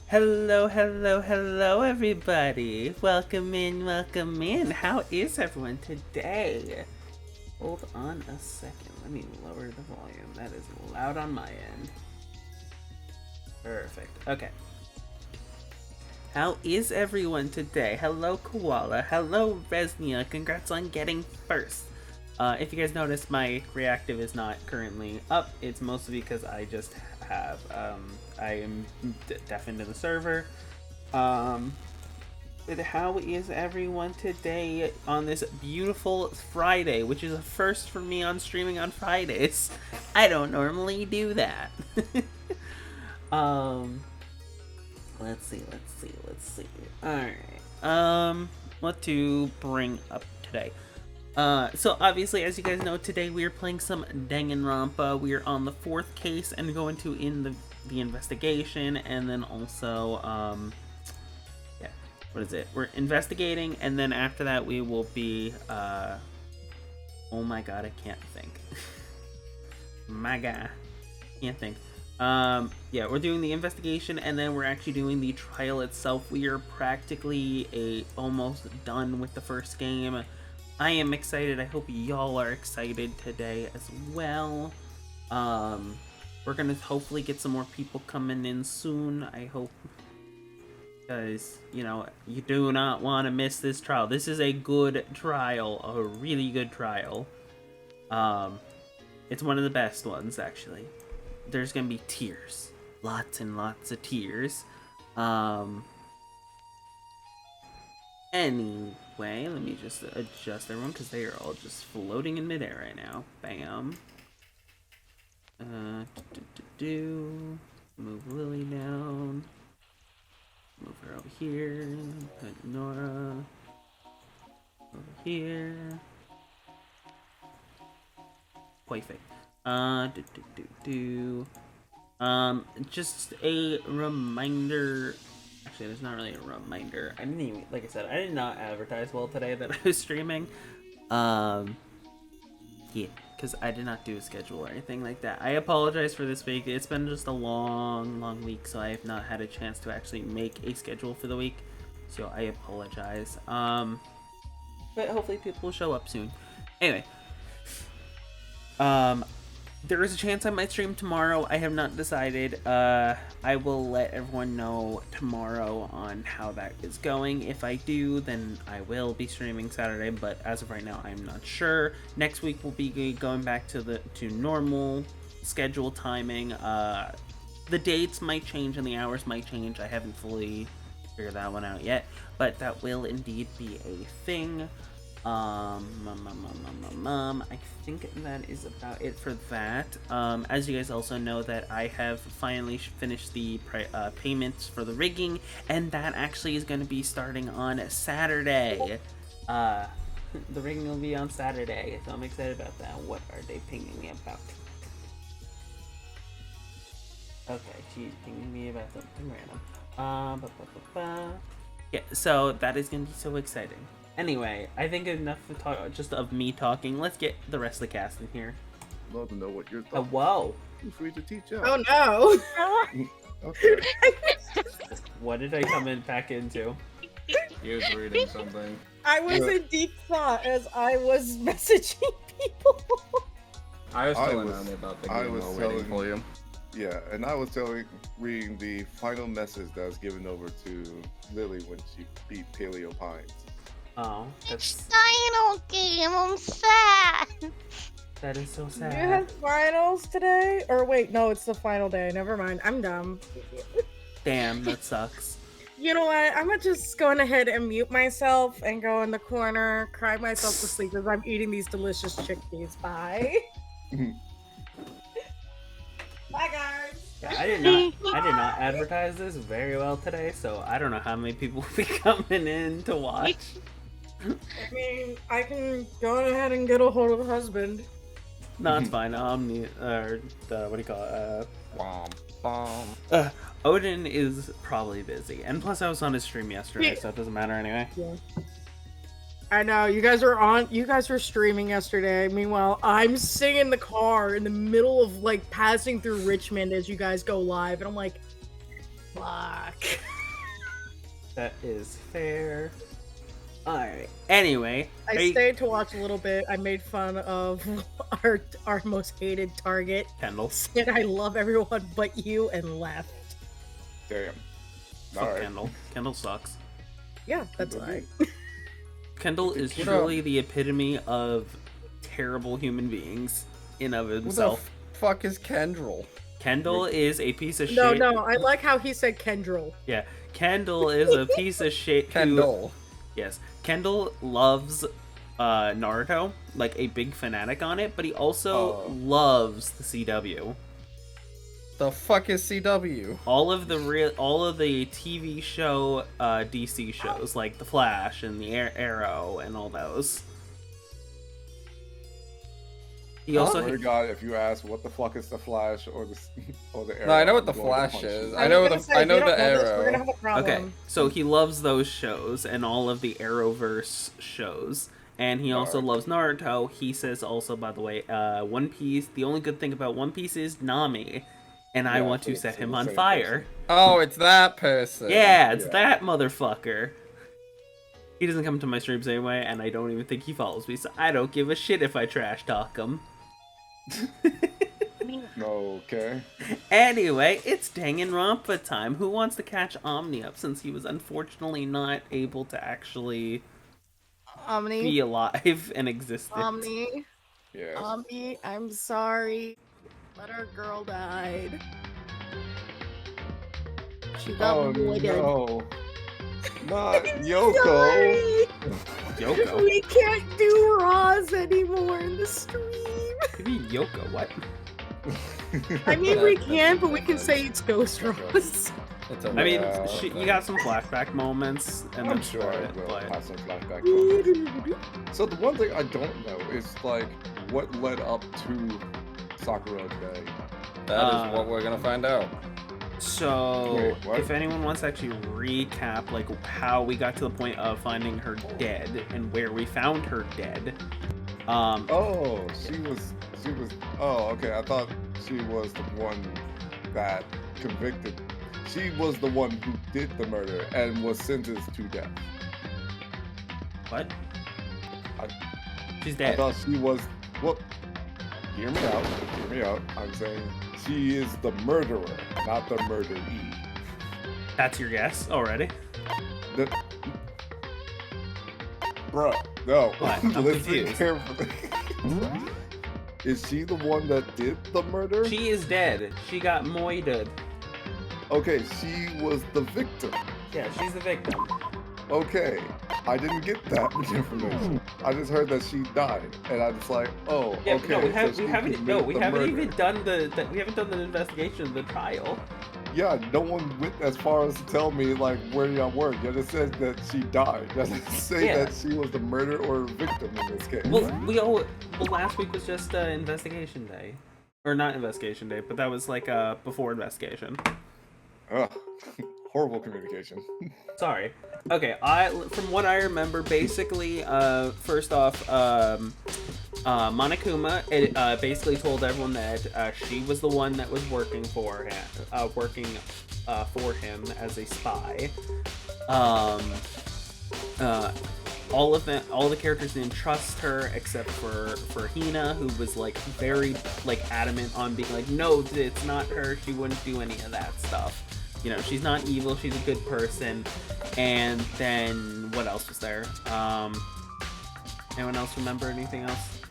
Hello, hello, hello, everybody. Welcome in, welcome in. How is everyone today? Hold on a second. Let me lower the volume. That is loud on my end. Perfect. Okay. How is everyone today? Hello, Koala. Hello, Resnia. Congrats on getting first. If you guys notice, my reactive is not currently up. It's mostly because I just have, I am deafened to the server. But how is everyone today on this beautiful Friday, which is a first for me on streaming on Fridays? I don't normally do that. um, let's see. Alright. What to bring up today? So obviously, as you guys know, today we are playing some Danganronpa. We are on the fourth case and going to in the investigation, and then also, yeah, what is it? We're investigating, and then after that we will be, oh my god, I can't think. My god, can't think. Yeah, we're doing the investigation, and then we're actually doing the trial itself. We are practically almost done with the first game. I am excited. I hope y'all are excited today as well. We're gonna hopefully get some more people coming in soon. I hope, because you do not want to miss this trial. This is a good trial, a really good trial. It's one of the best ones, actually. There's gonna be tears, lots and lots of tears. Anyway, let me just adjust everyone because they are all just floating in midair right now. Bam. Move Lily down. Move her over here. Put Nora over here. Perfect. Just a reminder. Actually, there's not really a reminder. I didn't even, like I said, I did not advertise well today that I was streaming. Yeah, because I did not do a schedule or anything like that. I apologize for this week. It's been just a long week, so I have not had a chance to actually make a schedule for the week. So I apologize. But hopefully people will show up soon. Anyway, there is a chance I might stream tomorrow. I have not decided. I will let everyone know tomorrow on how that is going. If I do, then I will be streaming Saturday, but as of right now, I'm not sure. Next week will be going back to normal schedule timing. The dates might change and the hours might change. I haven't fully figured that one out yet, but that will indeed be a thing. I think that is about it for that. As you guys also know, that I have finally finished the payments for the rigging, and that actually is going to be starting on Saturday. The rigging will be on Saturday, so I'm excited about that. What are they pinging me about? Okay, she's pinging me about something random. Yeah, so that is going to be so exciting. Anyway, I think enough to talk, just of me talking. Let's get the rest of the cast in here. Love to know what you're talking. Whoa! Feel free to teach out. Oh no! Okay. What did I come in back into? He was reading something. I was in deep thought as I was messaging people. I was telling Annie about the game while waiting for you. Yeah, and I was reading the final message that was given over to Lily when she beat Paleo Pines. Oh, that's final game. I'm sad. That is so sad. You have finals today? Or wait, no, it's the final day. Never mind. I'm dumb. Damn, that sucks. You know what? I'm gonna just go ahead and mute myself and go in the corner, cry myself to sleep as I'm eating these delicious chickpeas. Bye. Bye, guys. Yeah, I did not advertise this very well today, so I don't know how many people will be coming in to watch. I mean, I can go ahead and get a hold of the husband. No, it's fine. What do you call it? Bomb. Odin is probably busy, and plus I was on his stream yesterday, so it doesn't matter anyway. Yeah. I know, you guys were streaming yesterday. Meanwhile, I'm sitting in the car in the middle of, like, passing through Richmond as you guys go live, and I'm like, Fuck. That is fair. Alright. Anyway. I stayed to watch a little bit. I made fun of our most hated target. Kendall. Said I love everyone but you and left. Damn. Fuck Alright. Kendall. Kendall sucks. Yeah, that's right. Kendall is truly the epitome of terrible human beings in of himself. Who the fuck is Kendall? Kendall is a piece of No, shit. no, I like how he said Kendrell. Yeah. Kendall is a piece of shit. Kendall. Yes. Kendall loves Naruto, like a big fanatic on it, but he also loves the CW. The fuck is CW? All of the TV show DC shows, like The Flash and the Arrow and all those. He also swear to God, if you ask what the fuck is the Flash or the Arrow, No, I know what I'm the going to Flash punch is. you. I know the We're Arrow. gonna have a problem. Okay, so he loves those shows and all of the Arrowverse shows, and he also loves Naruto. He says also, by the way, One Piece. The only good thing about One Piece is Nami, and I want to set him on fire. Oh, it's that person. Yeah, it's that motherfucker. He doesn't come to my streams anyway, and I don't even think he follows me, so I don't give a shit if I trash talk him. Okay. Anyway, it's Danganronpa time. Who wants to catch Omni up since he was unfortunately not able to actually be alive and existent? Omni. Yes. Omni, I'm sorry. But our girl died. She got murdered. No. Not Yoko. Sorry. Yoko? We can't do Raws anymore in the stream. What do you mean Yoko? What? I mean, we can, but we can say it's Ghost Raws. I mean, you got some flashback moments, and I'm that's sure about I it, will but... have some flashback moments. So the one thing I don't know is like what led up to Sakura Day. That is what we're gonna find out. So, Wait, if anyone wants to actually recap, like, how we got to the point of finding her dead and where we found her dead. She was. Oh, okay. I thought she was the one that convicted. She was the one who did the murder and was sentenced to death. What? I- She's I dead. thought she was. Well, hear me out. Hear me out. I'm saying she is the murderer, not the murderee. That's your guess already? Bruh, no. What? I'm Listen confused. carefully. Is she the one that did the murder? She is dead. She got moided. Okay, she was the victim. Yeah, she's the victim. Okay, I didn't get that much information. I just heard that she died, and I was like, oh, Yeah, okay. no, we so haven't. she We haven't committed the even murder. done we haven't done the investigation of the trial. Yeah, no one went as far as to tell me like where y'all were. You just said that she died. You doesn't say Yeah. that she was the murderer or victim in this case. Well, last week was just investigation day, or not investigation day, but that was like before investigation. Ugh, horrible communication. Sorry. Okay, from what I remember, basically, first off, Monokuma basically told everyone that she was the one that was working for him as a spy. All the characters didn't trust her except for Hina, who was like very like adamant on being like, no, it's not her. She wouldn't do any of that stuff. You know, she's not evil. She's a good person. And then what else was there? Anyone else remember anything else?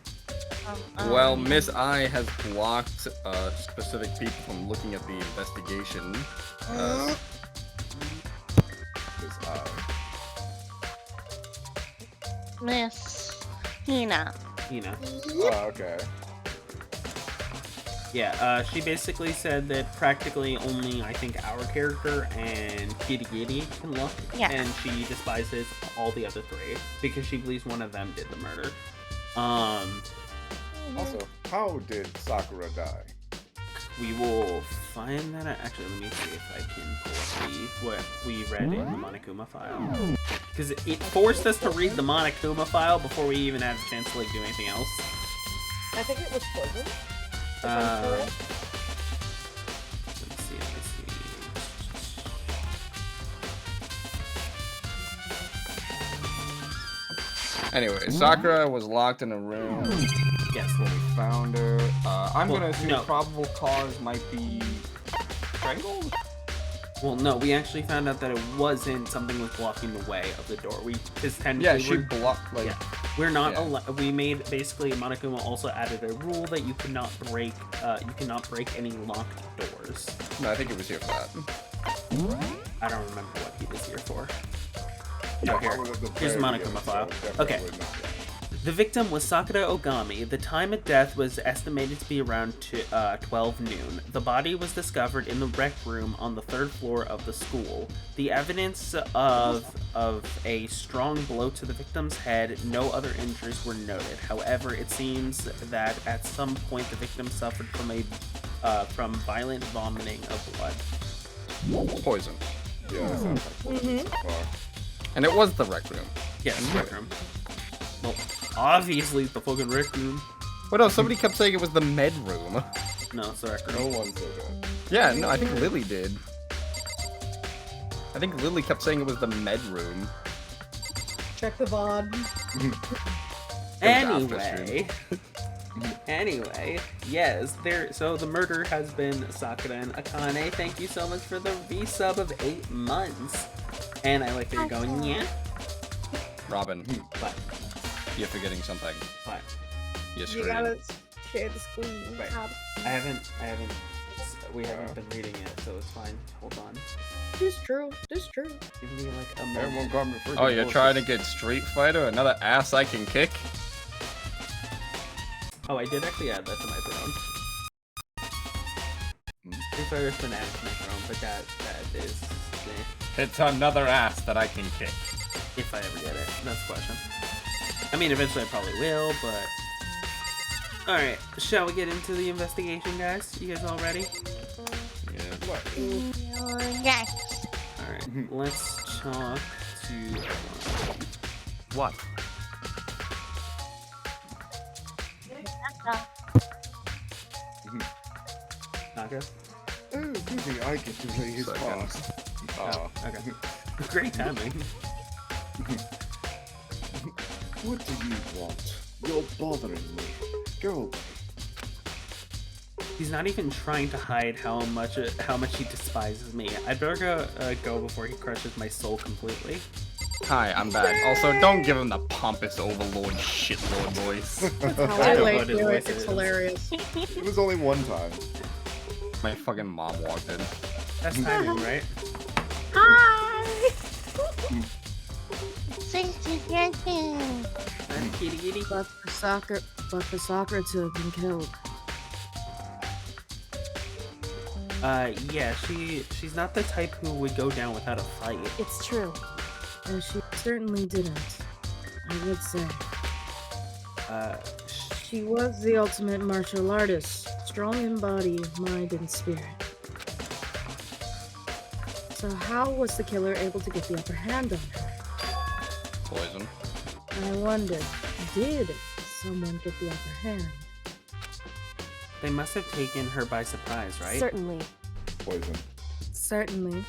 Well, Miss I has blocked specific people from looking at the investigation. Miss Miss Hina. Hina. Oh, okay. Yeah, she basically said that practically only, I think, our character and Kitty Kitty can look. Yeah. And she despises all the other three because she believes one of them did the murder. Also, how did Sakura die? We will find that out. Actually, let me see if I can pull up what we read in the Monokuma file. Because it forced us to read the Monokuma file before we even had a chance to like do anything else. I think it was poison. Let me see. Anyway, Sakura was locked in a room. Yes. When we found her. I'm Well, gonna assume no. probable cause might be strangled. Well, no, we actually found out that it wasn't something was blocking the way of the door. Because technically, Yeah, she blocked like. yeah, we're not. Yeah. We made basically Monokuma also added a rule that you cannot break. You cannot break any locked doors. No, I think it was here for that. I don't remember what he was here for. Yeah, Oh, here. I was at the Here's the very Monokuma end, file. so Okay. definitely not, yeah. The victim was Sakura Ogami. The time of death was estimated to be around 12 noon. The body was discovered in the rec room on the 3rd floor of the school. The evidence of a strong blow to the victim's head, no other injuries were noted. However, it seems that at some point the victim suffered from violent vomiting of blood. Poison. Yeah, that sounds like poison so far. And it was the rec room. Yes, rec room. Well, obviously it's the fucking rec room. Well, no, somebody kept saying it was the med room. No, it's the rec No room. one said that. Yeah, no, I think Lily did. I think Lily kept saying it was the med room. Check the VOD. Anyway, yes, so the murder has been Sakura and Akane. Thank you so much for the resub of 8 months. And I like that you're going, yeah? Robin, But, you're forgetting something. but, You're You screwed. gotta share the screen. Right. We haven't been reading it, so it's fine. Hold on. This true. This true. Give me like a Everyone moment. called me freaking Oh, you're bullshit. trying to get Street Fighter? Another ass I can kick? Oh, I did actually add that to my throne. Street Fighter's been added to my throne, but that is It's another ass that I can kick. if I ever get it. That's the question. I mean, eventually I probably will, but... Alright, shall we get into the investigation, guys? You guys all ready? Yeah. What? Yes. Alright, let's talk to... What? Naka? Oh, maybe I get to lay his Second. boss. Oh, okay. Great timing. What do you want? You're bothering me. Go away. He's not even trying to hide how much he despises me. I'd better go before he crushes my soul completely. Hi, I'm back. Also, don't give him the pompous overlord shitlord voice. That's how I I know like what his do it. voice It's is. hilarious. It was only one time. My fucking mom walked in. That's timing, right? Hi! I'm kitty kitty. But for Sakura to have been killed. Yeah, she's not the type who would go down without a fight. It's true. And she certainly didn't. I would say. She was the ultimate martial artist, strong in body, mind, and spirit. So how was the killer able to get the upper hand on her? Poison. I wonder, did someone get the upper hand? They must have taken her by surprise, right? Certainly. Poison. Certainly.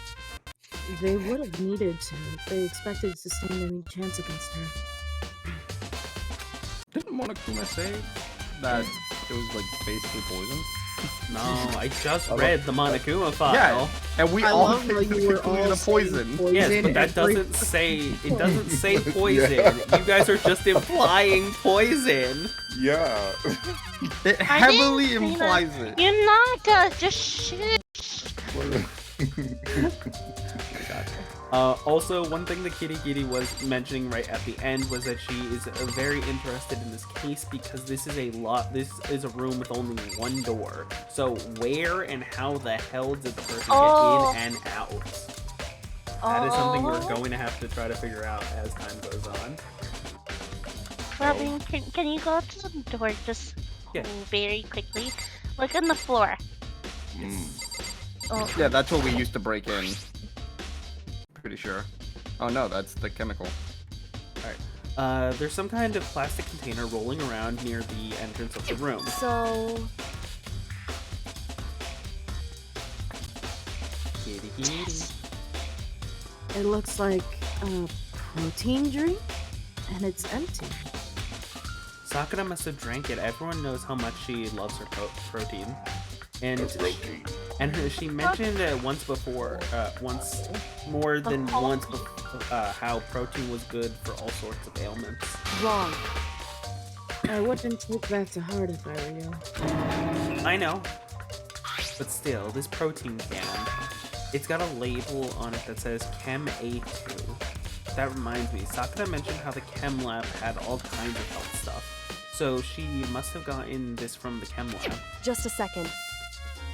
They would have needed to if they expected to stand any chance against her. Didn't Monokuma say that it was like basically poison? No, I just read the Monokuma file. Yeah, and we I all love how you were all the saying poison. Yes, but that every- doesn't say it doesn't say Yeah. poison. You guys are just implying poison. Yeah. It I heavily didn't say implies that. it. You're not gonna just shit. Also, one thing that Kitty Kitty was mentioning right at the end was that she is very interested in this case because this is a room with only one door. So where and how the hell did the person get in and out? That is something we're going to have to try to figure out as time goes on. Robin, can you go to the door just Yeah. very quickly? Look on the floor. Oh, Yeah, that's what we used to break in. Pretty sure. Oh no, that's the chemical. There's some kind of plastic container rolling around near the entrance of the room. So, Kitty Kitty. it looks like a protein drink? and it's empty. Sakura must have drank it. Everyone knows how much she loves her protein. And she mentioned once before, once more than once, how protein was good for all sorts of ailments. Wrong. I wouldn't take that to heart if I were you. I know. But still, this protein can, it's got a label on it that says Chem A2. That reminds me, Sakura mentioned how the Chem Lab had all kinds of health stuff. So she must have gotten this from the Chem Lab. Just a second.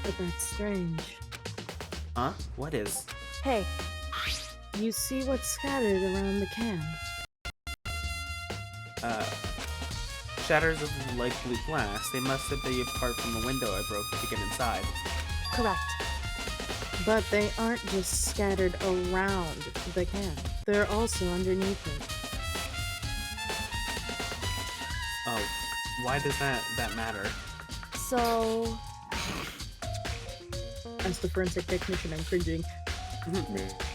But that's strange. Huh? What is? Hey, You see what's scattered around the can? Shatters of light blue glass. They must have been apart from the window I broke to get inside. correct. But they aren't just scattered around the can. They're also underneath it. Oh, why does that matter? So, As the forensic technician, I'm cringing.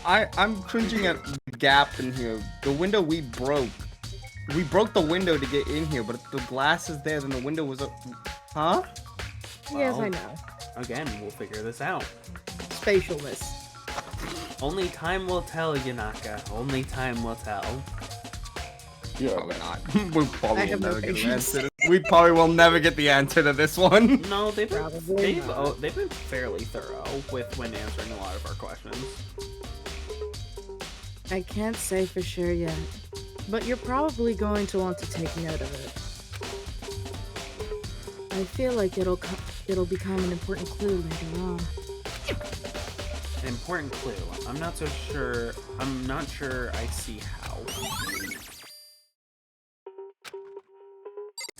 I'm cringing at the gap in here. The window we broke the window to get in here, but if the glass is there, then the window was up. Huh? Yes, Well, I know. Again, we'll figure this out. Spatialness. Only time will tell, Yanaka. Only time will tell. Yeah. Probably not. We probably I will have no never get the patience. answer. We probably will never get the answer to this one. No, they've Probably been, not. they've been fairly thorough when answering a lot of our questions. I can't say for sure yet, but you're probably going to want to take note of it. I feel like it'll become an important clue later on. An important clue. I'm not sure I see how.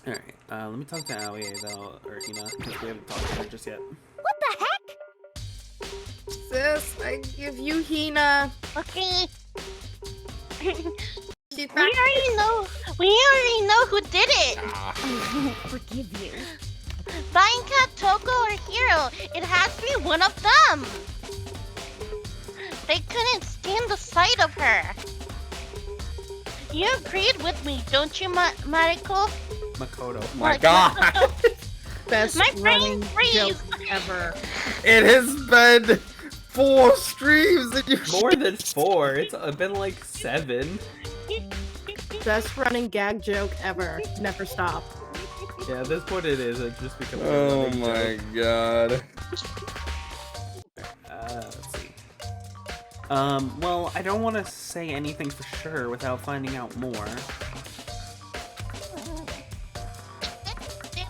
Alright, let me talk to Aoi though, or Hina, because we haven't talked to her just yet. what the heck? Sis, I give you Hina. Okay. She's We already know who did it. I forgive you. Vine Cat, Toko, or Hero. It has to be one of them. They couldn't stand the sight of her. You agreed with me, don't you, Mariko? Makoto. My Like- God. best My brain running freeze. joke ever. It has been 4 streams and you More than 4. It's been like 7. Best running gag joke ever. Never stop. Yeah, at this point it is. It just becomes a Oh running my joke. God. Let's see. Well, I don't want to say anything for sure without finding out more.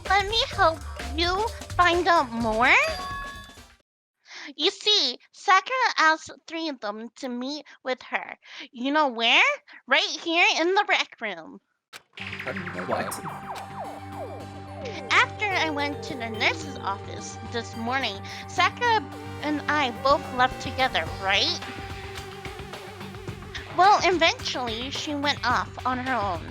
Let me help you find out more. You see, Sakura asked 3 of them to meet with her. You know where? Right here in the rec room. What? After I went to the nurse's office this morning, Sakura and I both left together, right? Well, eventually she went off on her own.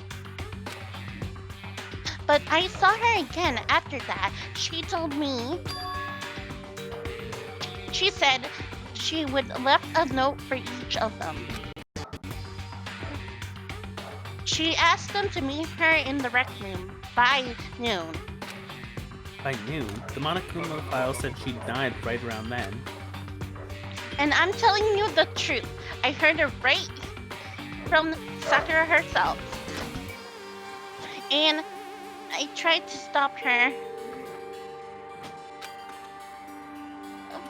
But I saw her again after that. She told me, she said she would left a note for each of them. She asked them to meet her in the rec room by noon. By noon, the Monokuma file said she died right around then. And I'm telling you the truth. I heard it right from Sakura herself. And I tried to stop her.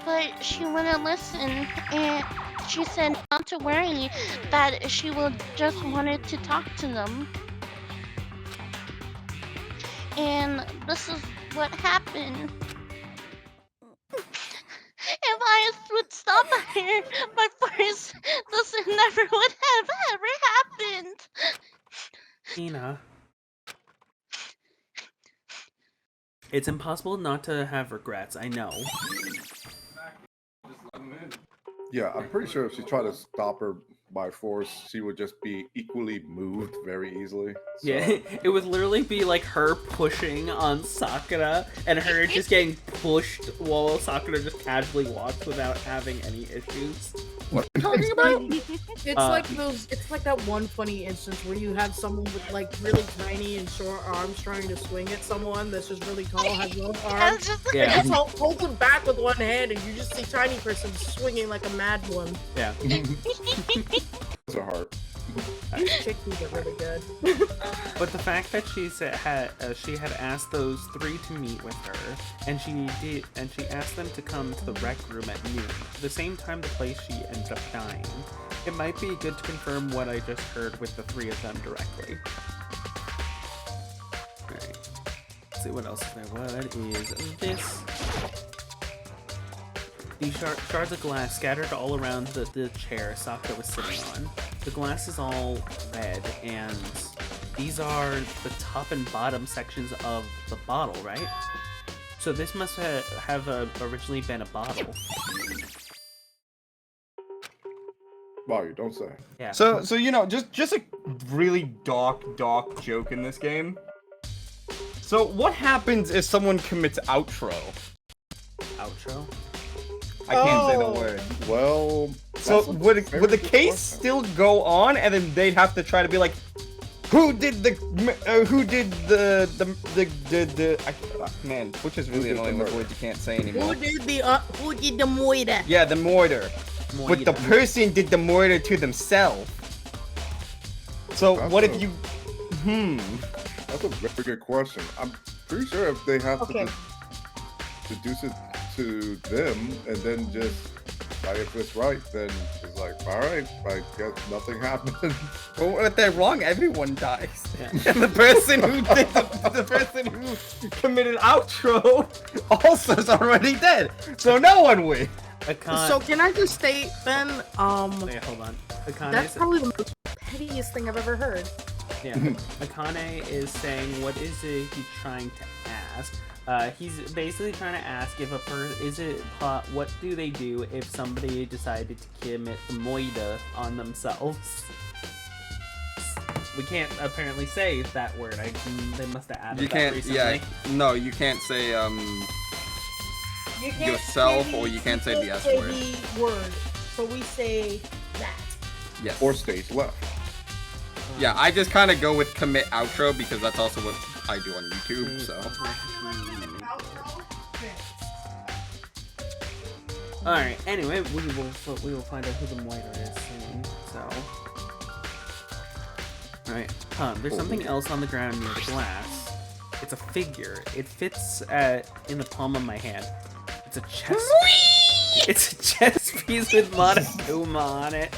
But she wouldn't listen. And she said not to worry, that she will just wanted to talk to them. And this is what happened. If I would stop her, my first, this never would have ever happened. Hina. It's impossible not to have regrets, I know. Yeah, I'm pretty sure if she tried to stop her by force, she would just be equally moved very easily. So, Yeah, it would literally be like her pushing on Sakura and her just getting pushed while Sakura just casually walks without having any issues. What are you talking about? It's like those. It's like that one funny instance where you have someone with like really tiny and short arms trying to swing at someone that's just really tall, has one arm. Yeah. And just hold them back with one hand, and you just see tiny person swinging like a mad one. Yeah. It's a heart. These chickpeas are really good. But the fact that she had asked those three to meet with her, and she asked them to come to the rec room at noon, the same time the place she ended up dying. It might be good to confirm what I just heard with the three of them directly. Alright. Let's see what else is there. What is this? These shards of glass scattered all around the chair Sakura was sitting on. The glass is all red, and these are the top and bottom sections of the bottle, right? So this must have originally been a bottle. Wow, you don't say. Yeah. So you know, just a really dark joke in this game. So what happens if someone commits outro? Outro? I can't say the word. Well, So would the case still go on, and then they'd have to try to be like, who did the man, which is really annoying with words you can't say anymore. Who did the murder? Yeah, the murder. But the person did the murder to themselves. So That's what a- if you? That's a very good question. I'm pretty sure if they have Okay. to deduce it to them and then just like if it's right, then it's like, all right, I guess nothing happened. Well, if they're wrong, everyone dies. Yeah. And the person who did the person who committed outro also is already dead. So no one wins. So can I just state then? Wait, hold on. That's probably the most pettiest thing I've ever heard. Yeah. Akane is saying, what is it he's trying to ask? He's basically trying to ask if what do they do if somebody decided to commit the moida on themselves? We can't apparently say that word. They must have added You that can't. recently. Yeah. No, you can't say You can't yourself, say or you can't say the S say word. the word. So we say that. Yes. Or stage left. Yeah, I just kind of go with commit outro because that's also what I do on YouTube. So. Alright, anyway, we will find out who the moida is soon, so... Alright, there's something else on the ground near the glass. It's a figure. It fits in the palm of my hand. It's a chess... It's a chess piece with Monokuma on it.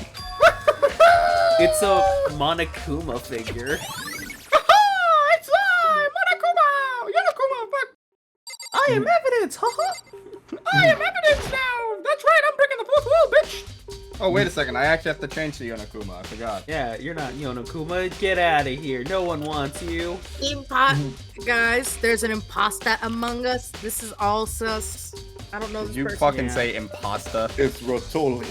It's a Monokuma figure. It's Monokuma! Yonokuma! Fuck! I am evidence, haha! I am evidence now! That's right, I'm breaking the fourth wall, bitch! Oh, wait a second, I actually have to change to Yonokuma, I forgot. Yeah, you're not Yonokuma. Get out of here. No one wants you. Guys, there's an imposter among us. This is all sus. I don't know this Did you person. fucking say impasta? It's Rotoli.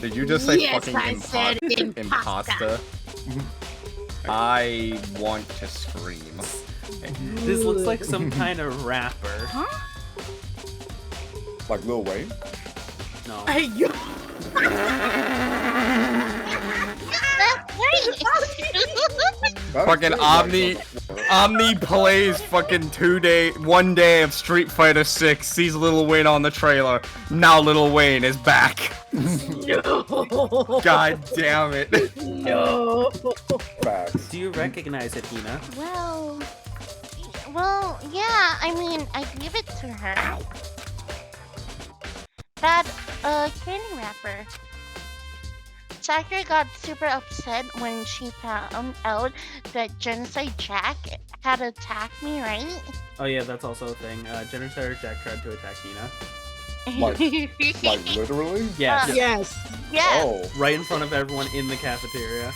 Did you just say Yes, fucking I said impasta? I want to scream. This looks like some kind of rapper. Like Lil Wayne? No. Hey, yo. That Fucking feels like Omni plays fucking 1 day of Street Fighter 6, sees Lil Wayne on the trailer. Now Lil Wayne is back. No. God damn it. No. Facts. Do you recognize it, Hina? Well, yeah, I mean, I gave it to her. That, candy wrapper. Sakura got super upset when she found out that Genocide Jack had attacked me, right? Oh yeah, that's also a thing. Genocide Jack tried to attack Hina. Like literally? Yes. Yes. Yes. Oh. Right in front of everyone in the cafeteria.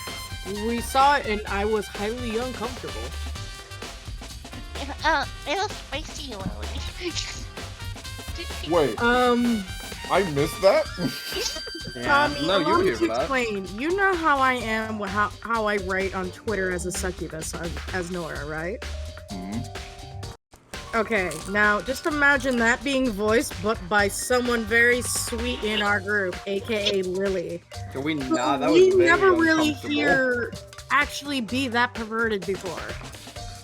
We saw it and I was highly uncomfortable. It was spicy, Lily. Wait, I missed that? Yeah. Tommy, No, you allow were me here to for that. explain. You know how I am, how I write on Twitter as a succubus, as Nora, right? Okay, now just imagine that being voiced, but by someone very sweet in our group, aka Lily. Can we Who not? That was we very never really uncomfortable. hear actually be that perverted before.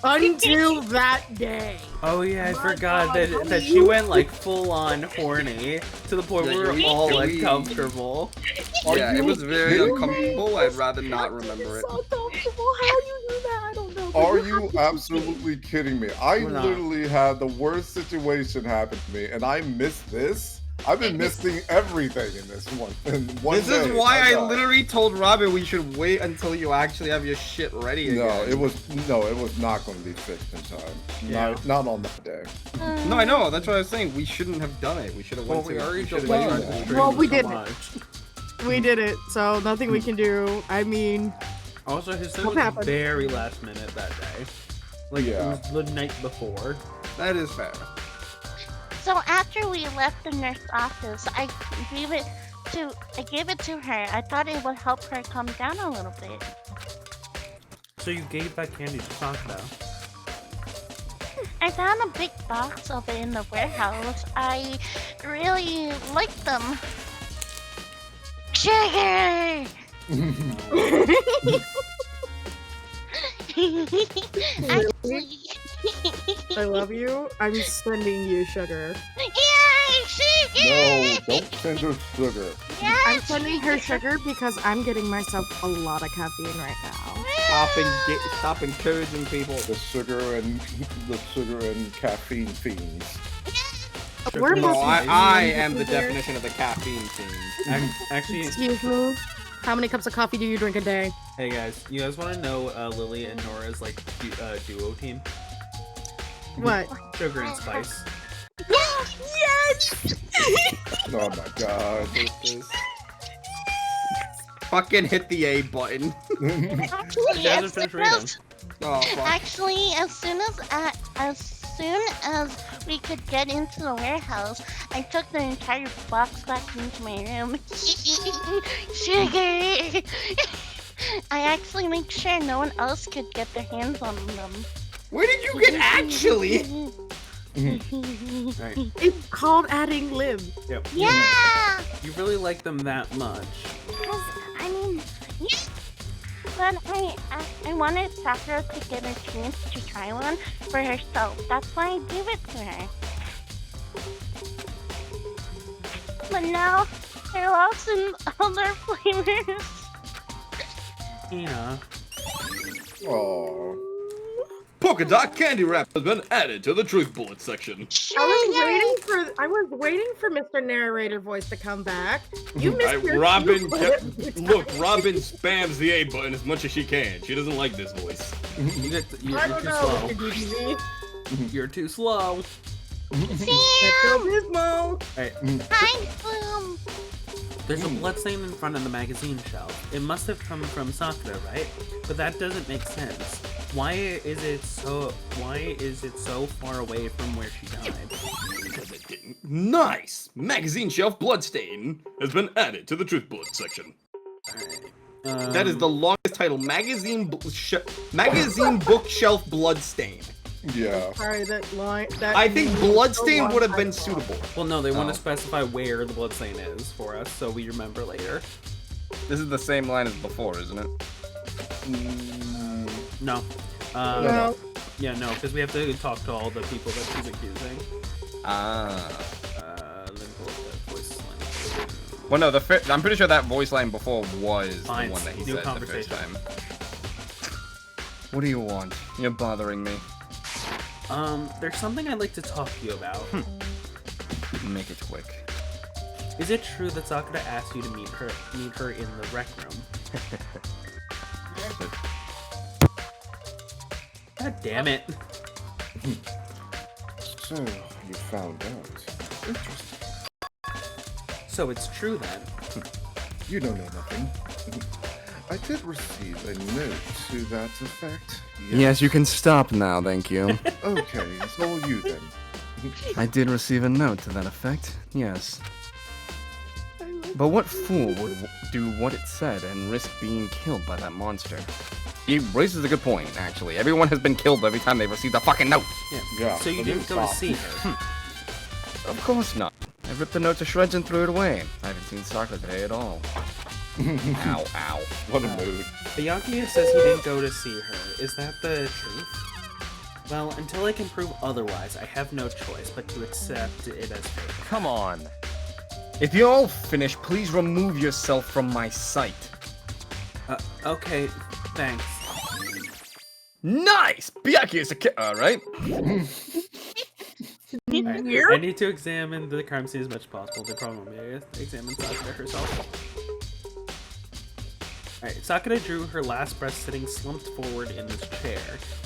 Until that day. Oh yeah, I My forgot God, that she went like full on horny to the point Yeah, where we can were all we- uncomfortable. Yeah, it was very kidding uncomfortable. I'd rather not remember it. So comfortable. How you do that? I don't know. Are you absolutely kidding me? I We're not. literally had the worst situation happen to me, and I missed this. I've been missing everything in this one. In one This is day. why My I God. literally told Robin we should wait until you actually have your shit ready again. No, it was not going to be fixed in time. Yeah. Not on that day. No, I know. That's what I was saying. We shouldn't have done it. We should have Well, went we to. already should've delayed waited. the Well, stream we so did it. much. We did it, so nothing we can do. I mean, Also, his thing What was happened? very last minute that day. Like, Yeah. it was the night before. That is fair. So after we left the nurse office, I gave it to her. I thought it would help her calm down a little bit. So you gave that candy to Sakura. I found a big box of it in the warehouse. I really like them. Sugar! Actually, I love you. I'm sending you sugar. yay, sugar! No, don't send her sugar. I'm Yes! sending her sugar because I'm getting myself a lot of caffeine right now. Stop encouraging people. The sugar and caffeine fiends. We're No, No, both- I am the definition of the caffeine thing. Actually, Excuse me. How many cups of coffee do you drink a day? hey guys, you guys want to know Lily and Nora's like duo team? What? Sugar and spice. Yes! Oh my God. Fucking hit the A button. Actually, She hasn't finished reading. Oh, fuck. Actually, as soon as we could get into the warehouse, I took the entire box back into my room. Sugar! I actually make sure no one else could get their hands on them. Where did you get actually? Right. It's called adding lib. Yep. Yeah! You really like them that much. Because, I mean, But I wanted Sakura to get a chance to try one for herself. That's why I gave it to her. But now they're lost in other flavors. Yeah. Oh. Polka dot candy wrap has been added to the truth bullet section. I was waiting for Mr. Narrator voice to come back. You missed your Robin, cue button. look, Robin spams the A button as much as she can. She doesn't like this voice. You're I too don't know, slow. Mr. DDZ. You're too slow. Pepto-Bismol. Alright, Hi, Boom. there's a bloodsstain in front of the magazine shelf. It must have come from Sakura, right? But that doesn't make sense. Why is it so far away from where she died? Because it didn't. Nice! Magazine shelf bloodstain has been added to the truth bullet section. That is the longest title. Magazine bookshelf bloodstain. Yeah. Sorry, that line. That I think means bloodstain so would have long been I thought. suitable. Well, no, they want Oh. to specify where the bloodstain is for us, so we remember later. This is the same line as before, isn't it? No. No. Yeah, no, because we have to talk to all the people that she's accusing. Ah. Let me pull up that voice line. Well, no, I'm pretty sure that voice line before was Fine, the one that he new said the first conversation. time. What do you want? You're bothering me. There's something I'd like to talk to you about. Make it quick. Is it true that Sakura asked you to meet her in the rec room? God damn it. So, you found out. Interesting. So it's true then. You don't know nothing. I did receive a note to that effect. Yes, you can stop now, thank you. Okay, it's all you then. I did receive a note to that effect, yes. I love But what fool would do what it said and risk being killed by that monster? He raises a good point, actually. Everyone has been killed every time they've received a fucking note. Yeah. So you didn't go to see her. Of course not. I ripped the note to shreds and threw it away. I haven't seen Sakura today at all. Ow, ow. What a mood. Byakuya says he didn't go to see her. Is that the truth? Well, until I can prove otherwise, I have no choice but to accept it as fate. Come on. If you're all finished, please remove yourself from my sight. Okay, thanks. Nice! Byakuya's a kid. Alright. I need to examine the crime scene as much as possible. They probably won't be able to examine Sakura herself. Alright, Sakura drew her last breath sitting slumped forward in this chair.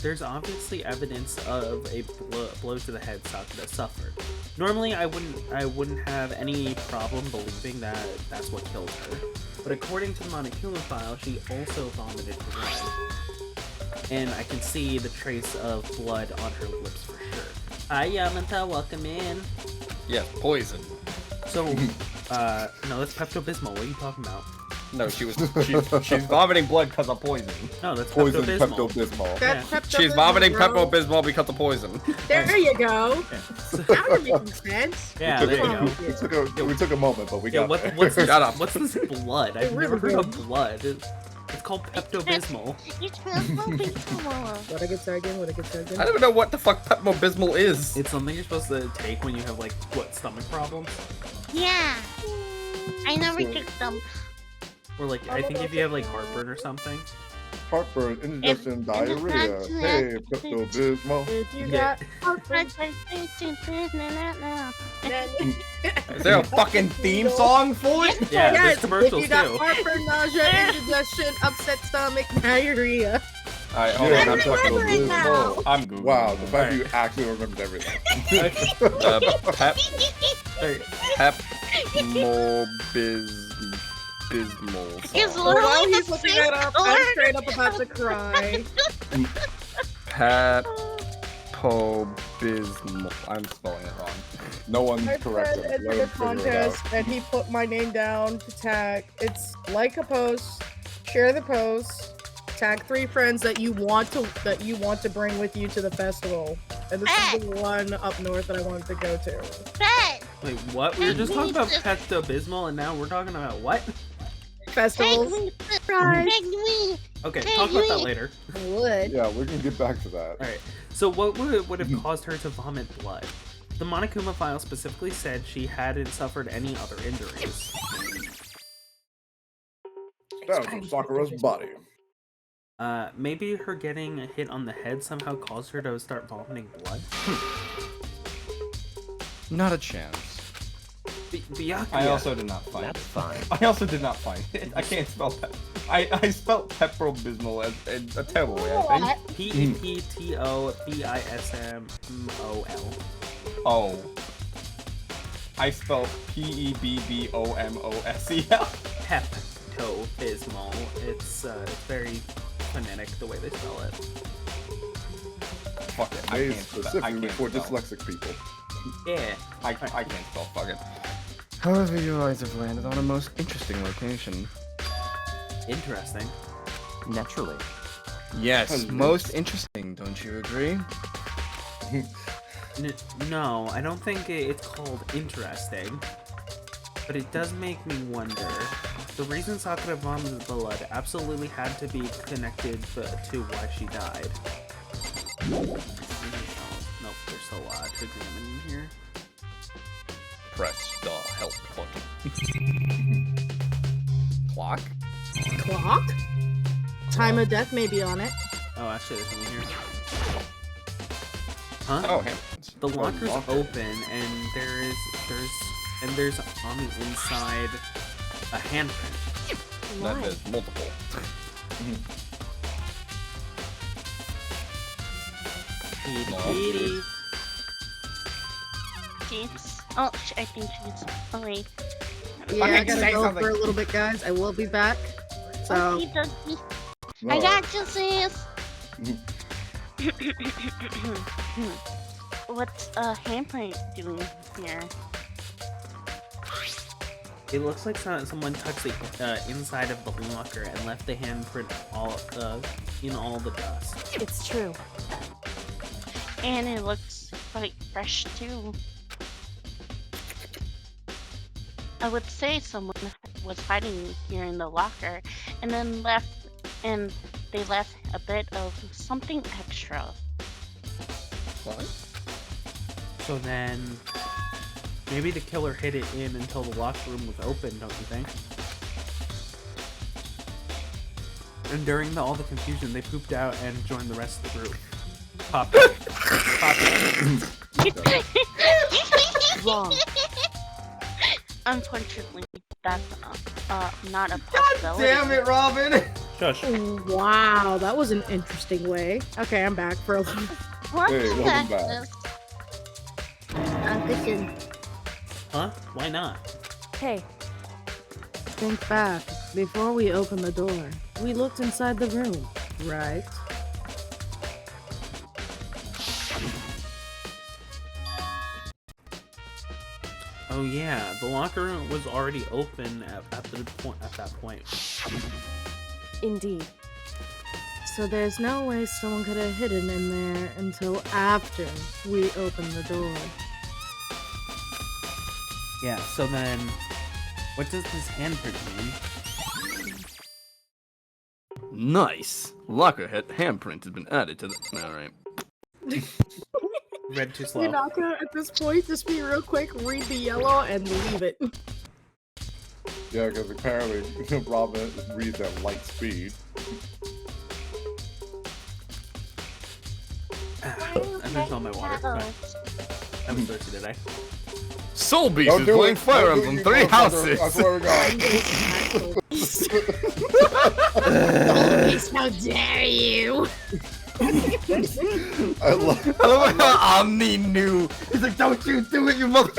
There's obviously evidence of a blow to the head Sakura suffered. Normally, I wouldn't have any problem believing that that's what killed her. But according to the Monokuma file, she also vomited blood. And I can see the trace of blood on her lips for sure. Hi, Yamanta, welcome in. Yeah, poison. So, no, that's Pepto-Bismol. What are you talking about? No, she's vomiting blood because of poison. No, that's Poison Pepto-Bismol. Pepto-Bismol. That's She's vomiting Pepto-Bismol because of poison. There you go. Now you're making sense. Yeah, there you go. We took a moment, but we Yeah, got there. what's this? Shut up. What's this blood? I've never heard of blood. It's called Pepto-Bismol. It's Pepto-Bismol. What I get again? What I get again? I don't even know what the fuck Pepto-Bismol is. It's something you're supposed to take when you have like stomach problems, Yeah. I never took them. or like I think if you have like heartburn or something. Heartburn, indigestion, If- diarrhea. if Hey, that's- Pepto-Bismol. If you Yeah. got heartburn, then Is there a fucking theme song for it? Yeah, yes, there's commercials if you got too. heartburn, nausea, indigestion, upset stomach, diarrhea. Alright, hold Yeah, on, I'm that's fucking remembering now. Google. I'm Googling. Wow, the fact that you actually remembered everything. Pepto-Bismol. It's song. While literally he's the looking same that up, color. I'm straight up about to cry. Pepto-Bismol. I'm spelling it wrong. No one My corrected friend him. Let entered a him figure it out. contest and he put my name down to tag. It's like a post, share the post, tag 3 friends that you want to bring with you to the festival. And this is the one up north that I wanted to go to. Bet. Wait, what? We were just talking about Pepto-Bismol, and now we're talking about what? Festivals. Tag me. Okay, talk about that later. Would. Yeah, we can get back to that. Alright, so what would have caused her to vomit blood? The Monokuma file specifically said she hadn't suffered any other injuries. That was from Sakura's body. Maybe her getting hit on the head somehow caused her to start vomiting blood? Not a chance. Byakuya. I also did not find That's it. fine. I also did not find it. I can't spell that. I spelled Pepto-Bismol as a terrible way, I think. Pepto-Bismol. Oh. I spelled Pebbommosel. Pepto-Bismol. It's very phonetic the way they spell it. Fuck it. I Made can't spell. I specifically can't for spell. dyslexic people. Yeah. I can't spell. Fuck it. However, you guys have landed on a most interesting location. Interesting. Naturally. Yes, most interesting, don't you agree? No, I don't think it's called interesting. But it does make me wonder. The reason Sakura vomited blood absolutely had to be connected to why she died. Nope, there's still a lot to examine in here. Press the help button. Clock? Clock? Time of death may be on it. Oh, actually, there's something here. Huh? Oh, hey. The locker's open, and there's on the inside a handprint. That is multiple. Petey. Jeez. Oh, I think she's away. Yeah, I gotta say go something. for a little bit, guys. I will be back. So, Okie dokie. No, I got you, sis. What's handprint doing here? It looks like someone touched the inside of the locker and left the handprint in all the dust. It's true. And it looks quite fresh too. I would say someone was hiding here in the locker and then they left a bit of something extra. What? So then, maybe the killer hid it in until the locker room was open, don't you think? And during all the confusion, they pooped out and joined the rest of the group. Pop it. Pop it. Wrong. Unfortunately, that's not a possibility. Damn it, Robin! Shush. Wow, that was an interesting way. Okay, I'm back for a little. What Hey, the welcome heck back. is... I'm thinking. Huh? Why not? Hey, Think back. Before we opened the door, we looked inside the room, right? Oh yeah, the locker room was already open at that point. indeed. So there's no way someone could have hidden in there until after we opened the door. Yeah, so then, what does this handprint mean? Nice. Locker handprint has been added to the. Alright. Read too slow. Yanaka, at this point, just be real quick, read the yellow and leave it. Yeah, because apparently Robin reads at light speed. I finished all my water. Sorry. I was thirsty today. Soul Beast Don't is do playing it. Fire Don't do Emblem it, 3 you Houses. I swear to God. How dare you! I love I love how Omni knew. He's like, don't you do it, you mother.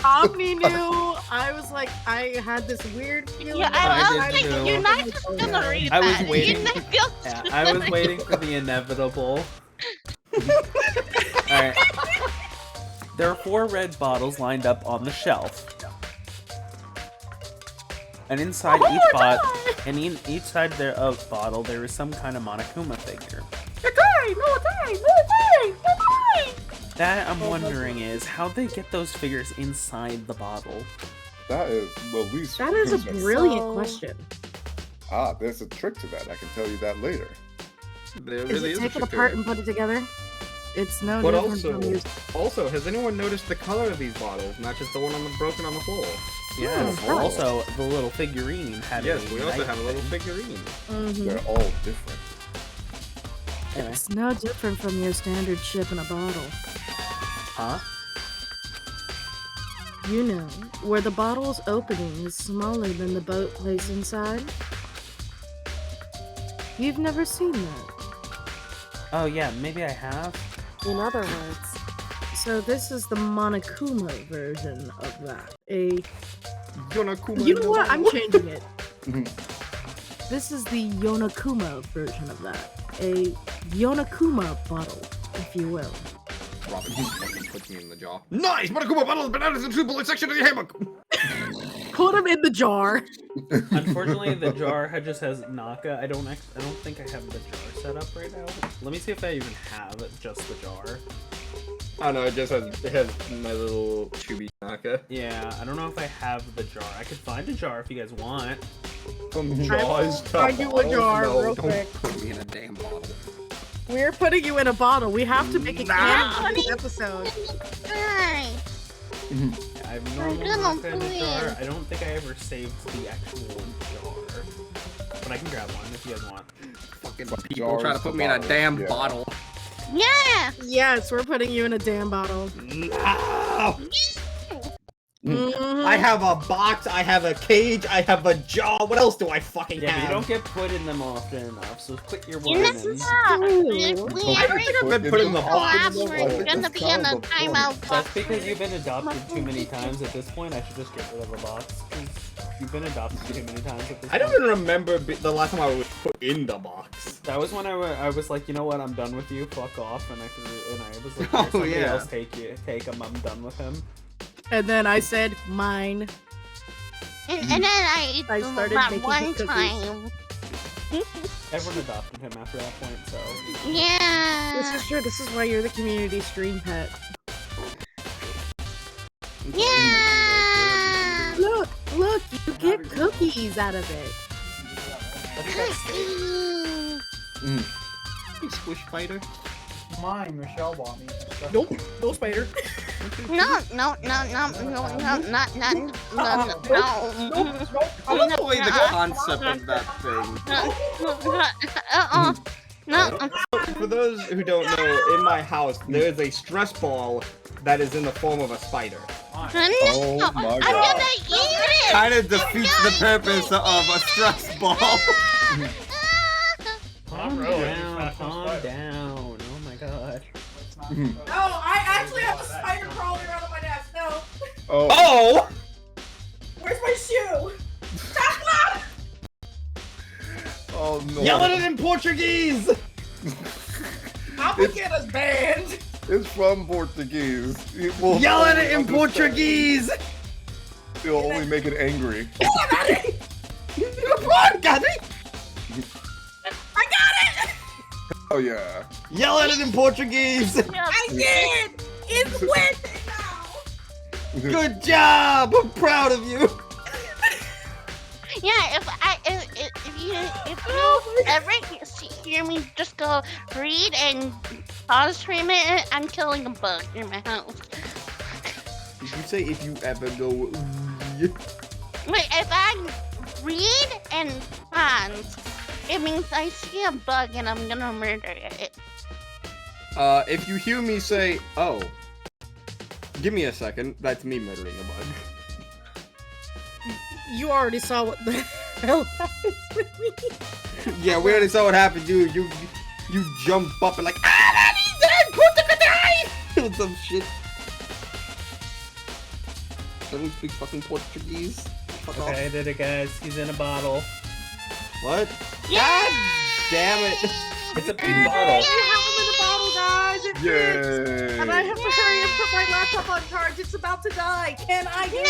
Omni knew. I was like, I had this weird feeling. Yeah, I I did was like, too. you're not just gonna read I was that. waiting. You're not just Yeah, gonna I was read waiting for the inevitable. Alright. There are 4 red bottles lined up on the shelf. And inside each side of bottle, there is some kind of Monokuma figure. That I'm wondering is how they get those figures inside the bottle. that is the least. That is a concerned. brilliant So- question. Ah, there's a trick to that. I can tell you that later. There Is really it is a take it trick to apart it. and put it together? It's no But different also, from your... also, has anyone noticed the color of these bottles, not just the one on the broken on the floor? Yes. Oh. Also, the little figurine had Yes, a we also knife have a little thing. figurine. Mhm. They're all different. Anyway. It's no different from your standard chip in a bottle. Huh? You know, where the bottle's opening is smaller than the boat place inside? You've never seen that. Oh yeah, maybe I have. In other words, So this is the Monokuma version of that. Yonakuma. You know what? I'm changing it. This is the Yonakuma version of that. A Yonakuma bottle, if you will. Robin just fucking puts me in the jaw. Nice! Monokuma bottle has been added to the 2 bullet section of the handbook! Put him in the jar. Unfortunately, the jar just has Naka. I don't think I have the jar set up right now. Let me see if I even have just the jar. Oh no, it has my little chubby Naka. Yeah, I don't know if I have the jar. I could find a jar if you guys want. From jaws to find you a bottles? jar No, real don't quick. put me in a damn bottle. We're putting you in a bottle. We have to make a Nah. can this episode. Hi. I have normal gonna Naka in do the jar. it. I don't think I ever saved the actual jar. But I can grab one if you guys want. Fucking But people jars try to to put me in a bottles, damn yeah. bottle. Yeah. Yes, we're putting you in a damn bottle. No! Mhm. I have a box, I have a cage, I have a jaw. What else do I fucking Yeah, but you have? don't get put in them often enough, so put your You one know, in. stop. If we I ever don't think I've been put in the class, box. we're gonna be in a timeout box. That's because you've been adopted too many times at this point. I should just get rid of a box. 'Cause you've been adopted too many times at this I don't point. even remember the last time I was put in the box. That was when I was like, you know what, I'm done with you, fuck off, and I was like, Oh, "Here, somebody yeah. else take him, I'm done with him. And then I said, mine. And then I started that making one cookies. time. Everyone adopted him after that point, so. Yeah. This is true. This is why you're the community stream pet. Yeah. Look, you get cookies out of it. Cookies. Hey, Squish Fighter. Mine, Michelle bought me. Nope, no spider. No, not. I love the way the concept of that thing. No. For those who don't know, in my house, there is a stress ball that is in the form of a spider. Oh my I'm god. gonna eat it. Kind of defeats the purpose of a stress ball. Calm down, calm down. Oh my god. No, I actually have a spider crawling around on my desk. No. Oh! Where's my shoe? Oh no. Yell at it in Portuguese! Propaganda is banned. It's from Portuguese. It will Yell at it in understand. Portuguese! It'll only make it angry. Come on, got it! I got it. Oh yeah. Yell at it in Portuguese! I did. It's Wednesday now. Good job! I'm proud of you! Yeah, if you ever hear me just go read and pause for a minute, I'm killing a bug in my house. Did you say if you ever go... Wait, if I read and pause, it means I see a bug and I'm gonna murder it. If you hear me say, oh, give me a second, that's me murdering a bug. You already saw what the hell happens with me. Yeah, we already saw what happened, dude. You jump up and like, ah, he's dead! With some shit. I don't speak fucking Portuguese. Fuck off. Okay, I did it, guys. He's in a bottle. What? God damn it. It's a big I bottle. have him in a bottle, guys. It fits. Yay. And I have to hurry and put my laptop on charge. It's about to die. Can I do it?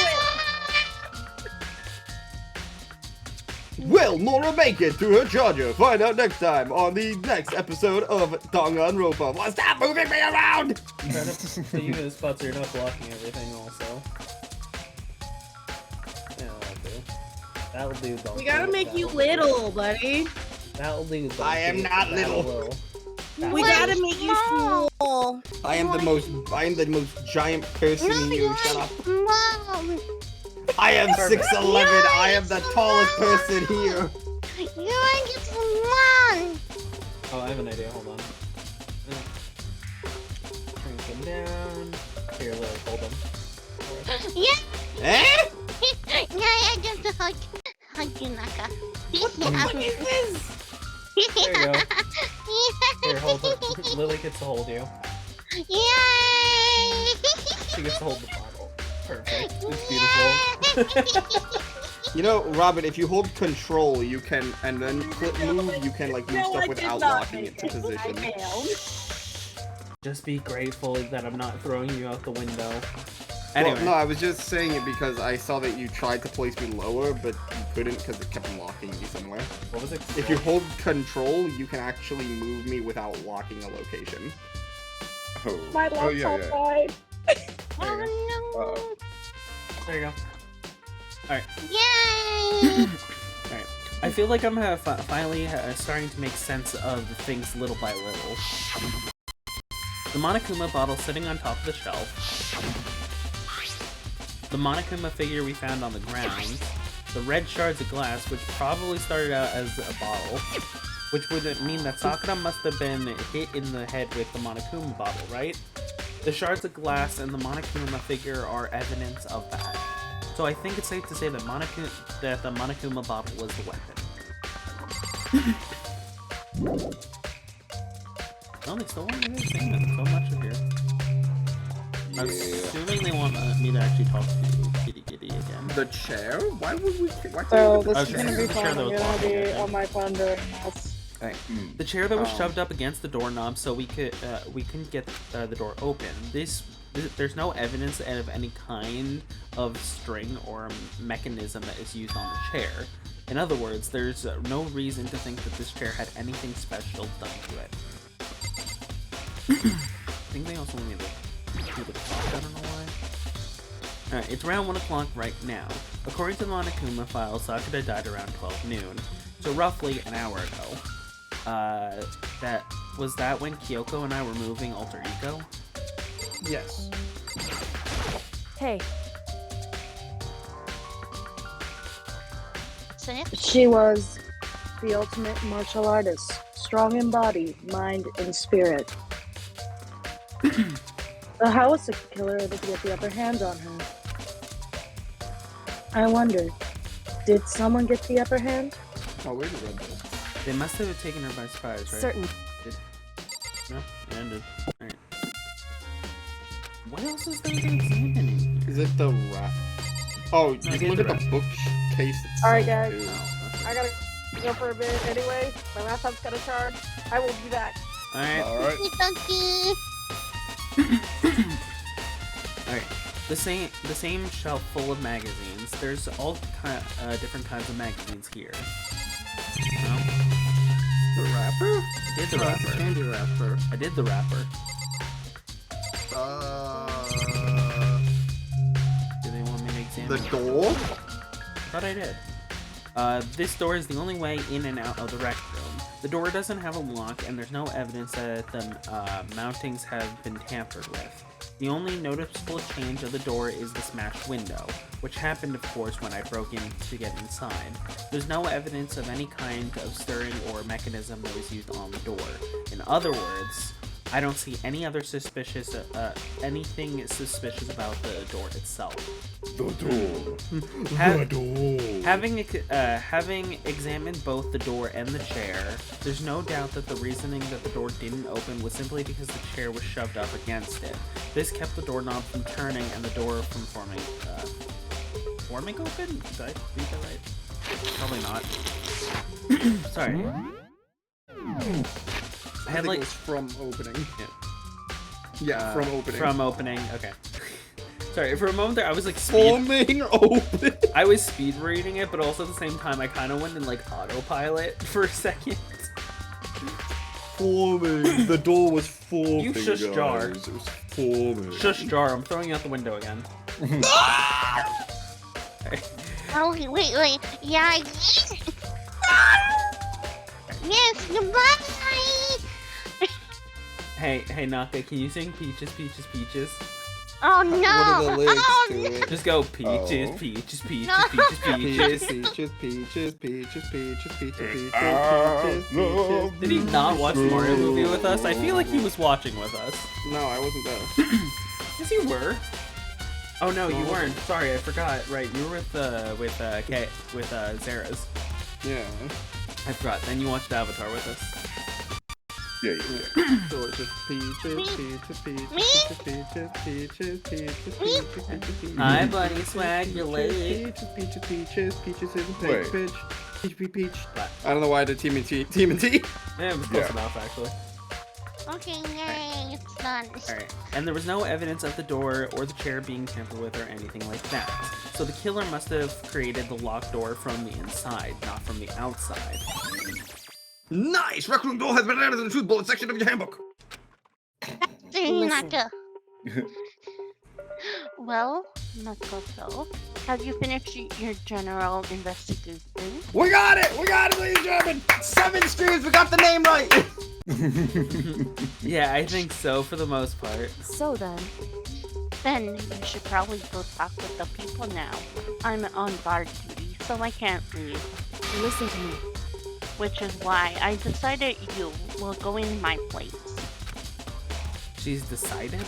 Will Nora make it to her charger? Find out next time on the next episode of Danganronpa. Well, stop moving me around! I'm trying to put you in the spot so you're not blocking everything also. Yeah, that'll do. That'll do. We gotta make you little, buddy. That'll do. I am not little. We gotta make you small. I am the most giant person here. Shut up. Mom, I am Perfect. 6'11". I am the tallest person here. you are just mom. Oh, I have an idea. Hold on. Shrink him down. Here, Lily, hold him. Yeah. Eh? Yeah, just hug you, Naka. What the fuck is this? There you go. Here, hold him. Lily gets to hold you. Yay! She gets to hold the bottle. Perfect. It's beautiful. You know, Robin, if you hold control, you can, and then click move, you can like move stuff without locking it to position. Just be grateful that I'm not throwing you out the window. Well, Anyway. no, I was just saying it because I saw that you tried to place me lower, but you couldn't because it kept locking me somewhere. What was it? If you hold control, you can actually move me without locking a location. Oh. My Oh, yeah, laptop yeah. died. Oh no! There you go. Alright. Yay! Alright. I feel like I'm finally starting to make sense of things little by little. The Monokuma bottle sitting on top of the shelf. The Monokuma figure we found on the ground. The red shards of glass, which probably started out as a bottle. Which would mean that Sakura must have been hit in the head with the Monokuma bottle, right? The shards of glass and the Monokuma figure are evidence of that. So I think it's safe to say that the Monokuma bottle was the weapon. Oh, they still want me to say so much of here. I'm assuming they want me to actually talk to Kitty Kitty again. The chair? Why would we? Why So can't we- this is Okay, gonna be the chair fun. that I'm was gonna blocking be it, on my phone doing this. The chair that was Oh. shoved up against the doorknob so we couldn't get the door open. This there's no evidence of any kind of string or mechanism that is used on the chair. In other words, there's no reason to think that this chair had anything special done to it. I think they also want me to do the clock, I don't know why. Alright, it's around 1 o'clock right now. According to the Monokuma file, Sakura died around 12 noon, so roughly an hour ago. Was that when Kyoko and I were moving Alter Ego? Yes. Hey, She was the ultimate martial artist, strong in body, mind, and spirit. So how was the killer able to get the upper hand on her? I wonder, did someone get the upper hand? Oh, where did Red go? They must have taken her by surprise, right? certain. No, it ended. Alright. What else is there to examine here? Is it the rat? Oh, you No, can look the at the bookcase itself. Alright, guys. too. I gotta go for a bit anyway. My laptop's gotta charge. I will be back. Alright. Alright. Alright. The same shelf full of magazines. There's all different kinds of magazines here. No? The wrapper? I did the Oh, it's a wrapper. candy wrapper. I did the wrapper. Do they want me to examine The it? door? I thought I did. This door is the only way in and out of the rec room. The door doesn't have a lock, and there's no evidence that the mountings have been tampered with. The only noticeable change of the door is the smashed window, which happened, of course, when I broke in to get inside. There's no evidence of any kind of stirring or mechanism that was used on the door. In other words, I don't see any other anything suspicious about the door itself. The door. Having examined both the door and the chair, there's no doubt that the reasoning that the door didn't open was simply because the chair was shoved up against it. This kept the doorknob from turning and the door from forming open? Did I read that right? Probably not. Sorry. I had like it was from opening. Yeah, from opening. From opening. Okay. Sorry, for a moment there, I was like forming open. I was speed reading it, but also at the same time, I kind of went in like autopilot for a second. Forming. The door was forming. You shush guys. jar. It was forming. Shush jar. I'm throwing you out the window again. Oh, wait. Yeah. Yes, goodbye. Hey, Naka, can you sing Peaches, Peaches, Peaches? Oh no! What are the lyrics Oh, to no. it? Just go Peaches, Oh. Peaches, Peaches, No. Peaches, Peaches. Did he not watch the Mario movie with us? I feel like he was watching with us. No, I wasn't there. Yes, you were. Oh no, you weren't. Sorry, I forgot. Right, you were with Zara's. Yeah. I forgot. Then you watched Avatar with us. Yeah. Delicious peaches. Hi, buddy. Swag, you're late. Peaches is a Wait. peach. Peach. What? I don't know why I did TMT. Yeah, it was close enough, actually. Okay, yay, it's done. Alright, and there was no evidence of the door or the chair being tampered with or anything like that. So the killer must have created the locked door from the inside, not from the outside. Nice! Rec room door has been added to the truth bullet section of your handbook. Naka. Well, Makoto, have you finished your general investigation? We got it, ladies and gentlemen. 7 streams, we got the name right. Yeah, I think so, for the most part. So then, Then you should probably go talk with the people now. I'm on guard duty, so I can't leave. listen to me. Which is why I decided you will go in my place. She's decided?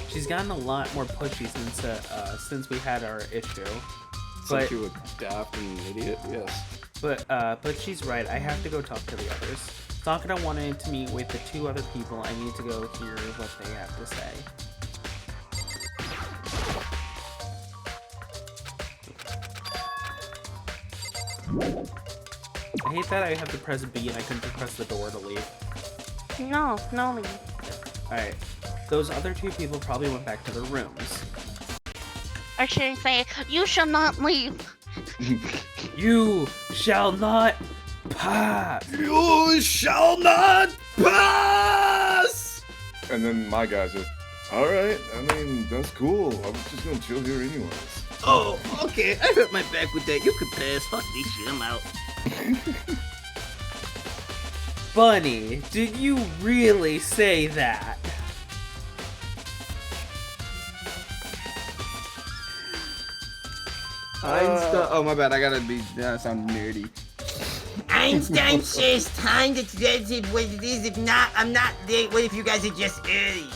She's gotten a lot more pushy since we had our issue. But Since you were daft and an idiot, yes. but she's right. I have to go talk to the others. Sakura wanted to meet with the 2 other people. I need to go hear what they have to say. I hate that I have to press B and I couldn't just press the door to leave. No, leave. Alright. those other two people probably went back to their rooms. Or should I say, you shall not leave. You shall not pass. You shall not pass! And then my guy's just, alright, I mean, that's cool. I was just gonna chill here anyways. Oh, okay. I hurt my back with that. You could pass. Fuck this shit. I'm out. Bunny, did you really say that? Einstein. Oh my bad. I gotta be. Sound nerdy. Einstein says time that's what it is. If not, I'm not late. What if you guys are just early?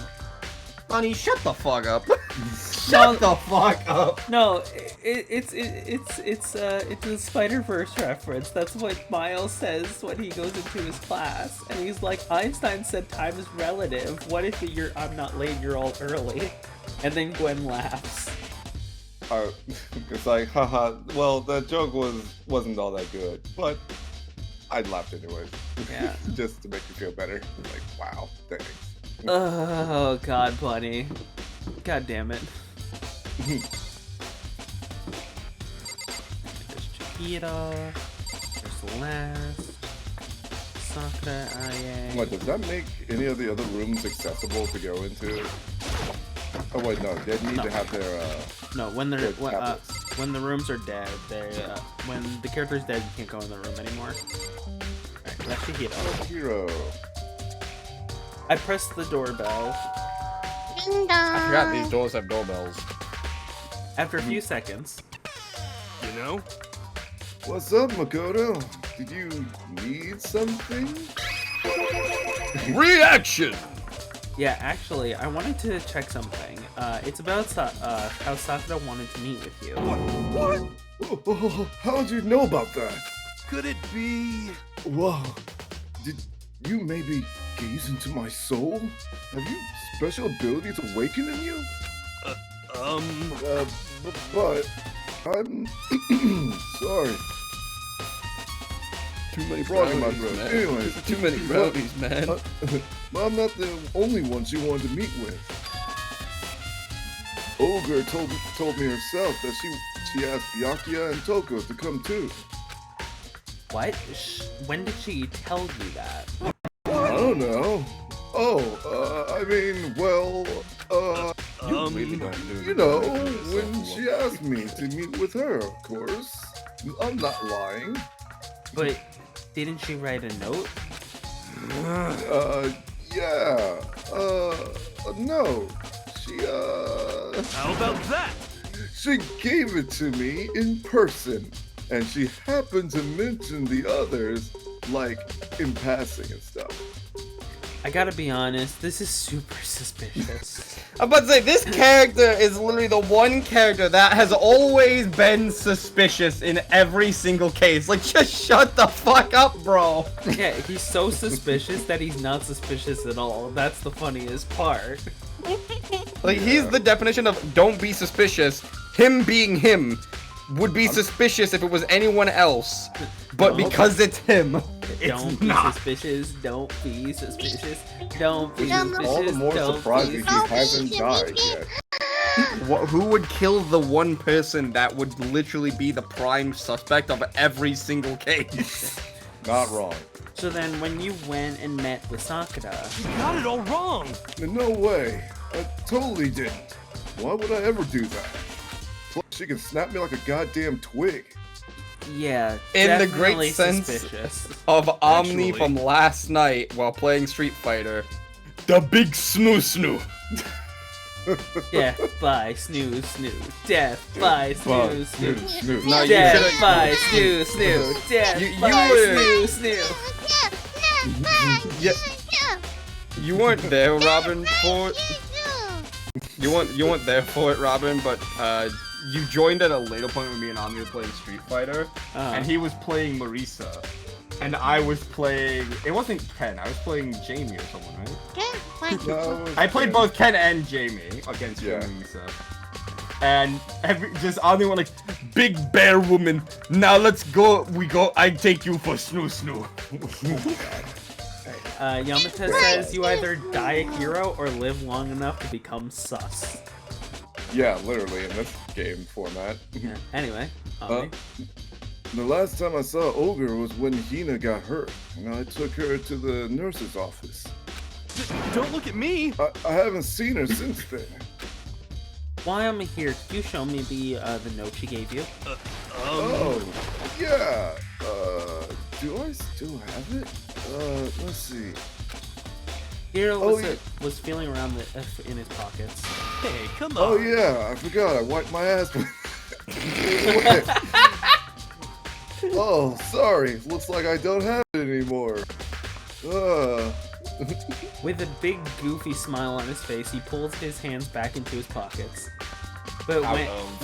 Bunny, shut the fuck up. Shut the fuck up. No, it's a Spider-Verse reference. That's what Miles says when he goes into his class, and he's like, Einstein said time is relative. What if I'm not late, you're all early? And then Gwen laughs. It's like, haha. Well, that joke wasn't all that good, but I laughed anyways. Yeah. Just to make you feel better. Like, wow, thanks. Oh God, Bunny. God damn it. There's Chiquita. There's Celeste. Sakura, Aye. What, does that make any of the other rooms accessible to go into? Oh wait, no. They need to have their No, when their the rooms are dead, when the character's dead, you can't go in the room anymore. Alright, that's Chiquita. Hero. I pressed the doorbell. Ding dong. I forgot these doors have doorbells. After a few seconds. You know? What's up, Makoto? Did you need something? Reaction! Yeah, actually, I wanted to check something. It's about how Sakura wanted to meet with you. What? Oh, how did you know about that? Could it be? Whoa. Did you maybe gaze into my soul? Have you special abilities awakened in you? But I'm sorry. Too many Frog in my brownies, throat. man. Anyways, Too many brownies, man. I'm not the only one she wanted to meet with. Ogre told me herself that she asked Byakuya and Toko to come too. What? When did she tell you that? I don't know. Oh, I mean, well, you know, when she asked me to meet with her, of course. I'm not lying. But didn't she write a note? Yeah. No. How about that? She gave it to me in person, and she happened to mention the others, like, in passing and stuff. I gotta be honest, this is super suspicious. I'm about to say, this character is literally the one character that has always been suspicious in every single case. Like, just shut the fuck up, bro. Yeah, he's so suspicious that he's not suspicious at all. That's the funniest part. Like, he's the definition of don't be suspicious. Him being him would be suspicious if it was anyone else. But because it's him, Don't be suspicious. Don't be suspicious. Don't be suspicious. All the more don't surprising be he hasn't died yet. who would kill the one person that would literally be the prime suspect of every single case? Not wrong. So then, when you went and met with Sakura, You got it all wrong. No way. I totally didn't. Why would I ever do that? Plus, she can snap me like a goddamn twig. yeah, In the definitely great sense suspicious. of Omni Actually. from last night while playing Street Fighter. The big snoo. Death by snooze snoo. Death by snooze snoo. No, you Death should've- by snooze snoo. Death You by were- snooze snoo. Yeah. You weren't there, Robin, for you weren't there for it, Robin, but you joined at a later point when me and Omni were playing Street Fighter, and he was playing Marisa, and I was playing. It wasn't Ken. I was playing Jamie or someone, right? No, I played both Ken and Jamie against Marisa, and just Omni went like, "Big bear woman, now let's go. We go. I take you for snoo snoo." Yamata says you either die a hero or live long enough to become sus. Yeah, literally in this game format. Yeah. Anyway, the last time I saw Ogre was when Hina got hurt, and I took her to the nurse's office. Don't look at me! I haven't seen her since then. while I'm here, could you show me the note she gave you? Oh, yeah. Do I still have it? Let's see. Hiro was feeling around in his pockets. Hey, come on. Oh yeah, I forgot. I wiped my ass with Oh, sorry. Looks like I don't have it anymore. With a big goofy smile on his face, he pulls his hands back into his pockets. But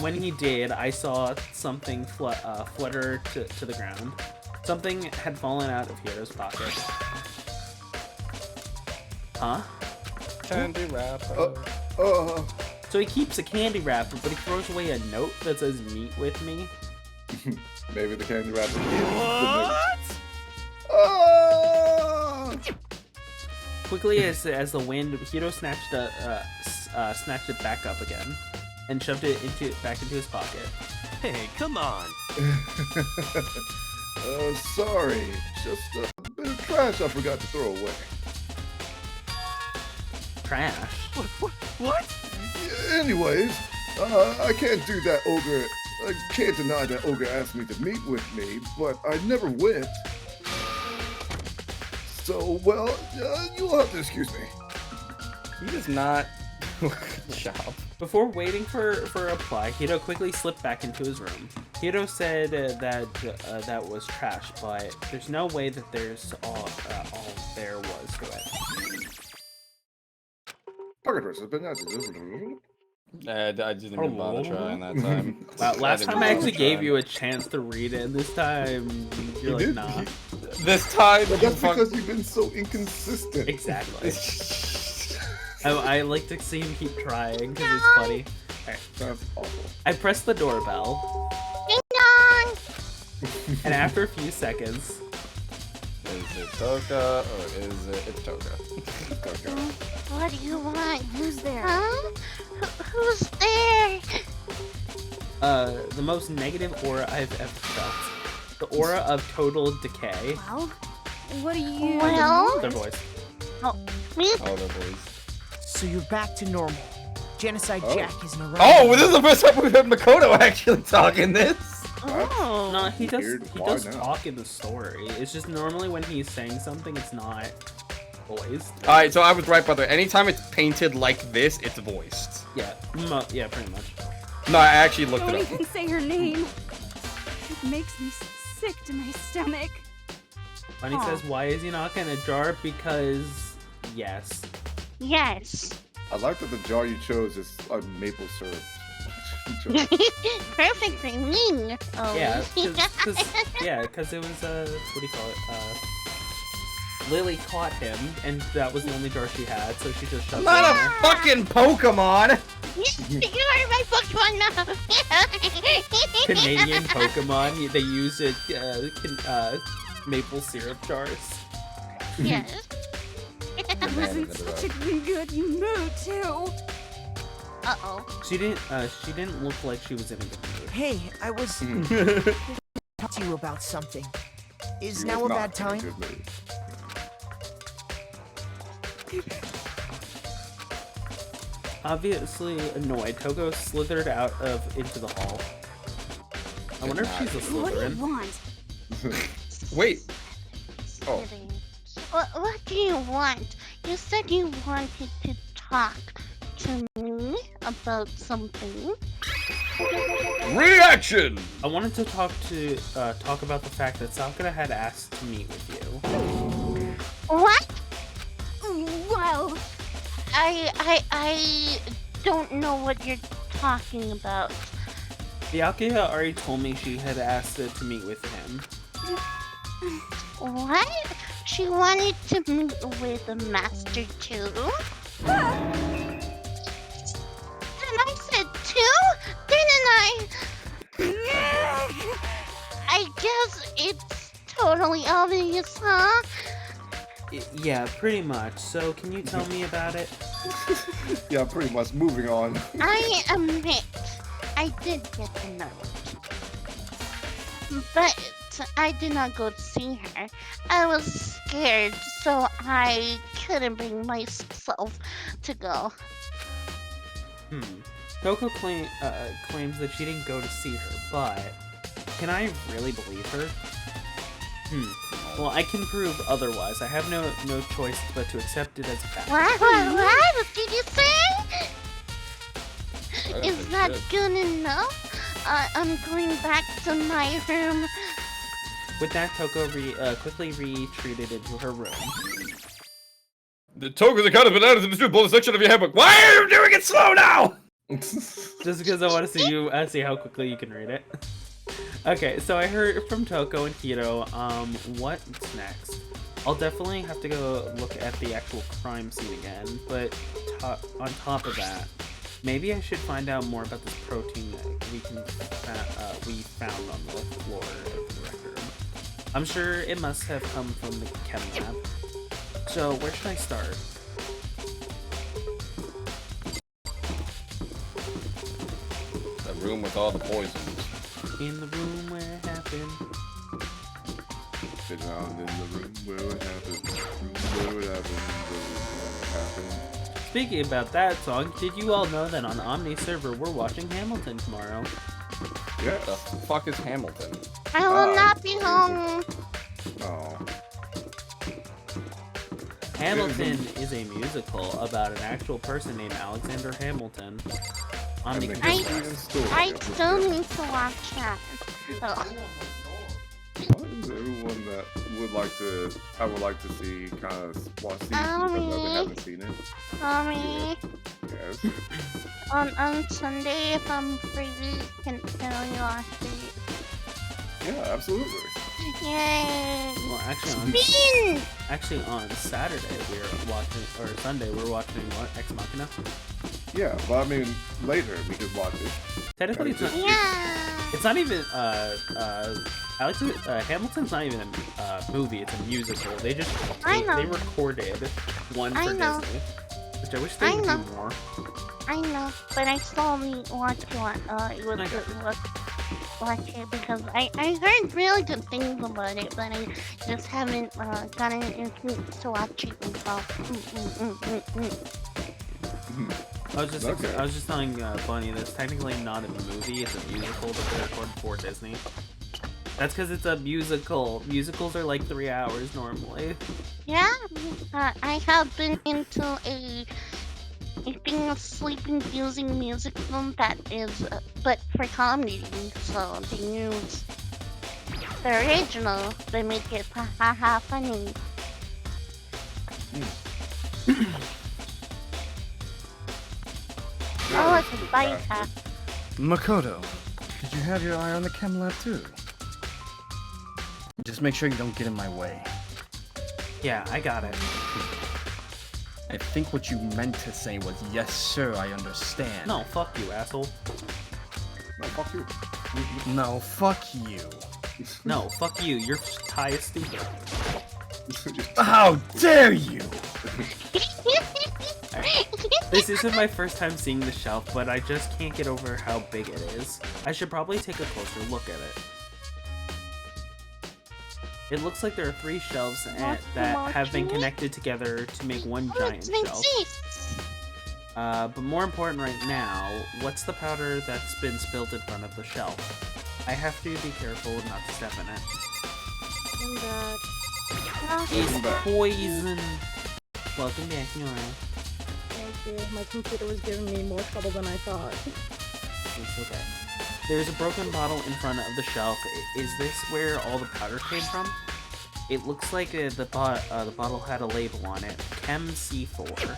when he did, I saw something flutter to the ground. Something had fallen out of Hiro's pocket. Huh? Candy wrapper. So he keeps a candy wrapper, but he throws away a note that says "Meet with me." Maybe the candy wrapper. What? Quickly as the wind, Hiro snatched it back up again, and shoved it back into his pocket. Hey, come on. Sorry. Just a bit of trash I forgot to throw away. Trash? What? Anyways, I can't do that, Ogre. I can't deny that Ogre asked me to meet with me, but I never went. So, well, you'll have to excuse me. He does not do a good job. Before waiting for a reply, Hiro quickly slipped back into his room. Hiro said that was trash, but there's no way that there's all there was to it. Pocket versus been I didn't even bother trying that time. Wow, last time I actually gave you a chance to read it, and this time you're like, nah. This time, but that's because you've been so inconsistent. Exactly. I like to see him keep trying because it's funny. Alright. That's awful. I pressed the doorbell. Ding dong! And after a few seconds. Is it Toka or is it Toka? Toka. What do you want? Who's there? Huh? Who's there? The most negative aura I've ever felt. The aura of total decay. Well, what are you? Well, their voice. Oh, me? Oh, their voice. So you're back to normal. Genocide Jack isn't around. Oh, this is the first time we've heard Makoto actually talking this. Oh. No, he does talk in the story. It's just normally when he's saying something, it's not voiced. Alright, so I was right, brother. Anytime it's painted like this, it's voiced. Yeah, yeah, pretty much. No, I actually looked Don't it up. even say her name. It makes me sick to my stomach. When he says, "Why is he not gonna jar?" Because yes. Yes. I like that the jar you chose is a maple syrup. Perfect for me. Oh. Yeah, because it was what do you call it? Lily caught him, and that was the only jar she had, so she just shoved it in Not a there. fucking Pokemon! You are my Pokemon now. Canadian Pokemon, they use it, maple syrup jars. Yes. I was in such a good mood too. Uh-oh. She didn't look like she was in a good mood. Hey, I was talk to you about something. Is now a bad time? Obviously annoyed, Togo slithered into the hall. I wonder if she's a What do you Slytherin. want? Wait. Oh. What do you want? You said you wanted to talk to me about something. Reaction! I wanted to talk about the fact that Sakura had asked to meet with you. What? Well, I don't know what you're talking about. Byakuya already told me she had asked to meet with him. What? She wanted to meet with the master too? And I said two? Didn't I? I guess it's totally obvious, huh? Yeah, pretty much. So, can you tell me about it? Yeah, pretty much. Moving on. I admit, I did get the note. But I did not go to see her. I was scared, so I couldn't bring myself to go. Coco claims that she didn't go to see her, but can I really believe her? Well, I can prove otherwise. I have no choice but to accept it as fact. What did you say? Is that good enough? I'm going back to my room. With that, Coco quickly retreated into her room. The Toko's account has been added to the truth bullet section of your handbook. Why are you doing it slow now? Just because I want to see how quickly you can read it. Okay, so I heard from Toko and Hiro. What's next? I'll definitely have to go look at the actual crime scene again, but on top of that, maybe I should find out more about this protein that we found on the floor of the rec room. I'm sure it must have come from the chem lab. So where should I start? The room with all the poisons. In the room where it happened. Sit down in the room where it happened. Speaking about that song, did you all know that on Omni server we're watching Hamilton tomorrow? Yeah. The fuck is Hamilton? I will not be home. Oh. Hamilton is a musical about an actual person named Alexander Hamilton. I still need to watch that. Oh. What is everyone that I would like to see kind of watch these because I haven't seen it? Mommy. Yes. On Sunday, if I'm free, can we watch it? Yeah, absolutely. Yay! Well, actually on Saturday we're watching, or Sunday we're watching what, Ex Machina? Yeah, but I mean later we could watch it. Technically, it's not. Yeah. It's not even. Hamilton's not even a movie. It's a musical. They recorded one for Disney. Which I wish they would do more. I know, but I still only watch it because I heard really good things about it, but I just haven't gotten into to watch it myself. I was just telling Bunny that it's technically not a movie, it's a musical that they recorded for Disney. That's because it's a musical. Musicals are like 3 hours normally. Yeah, I have been into a sleeping using musical that is, but for comedy, so they use the original, they make it funny. Oh, it's a bite hack. Makoto, did you have your eye on the chem lab too? Just make sure you don't get in my way. Yeah, I got it. I think what you meant to say was, yes sir, I understand. No, fuck you, asshole. No, fuck you. No, fuck you. No, fuck you, your tie is stupid. How dare you! This isn't my first time seeing the shelf, but I just can't get over how big it is. I should probably take a closer look at it. It looks like there are 3 shelves that have been connected together to make one giant shelf. But more important right now, what's the powder that's been spilled in front of the shelf? I have to be careful not to step in it. It's poison. Welcome back, Nora. Thank you. My computer was giving me more trouble than I thought. It's okay. There's a broken bottle in front of the shelf. Is this where all the powder came from? It looks like the bottle had a label on it. Chem C4.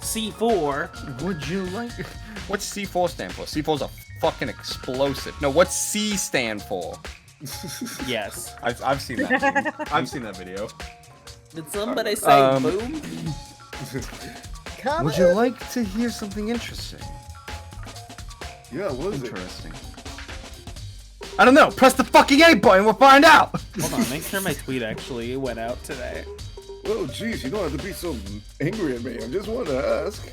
C4? Would you like... What's C4 stand for? C4's a fucking explosive. No, what's C stand for? Yes. I've seen that. I've seen that video. Did somebody say boom? Would you like to hear something interesting? Yeah, what is interesting? I don't know. Press the fucking A button. We'll find out. Hold on. Make sure my tweet actually went out today. Oh, geez, you don't have to be so angry at me. I just wanted to ask.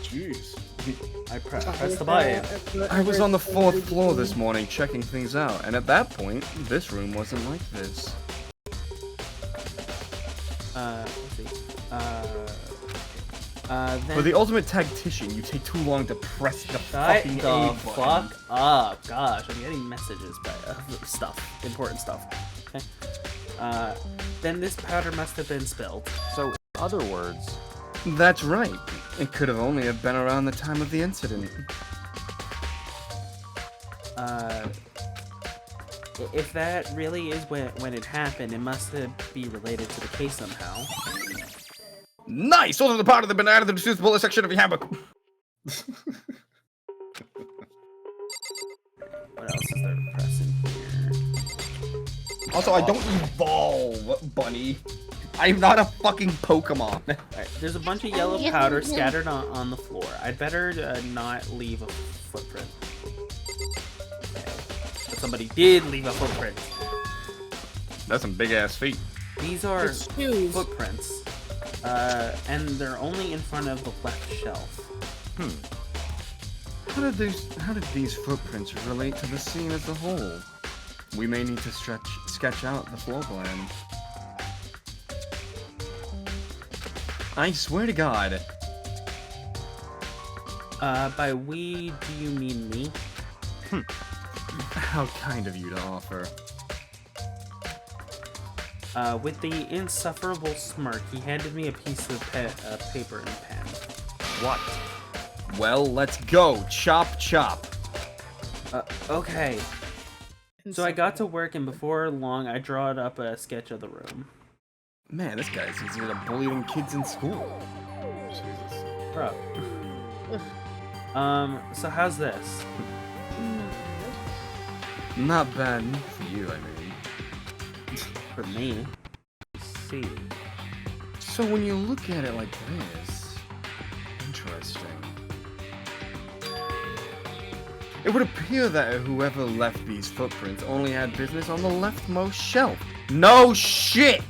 Jeez. I pressed the button. I was on the 4th floor this morning checking things out, and at that point, this room wasn't like this. Let's see. Then... For the ultimate tactician, you take too long to press the Shut fucking the A fuck button. up. Gosh, I'm getting messages by stuff. Important stuff. Okay. Then this powder must have been spilled. So, in other words... That's right. It could have only have been around the time of the incident. If that really is when it happened, it must be related to the case somehow. Nice! Also, the part of the banana to the truth bullet section of your handbook. What else is there to press in here? Also, I don't evolve, bunny. I'm not a fucking Pokemon. Alright, there's a bunch of yellow powder scattered on the floor. I'd better not leave a footprint. Okay. But somebody did leave a footprint. That's some big-ass feet. These are footprints. And they're only in front of the left shelf. How did these footprints relate to the scene as a whole? We may need to sketch out the floor plan. I swear to God. By we, do you mean me? How kind of you to offer. With the insufferable smirk, he handed me a piece of paper and a pen. What? Well, let's go. Chop, chop. Okay. So I got to work, and before long, I drawed up a sketch of the room. Man, this guy's easier to bully than kids in school. Jesus. Bro. So how's this? Not bad for you, I mean. For me? See. So when you look at it like this... Interesting. It would appear that whoever left these footprints only had business on the leftmost shelf. No shit!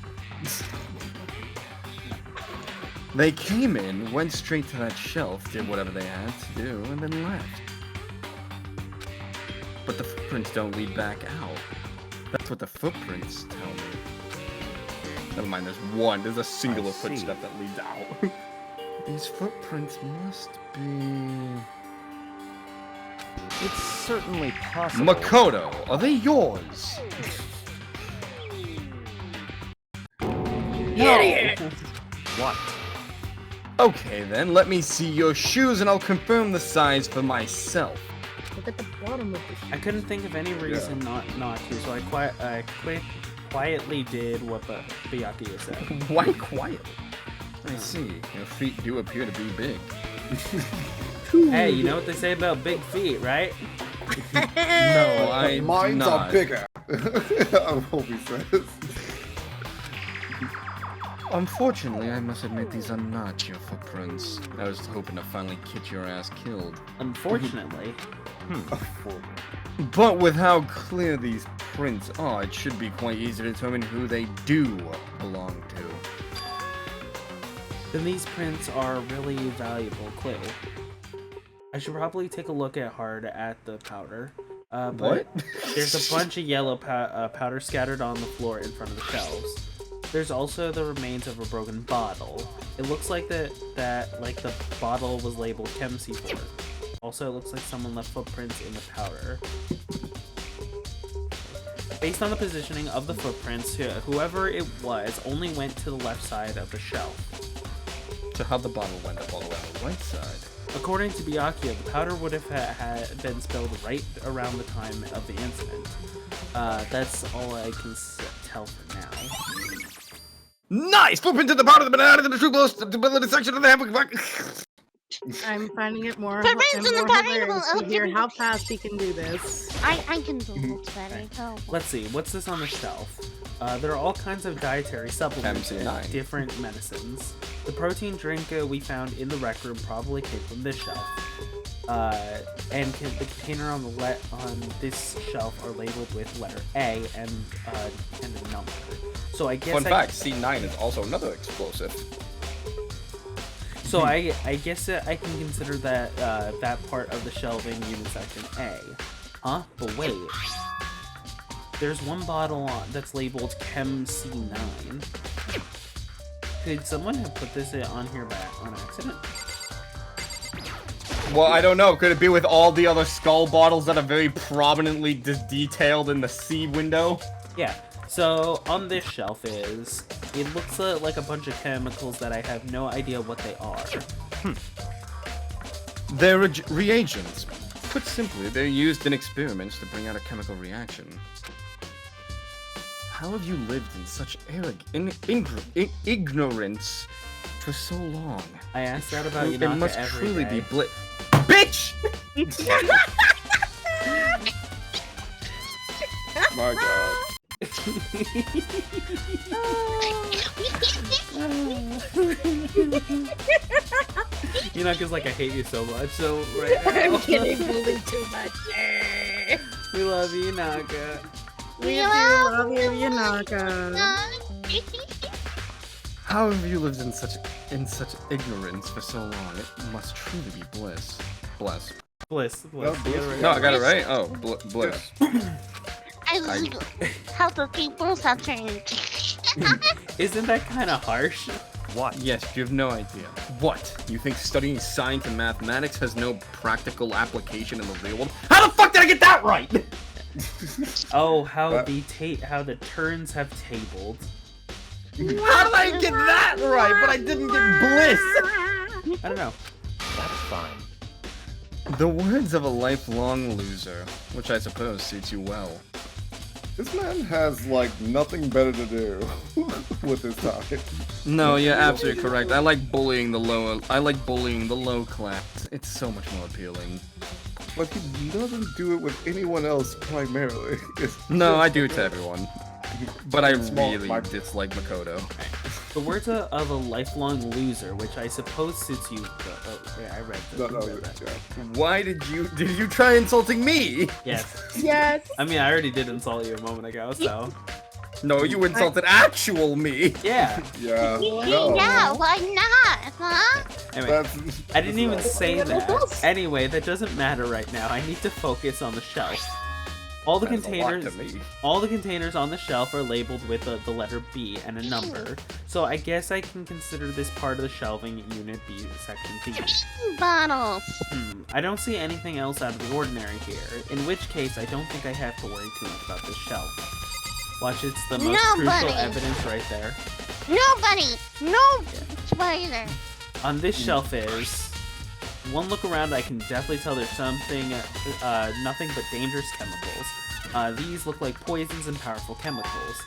They came in, went straight to that shelf, did whatever they had to do, and then left. But the footprints don't lead back out. That's what the footprints tell me. Never mind, there's a singular footstep that leads out. These footprints must be... It's certainly possible. Makoto, are they yours? Idiot! What? Okay then, let me see your shoes and I'll confirm the size for myself. Look at the bottom of the shoe. I couldn't think of any reason not to, so I quietly did what Byakuya said. Why quiet? I see. Your feet do appear to be big. Hey, you know what they say about big feet, right? No, I Mines not. are bigger. I hope he says. Unfortunately, I must admit these are not your footprints. I was hoping to finally get your ass killed. Unfortunately. But with how clear these prints are, it should be quite easy to determine who they do belong to. Then these prints are a really valuable clue. I should probably take a look hard at the powder. But what? There's a bunch of yellow powder scattered on the floor in front of the shelves. There's also the remains of a broken bottle. It looks like the bottle was labeled Chem C4. Also, it looks like someone left footprints in the powder. Based on the positioning of the footprints, whoever it was only went to the left side of the shelf. So how the bottle went up all the way on the right side? According to Byakuya, the powder would have been spilled right around the time of the incident. That's all I can tell for now. Nice! Flip into the powder, the banana, the true stability section of the handbook. I'm finding it more Footprints and in the more body hilarious will to hear how fast he can do this. I can do it better. Oh. Let's see, what's this on the shelf? There are all kinds of dietary supplements and different medicines. The protein drink we found in the rec room probably came from this shelf. And the container on this shelf are labeled with letter A and a number. So I guess. Fun fact: C9 is also another explosive. So I guess I can consider that that part of the shelving unit section A. Huh? But wait. There's one bottle that's labeled Chem C9. Could someone have put this on here on accident? Well, I don't know. Could it be with all the other skull bottles that are very prominently detailed in the C window? Yeah. So on this shelf it looks like a bunch of chemicals that I have no idea what they are. They're reagents. Put simply, they're used in experiments to bring out a chemical reaction. How have you lived in such ignorance for so long? I asked that about It Yanaka must every truly day. be Bitch! My God. Yanaka's like, I hate you so much, so right now. I'm getting bullied too much. We love you, Yanaka. We love you, Yanaka. How have you lived in such ignorance for so long? It must truly be bliss. Bless. Bliss. No, No, I got it right? Oh, bliss. How the people have changed. Isn't that kind of harsh? What? Yes, you have no idea. What? You think studying science and mathematics has no practical application in the real world? How the fuck did I get that right? Oh, how the turns have tabled. How did I get that right, but I didn't get bliss? I don't know. That's fine. The words of a lifelong loser, which I suppose suits you well. This man has, like, nothing better to do with his time. No, you're absolutely correct. I like bullying the low class. It's so much more appealing. But he doesn't do it with anyone else primarily. No, I do it to everyone. But I really dislike Makoto. The words of a lifelong loser, which I suppose suits you. Oh, yeah, I read that. Why did you try insulting me? Yes. Yes. I mean, I already did insult you a moment ago, so. No, you insulted actual me. Yeah. Yeah. Yeah, why not, huh? Anyway, I didn't even say that. Anyway, that doesn't matter right now. I need to focus on the shelf. All the containers on the shelf are labeled with the letter B and a number. So I guess I can consider this part of the shelving unit B section B. Bottles. I don't see anything else out of the ordinary here, in which case I don't think I have to worry too much about this shelf. Watch, it's the most crucial evidence right there. No spider. On this shelf is one look around. I can definitely tell there's something, nothing but dangerous chemicals. These look like poisons and powerful chemicals.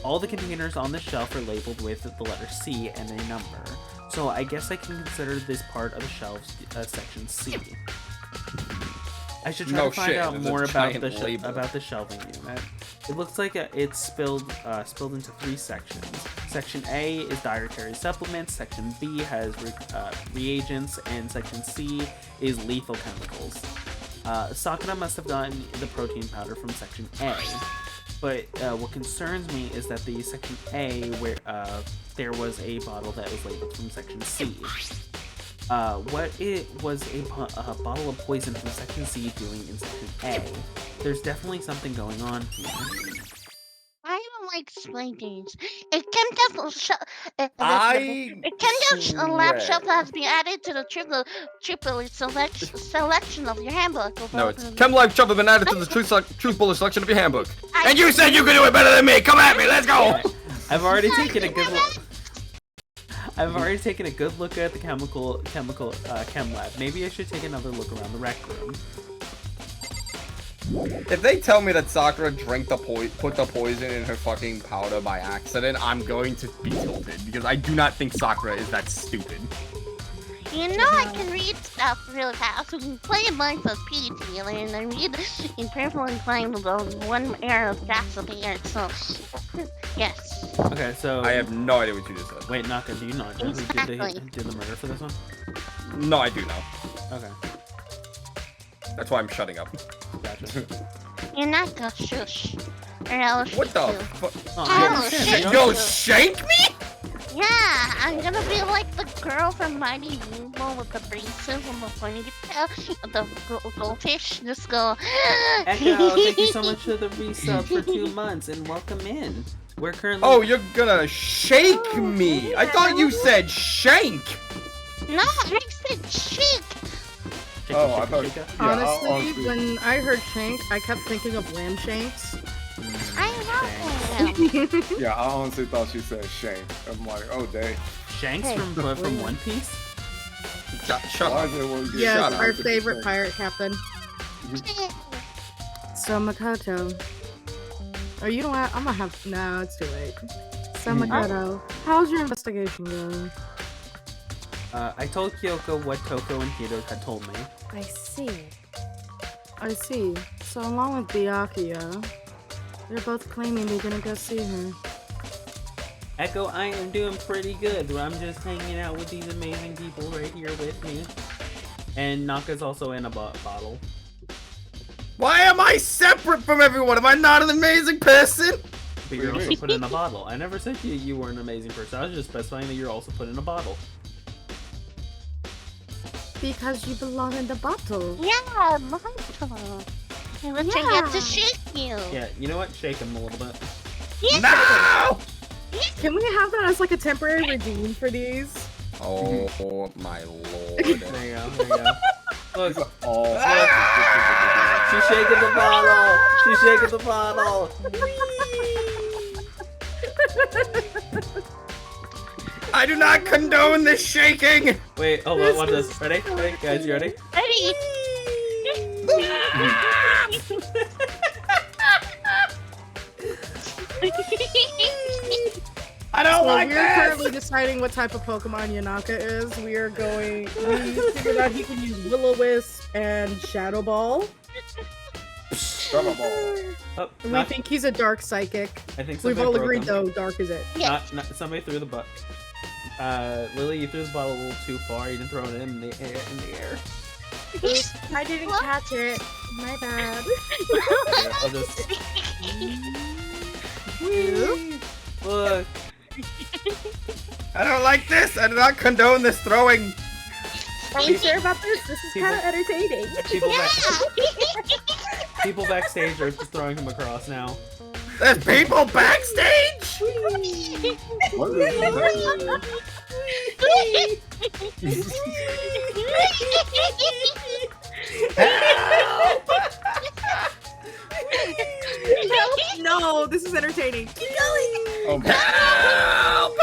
All the containers on the shelf are labeled with the letter C and a number. So I guess I can consider this part of the shelves section C. I should try to find out more about the shelving unit. It looks like it's spilled into 3 sections. Section A is dietary supplements, Section B has reagents, and Section C is lethal chemicals. Sakura must have gotten the protein powder from Section A, but what concerns me is that the Section A, where there was a bottle that was labeled from Section C. What was a bottle of poison from Section C doing in Section A? There's definitely something going on here. I don't like spiders. It can lab shelf has been added to the triple selection of your handbook. No, it's Chem Life Shelf has been added to the truth bullet selection of your handbook. And you said you could do it better than me! Come at me, let's go! I've already taken a good look. I've already taken a good look at the chem lab. Maybe I should take another look around the rec room. If they tell me that Sakura drank put the poison in her fucking powder by accident, I'm going to be tilted because I do not think Sakura is that stupid. You know I can read stuff really fast. We can play minds of P together, and I read in Purple and Flame about one era of Gasoline, so yes. Okay, so I have no idea what you just said. Wait, Naka, do you not know who did the murder for this one? No, I do know. Okay. That's why I'm shutting up. Gotcha. You're not gonna shush. Or I'll What the shoot you. fuck? Oh, shit. Yo, shank me? Yeah, I'm gonna be like the girl from Mighty Booba with the braces and the ponytail, with the goldfish. Just go. Echo, thank you so much for the resub for 2 months and welcome in. We're currently. Oh, you're gonna shake me? I thought you said shank. No, I said shake. Oh, I thought. Honestly, when I heard shank, I kept thinking of lamb shanks. I love them. Yeah, I honestly thought she said shank. I'm like, oh dang. Shanks from One Piece? Shut up. Yes, our favorite pirate captain. So Makoto. Or you know what? I'm gonna have. No, it's too late. So Makoto, how's your investigation going? I told Kyoko what Toko and Hiro had told me. I see. I see. So along with Byakuya, they're both claiming they're gonna go see her. Echo, I am doing pretty good. I'm just hanging out with these amazing people right here with me. And Naka's also in a bottle. Why am I separate from everyone? Am I not an amazing person? But you're also put in a bottle. I never said you were an amazing person. I was just specifying that you're also put in a bottle. Because you belong in the bottle. Yeah, bottle. I wish I get to shake you. Yeah, you know what? Shake him a little bit. Yes, No! Can we have that as like a temporary redeem for these? Oh my lord. There you go, there you go. Look. Oh. She's shaking the bottle! She's shaking the bottle! I do not condone this shaking! Wait, hold on, watch this. Ready? Ready? Guys, you ready? Ready? I don't like we're this! currently deciding what type of Pokemon Yanaka is. We figured out he can use Will-O-Wisp and Shadow Ball. Shadow Ball. Oh, We think he's a dark psychic. I think We've somebody all broke agreed him. though, dark is it. Yeah. Somebody threw the butt. Lily, you threw the bottle a little too far. You didn't throw it in the air. I didn't catch it. My bad. Yeah, I'll just... Look. I don't like this! I do not condone this throwing! Are we sure about this? This is kind of entertaining. People backstage are just throwing him across now. There's people backstage? What is that? No, this is entertaining. Keep going. Oh my Help!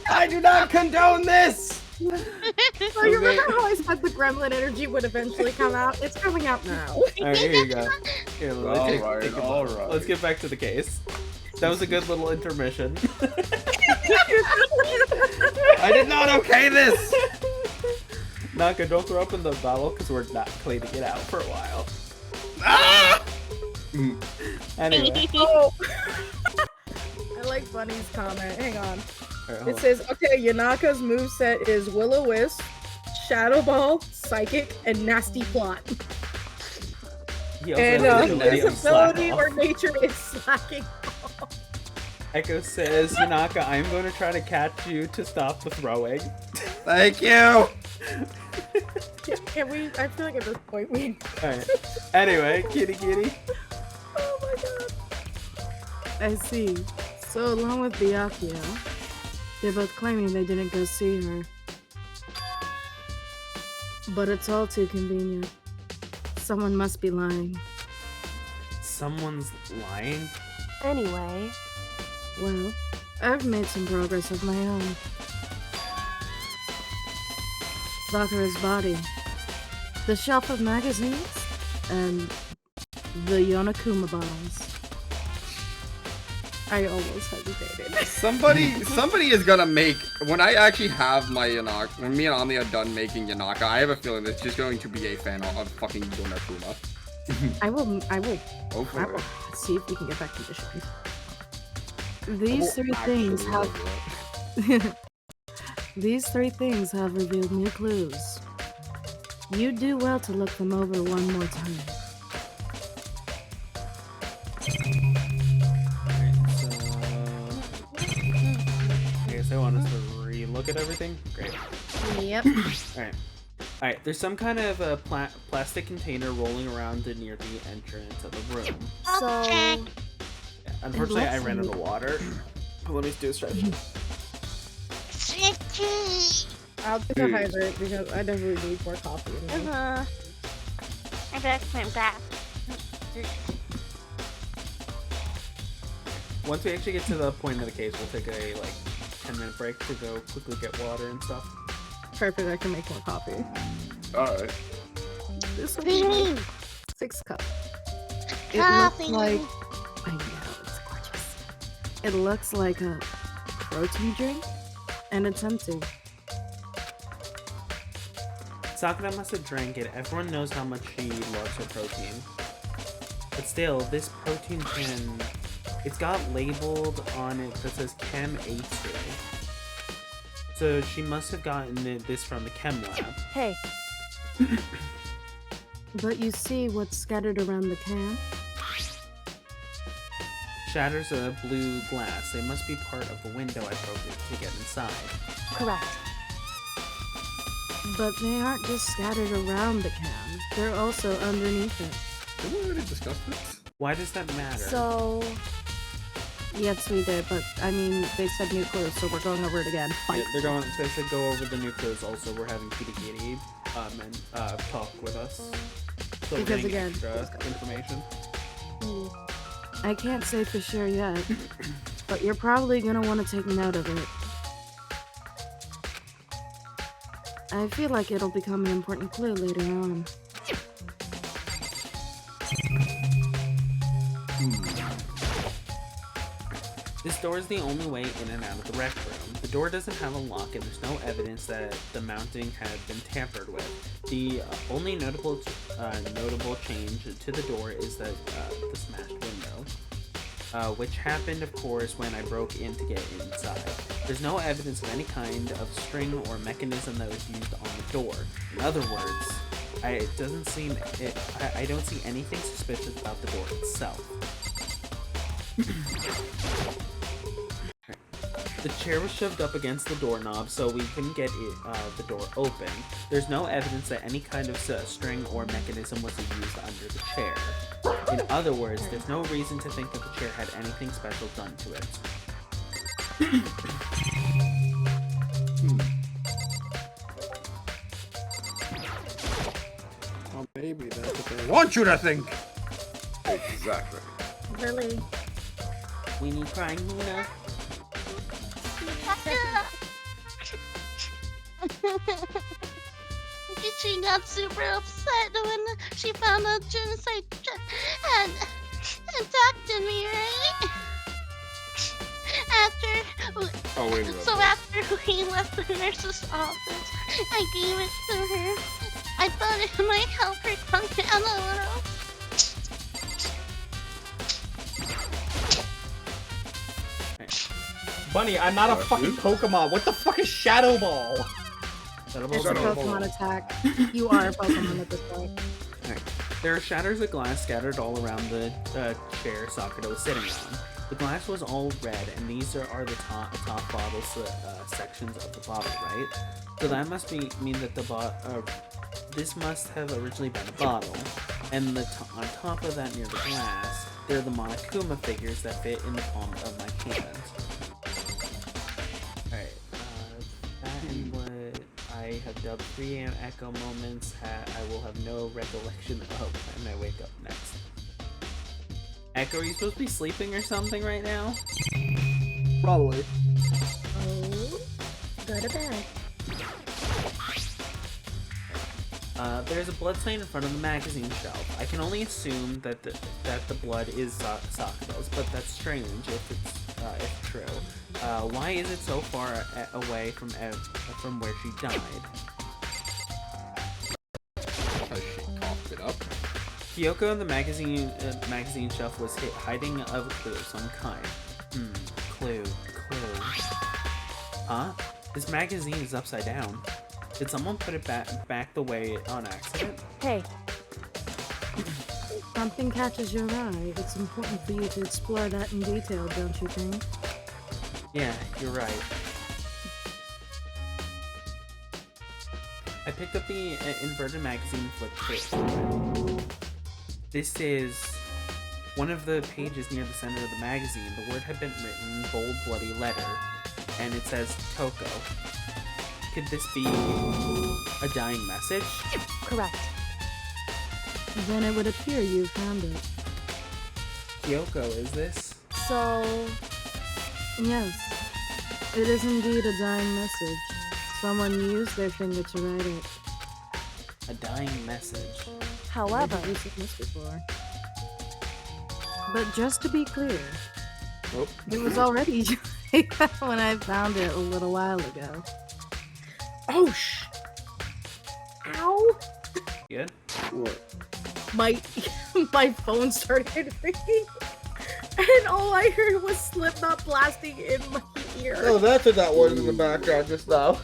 I do not condone this! So you remember how I said the gremlin energy would eventually come out? It's coming out now. Alright, here you go. Here, Alright. Let's get back to the case. That was a good little intermission. I did not okay this! Naka, don't throw up in the bottle because we're not cleaning it out for a while. Ah! Anyway. Oh. I like Bunny's comment. Hang on. Right, It says, okay, Yanaka's moveset is Will-O-Wisp, Shadow Ball, Psychic, and Nasty Plot. And his ability or nature is Slacking Ball. Echo says, Yanaka, I'm going to try to catch you to stop the throwing. Thank you! Can we? I feel like at this point we. Alright. Anyway, kitty. Oh my god. I see. So along with Byakuya, they're both claiming they didn't go see her. But it's all too convenient. Someone must be lying. Someone's lying? Anyway. Well, I've made some progress of my own. Bakura's body, the shelf of magazines, and the Yonakuma bottles. I almost hesitated. Somebody is gonna make, when I actually have my Yanaka, when me and Ami are done making Yanaka, I have a feeling it's just going to be a fan of fucking Yonakuma. I will Go for it. see if we can get that conditioned. These three things have These 3 things have revealed new clues. You do well to look them over one more time. Okay, so I want us to re-look at everything? Great. Yep. Alright, there's some kind of a plastic container rolling around near the entrance of the room. So... Yeah, unfortunately, I ran out of water. Let me do a stretch. I'll take a hydrate because I definitely need more coffee. I better swim back. Once we actually get to the point of the case, we'll take a 10-minute break to go quickly get water and stuff. Perfect, I can make more coffee. Alright. This will be my 6th cup. It Coffee. looks like... I know, it's gorgeous. It looks like a protein drink, and it's empty. Sakura must have drank it. Everyone knows how much she loves her protein. But still, this protein can... It's got labeled on it that says Chem A2. So she must have gotten this from the chem lab. Hey. But you see what's scattered around the can? Shatters a blue glass. They must be part of the window I broke to get inside. Correct. But they aren't just scattered around the can. They're also underneath it. Did we already discuss this? Why does that matter? So... Yes, we did, but I mean, they said new clues, so we're going over it again. Yeah, they said go over the new clues. Also, we're having Kitty talk with us. So we're Because getting again, extra information. I can't say for sure yet, but you're probably gonna want to take note of it. I feel like it'll become an important clue later on. This door is the only way in and out of the rec room. The door doesn't have a lock, and there's no evidence that the mounting had been tampered with. The only notable change to the door is that the smashed window, which happened, of course, when I broke in to get inside. There's no evidence of any kind of string or mechanism that was used on the door. In other words, I don't see anything suspicious about the door itself. The chair was shoved up against the doorknob so we couldn't get the door open. There's no evidence that any kind of string or mechanism was used under the chair. In other words, there's no reason to think that the chair had anything special done to it. Well, maybe that's what they want you to think. Exactly. Really? We need crying Nina. She got super upset when she found out Genocide had attacked me, right? After we left the nurse's office, I gave it to her. I thought it might help her calm down a little. Bunny, I'm not a fucking Pokemon. What the fuck is Shadow Ball? It's a Pokemon attack. You are a Pokemon at this point. Alright. There are shatters of glass scattered all around the chair Sakura was sitting on. The glass was all red, and these are the top bottle sections of the bottle, right? So that must mean that this must have originally been a bottle. And on top of that, near the glass, there are the Monokuma figures that fit in the palm of my hand. Alright, that and what I have dubbed 3 AM echo moments, I will have no recollection of when I wake up next. Echo, are you supposed to be sleeping or something right now? Probably. Oh, go to bed. There's a blood stain in front of the magazine shelf. I can only assume that the blood is Sakura's, but that's strange if true. Why is it so far away from where she died? Because she coughed it up. Kyoko in the magazine shelf was hiding of a clue of some kind. Clue. Huh? This magazine is upside down. Did someone put it back the way on accident? Hey. If something catches your eye, it's important for you to explore that in detail, don't you think? Yeah, you're right. I picked up the inverted magazine and flipped through it. This is one of the pages near the center of the magazine. The word had been written in bold, bloody letter, and it says Toko. Could this be a dying message? Correct. Then it would appear you found it. Kyoko, is this? So, yes, it is indeed a dying message. Someone used their finger to write it. A dying message. However, I've used this before. But just to be clear, it was already when I found it a little while ago. Oh Ow! Good? What? My phone started ringing, and all I heard was Slipknot blasting in my ear. Oh, that's what that was in the background just now.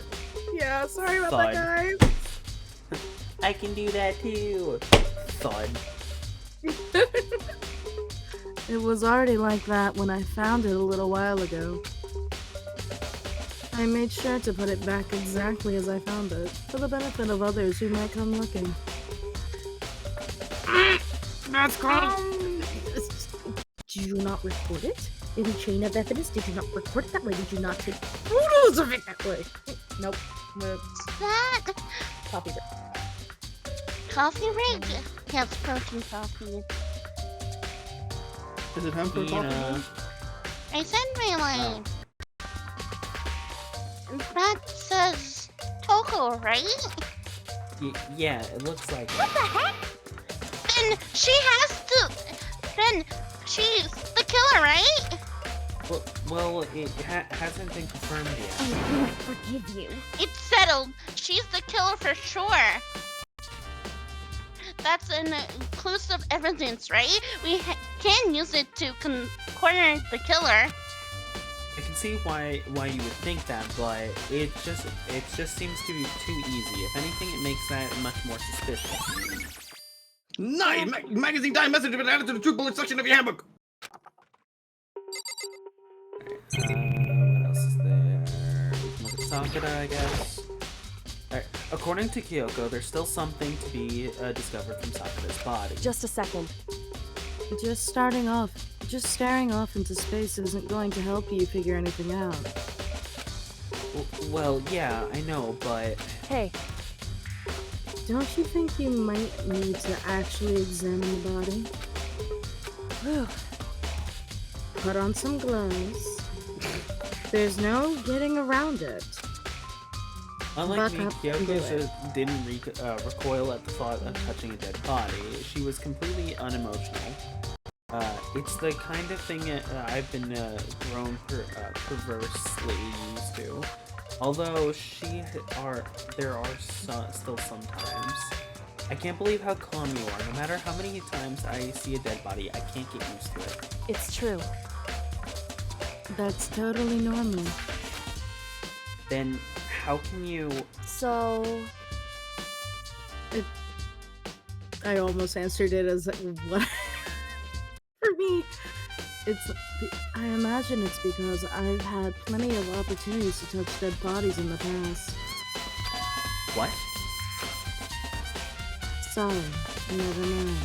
Yeah, sorry about that, guys. I can do that too. Thud. It was already like that when I found it a little while ago. I made sure to put it back exactly as I found it, for the benefit of others who might come looking. That's called. Did you not record it? In the chain of evidence, did you not record it that way? Did you not take photos of it that way? Nope. That Coffee break. coffee break? Yes, protein coffee. Is it time for coffee? I said my line. That says Toko, right? Yeah, it looks like What the heck? Then she has to. Then she's the killer, right? Well, it hasn't been confirmed yet. I can't forgive you. It's settled. She's the killer for sure. That's an inclusive evidence, right? We can use it to corner the killer. I can see why you would think that, but it just seems to be too easy. If anything, it makes that much more suspicious. Nice! Magazine dying message has been added to the truth bullet section of your handbook. What else is there? We can look at Sakura, I guess. Alright, according to Kyoko, there's still something to be discovered from Sakura's body. Just a second. Just staring off into space isn't going to help you figure anything out. Well, yeah, I know, but... Hey. Don't you think you might need to actually examine the body? Put on some gloves. There's no getting around it. Unlike me, Kyoko didn't recoil at the thought of touching a dead body. She was completely unemotional. It's the kind of thing I've been grown perversely used to. Although there are still some times. I can't believe how calm you are. No matter how many times I see a dead body, I can't get used to it. It's true. That's totally normal. Then how can you... So... I almost answered it as what? For me, I imagine it's because I've had plenty of opportunities to touch dead bodies in the past. What? Sorry, never mind.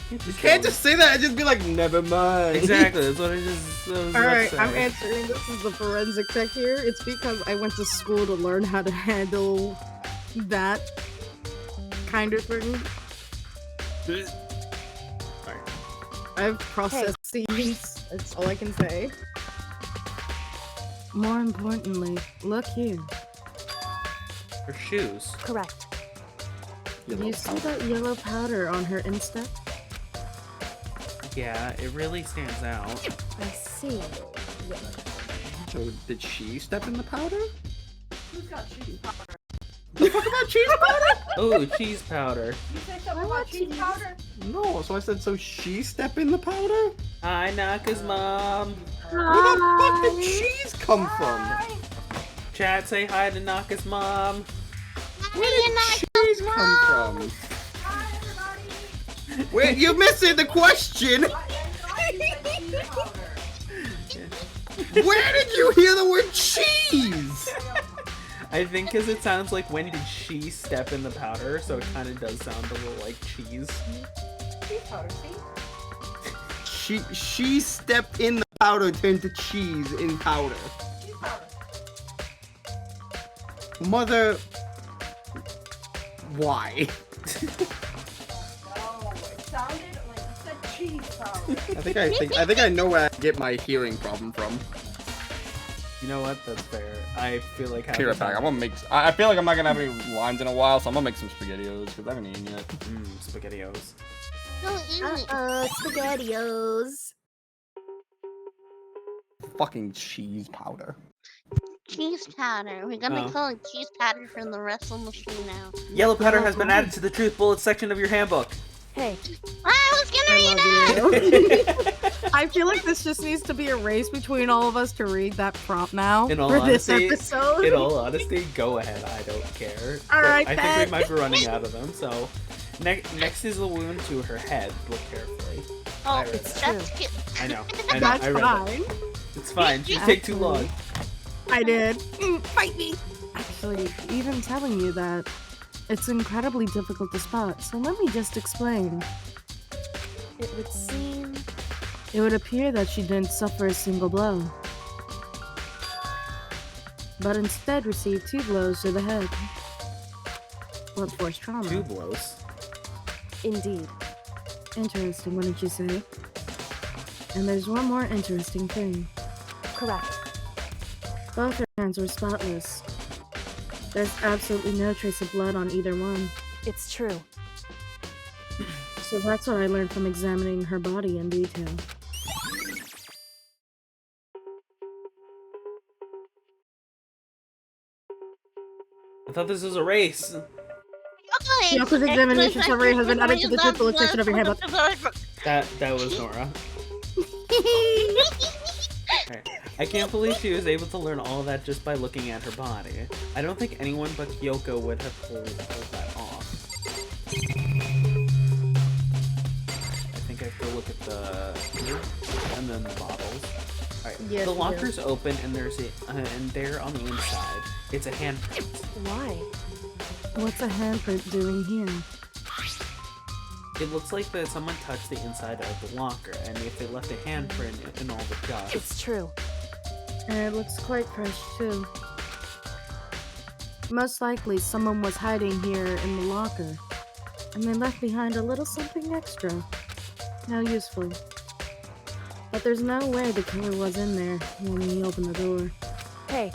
You can't just say that and just be like, never mind. Exactly, that's what I was Alright, I'm answering. This is the forensic tech here. It's because I went to school to learn how to handle that kind of thing. I've processed scenes. That's all I can say. More importantly, look here. Her shoes. Correct. Yellow You see that yellow powder on her instep? Yeah, it really stands out. I see. So did she step in the powder? Who's got cheese powder? The fuck about cheese powder? Oh, cheese powder. You say something about cheese powder? No, so I said, so she step in the powder? Hi, Naka's mom. Where the fuck did cheese come from? Chat, say hi to Naka's mom. Where did cheese come from? Wait, you're missing the question! Where did you hear the word cheese? I think because it sounds like when did she step in the powder, so it kind of does sound a little like cheese. Cheese powder, see? She stepped in the powder, turned to cheese in powder. Cheese powder. Mother, why? No, it sounded like you said cheese powder. I think I know where I get my hearing problem from. You know what? That's fair. I feel like Be right back. I'm gonna make. I feel like I'm not gonna have any lines in a while, so I'm gonna make some SpaghettiOs because I haven't eaten yet. SpaghettiOs. SpaghettiOs. Fucking cheese powder. Cheese powder. We're gonna call it cheese powder for the rest of the show now. Yellow powder has been added to the truth bullet section of your handbook. Hey. I was gonna read it! I feel like this just needs to be a race between all of us to read that prompt now In all for honesty, this episode. In all honesty, go ahead. I don't care. All right, I then. think we might be running out of them. So, next is the wound to her head. Look carefully. Oh, it's that's true. cute. I know. That's I read fine. it. It's fine. Just take too long. I did. Fight me. Actually, even telling you that, it's incredibly difficult to spot. So let me just explain. It would seem. It would appear that she didn't suffer a single blow, but instead received 2 blows to the head. Blunt force trauma. 2 blows. Indeed. Interesting, wouldn't you say? And there's one more interesting thing. Correct. Both her hands were spotless. There's absolutely no trace of blood on either one. It's true. So that's what I learned from examining her body in detail. I thought this was a race. Yoko's examination summary has been added to the truth bullet section of your handbook. That was Nora. Alright. I can't believe she was able to learn all that just by looking at her body. I don't think anyone but Kyoko would have pulled that off. I think I have to look at the... and then the bottles. Alright, Yes, the you locker's do. open and there's a... and there on the inside, it's a handprint. Why? What's a handprint doing here? It looks like that someone touched the inside of the locker, and if they left a handprint in all the dust... It's true. And it looks quite fresh, too. Most likely, someone was hiding here in the locker, and they left behind a little something extra. How useful. But there's no way the killer was in there when we opened the door. Hey.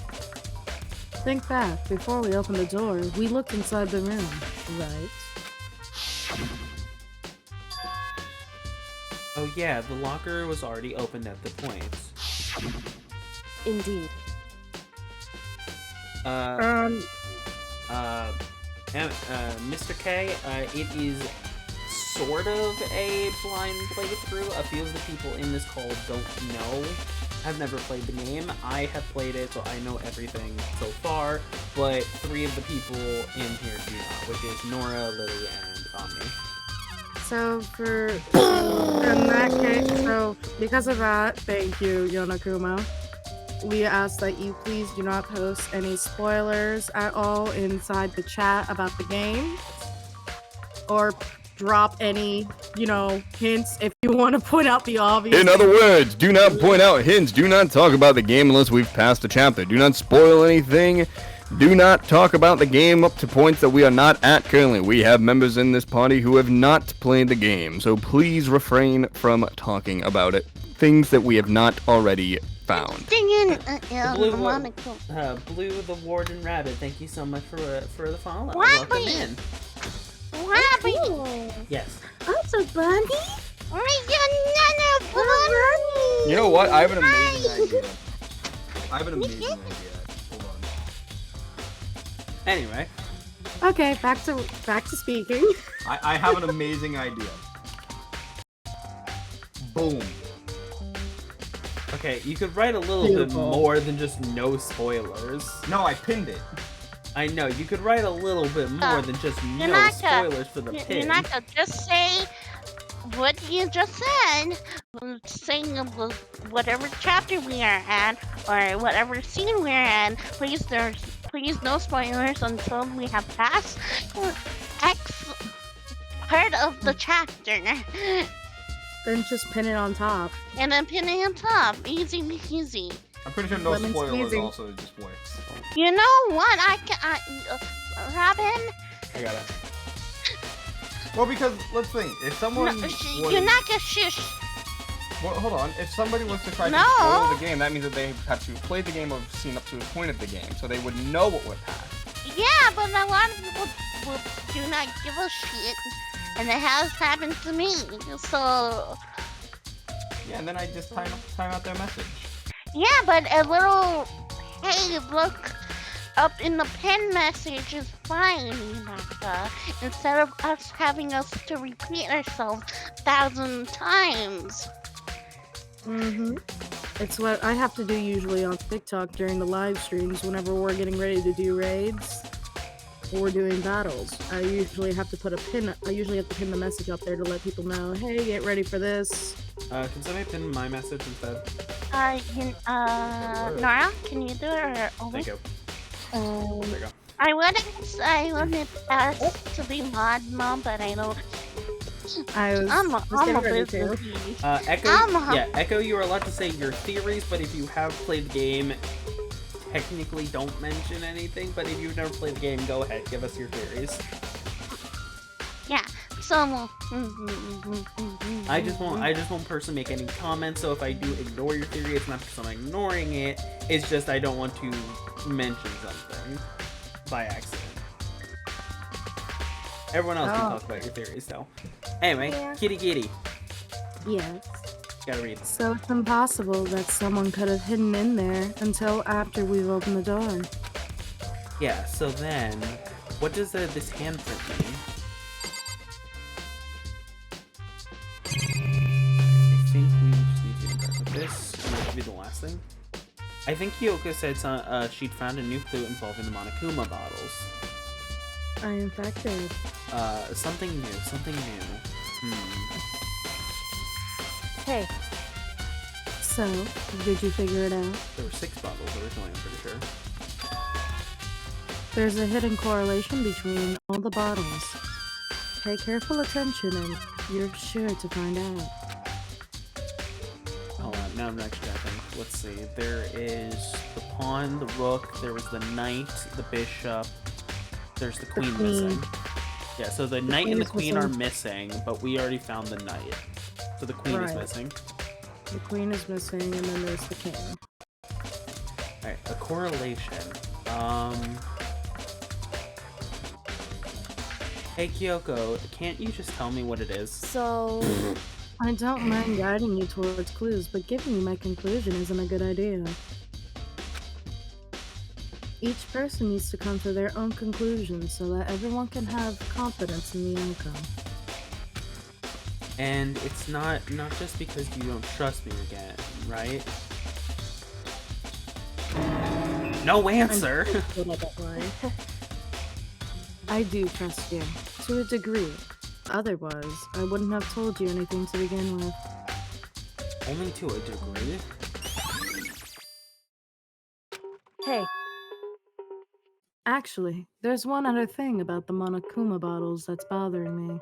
Think back. Before we opened the door, we looked inside the room, right? Oh yeah, the locker was already opened at the points. Indeed. Mr. K, it is sort of a blind playthrough. A few of the people in this call don't know. I've never played the game. I have played it, so I know everything so far, but 3 of the people in here do not, which is Nora, Lily, and Omni. So in that case, so because of that, thank you, Yonakumo. We ask that you please do not post any spoilers at all inside the chat about the game, or drop any, hints if you want to point out the obvious. In other words, do not point out hints. Do not talk about the game unless we've passed a chapter. Do not spoil anything. Do not talk about the game up to points that we are not at currently. We have members in this party who have not played the game, so please refrain from talking about it. Things that we have not already found. Blue the Warden Rabbit, thank you so much for the follow. What? Welcome in. What? Yes. That's a bunny? You know what? I have an amazing idea. Hold on. Anyway. Okay, back to speaking. I have an amazing idea. Boom. Okay, you could write a little bit more than just no spoilers. No, I pinned it. I know, you could write a little bit more than just no spoilers for the pin. You're not gonna just say what you just said, saying whatever chapter we are at, or whatever scene we're in. Please no spoilers until we have passed X part of the chapter. Then just pin it on top. And then pin it on top. Easy peasy. I'm pretty sure no spoilers also just works. You know what? Robin? I got it. Well, because let's think. If someone you're not gonna shush. Well, hold on. If somebody was to try to spoil the game, that means that they had to play the game or seen up to the point of the game, so they would know what would happen. Yeah, but a lot of people do not give a shit, and it has happened to me. So. Yeah, and then I just time out their message. Yeah, but a little, hey, look up in the pin message is fine, Hinata. Instead of us having to repeat ourselves 1,000 times. It's what I have to do usually on TikTok during the live streams whenever we're getting ready to do raids or doing battles. I usually have to pin the message up there to let people know, hey, get ready for this. Can somebody pin my message instead? Nora, can you do it, or Owen? Thank you. There you go. I wanted us to be mod mom, but I don't. I'm a business. Echo, you are allowed to say your theories, but if you have played the game, technically don't mention anything. But if you've never played the game, go ahead, give us your theories. Yeah. So. I just won't personally make any comments. So if I do ignore your theory, it's not because I'm ignoring it. It's just I don't want to mention something by accident. Everyone else can talk about your theories, though. Anyway, kitty. Yes. Gotta read. So it's impossible that someone could have hidden in there until after we've opened the door. Yeah, so then, what does this handprint mean? I think we just need to interact with this, and that should be the last thing. I think Kyoko said she'd found a new clue involving the Monokuma bottles. I in fact did. Something new. Hey. So, did you figure it out? There were 6 bottles originally, I'm pretty sure. There's a hidden correlation between all the bottles. Pay careful attention and you're sure to find out. Hold on, now I'm actually checking. Let's see. There is the pawn, the rook, there was the knight, the bishop, there's the queen missing. Yeah, so the knight and the queen are missing, but we already found the knight. So the queen is missing. The queen is missing, and then there's the king. Alright, a correlation. Hey Kyoko, can't you just tell me what it is? So... I don't mind guiding you towards clues, but giving you my conclusion isn't a good idea. Each person needs to come to their own conclusion so that everyone can have confidence in the outcome. And it's not just because you don't trust me again, right? No answer! I do trust you, to a degree. Otherwise, I wouldn't have told you anything to begin with. Only to a degree? Hey. Actually, there's one other thing about the Monokuma bottles that's bothering me.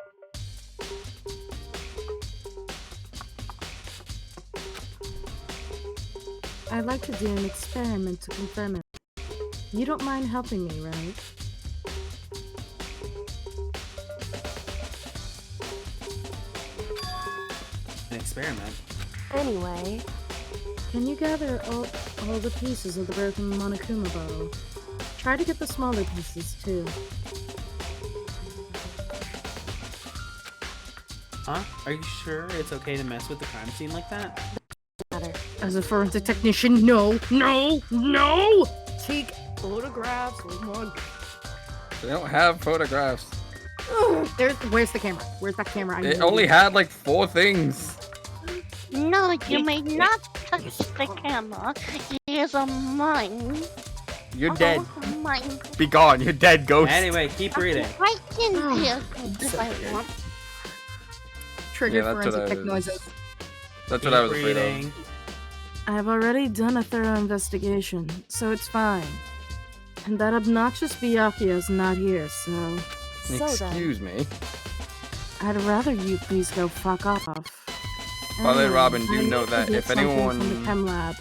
I'd like to do an experiment to confirm it. You don't mind helping me, right? An experiment? Anyway, can you gather all the pieces of the broken Monokuma bottle? Try to get the smaller pieces, too. Huh? Are you sure it's okay to mess with the crime scene like that? As a forensic technician, no! Take photographs, oh my god. They don't have photographs. Where's the camera? Where's that camera? It only had like 4 things. No, you may not touch the camera. It is mine. You're dead. Mine. Be gone. You're dead, ghost. Anyway, keep reading. I can do it if I want. Trigger Yeah, that's what forensic I tech was- noises. That's what I was afraid of. Reading. I've already done a thorough investigation, so it's fine. And that obnoxious Byakuya's not here, so... Excuse me. I'd rather you please go fuck off. By the way, And Robin, do I need note to that get if something anyone- from the chem lab.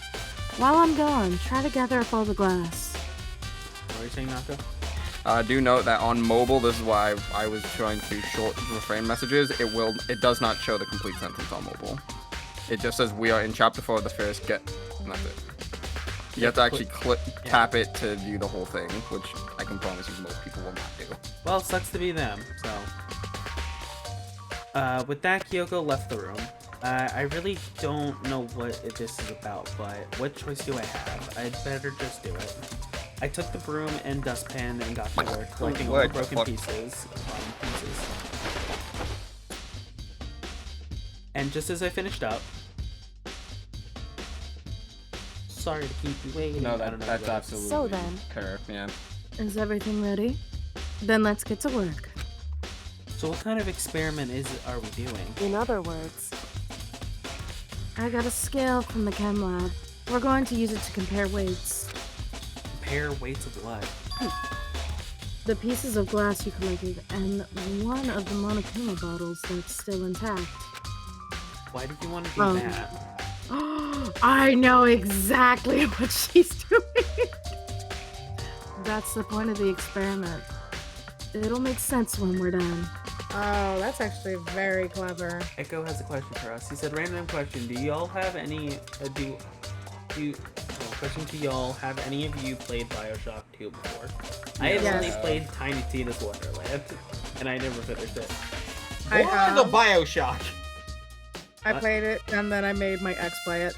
While I'm gone, try to gather up all the glass. What are you saying, Nako? Do note that on mobile, this is why I was trying to short refrain messages. It does not show the complete sentence on mobile. It just says we are in chapter 4 of the first get, and that's it. You have to actually tap it to view the whole thing, which I can promise you most people will not do. Well, it sucks to be them, so. With that, Kyoko left the room. I really don't know what this is about, but what choice do I have? I'd better just do it. I took the broom and dustpan and got to work collecting all the broken pieces. And just as I finished up, sorry to keep you waiting. No, I don't know that's what- absolutely So then. fair, yeah. Is everything ready? Then let's get to work. So what kind of experiment are we doing? In other words... I got a scale from the chem lab. We're going to use it to compare weights. Compare weights of what? The pieces of glass you collected, and one of the Monokuma bottles that's still intact. Why did you want to do that? I know exactly what she's doing. That's the point of the experiment. It'll make sense when we're done. Oh, that's actually very clever. Echo has a question for us. He said, random question. Do y'all have any, question to y'all, have any of you played Bioshock 2 before? I have only played Tiny Tina's Wonderland, and I never finished it. I What have. is a Bioshock? I played it, and then I made my ex play it.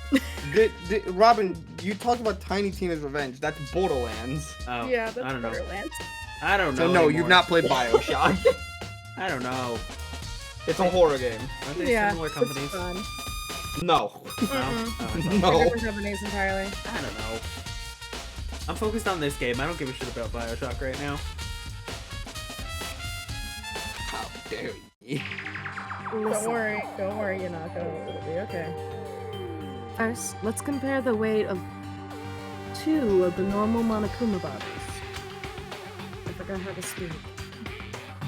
Robin, you talked about Tiny Tina's Revenge. That's Borderlands. Oh, Yeah, that's I don't know. Borderlands. I don't know. So no, anymore. you've not played Bioshock. I don't know. It's a horror game. Aren't they similar companies? It's fun. No. No. Different companies entirely. I don't know. I'm focused on this game. I don't give a shit about Bioshock right now. How dare you? Don't worry, you're not gonna. It'll be okay. First, let's compare the weight of 2 of the normal Monokuma bottles. I forgot how to speak.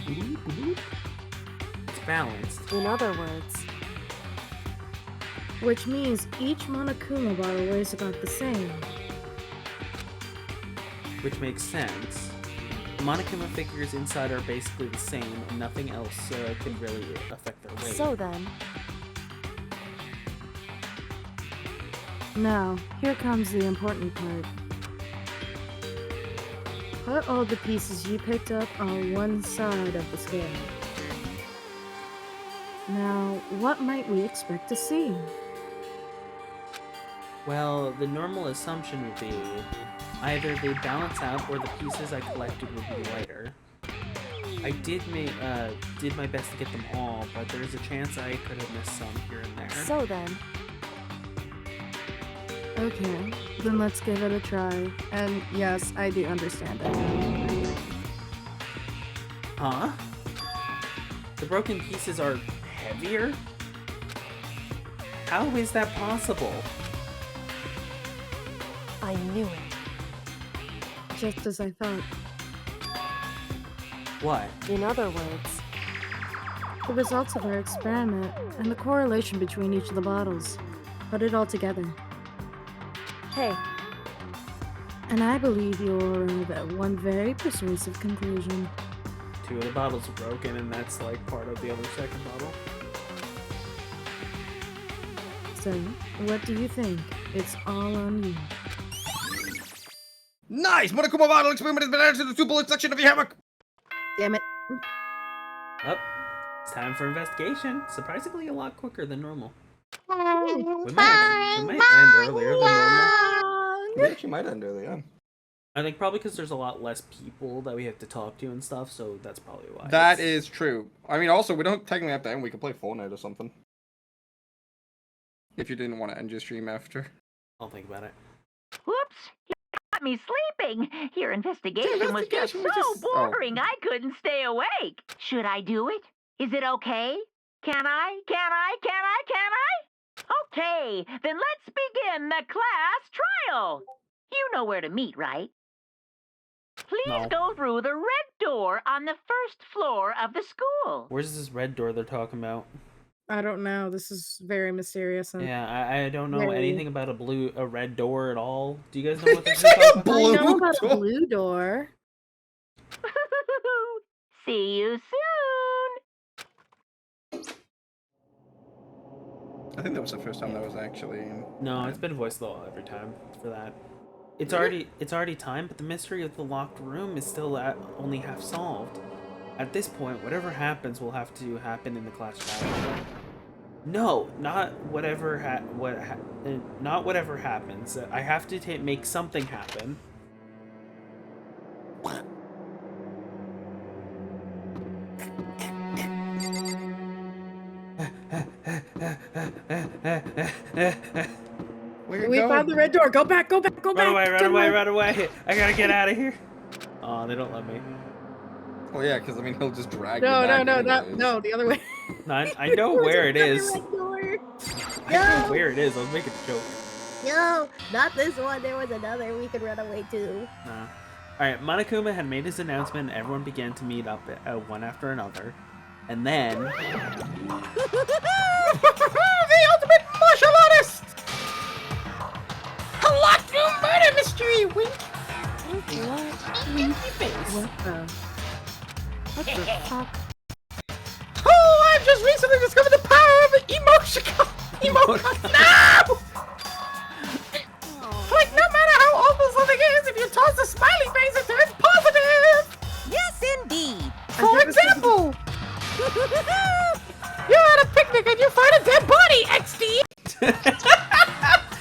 It's balanced. In other words. Which means each Monokuma bottle weighs about the same. Which makes sense. The Monokuma figures inside are basically the same, and nothing else could really affect their weight. So then. Now, here comes the important part. Put all the pieces you picked up on one side of the scale. Now, what might we expect to see? Well, the normal assumption would be either they balance out or the pieces I collected would be lighter. I did my best to get them all, but there's a chance I could have missed some here and there. So then. Okay, then let's give it a try. And yes, I do understand it. Huh? The broken pieces are heavier? How is that possible? I knew it. Just as I thought. What? In other words, the results of our experiment and the correlation between each of the bottles. Put it all together. Hey. And I believe you'll arrive at one very persuasive conclusion. 2 of the bottles are broken, and that's like part of the other second bottle. So, what do you think? It's all on you. Nice! Monokuma bottle experiment has been added to the 2-bullet section of the Havoc! Damn it. Up. It's time for investigation. Surprisingly a lot quicker than normal. We might end earlier than normal. We actually might end early, yeah. I think probably because there's a lot less people that we have to talk to and stuff, so that's probably why. That is true. I mean, also, we don't technically have to end. We can play Fortnite or something. If you didn't want to end your stream after. I'll think about it. Whoops! You got me sleeping. Your investigation was just so boring. I couldn't stay awake. Should I do it? Is it okay? Can I? Okay, then let's begin the class trial. You know where to meet, right? Please go through the red door on the first floor of the school. Where's this red door they're talking about? I don't know. This is very mysterious. And Yeah, I don't know very... anything about a red door at all. Do you guys know what this is about? I know about a blue door. See you soon. I think that was the first time that was actually. No, it's been voiced though every time for that. It's already time, but the mystery of the locked room is still only half solved. At this point, whatever happens will have to happen in the class trial. No, not whatever not whatever happens. I have to make something happen. We found the red door. Go back. Run away. I gotta get out of here. Oh, they don't let me. Oh yeah, because I mean he'll just drag No, you back no, the other way. No, I know where it is. I know No. where it is. I was making a joke. No, not this one. There was another we could run away to. No. Alright, Monokuma had made his announcement and everyone began to meet up one after another. And then... The ultimate martial artist! A locked room murder mystery, wink! What the fuck? Oh, I've just recently discovered the power of emotion. No! Like, no matter how awful something is, if you toss a smiley face, it turns positive! Yes, indeed. For example, you're at a picnic and you find a dead body, XD!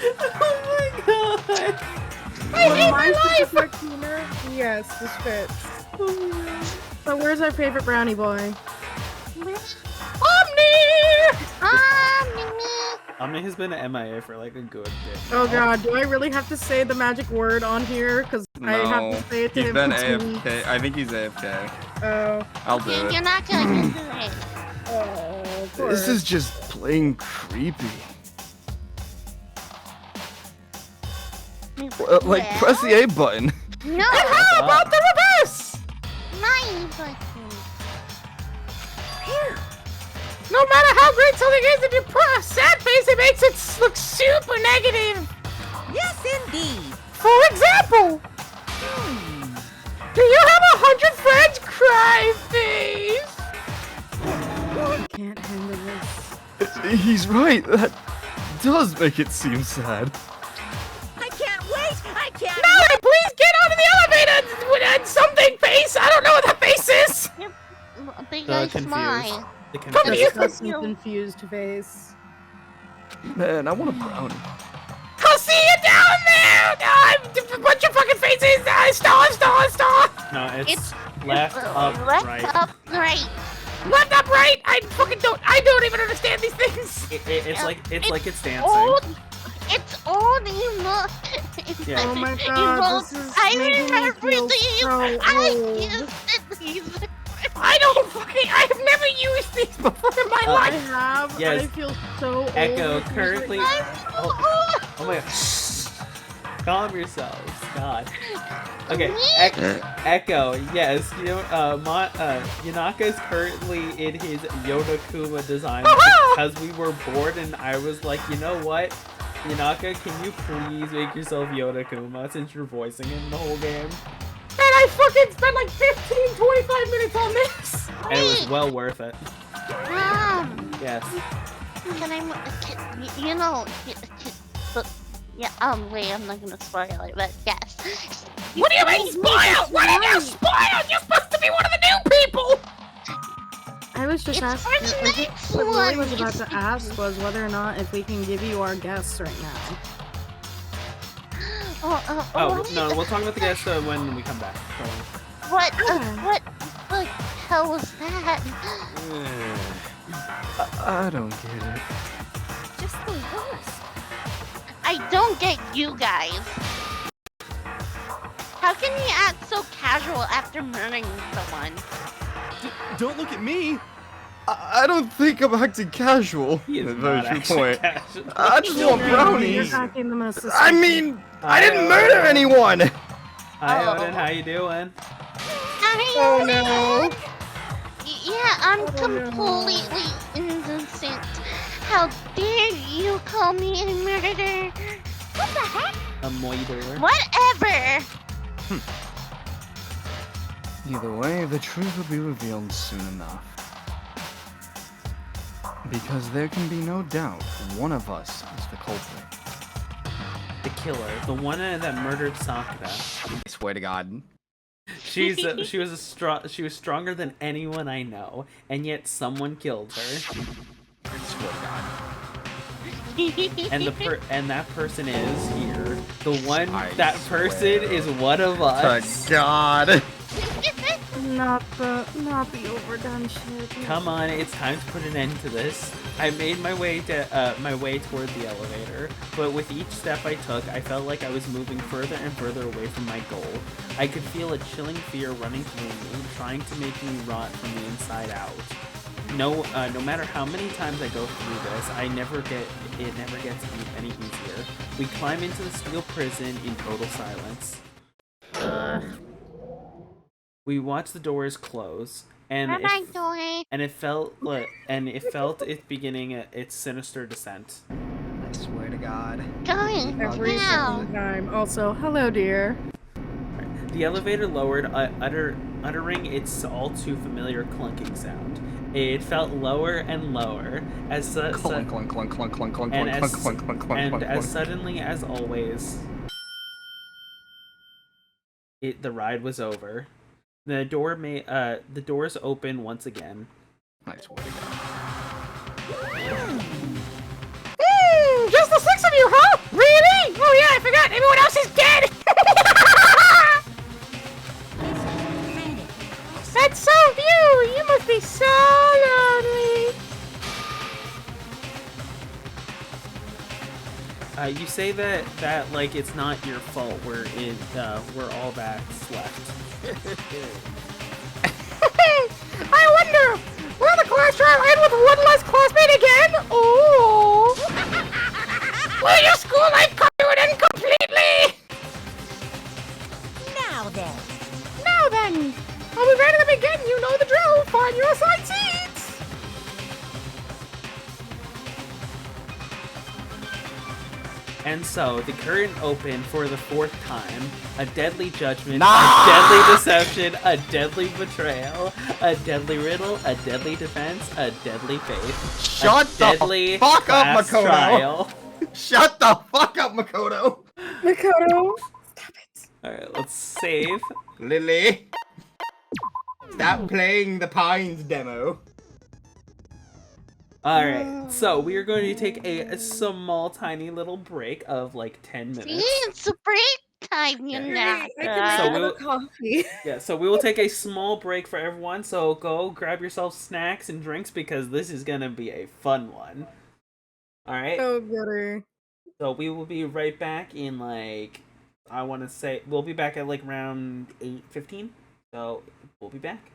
Oh my god! I hate my life! Yes, this fits. So where's our favorite brownie boy? Omni! Omni has been MIA for like a good bit. Oh god, do I really have to say the magic word on here? Because I have to say it to he's him. been for 2 AFK. weeks. I think he's AFK. Oh. I'll do it. You're not gonna do it. Oh, This is just plain creepy. Like, press the A button. No. How about the reverse? My button. No matter how great something is, if you put a sad face, it makes it look super negative. Yes, indeed. For example, do you have 100 friends? Cry face. I can't handle this. He's right. That does make it seem sad. I can't wait. Mallory, please get onto the elevator and something face. I don't know what that face is. Big eye smile. Confused face. Man, I want a brownie. I'll see you down there. A bunch of fucking faces. Star. No, it's left, up, left, right. up, right. Left, up, right. I don't even understand these things. It's like it's dancing. It's old emo. Yeah. Oh my god, this is making me feel so old. I have never used these before in my life. I have. Yes. I feel so old. Echo currently. Oh my god. Calm yourselves, God. Okay, Echo. Yes, you know, Yanaka is currently in his Yodakuma design because we were bored, and I was like, you know what, Yanaka, can you please make yourself Yodakuma since you're voicing him the whole game? And I fucking spent like 15-25 minutes on this. And it was well worth it. Yes. Can I, you know, yeah, wait, I'm not gonna spoil it, but yes. What do you mean spoil? What did you spoil? You're supposed to be one of the new people. I was just asking. I think what Lily was about to ask was whether or not if we can give you our guests right now. Oh, no, we'll talk about the guests when we come back. What the hell was that? I don't get it. Just the I don't get you guys. How can you act so casual after murdering someone? Don't look at me! I don't think I'm acting casual. He is Very not true acting point. casual. I just want brownies. You're acting the most I suspicious. mean, I didn't murder anyone! Hi, Odin. How you doing? Oh no. Yeah, I'm completely innocent. How dare you call me a murderer? What the heck? A murderer. Whatever. Either way, the truth will be revealed soon enough. Because there can be no doubt one of us is the culprit. The killer, the one that murdered Sakura. I swear to God. She was stronger than anyone I know, and yet someone killed her. I swear to God. And that person is here. That swear. person is one of us. To God. Not the overdone shit. Come on, it's time to put an end to this. I made my way toward the elevator, but with each step I took, I felt like I was moving further and further away from my goal. I could feel a chilling fear running through me, trying to make me rot from the inside out. No matter how many times I go through this, it never gets any easier. We climb into the steel prison in total silence. We watched the doors close, and it felt it beginning its sinister descent. I swear to God. Going Every now. single time. Also, hello, dear. The elevator lowered, uttering its all too familiar clunking sound. It felt lower and lower as suddenly as always, the ride was over. The doors open once again. I swear to God. Just the 6 of you, huh? Really? Oh yeah, I forgot. Everyone else is dead. That's so you. You must be so lonely. You say that like it's not your fault. We're all that's left. I wonder, will the class trial end with one less classmate again? Oh! Will your school life come to an end completely? Now then. Now then, I'll be ready to begin. You know the drill. Find your assigned seats. And so, the curtain opened for the 4th time. A deadly judgment, a deadly deception, a deadly betrayal, a deadly riddle, a deadly defense, a deadly faith. Shut the fuck up, Makoto! Trial. Shut the fuck up, Makoto! Makoto, stop it. Alright, let's save. Lily, stop playing the Pines demo. Alright, so we are going to take a small, tiny little break of like 10 minutes. It's a break time, you know. Coffee. Yeah, so we will take a small break for everyone, so go grab yourself snacks and drinks because this is gonna be a fun one. Alright? Oh, goody. So we will be right back in like, I want to say, we'll be back at like around 8:15. So we'll be back.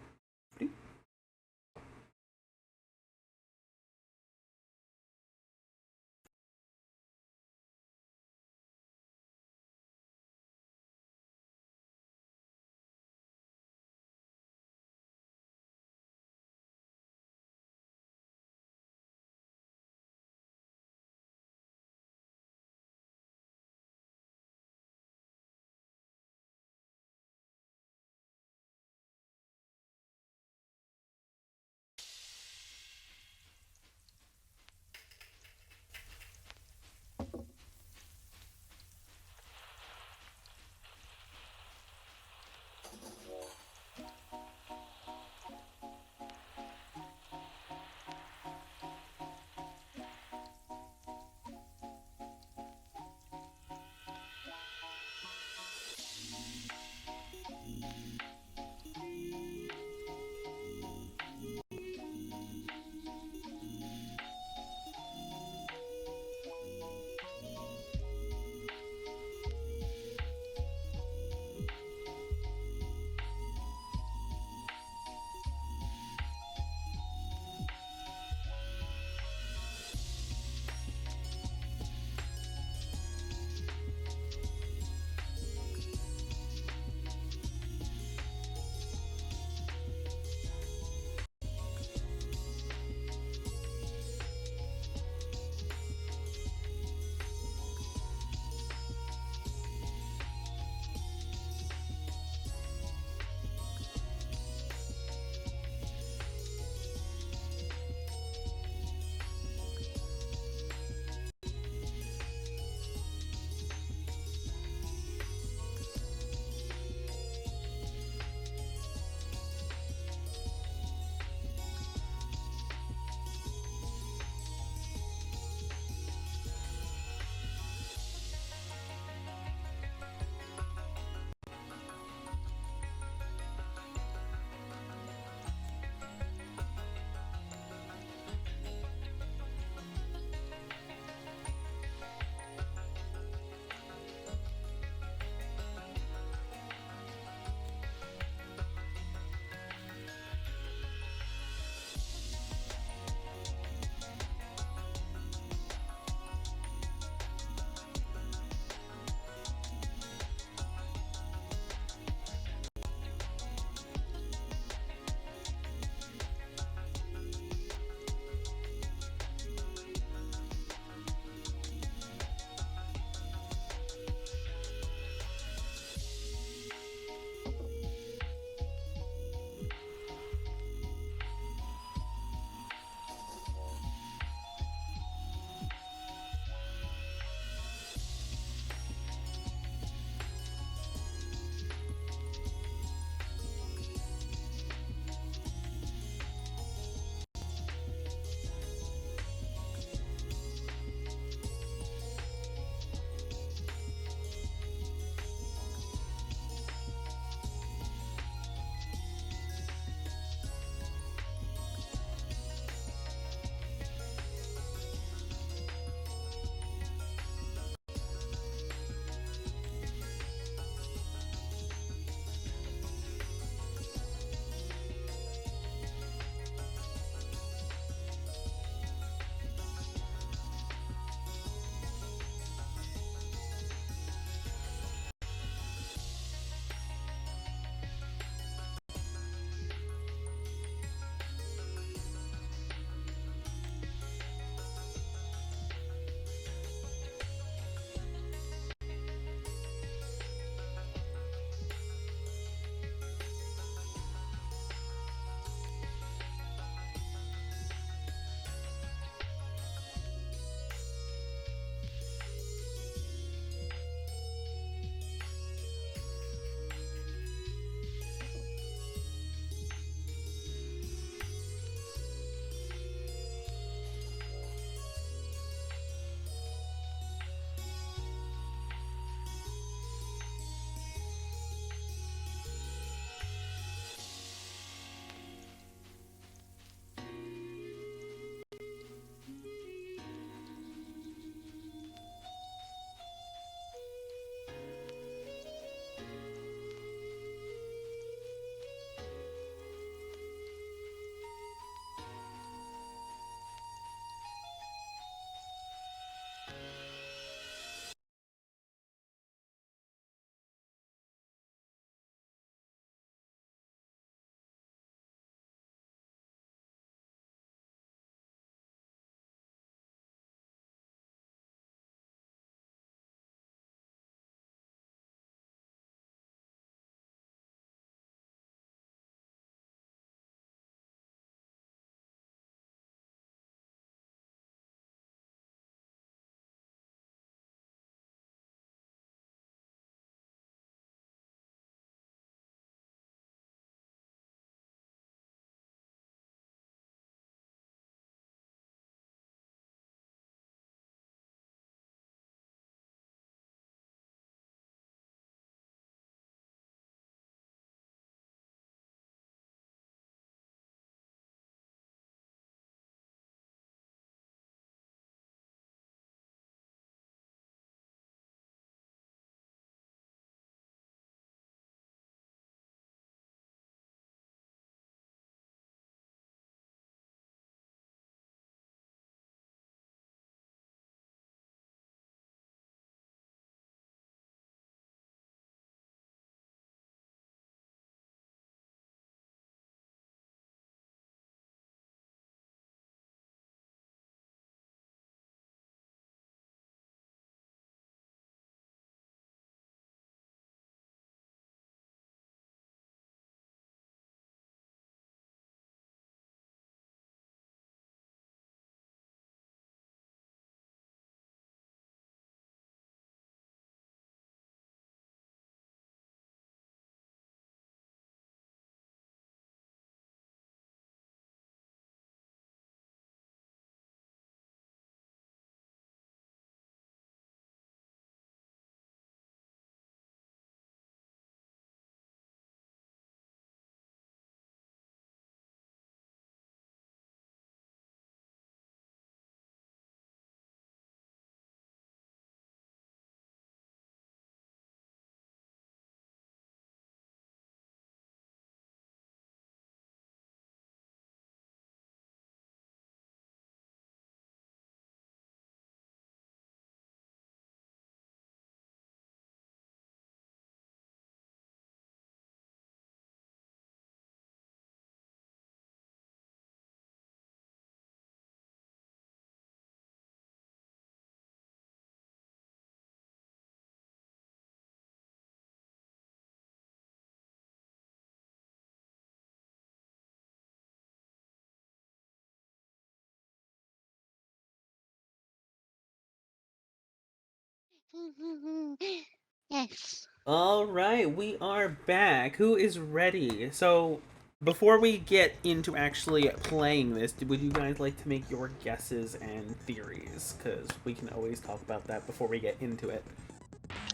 Yes. All right, we are back. Who is ready? So, before we get into actually playing this, would you guys like to make your guesses and theories? Because we can always talk about that before we get into it.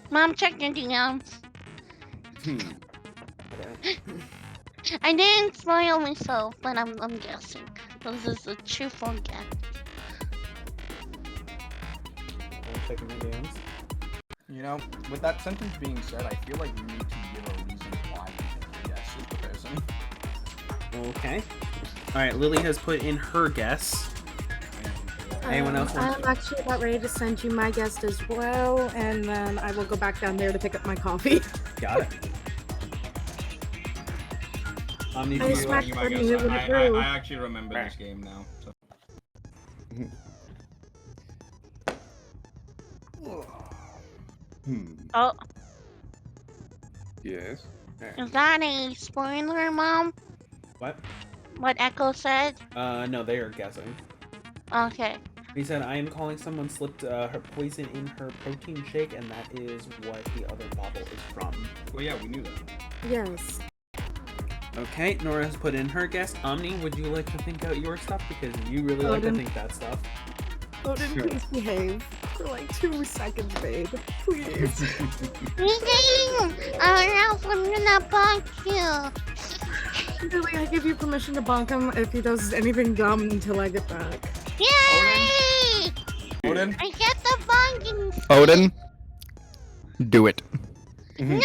Mom, check your DMs. I didn't spoil myself, but I'm guessing. This is a truthful guess. I'm checking my DMs. You know, with that sentence being said, I feel like you need to give a reason why you think your guess is the person. Okay. Alright, Lily has put in her guess. Anyone else want I'm to? actually about ready to send you my guest as well, and then I will go back down there to pick up my coffee. Got it. I actually remember this game now. So. Oh. Yes. Is that a spoiler, Mom? What? What Echo said? No, they are guessing. Okay. He said, I am calling someone slipped her poison in her protein shake, and that is what the other bottle is from. Well, yeah, we knew that. Yes. Okay, Nora has put in her guess. Omni, would you like to think out your stuff? Because you really like to think that stuff. Odin, please behave for like 2 seconds, babe. Please. Or else I'm gonna bonk you. Really, I give you permission to bonk him if he does anything dumb until I get back. Yay! Odin? I get the bonking. Odin, do it. No!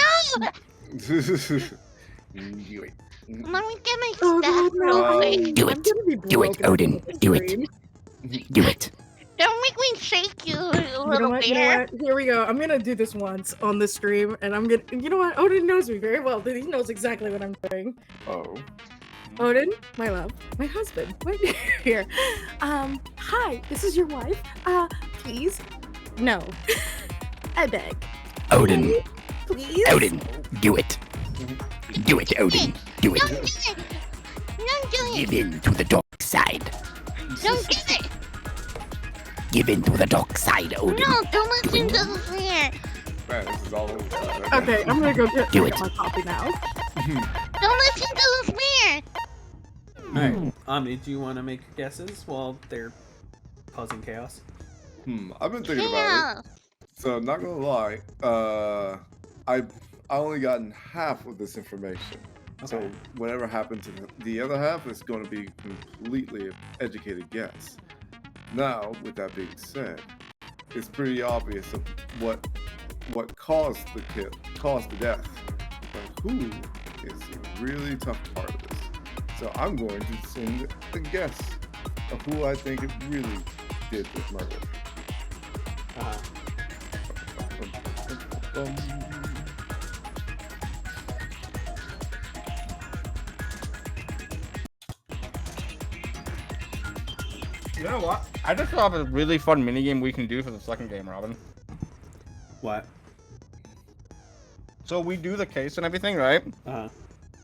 Do it. Let me get my stuff real quick. Do it, Odin. Do it. Do it. Don't make me shake you, little You know bear. what? Here we go. I'm gonna do this once on the stream, and I'm gonna. You know what? Odin knows me very well. He knows exactly what I'm doing. Oh. Odin, my love, my husband, right here. Hi, this is your wife. Please, no. I beg. Odin. Please. Odin, do it. Do it, Odin. Do it. Don't do it. Give in to the dark side. Don't do it. Give in to the dark side, Odin. No, don't listen to the fear. Man, this is all over. Okay, I'm gonna go get Do it. my coffee now. Don't listen to the fear. Alright, Omni, do you want to make your guesses while they're causing chaos? I've been thinking about it. So I'm not gonna lie, I only gotten half of this information. So whatever happened to the other half is going to be completely educated guess. Now, with that being said, it's pretty obvious of what caused the death. But who is the really tough part of this? So I'm going to sing the guess of who I think it really did this murder. You know what? I just thought of a really fun minigame we can do for the second game, Robin. What? So we do the case and everything, right? Uh-huh.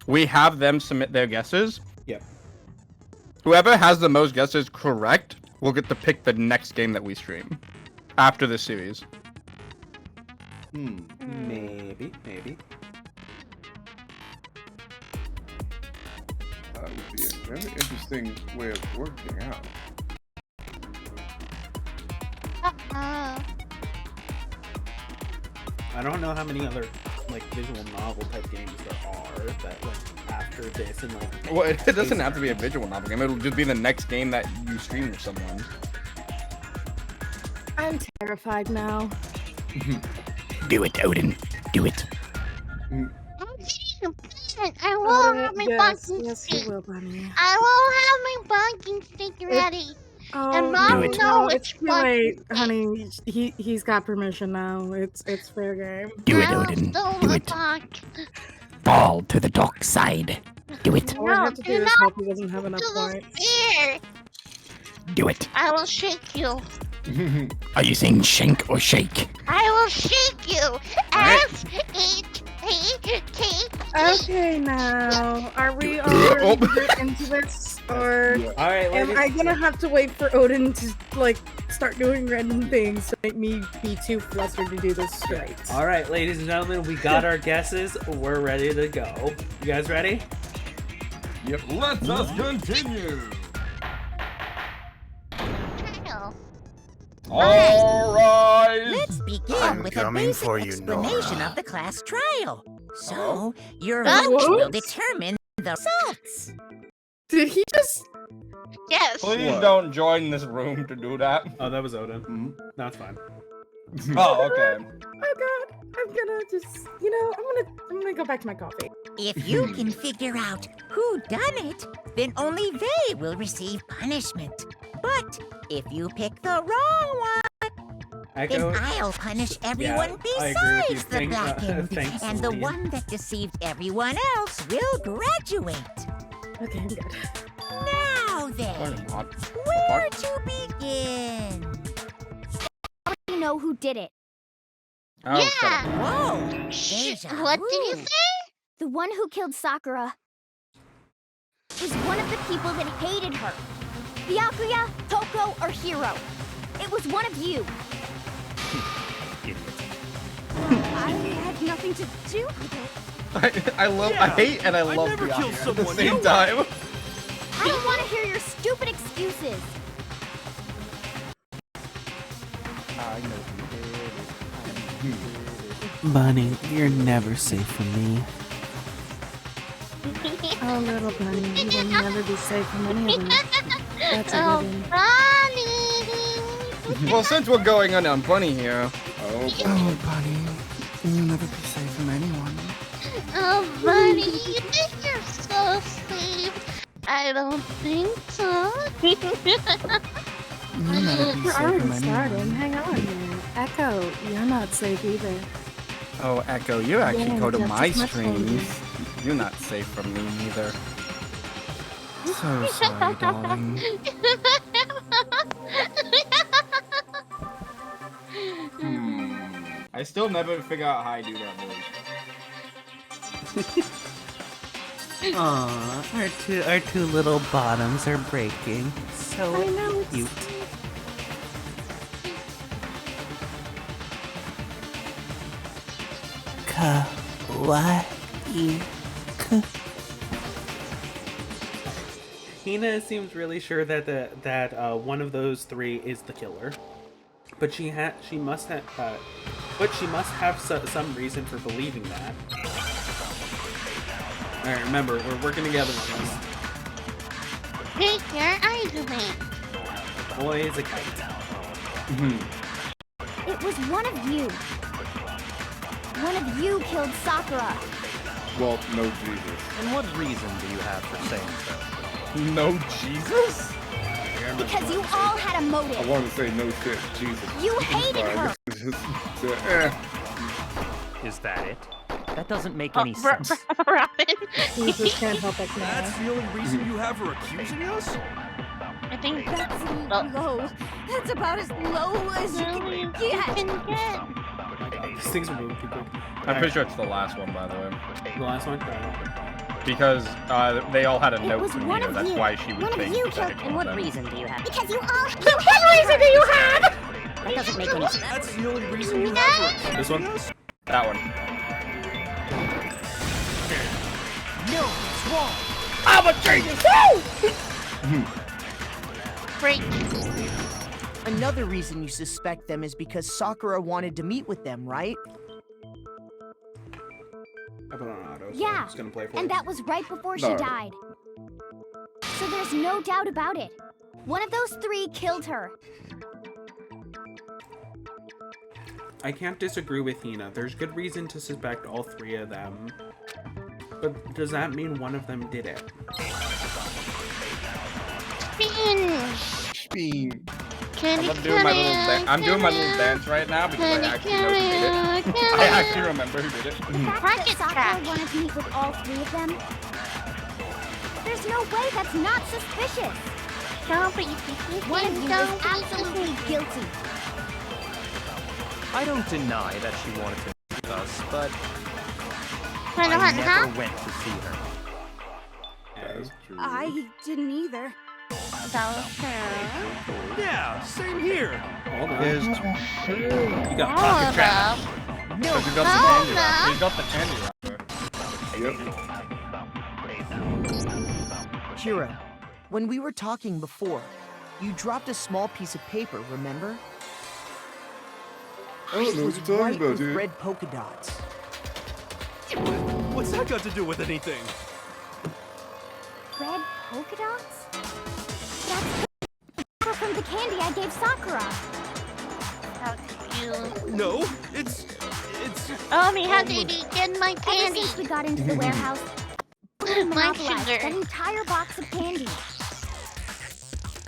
We have them submit their guesses. Yep. Whoever has the most guesses correct will get to pick the next game that we stream after this series. Maybe. That would be a very interesting way of working out. I don't know how many other like visual novel type games there are that like after this and like. Well, it doesn't have to be a visual novel game. It'll just be the next game that you stream with someone. I'm terrified now. Do it, Odin. Do it. I will have my bonking yes, stick. you will, bunny. I will have my bonking stick ready. And Mom Do it. know It's which too one. late, honey. He's got permission now. It's fair game. Do it, I will Odin. still Do it. bonk. Fall to the dark side. Do it. All I have to do is hope he doesn't have enough To the points. fear. Do it. I will shake you. Are you saying shank or shake? I will shake you. S-H-A-K. Okay, now are we already get into this, or All right, am I gonna have to wait for Odin to like start doing random things to make me be too flustered to do this straight. All right, ladies and gentlemen, we got our guesses. We're ready to go. You guys ready? Yep. Let us continue. All right. Let's begin with a basic explanation of the class trial. So, your vote will determine the results. Did he just... Yes. Please don't join this room to do that. Oh, that was Odin. No, it's fine. Oh, okay. Oh god, I'm gonna just, I'm gonna go back to my coffee. If you can figure out who done it, then only they will receive punishment. But if you pick the wrong one, Echo? then I'll punish everyone I agree with you. besides the blackened. Thanks, And the Celine. one that deceived everyone else will graduate. Okay, I'm good. Now then, where to begin? How do you know who did it? Oh, shut up. Whoa! What did you say? The one who killed Sakura was one of the people that hated her. Byakuya, Toko, or Hiro. It was one of you. I had nothing to do with it. I hate and I love never Byakuya killed at the someone. same No time. I don't want to hear your stupid excuses. Bunny, you're never safe from me. Oh, little bunny, you will never be safe from any of us. That's a Oh, good one. Bunny. Well, since we're going on Bunny here. Oh, Bunny, you'll never be safe from anyone. Oh, Bunny, you think you're so safe? I don't think so. We're already starting. Hang on here. Echo, you're not safe either. Oh, Echo, you actually Yeah, go to just my as much streams. You're not safe from me either. So sorry, darling. I still never figure out how I do that voice. Aw, our two little bottoms are breaking. So I know, it's cute. Kawaii. Hina seems really sure that one of those three is the killer, but she must have some reason for believing that. All right, remember, we're working together on this. Take your argument. Boy is a kite. It was one of you. One of you killed Sakura. Well, no Jesus. And what reason do you have for saying so? No Jesus? Because you all had a motive. I wanted to say no shit, Jesus. You hated her. Is that it? That doesn't make any sense. Robin. Jesus can't help us now. That's the only reason you have for accusing us? I think that's low. That's about as low as you can get. These things are moving too quick. I'm pretty sure it's the last one, by the way. The last one? Because they all had a note was from one Nina. of That's you. why she would One of think you that killed- it And was what them. reason do you have? Because you all. What reason do you have? That doesn't make any sense. That's the only reason you have for This one? That one. No, it's wrong. I'm a genius. Woo! Break. Another reason you suspect them is because Sakura wanted to meet with them, right? I put on auto, so I'm Yeah, just gonna play for and it. that was right before she No. died. So there's no doubt about it. One of those three killed her. I can't disagree with Hina. There's good reason to suspect all three of them. But does that mean one of them did it? Spin. I'm doing my little dance right now because I actually know who did it. I actually remember who did it. The fact that Sakura wanted to meet with all three of them, there's no way that's not suspicious. One of you is absolutely guilty. I don't deny that she wanted to meet with us, but Huh? I never went to see her. I didn't either. that was true. Yeah, same here. Hold on. Here's You got Hold pocket trash. up. no, you got Hold the candy wrapper. up. You got the candy wrapper. Yep. Kira, when we were talking before, you dropped a small piece of paper, remember? I don't know It what was you're talking white about, with dude. red polka dots. What's that got to do with anything? Red polka dots? That's from the candy I gave Sakura. How cute. No, it's. Oh, me had to get my Ever candy. since we got into the warehouse, we My monopolized sugar. that entire box of candy.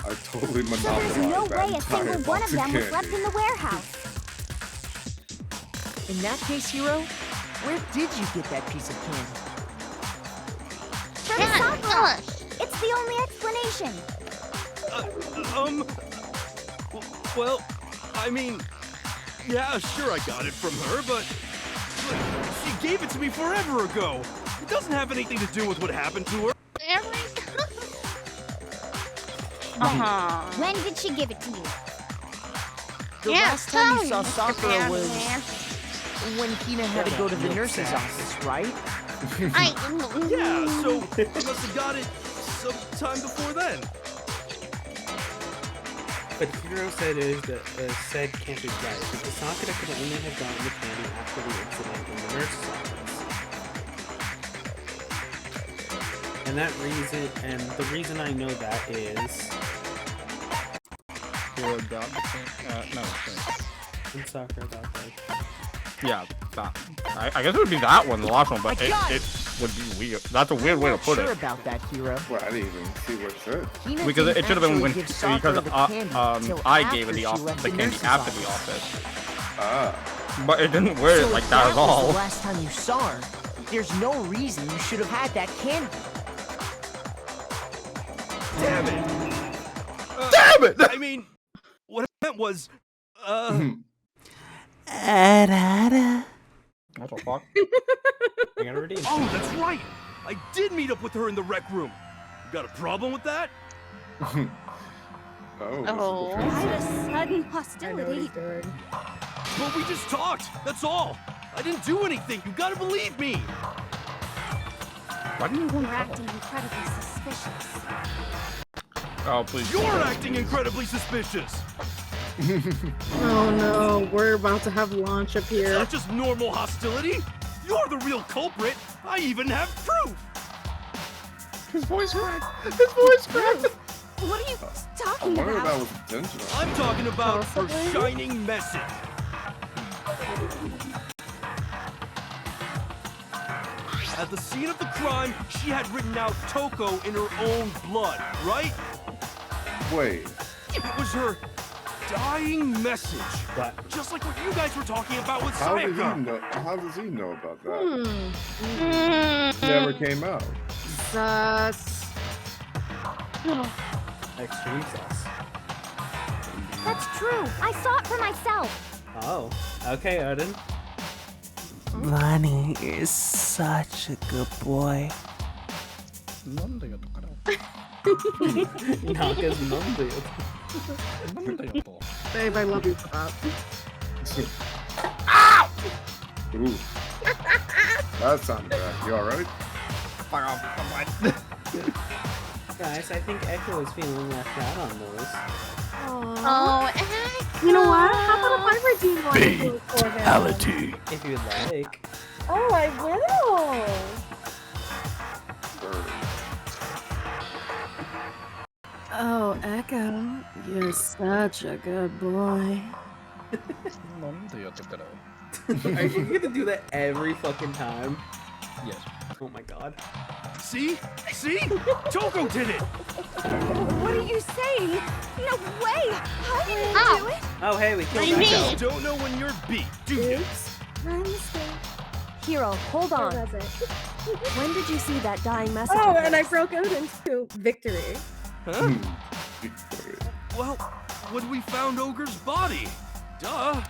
I totally So there's monopolized no that way a entire single one box of them was candy. left in the warehouse. In that case, Hero, where did you get that piece of candy? From Yeah, tell Sakura. us. It's the only explanation. Well, I mean, yeah, sure, I got it from her, but she gave it to me forever ago. It doesn't have anything to do with what happened to her. When did she give it to you? The Yeah, last time you tell saw me, Mr. Sakura was Bandman. when Hina had to go to the nurse's office, right? Yeah, so I must have got it sometime before then. But Hiro said said can't be right because Sakura could only have gotten the candy after the incident in the nurse's office. And the reason I know that is Hero got the candy. No. when Sakura got that. Yeah, that. I guess it would be that one, the last one, but it would be weird. That's a weird way to put Sure it. about that, Hero. Well, I didn't even see what it said. Hina Because didn't it should have been actually when give Sakura the candy till I after gave her she the left candy nurse's after office. the office. Ah. But it didn't wear So it like if that at was all. the last time you saw her, there's no reason you should have had that candy. Damn it! Damn it! I mean, what I meant was, What the fuck? I gotta redeem. Oh, that's right! I did meet up with her in the rec room. You got a problem with that? Oh. Why the sudden I know what hostility? he's doing. But we just talked, that's all! I didn't do anything, you gotta believe me! Why do you You're acting incredibly suspicious. Oh, please. You're acting incredibly suspicious! Oh no, we're about to have lunch up It's here. not just normal hostility! You're the real culprit! I even have proof! His voice cracked. His voice cracked! What are you I talking wonder if that about? was intentional. I'm talking about her Possibly. shining message! At the scene of the crime, she had written out Toko in her own blood, right? Wait. It was her dying message. What? Just like what you guys were talking about with How did he Sayaka. know? How does he know about that? Hmm. Never came out. Sus. Extreme sauce. That's true. I saw it for myself. Oh, okay, Odin. Lonnie is such a good boy. Naka's number. Babe, I love you for that. Ooh. That sounded bad. You alright? Fuck off. Guys, I think Echo is feeling left out on those. Oh, You know what? How about if I redeem one of those for him? Fatality. If you would like. Oh, I will. Oh, Echo, you're such a good boy. Are you gonna do that every fucking time? Yes. Oh my god. See? See? Toko did it! What are you saying? No way! How did you do it? Oh, hey, we killed You Echo. just don't know when you're beat, do you? My mistake. Hero, hold on. Where was it? When did you see that dying message? Oh, of and I his? broke out into victory. Huh? Well, when we found Ogre's body. Duh.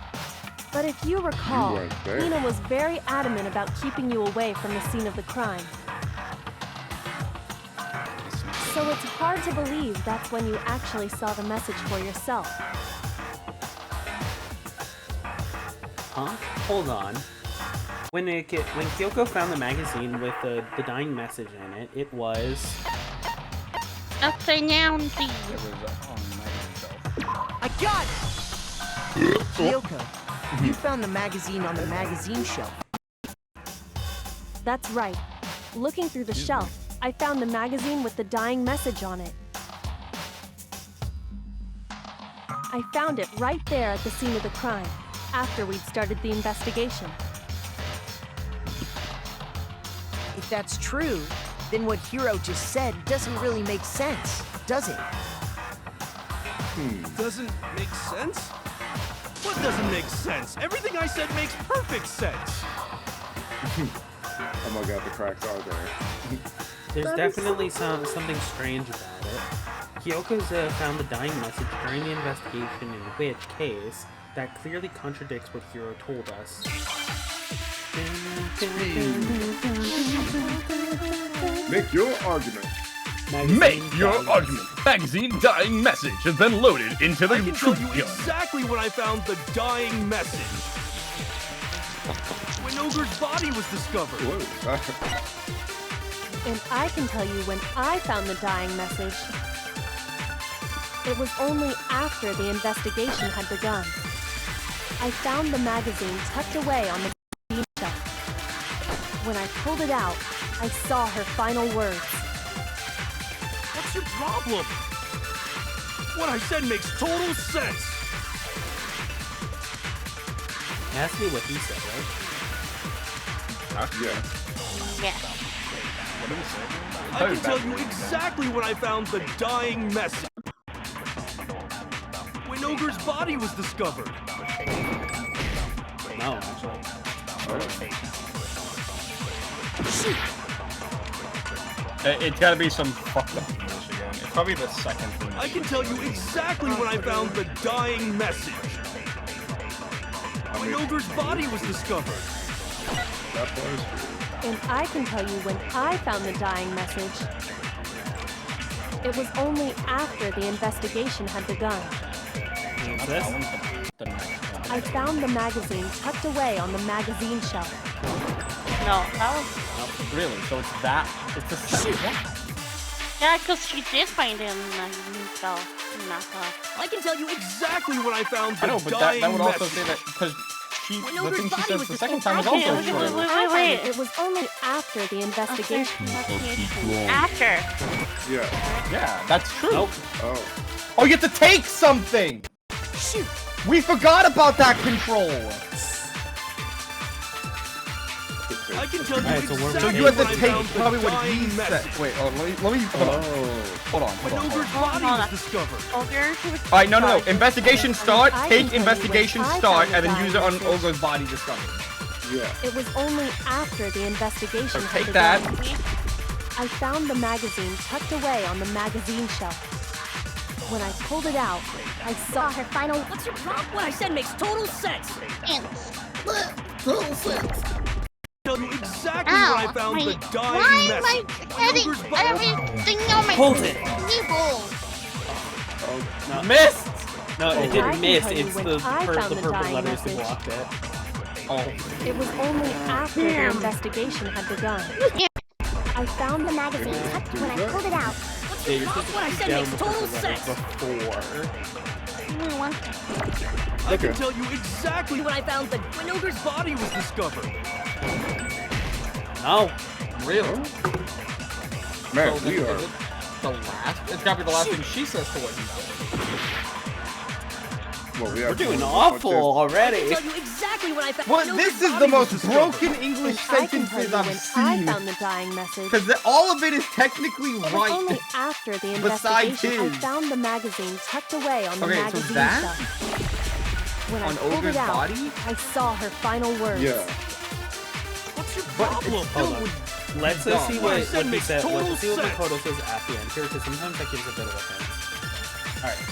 But if you recall, weren't there. Hina was very adamant about keeping you away from the scene of the crime. So it's hard to believe that's when you actually saw the message for yourself. Huh? Hold on. When Kyoko found the magazine with the dying message in it, it was... Upside down D. It was on Mage's shelf. I got it! Kyoko, you found the magazine on the magazine shelf. That's right. Looking through the shelf, I found the magazine with the dying message on it. I found it right there at the scene of the crime, after we'd started the investigation. If that's true, then what Hiro just said doesn't really make sense, does it? Doesn't make sense? What doesn't make sense? Everything I said makes perfect sense. Oh my god, the cracks are there. There's definitely something strange about it. Kyoko's found the dying message during the investigation, in which case, that clearly contradicts what Hiro told us. Make your argument. Make your argument. Magazine dying message has been loaded into the I can tell truth you gun. exactly when I found the dying message. When Ogre's body was discovered. And I can tell you when I found the dying message. It was only after the investigation had begun. I found the magazine tucked away on the magazine shelf. When I pulled it out, I saw her final words. What's your problem? What I said makes total sense. Ask me what he said, right? Yeah. Yeah. What did he say? I can tell you exactly when I found the dying message. When Ogre's body was discovered. No, actually. It's gotta be some fucked up English again. It's probably the second thing. I can tell you exactly when I found the dying message. When Ogre's body was discovered. That part is true. And I can tell you when I found the dying message. It was only after the investigation had begun. I found the magazine tucked away on the magazine shelf. No, that was... Really? So it's that? It's the second one? Yeah, because she did find it in the shelf. I can tell you exactly when I found the I know, but dying that would also message. say that because When the thing Ogre's she body says was the second discovered. time is also true. Wait. It was only after the investigation. After. Yeah. Yeah, that's true. Nope. Oh, you have to take something! Shoot! We forgot about that control! I can tell you exactly So you have to when I take found the probably what dying he said. message. Wait, hold on. Hold on. When Ogre's body was discovered. Alright, no. Investigation start, I take can tell you investigation when I start, found and then the use it on dying message. Ogo's body discovered. Yeah. It was only after the investigation had take begun. that. I found the magazine tucked away on the magazine shelf. When I pulled it out, I saw her final... What's your problem? What I said makes total sense. Total sense. Tell you exactly when I found the dying Why am message. I When getting Ogre's body... everything on my Hold it. table? No. Missed! No, it I didn't can miss. tell you It's when the I found the purple dying letters that message. blocked it. Oh. It was only after the investigation had begun. I found the magazine tucked when I pulled it out. Yeah, you're supposed What I to said keep down makes the total purple letters sense. before. I can tell you exactly When I found the... when Ogre's body was discovered. No. Really? Man, So we is are. it the last? It's gotta be the last thing she says to what he said. Well, We're doing awful already. Tell you exactly when I found... What? This is the most broken English I can tell sentences you I've when I seen. found the dying message. Because all of it is technically It was right. only after the Besides investigation I his. found the magazine tucked away on the Okay, so magazine that? shelf. When I On pulled Ogre's it out, body? I saw her final words. Yeah. What's your But problem? Hold on. Let's dumb. see What I what said he makes said. total Let's see what sense. Makoto says at the end here, because sometimes that gives a bit of a hint. Alright.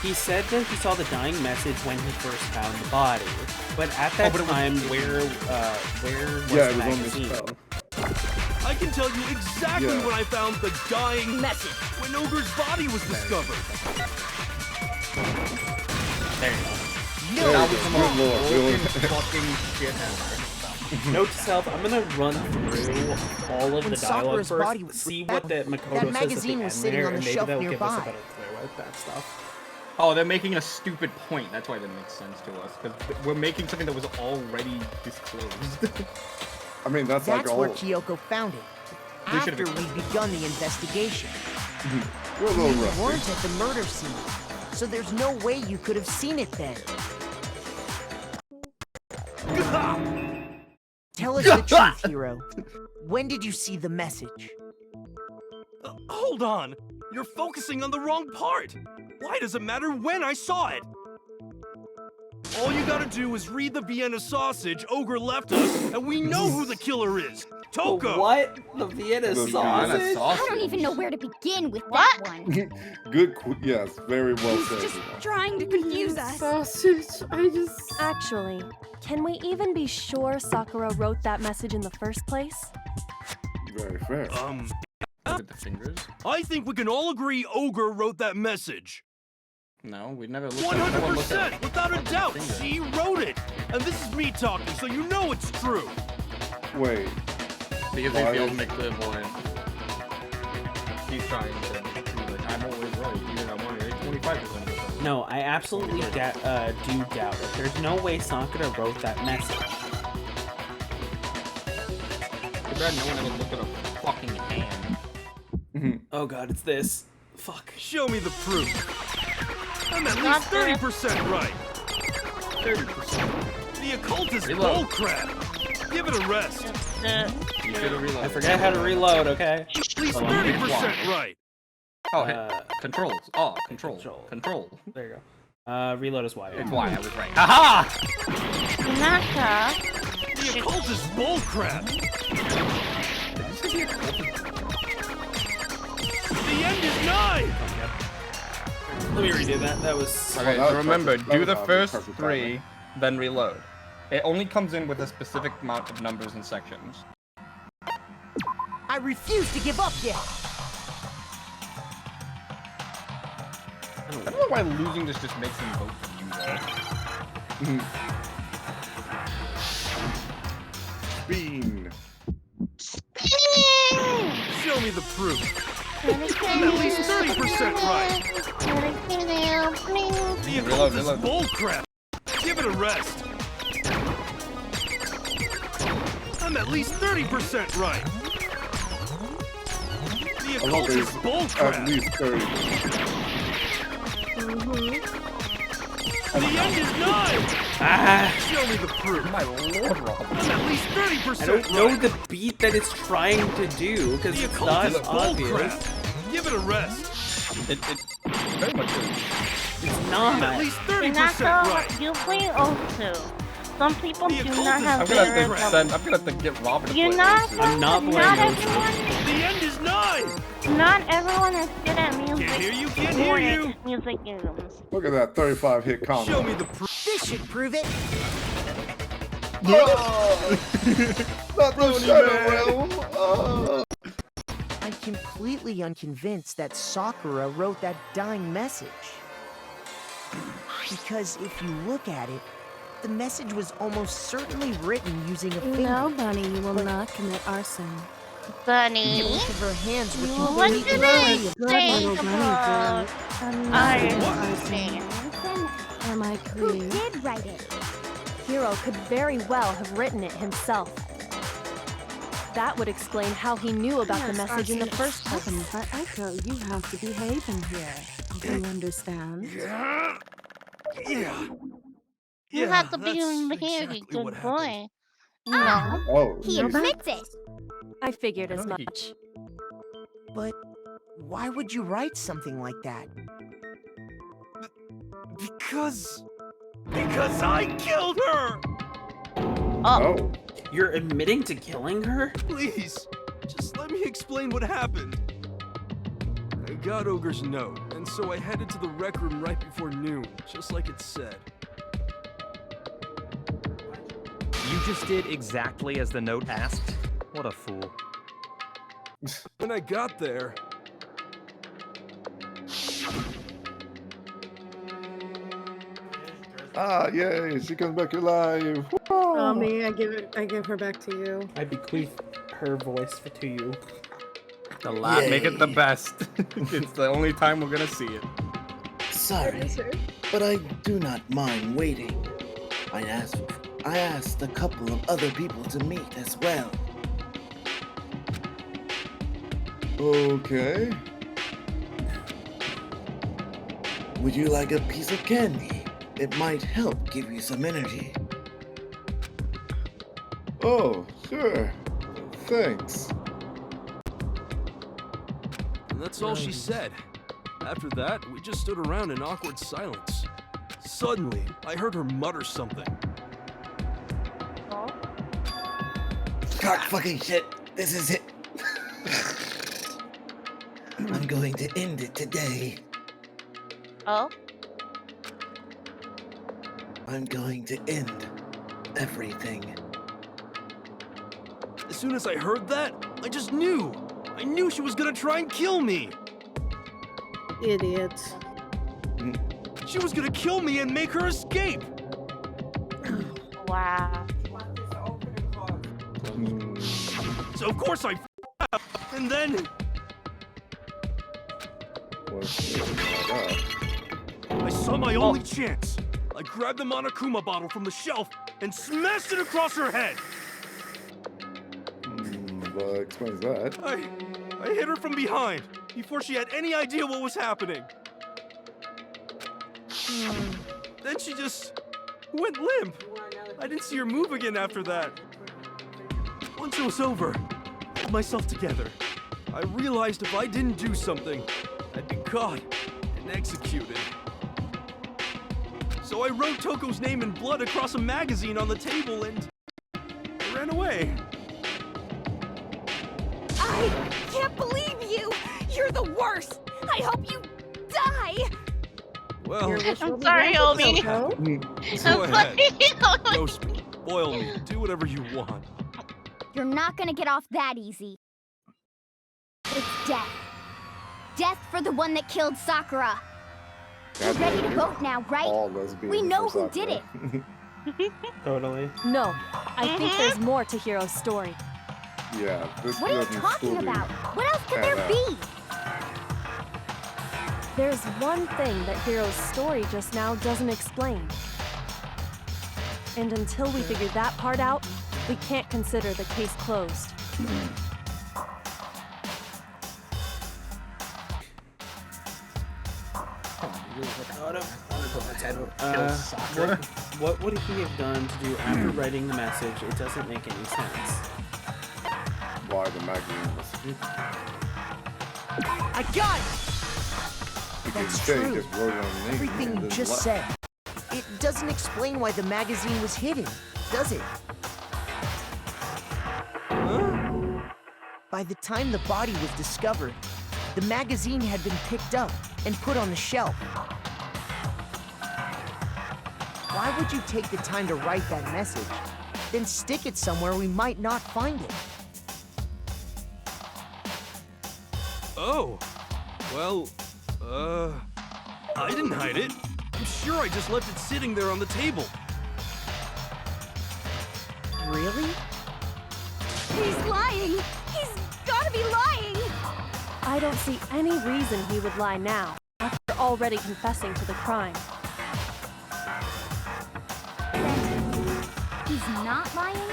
He said that he saw the dying message when he first found the body, but at that but it was- time, where was Yeah, the it was on the magazine? spell. I can can tell you exactly when I found the dying message. When Ogre's body was discovered. There you go. No, That was some good lord, really. fucking shit ever. Note to self, I'm gonna run through all of When the dialogue Sakura's body first, was see back, what the Makoto that says magazine at the was end sitting there, on the and maybe shelf that'll give us a nearby. better clue with that stuff. Oh, they're making a stupid point. That's why it didn't make sense to us. Because we're making something that was already disclosed. I mean, that's like That's all. where Kyoko found it. They should've After we'd begun the investigation. We're a little You rusty. weren't at the murder scene, so there's no way you could have seen it then. Tell us the truth, Hero. When did you see the message? Hold on. You're focusing on the wrong part. Why does it matter when I saw it? All you gotta do is read the Vienna sausage Ogre left us, and we know who the killer is. Toko! What? The Vienna sausage? I don't even know where to begin with that one. Good, yes, very well said. Just trying to confuse us. Sausage. Actually, can we even be sure Sakura wrote that message in the first place? Very fair. Look at the fingers. I think we can all agree Ogre wrote that message. No, we never looked at it. 100%, without a doubt. She wrote it. And this is me talking, so you know it's true. Wait. Because Why he's the is- ultimate clairvoyant. He's trying to be like, I'm always right, even I'm only 25% of the time. No, I absolutely do doubt it. There's no way Sakura wrote that message. Too bad no one ever looked at a fucking hand. Oh god, it's this. Fuck. Show me the proof. I'm at least 30% right. 30%. The occult is Reload. bullcrap. Give it a rest. You should have reloaded. I forgot how to reload, okay? At least Hold on, 30% right. Oh, hit controls. Oh, control. Control. There you go. Reload is Y. It's Y, I was right. Haha! Naka. The occult is bullcrap. The end is nigh. Let me redo that. That was... Okay, that so was remember, perfect. That do was the first perfect 3, then reload. It only comes in with a specific amount of numbers and sections. I refuse to give up yet. I don't know why losing this just makes him vote for you, though. Bean. Show me the proof. I'm at least 30% right. The occult is bullcrap. Give it a rest. I'm at least 30% right. The occult is At bullcrap. least 30. The end is nigh. Ah! Show me the proof. My lord, Rob. I'm at least 30% I don't know right. the beat that it's trying to do, because The it's occult not is obvious. bullcrap. Give it a rest. It very much is. It's I'm not. at least 30% Naka, right. you play O2. Some people The do occult not is have I'm gonna have better to send. I'm gonna have to get Robin to You're play not. this. I'm not Not playing everyone. The end is nigh. Not everyone is good at music. Can't hear you. Can't hear you. Music games. Look at that 35 hit combo. Show me the proof. This should prove it. Not the Shadow Realm. I'm completely unconvinced that Sakura wrote that dying message. Because if you look at it, the message was almost certainly written using a finger. No, Bunny, you will not commit arson. Bunny. Both of her hands were What completely did I clean. say little bunny about arson? Am I Who clear? did write it? Hero could very well have written it himself. That would explain how he knew about the message in the first place. But Echo, you have to behave in here. Do you understand? Yeah. You have to be that's a very exactly good what boy. Ah, No. Oh. he admits it. I figured as I don't think much. But why would you write something like that? Because I killed her. Oh. You're admitting to killing her? Please, just let me explain what happened. I got Ogre's note, and so I headed to the rec room right before noon, just like it said. You just did exactly as the note asked? What a fool. When I got there... Ah, yay! She comes back alive. Oh me, I give her back to you. I bequeath her voice to you. The laugh, make it the best. It's the only time we're gonna see it. Sorry, but I do not mind waiting. I asked a couple of other people to meet as well. Okay. Would you like a piece of candy? It might help give you some energy. Oh, sure. Thanks. And that's all she said. After that, we just stood around in awkward silence. Suddenly, I heard her mutter something. Cock fucking shit. This is it. I'm going to end it today. Oh? I'm going to end everything. As soon as I heard that, I just knew. I knew she was gonna try and kill me. Idiot. She was gonna kill me and make her escape. Wow. So of course I up, and then I saw my only chance. I grabbed the Monokuma bottle from the shelf and smashed it across her head. What explains that? I hit her from behind before she had any idea what was happening. Then she just went limp. I didn't see her move again after that. Once it was over, I pulled myself together. I realized if I didn't do something, I'd be caught and executed. So I wrote Toko's name in blood across a magazine on the table and I ran away. I can't believe you! You're the worst! I hope you die! Well, I'm sorry, Obi. Go ahead. Roast me, boil me, do whatever you want. You're not gonna get off that easy. It's death. Death for the one that killed Sakura. You're ready to vote now, right? We know who did it. Totally. No, I think there's more to Hiro's story. Yeah, this What are you talking about? What else could there be? There's one thing that Hiro's story just now doesn't explain. And until we figure that part out, we can't consider the case closed. What would he have done to do after writing the message? It doesn't make any sense. Why the magazine was... I got it! That's true. Just wrote it on the name Everything and you then just left. said. It doesn't explain why the magazine was hidden, does it? By the time the body was discovered, the magazine had been picked up and put on the shelf. Why would you take the time to write that message, then stick it somewhere we might not find it? Oh, well, I didn't hide it. I'm sure I just left it sitting there on the table. Really? He's lying! He's gotta be lying! I don't see any reason he would lie now, after already confessing to the crime. He's not lying?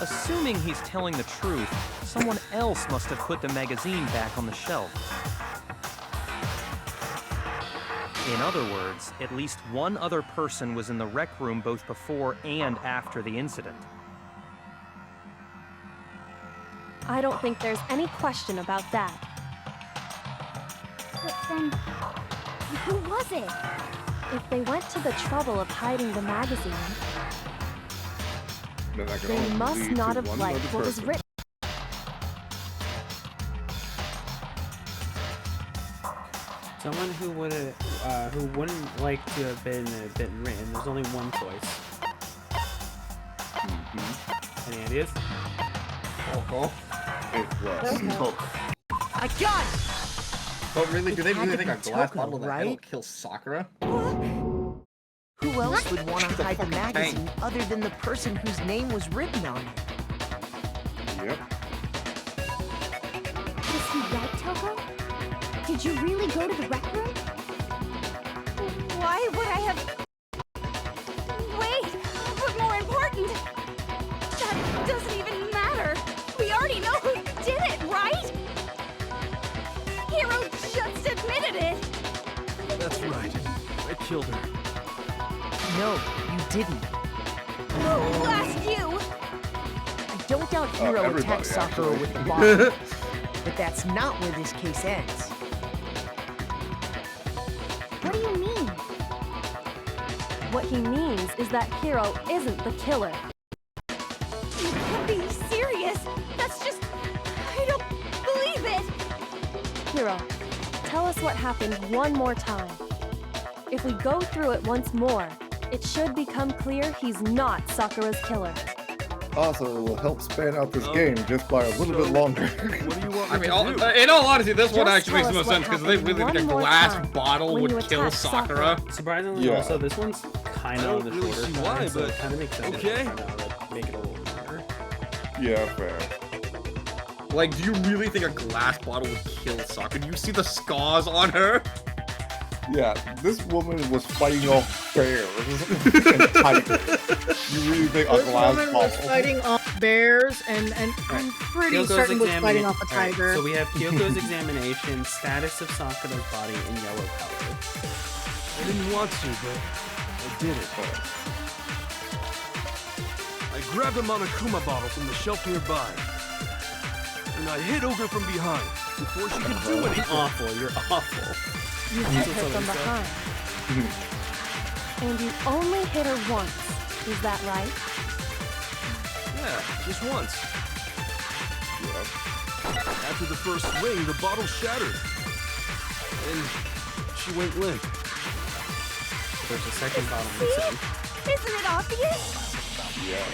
Assuming he's telling the truth, someone else must have put the magazine back on the shelf. In other words, at least one other person was in the rec room both before and after the incident. I don't think there's any question about that. But then, who was it? If they went to the trouble of hiding the magazine, they must not have liked what was written. Someone who wouldn't like to have been written. There's only one choice. Any ideas? Coco. A+. I got it! But really, do they It had really to think a be glass Toko, bottle of that right? will kill Sakura? Who else would want to hide the fucking magazine other than the person whose name was written on it? Yep. Was he right, Toko? Did you really go to the rec room? Why would I have... Wait, but more important, that doesn't even matter. We already know who did it, right? Hero just admitted it. That's right. I killed her. No, you didn't. Who asked you? I don't doubt Hero everybody, attacked Sakura actually. with the bottle. But that's not where this case ends. What do you mean? What he means is that Hero isn't the killer. You can't be serious. That's just... I don't believe it. Hero, tell us what happened one more time. If we go through it once more, it should become clear he's not Sakura's killer. Also, it will help span out this game just by a little bit longer. What do you want I me mean, to do? in all honesty, this one Just actually makes tell the us most what sense because they happened really think a one more glass time bottle when would you kill attacked Sakura. Surprisingly, Yeah. also this one's kind I of on don't the really shorter see side, why, so but it kind of makes sense okay. to kind of like, make it a little longer. Yeah, fair. Like, do you really think a glass bottle would kill Sakura? Do you see the scars on her? Yeah, this woman was fighting off bears and tigers. You really think a This glass woman was bottle? fighting off bears, and I'm pretty Kyoko's certain was fighting examina- off a Alright, tiger. so we have Kyoko's examination, status of Sakura's body in yellow color. I didn't want to, but I did it. I grabbed a Monokuma bottle from the shelf nearby, and I hit Ogre from behind before she could do anything. Awful, you're awful. You hit her from behind. And you only hit her once. Is that right? Yeah, just once. After the first swing, the bottle shattered, and she went limp. There's a second bottle missing. Isn't it obvious? Yeah.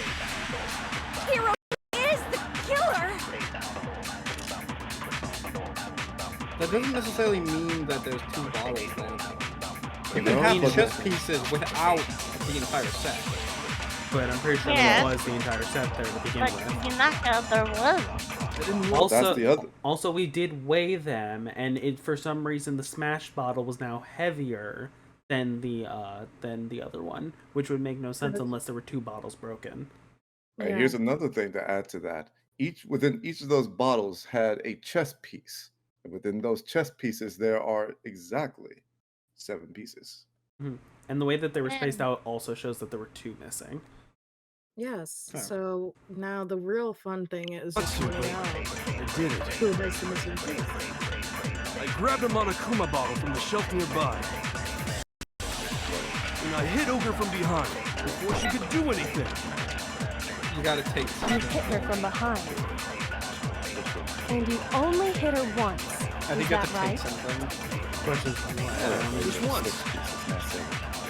Hero is the killer. That doesn't necessarily mean that there's two bottles then. You No, can have but- chess pieces without the entire set. But I'm pretty sure Yeah. that was the entire set there to begin But with. you knocked out there was. Also, That's the other. also, we did weigh them, and it for some reason the Smash bottle was now heavier than the other one, which would make no sense unless there were two bottles broken. And here's another thing to add to that. Within each of those bottles had a chess piece. And within those chess pieces, there are exactly 7 pieces. Mhm. And the way that they were spaced out also shows that there were 2 missing. Yes. Oh. So now the real fun thing is finding out I did it. who has the missing piece. I grabbed a Monokuma bottle from the shelf nearby, and I hit Ogre from behind before she could do anything. You gotta take You hit her from behind. And you only hit her once. I think Is you have that to take right? something. Questions? Just once.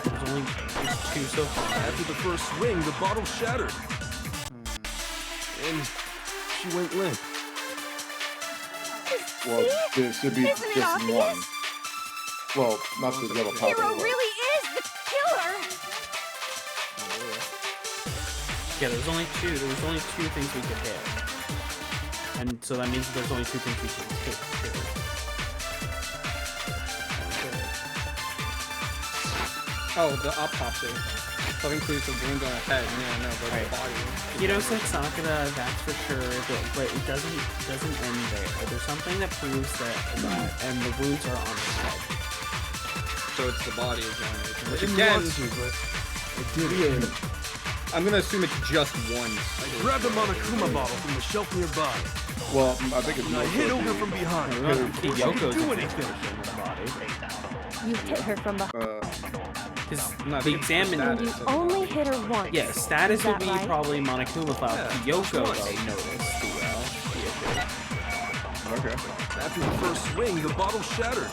There's only 2 so far. After the first swing, the bottle shattered, and she went limp. Well, there should be Isn't it just obvious? one. Well, not the yellow powder. Hero one. really is the killer. Yeah, there was only 2. There was only 2 things we could hit. And so that means that there's only 2 things we can hit, too. Oh, the autopsy. That includes the wound on her head. Yeah, no, but the body. Kyoto said Sakura, that's for sure, but it doesn't end there. There's something that proves that, and the wounds are on her head. So it's the body examination. I Which didn't again, want to, but I did it. I'm gonna assume it's just one. I grabbed a Monokuma bottle from the shelf nearby, Well, I think it's and I hit Ogre from behind before she could do anything. You hit her from behind. The examiner. And you only hit her once. Yeah, status Is would that be right? probably Monokuma file. Kyoko, once. though, noticed the issue. Okay. After the first swing, the bottle shattered,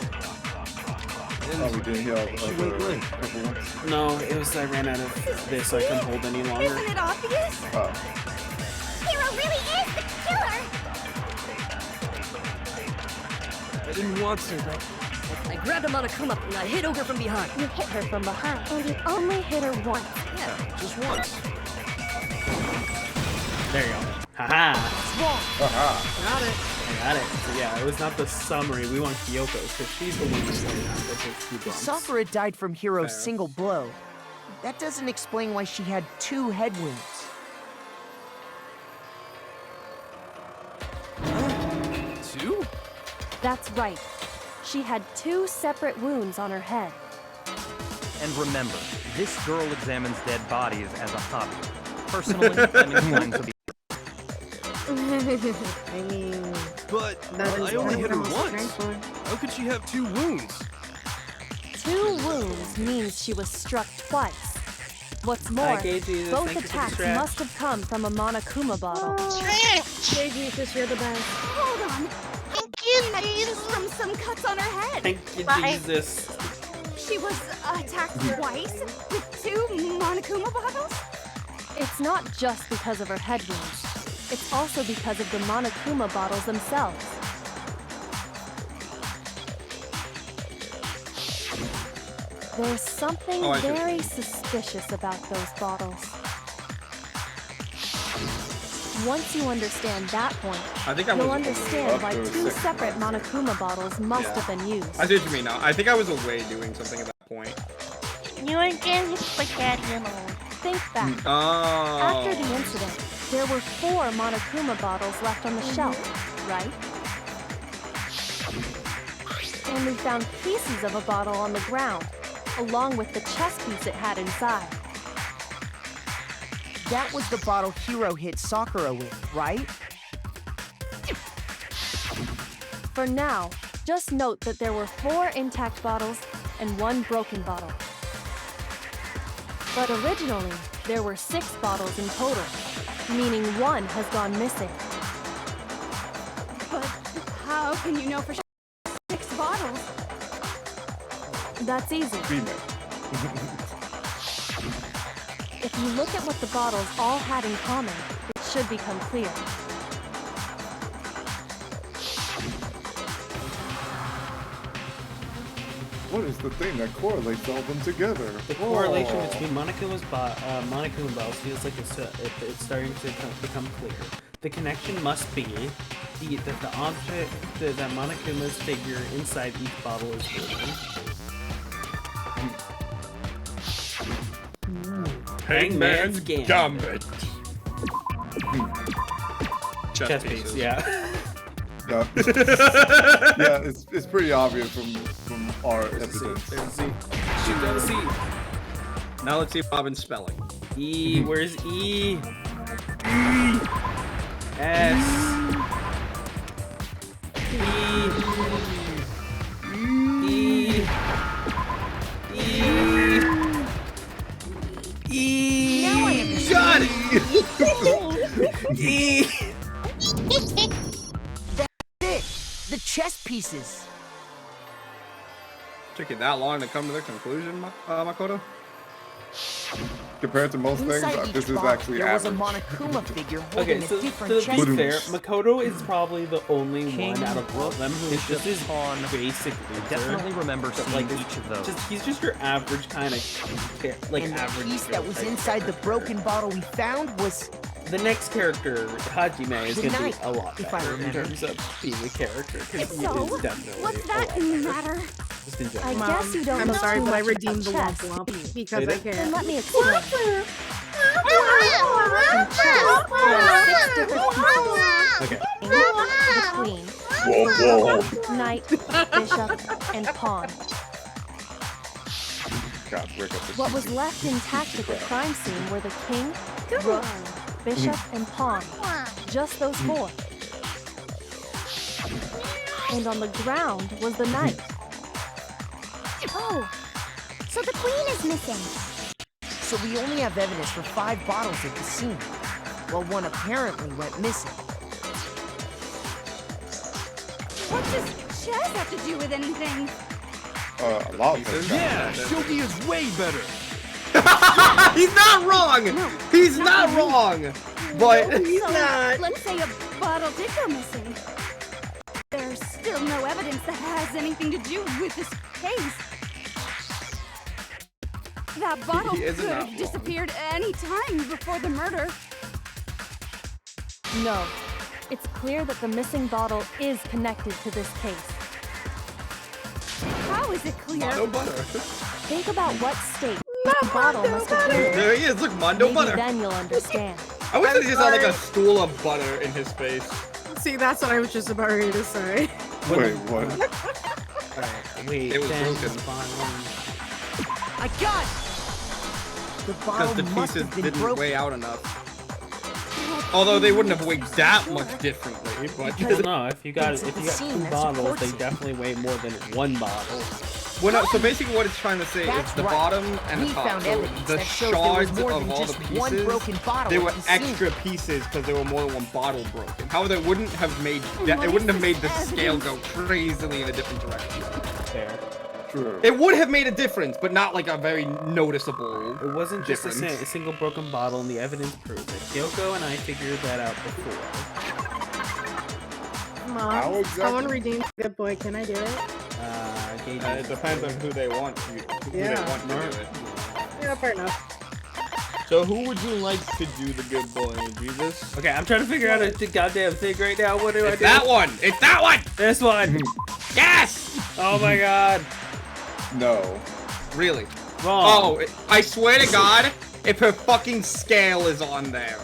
and Oh, we didn't hear all she the went other limp. couple ones. No, it was I ran out of this, so I couldn't hold any longer. Isn't it obvious? Oh. Hero really is the killer. didn't want to, but I grabbed him on a come up and I hit Ogre from behind. You hit her from behind, and you only hit her once. Yeah, just once. There you go. Haha. Got it. I got it. So yeah, it was not the summary. We want Kyoko, because she's the one who's going out with the If bumps. Sakura died from Hiro's Fair. single blow, that doesn't explain why she had 2 head wounds. 2? That's right. She had 2 separate wounds on her head. And remember, this girl examines dead bodies as a hobby. Personally, I'm inclined to be. I mean, But that is I only hit her almost once. straightforward. How could she have 2 wounds? 2 wounds means she was struck twice. What's more, Gay Jesus, both thank you for the attacks stretch. must have come from a Monokuma bottle. Hey, Jesus, you're the best. Hold on. Thank you, Just from some cuts on her head. Thank you, Jesus. She was attacked twice with 2 Monokuma bottles? It's not just because of her head wounds. It's also because of the Monokuma bottles themselves. There's something Oh, I see. very suspicious about those bottles. Once you understand that point, I think I you'll was understand why up to 2 6 separate Monokuma bottles must Yeah. have been used. I see what you mean now. I think I was away doing something at that point. You were getting spaghetti and all. Think back. Oh. After the incident, there were 4 Monokuma bottles left on the shelf, right? And we found pieces of a bottle on the ground, along with the chess piece it had inside. That was the bottle Hiro hit Sakura with, right? For now, just note that there were 4 intact bottles and 1 broken bottle. But originally, there were 6 bottles in total, meaning 1 has gone missing. But how can you know for sure 6 bottles? That's easy. If you look at what the bottles all had in common, it should become clear. What is the thing that correlates all of them together? The correlation between Monokuma's Monokuma bottles feels like it's starting to become clear. The connection must be that the object that Monokuma's figure inside each bottle is holding. Hangman's Gambit. Chess piece, yeah. Yeah, yeah, it's pretty obvious from our evidence. Shoot down the C. Now let's see Robin's spelling. E, where's E? E. S. E. E. E. E. Now I understand. Got it! E. That's it! The chess pieces! Took you that long to come to the conclusion, Makoto? Compared to most things, Inside this each is bottle, actually there was a average. Monokuma figure holding Okay, a so different to chess be fair, piece. Makoto is probably the only King, one out of all of them who is just his pawn. basic I loser. definitely remember But, seeing like, each of those. He's just your average kind of, like And the average. piece that was type inside the character. broken bottle we found was... The next character, Hajime, is The going to be knight, a lot if I better in remember. terms of being a character, because he So, is definitely what's a that lot better. matter? Just in I general. guess you don't I'm know sorry, too but I much redeemed the about Womp chess. Womp because Did I it? Then can. let me explain. In chess, there are 6 different pieces. Okay. The queen, knight, bishop, and pawn. God, break up this What was left intact at the crime scene were the king, rook, bishop, and pawn. Just those 4. And on the ground was the knight. Oh, so the queen is missing. So we only have evidence for 5 bottles at the scene, while 1 apparently went missing. What does chess have to do with anything? a lot of things. Yeah, Shogi is way better. He's not wrong! He's not wrong! But So, let's say a bottle did go missing. There's still still no evidence that has anything to do with this case. That bottle He isn't could that have wrong. disappeared any time before the murder. No. It's clear that the missing bottle is connected to this case. How is it clear? Mondo butter. Think about what state the bottle must have been in. There he is. Look, Mondo Maybe butter. then you'll understand. I wish I'm they just had like a sorry. stool of butter in his face. See, that's what I was just about ready to say. Wait, what? Wait, It was then broken. I got it! The bottle Because the must pieces have been didn't broken. weigh out enough. Although they wouldn't have weighed that much differently, but Well, no, if you got It's the two scene that bottles, supports they it. definitely weigh more than one bottle. well, no, so basically what it's trying to say That's is the right. bottom and We the top. found So evidence the that shows there was shards more of than all the just one pieces, broken bottle they at were the scene. extra pieces because there were more than one bottle broken. However, it wouldn't have made What it wouldn't is have made the this scale go evidence? crazily in a different direction. Fair. True. It would have made a difference, but not like a very noticeable. It wasn't just a difference. single broken bottle, and the evidence proves it. Kyoko and I figured that out before. Mom, How exactly? someone redeemed Good Boy. Can I do it? Gage It depends on who they want. Who they Yeah. want to do it. Yeah, fair enough. So who would you like to do the good boy, Jesus? Okay, I'm trying to figure out a goddamn thing right now. What do I It's do? that one! It's that one! This one! Yes! Oh my god! No. Really? Wrong. Oh, I swear to God, if her fucking scale is on there.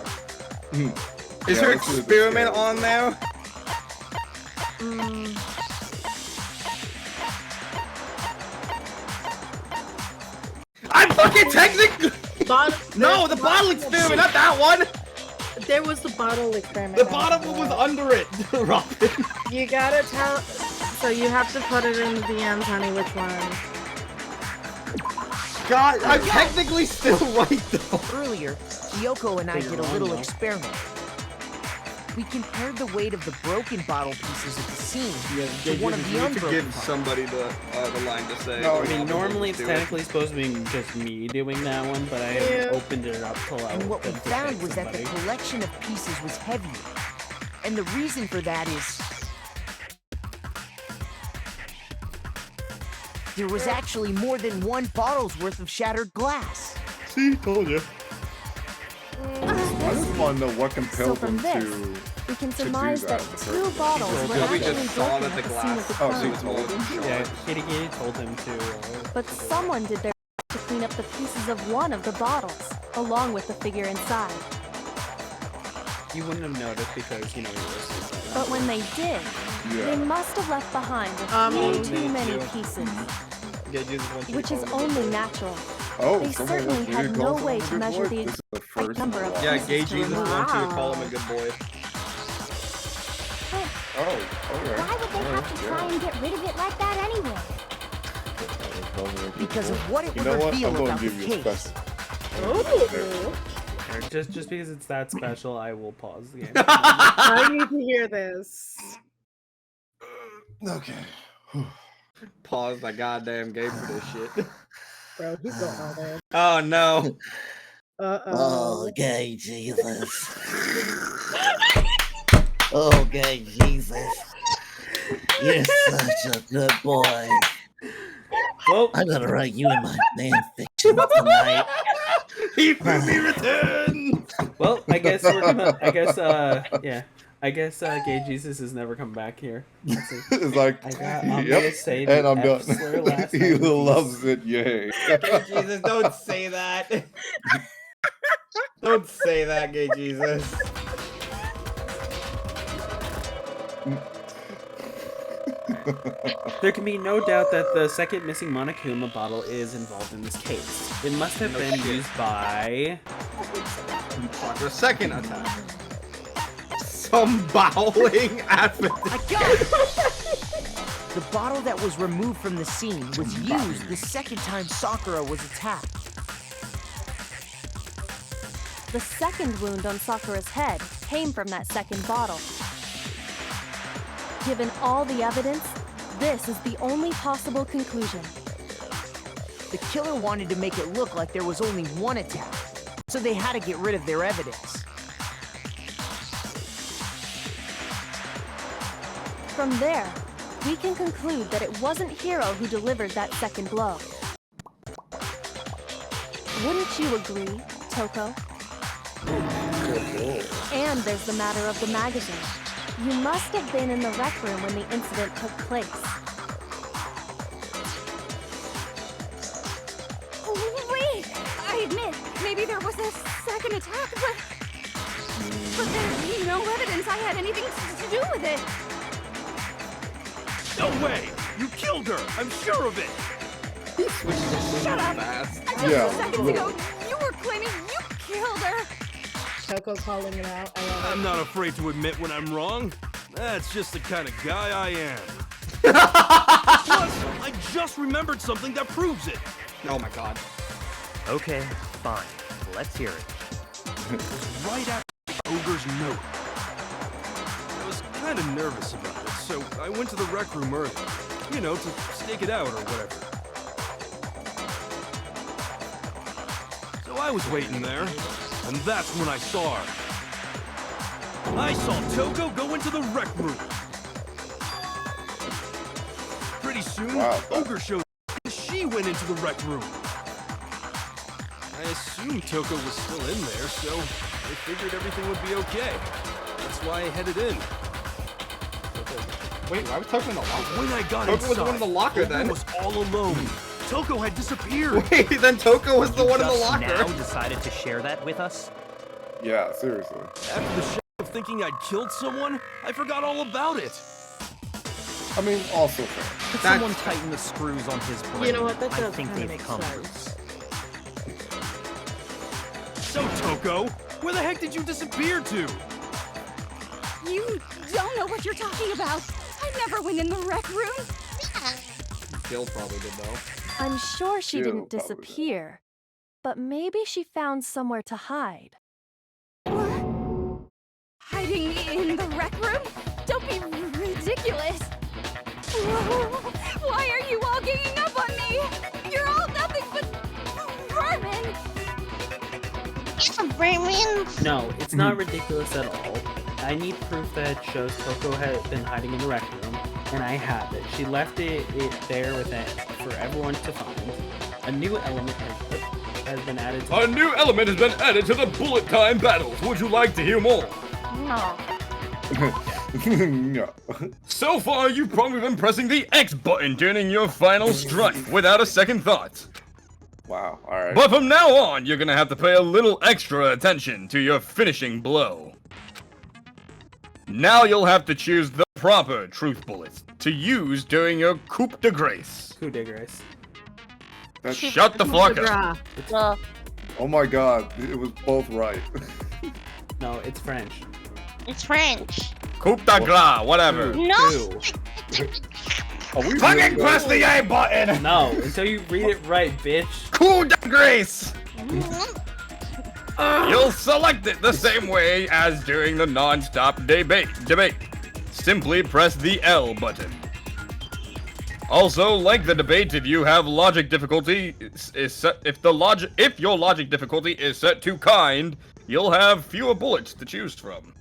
Is Yeah, her let's do the experiment scale. on there? I'm fucking technically. No, the bottle experiment, not that one. There was the bottle experiment. The bottom was under it, Robin. You gotta tell. So you have to put it in the DMs, honey. Which one? God, I'm technically still right though. Earlier, Kyoko and I But did you're a little wrong, though. experiment. We compared the weight of the broken bottle pieces at the scene to one of the you need to unbroken give somebody the line to say. No, or I mean, Robin normally will it's do it. technically supposed to be just me doing that one, but I Yeah. opened it up to allow And what we them to found pick was that the somebody. collection of pieces was heavier. And the reason for that is there was actually more than one bottle's worth of shattered glass. See, told you. I just want to know what compelled from them this, to. We can to do surmise that in the two first bottles place. were Probably actually just saw broken that the at the scene of glass the Oh, so crime. you told them. Yeah, Kitty Kitty told him to. But someone did their to clean up the pieces of one of the bottles, along with the figure inside. You wouldn't have noticed because, you know, you were asleep. But when they did, they must have left behind a few too many pieces, which is only natural. Oh, They someone certainly wants me had to no call way someone to a good measure boy? the This is the exact first number of Yeah, pieces Gage to Jesus remove. wants you to call him a good boy. Oh, okay. Why would they have to try and get rid of it like that anyway? Because of what it You would know what? reveal I'm going about to the give you a case. special. Alright, just because it's that special, I will pause the game. I need to hear this. Okay. Pause that goddamn game for this shit. Bro, he's going all there. Oh no. Uh-oh. Okay, Jesus. Okay, Jesus. You're such a good boy. Well, I'm gonna write you in my fan fiction tonight. He will be returned. Well, I guess we're gonna. I guess, yeah. I guess Gay Jesus has never come back here. Let's see. It's like, I'm yep, gonna say and the I'm F slur done. last He time. loves it, yay. Jesus, don't say that. Don't say that, gay Jesus. There can be no doubt that the second missing Monokuma bottle is involved in this case. It must have been used by... For a second attack. Some bowling advocate. I got it! The bottle that was removed from the scene was used the second time Sakura was attacked. The second wound on Sakura's head came from that second bottle. Given all the evidence, this is the only possible conclusion. The killer wanted to make it look like there was only one attack, so they had to get rid of their evidence. From there, we can conclude that it wasn't Hiro who delivered that second blow. Wouldn't you agree, Toko? And there's the matter of the magazine. You must have been in the rec room when the incident took place. Wait! I admit, maybe there was a second attack, but there's no evidence I had anything to do with it. No way! You killed her! I'm sure of it! Shut up! Until seconds ago, you were claiming you killed her! Toko calling it out. I love it. I'm not afraid to admit when I'm wrong. That's just the kind of guy I am. Plus, I just remembered something that proves it. Oh my god. Okay, fine. Let's hear it. It was right after Ogre's note. I was kind of nervous about it, so I went to the rec room early. You know, to stake it out or whatever. So I was waiting there, and that's when I saw her. I saw Toko go into the rec room. Pretty soon, Ogre showed up and she went into the rec room. I assumed Toko was still in there, so I figured everything would be okay. That's why I headed in. Wait, why was Toko in the locker? When I got Toko was inside, the one in the locker Ogre then. was all alone. Toko had disappeared. Wait, then Toko was the You one in the just locker. now decided to share that with us? Yeah, seriously. After the shock of thinking I'd killed someone, I forgot all about it. I mean, also fair. Could someone tighten the screws on his brain? You know what? That I does think kind of they've make come sense. So, Toko, where the heck did you disappear to? You don't know what you're talking about. I never went in the rec room. Gil probably did though. I'm sure she Ew, didn't disappear, but maybe she found somewhere to hide. Hiding in the rec room? Don't be ridiculous. Why are you all ganging up on me? You're all nothing but vermin. Vermin? No, it's not ridiculous at all. I need proof that shows Toko had been hiding in the rec room, and I have it. She left it there with it for everyone to find. A new element has been added to A new element has been added to the bullet time battles. Would you like to hear more? No. No. So far, you've probably been pressing the X button during your final strike without a second thought. Wow, alright. But from now on, you're gonna have to pay a little extra attention to your finishing blow. Now you'll have to choose the proper truth bullets to use during your coup de grace. Coup de grace. Shut the fuck up. Oh my god, it was both right. No, it's French. It's French. Coup de grace, whatever. No. Fucking press the A button! No, until you read it right, bitch. Coup de grace! You'll select it the same way as during the non-stop debate. Simply press the L button. Also, like the debate, if you have logic difficulty is set, if your logic difficulty is set to kind, you'll have fewer bullets to choose from.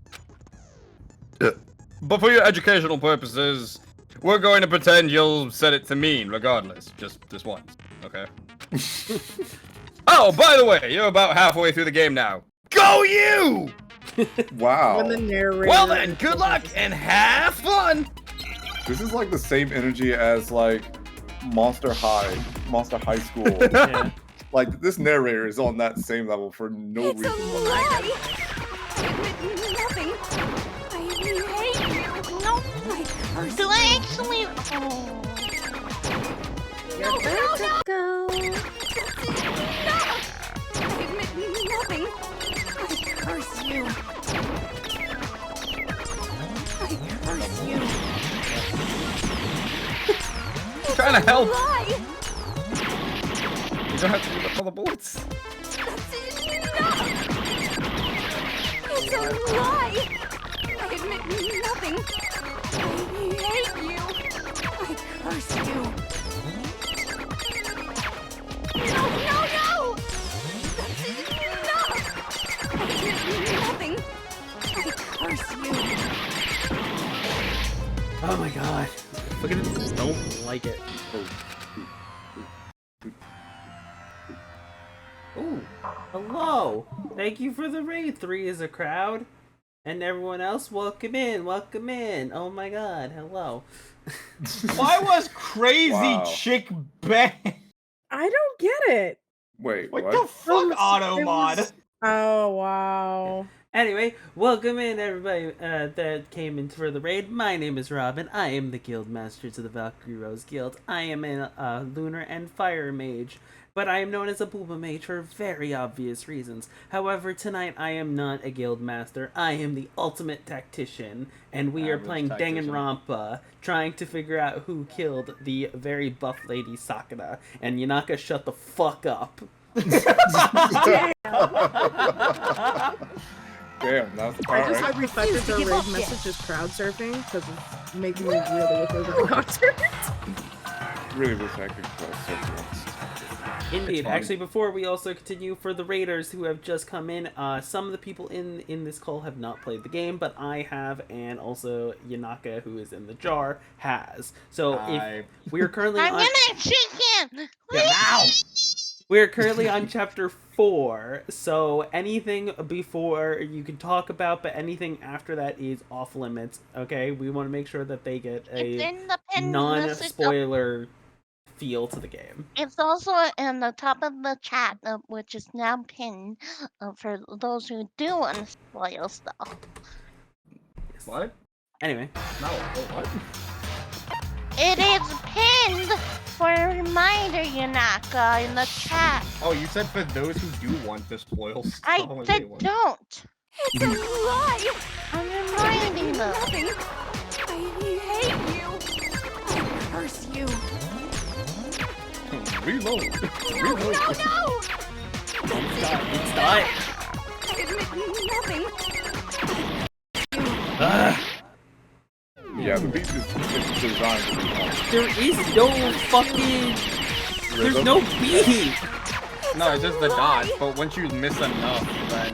But for your educational purposes, we're going to pretend you'll set it to mean regardless, just once, okay? Oh, by the way, you're about halfway through the game now. Go you! Wow. When the narrator Well then, good luck and have fun! This is like the same energy as like Monster High School. Yeah. Like this narrator is on that same level for no It's a reason. lie. I admit nothing. I hate you. No. Do I actually? No, no, no. No. I admit nothing. I curse you. I curse you. Trying to help. Lie. You don't have to use up all the bullets. It's a lie! I admit nothing. I hate you. I curse you. No, no, no! That's enough! I admit nothing. I curse you. Oh my god. Fucking don't like it. Ooh, hello. Thank you for the raid. 3 is a crowd. And everyone else, welcome in, welcome in. Oh my god, hello. Why was Crazy Chick banned? I don't get it. Wait, what the fuck, Automod? Oh, wow. Anyway, welcome in everybody that came in for the raid. My name is Robin. I am the guild master to the Valkyrie Rose Guild. I am a lunar and fire mage, but I am known as a Booba mage for very obvious reasons. However, tonight I am not a guild master. I am the ultimate tactician, and we are playing Danganronpa, trying to figure out who killed the very buff lady Sakura. And Yanaka, shut the fuck up. Damn, that's I reflected the raid messages crowd surfing because it's making me really wish I was a concert. Really wish I could crowd surf once. Indeed. Actually, before we also continue, for the raiders who have just come in, some of the people in this call have not played the game, but I have, and also Yanaka, who is in the jar, has. So if we are currently I'm on... gonna chicken! Ow! We're currently on chapter 4, so anything before you can talk about, but anything after that is off limits, okay? We want to make sure that they get a non-spoiler feel to the game. It's also in the top of the chat, which is now pinned for those who do want to spoil stuff. What? Anyway. No, what? It is pinned for a reminder, Yanaka, in the chat. Oh, you said for those who do want to spoil stuff. I said don't. It's a lie! I'm reminding them. I hate you! I curse you! Reload! No, no, no! It's die. I admit nothing. Yeah, the beat is designed to be hard. There is no fucking... There's no beat! No, it's just the dots, but once you miss enough, then...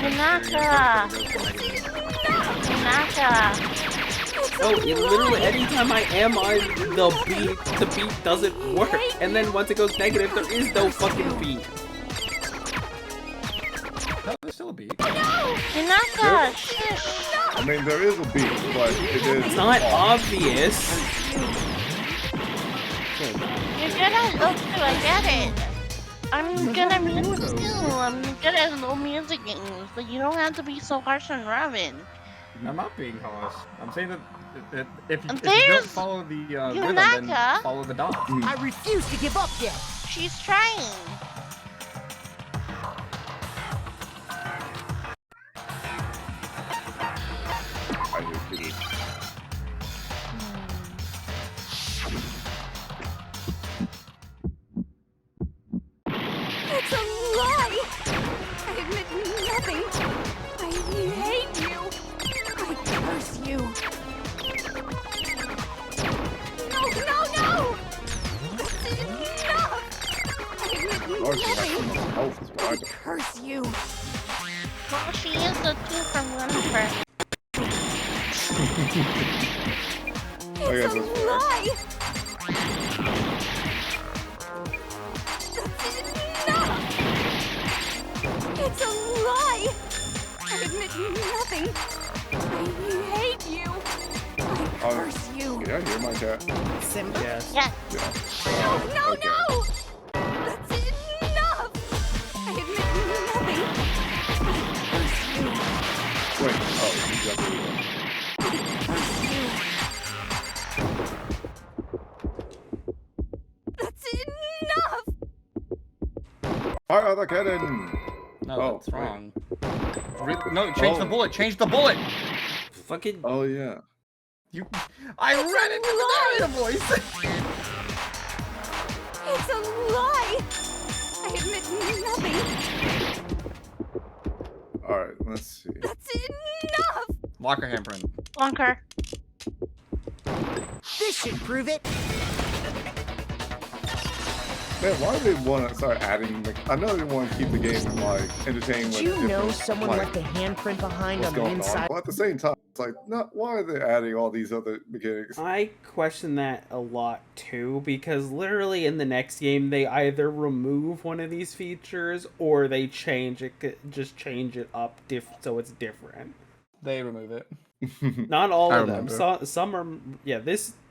Yanaka! Oh, it literally, anytime I am on the beat doesn't work. And then once it goes negative, there is no fucking beat. No, there's still a beat. Yanaka! Shush! I mean, there is a beat, but it is... It's not obvious. You're good at Oku, I get it. I'm good at music too. I'm good at low music games, but you don't have to be so harsh on Robin. I'm not being harsh. I'm saying that if you don't follow the rhythm, then follow the dots. I refuse to give up yet. She's trying. I hear kitty. It's a lie! I admit nothing. I hate you. I curse you. No, no, no! That's enough! I admit nothing. I curse you. Well, she is the 2 from Runfer. It's a lie! It's a lie! I admit nothing. I hate you. I curse you. Can I hear my cat? Simba? Yes. Yeah. No, no, no! That's enough! I admit nothing. I curse you. Wait, oh, you got the That's enough! Fire the cannon! No, that's wrong. No, change the bullet. Change the bullet. Fucking. Oh yeah. I ran into the narrator voice. It's a lie! I admit nothing. Alright, let's see. That's enough! Locker handprint. Lunker. This should prove it. Man, why do they want to start adding? I know they want to keep the game like entertaining. Did you know someone left a handprint behind on the inside? Well, at the same time, It's like, why are they adding all these other mechanics? I question that a lot too, because literally in the next game they either remove one of these features or they change it, just change it up so it's different. They remove it. Not all I of them. remember. Some are. Yeah,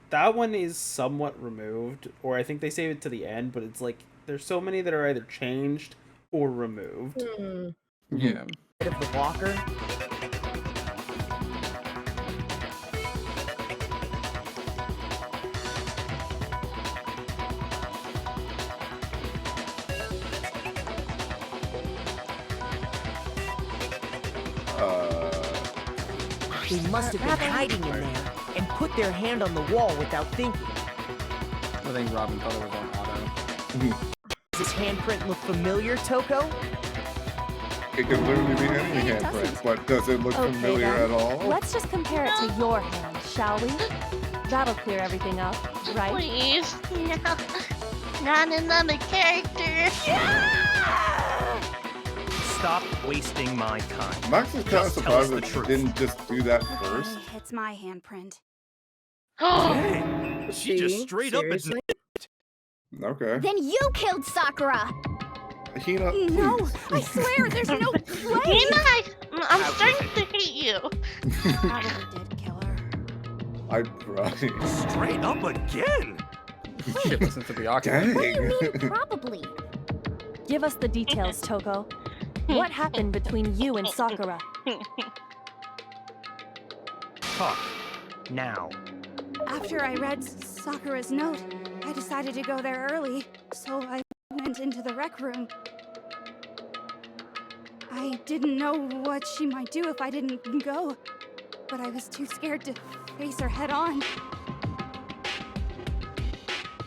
that one is somewhat removed, or I think they save it to the end. But it's like there's so many that are either changed or removed. Yeah. Of the walker. They must have been hiding in there and put their hand on the wall without thinking. I think Robin thought it was on auto. Does his handprint look familiar, Toko? It could literally be any handprint, but does it look familiar then. at all? Let's just compare it to your hand, shall we? That'll clear everything up, right? Please, no. Not another character. Stop wasting my time. Max is kind of Just tell us surprised the that she truth. didn't just do that first. It's my handprint. Dang, she just straight up Seriously? Okay. Then you killed Sakura! Hina, No, please. I swear, there's no way! Hina, I'm starting to hate you. Probably did kill her. I tried. Straight up again. Shit, listen to the Oculus. What do you mean, probably? Give us the details, Toko. What happened between you and Sakura? Talk. Now. After I read Sakura's note, I decided to go there early, so I went into the rec room. I didn't know what she might do if I didn't go, but I was too scared to face her head on.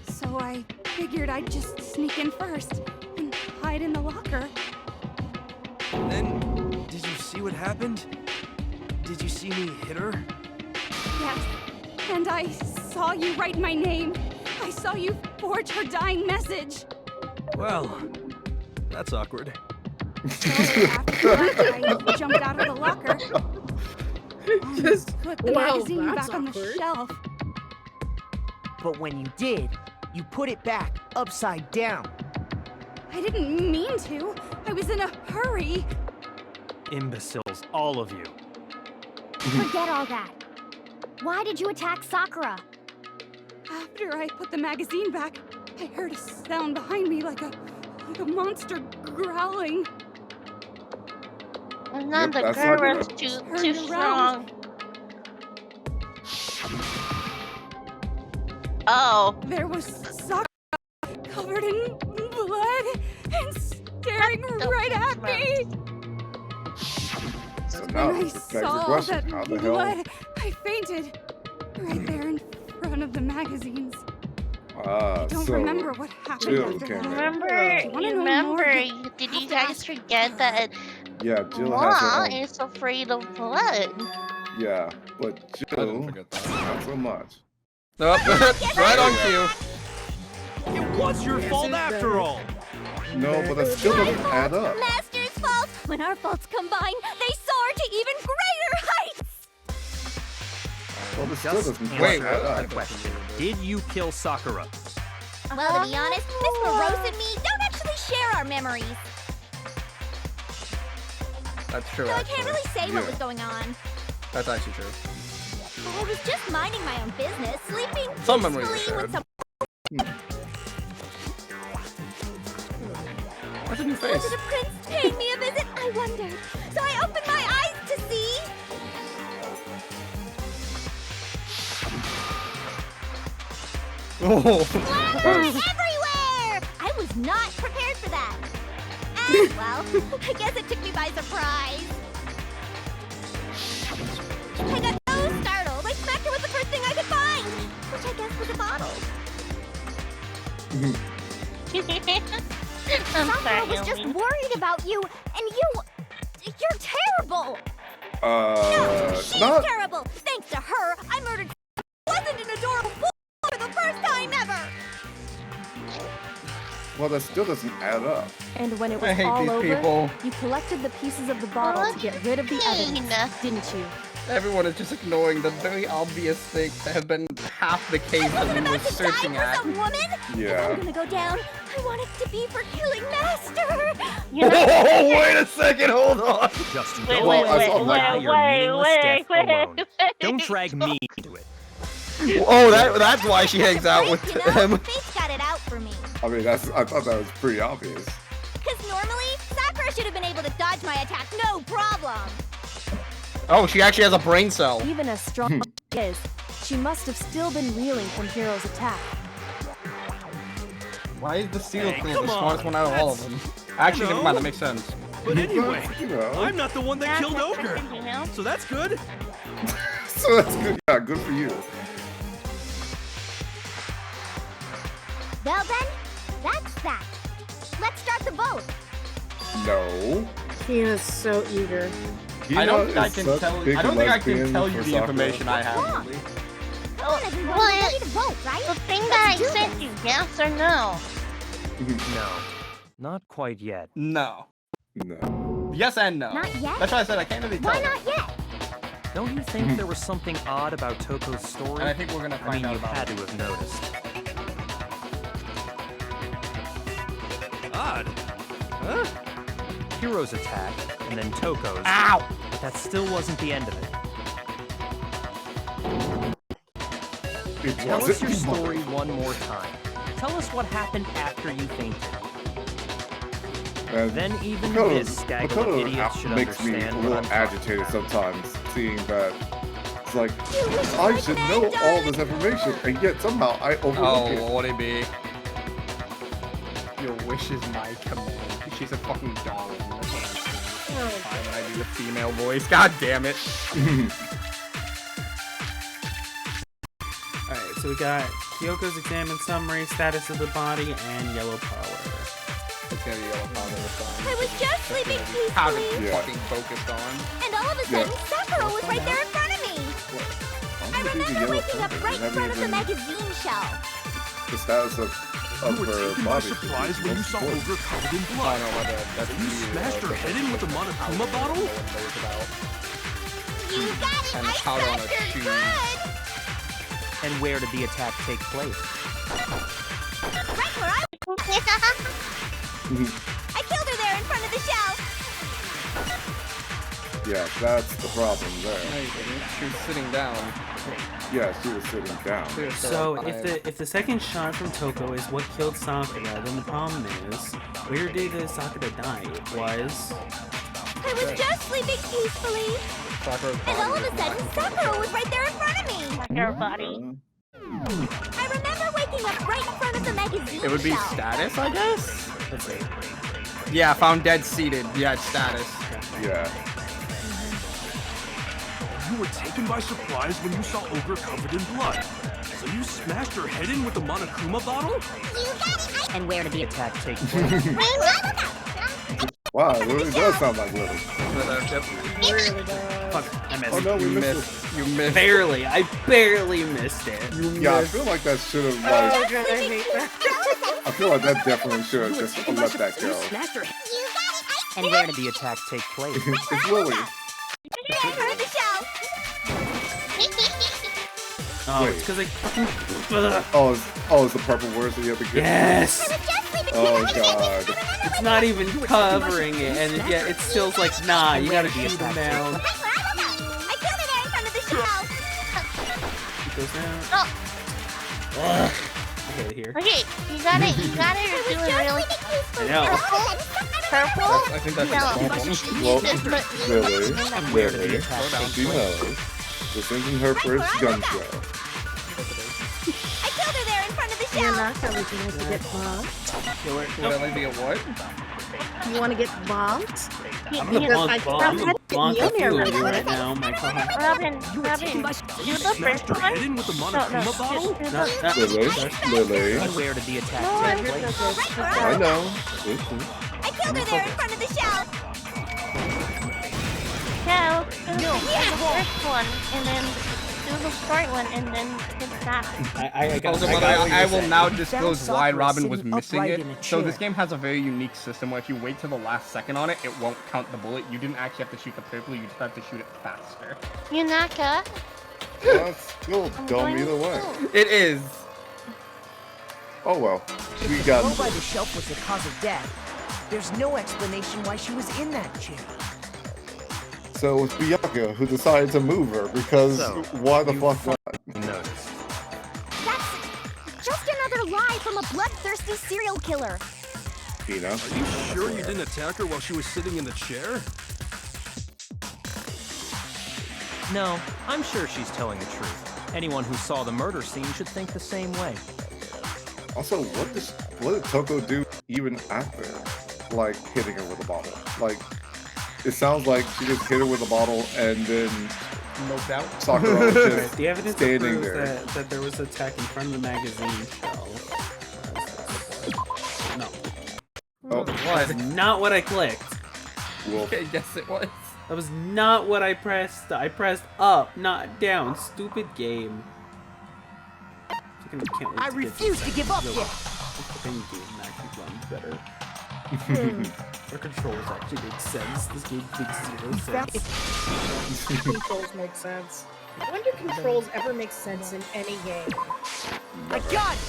So I figured I'd just sneak in first and hide in the locker. Then, did you see what happened? Did you see me hit her? Yes, and I saw you write my name. I saw you forge her dying message. Well, that's awkward. So after that, I jumped out of the locker. Just Put the wow, magazine that's back on the awkward. shelf. But when you did, you put it back upside down. I didn't mean to. I was in a hurry. Imbeciles, all of you. Forget all that. Why did you attack Sakura? After I put the magazine back, I heard a sound behind me like a monster growling. None the that's girl like was a- too Turned strong. around. Oh. There was Sakura covered in blood and staring right at me. So now When I this begs the saw question, that how the hell? blood, I fainted right there in front of the magazines. I don't so remember what happened Jill after came that. in. Remember, Do you wanna know more? did you guys forget that Yeah, Jill has her Ma own. is afraid of blood? Yeah, but I didn't Jill, forget that. not so much. Nope, right on cue. It was your fault after all. No, but that still doesn't add up. Master's fault! When our faults combine, they soar to even greater heights! Well, this still Just doesn't Wait, add answer up. the question. Did you kill Sakura? Well, to be honest, Miss Morose and me don't actually share our memories. That's true, So I can't actually. really say what Yeah. was going on. That's actually true. I was just minding my own business, sleeping Some memories are peacefully with shared. some... What's in your Was face? it a prince paying me a visit? I wondered. So I opened my eyes to see... Oh. Flowers everywhere! I was not prepared for that. And, well, I guess it took me by surprise. I got so startled, I smacked her with the first thing I could find, which I guess was a bottle. Sakura was just worried about you, and you're terrible. She's not. terrible. Thanks to her, I murdered wasn't an adorable fool for the first time ever. Well, that still doesn't add up. And when it I was hate all these over, people. you collected the pieces of the bottle to get rid of the evidence, didn't you? Everyone is just ignoring the very obvious things that have been half the case that we were searching at. Woman? Yeah. I'm gonna go down. I want it to be for killing Master. Oh, wait a second, hold on. Justin, Wait, go wait, away. wait, Allow wait, your wait, meaningless wait, death wait, alone. wait. Don't drag me into it. Oh, that's why she hangs out with him. Faith got it out for me. I mean, I thought that was pretty obvious. Because normally, Sakura should have been able to dodge my attack, no problem. Oh, she actually has a brain cell. Even as strong as she is, she must have still been reeling from Hero's attack. Why is the seal Hey, kill come the on. smartest one out of all of them? Actually, never mind, that makes sense. But anyway, You know. I'm not the one that killed Ogre. You know? So that's good. So that's good. Yeah, good for you. Well then, that's that. Let's start the vote. No. Tina's so eager. I don't think I is can such tell. big I don't think I can lesbian tell you for the Sakura. information I have. Really. Come on, everyone, Well, we're ready to vote, right? The thing that I sent you, yes or no? No, not quite yet. No. No. Yes and no. Not yet? That's why I said I can't really tell. Why not yet? Don't you think there was something odd about Toko's story? And I think we're gonna I mean, find out you about had it. to have noticed. Odd. Huh? Hero's attack, and then Toko's. Ow! But that still wasn't the end of it. Tell us your story one more time. Tell us what happened after you fainted. Then even this gaggle of idiots should makes me a understand what little I'm talking agitated about. sometimes, seeing that it's like I should know all this information, and yet somehow I overlook it. Oh, what it be? Your wish is my command. She's a fucking darling. That's what I'm saying. Fine when I do the female voice. God damn it. Alright, so we got Kyoko's examined summary, status of the body, and yellow power. It's gonna be yellow powder this time. I was just sleeping How to peacefully, be fucking focused on. and all of a sudden, Sakura was right there in front of me. I remember waking up right in front of the magazine shelf. The status of You were her taken by body. surprise when you saw Ogre covered in blood. Oh, no, my bad. That's You smashed her head in with the Monokuma bottle? You got it! And I powder on her smashed her shoes. good! And where did the attack take place? Right where I killed her there in front of the shelf! Yeah, that's the problem there. No, you didn't. She was sitting down. Yeah, she was sitting down. So if the second shot from Toko is what killed Sakura, then the problem is, where did Sakura die? It was... I was just sleeping peacefully, and all of a sudden, Sakura was right there in front of me! Your body. I remember waking up right in front of the magazine It would be shelf. status, I guess? Let's see. Yeah, found dead seated. Yeah, it's status. Yeah. You were taken by surprise when you saw Ogre covered in blood. So you smashed her head in with the Monokuma bottle? And where did the attack take place? Wow, it really does sound like Lily. Fuck, I missed Oh no, we it. missed it. You missed. Barely. I barely missed it. Yeah, I feel like that should have Oh like. god, I hate that. I feel like that definitely should have just let that go. And where did the attack take place? It's Lily. Yeah, I heard the shelf! Oh, Wait. it's because I fucking... Oh, it's the purple words that you have to get. Yes! Oh god. It's not even covering it, and yet it still's like, nah, you gotta shoot him down. I killed her there in front of the shelf! It goes down. Oh, Ugh. Okay, here. okay, you gotta do it really. I know. Purple? I think that's No. the problem. Well, Lily, Where did the Lily, attack take she place? knows. This isn't her first gun show. I killed her there in front of the You're shelf! not going to get bombed. Would I like to get what? You want to get bombed? I'm gonna bonk a few of you right now, my god. Robin, do the Smashed first her one. head in with the Monokuma bottle? Lily. And where did the attack No, I take heard place? that. I know. Listen. I killed her there in front of the shelf! Yeah, do the first one, and then do the short one, and then hit I will now disclose why Robin was missing upright it. in a So this chair. game has a very unique system where if you wait till the last second on it, it won't count the bullet. You didn't actually have to shoot the purple, you just have to shoot it faster. Yunaka. That's still dumb either way. It is. Oh well. If We the got blow by the shelf was the cause of death, there's no explanation why she was in that chair. So it's Bianca who decided to move her because why the fuck not? Notice. That's just another lie from a bloodthirsty serial killer. Tina. Are you sure you didn't attack her while she was sitting in the chair? No, I'm sure she's telling the truth. Anyone who saw the murder scene should think the same way. Also, what did Toko do even after, like, hitting her with a bottle? Like, it sounds like she just hit her with a bottle and then noped out. Sakura was just The evidence standing proves there. that there was an attack in front of the magazine shelf. No. Oh, That was not what I clicked. Well, I guess it was. That was not what I pressed. I pressed up, not down. Stupid game. I refuse to give up yet. Game actually runs better. Our controls actually make sense. This game makes 0 sense. Controls make sense. When do controls ever make sense in any game? I got it!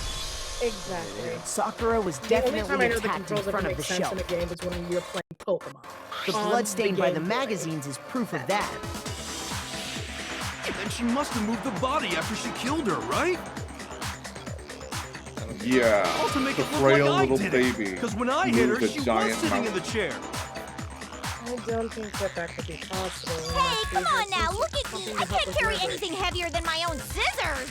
Exactly. Sakura was The only time definitely I know the attacked in controls ever front of make the sense shelf. in a game is when you're playing Pokemon. The On blood stained by the Game Boy. magazines is proof of that. Then she must have moved the body after she killed her, right? Yeah, All to make the it look frail like I little did baby. it. Because when I hit her, moved a she was giant sitting in mountain. the chair. I don't think that could be possible. Hey, come on now, look at me. I can't carry anything heavier than my own scissors.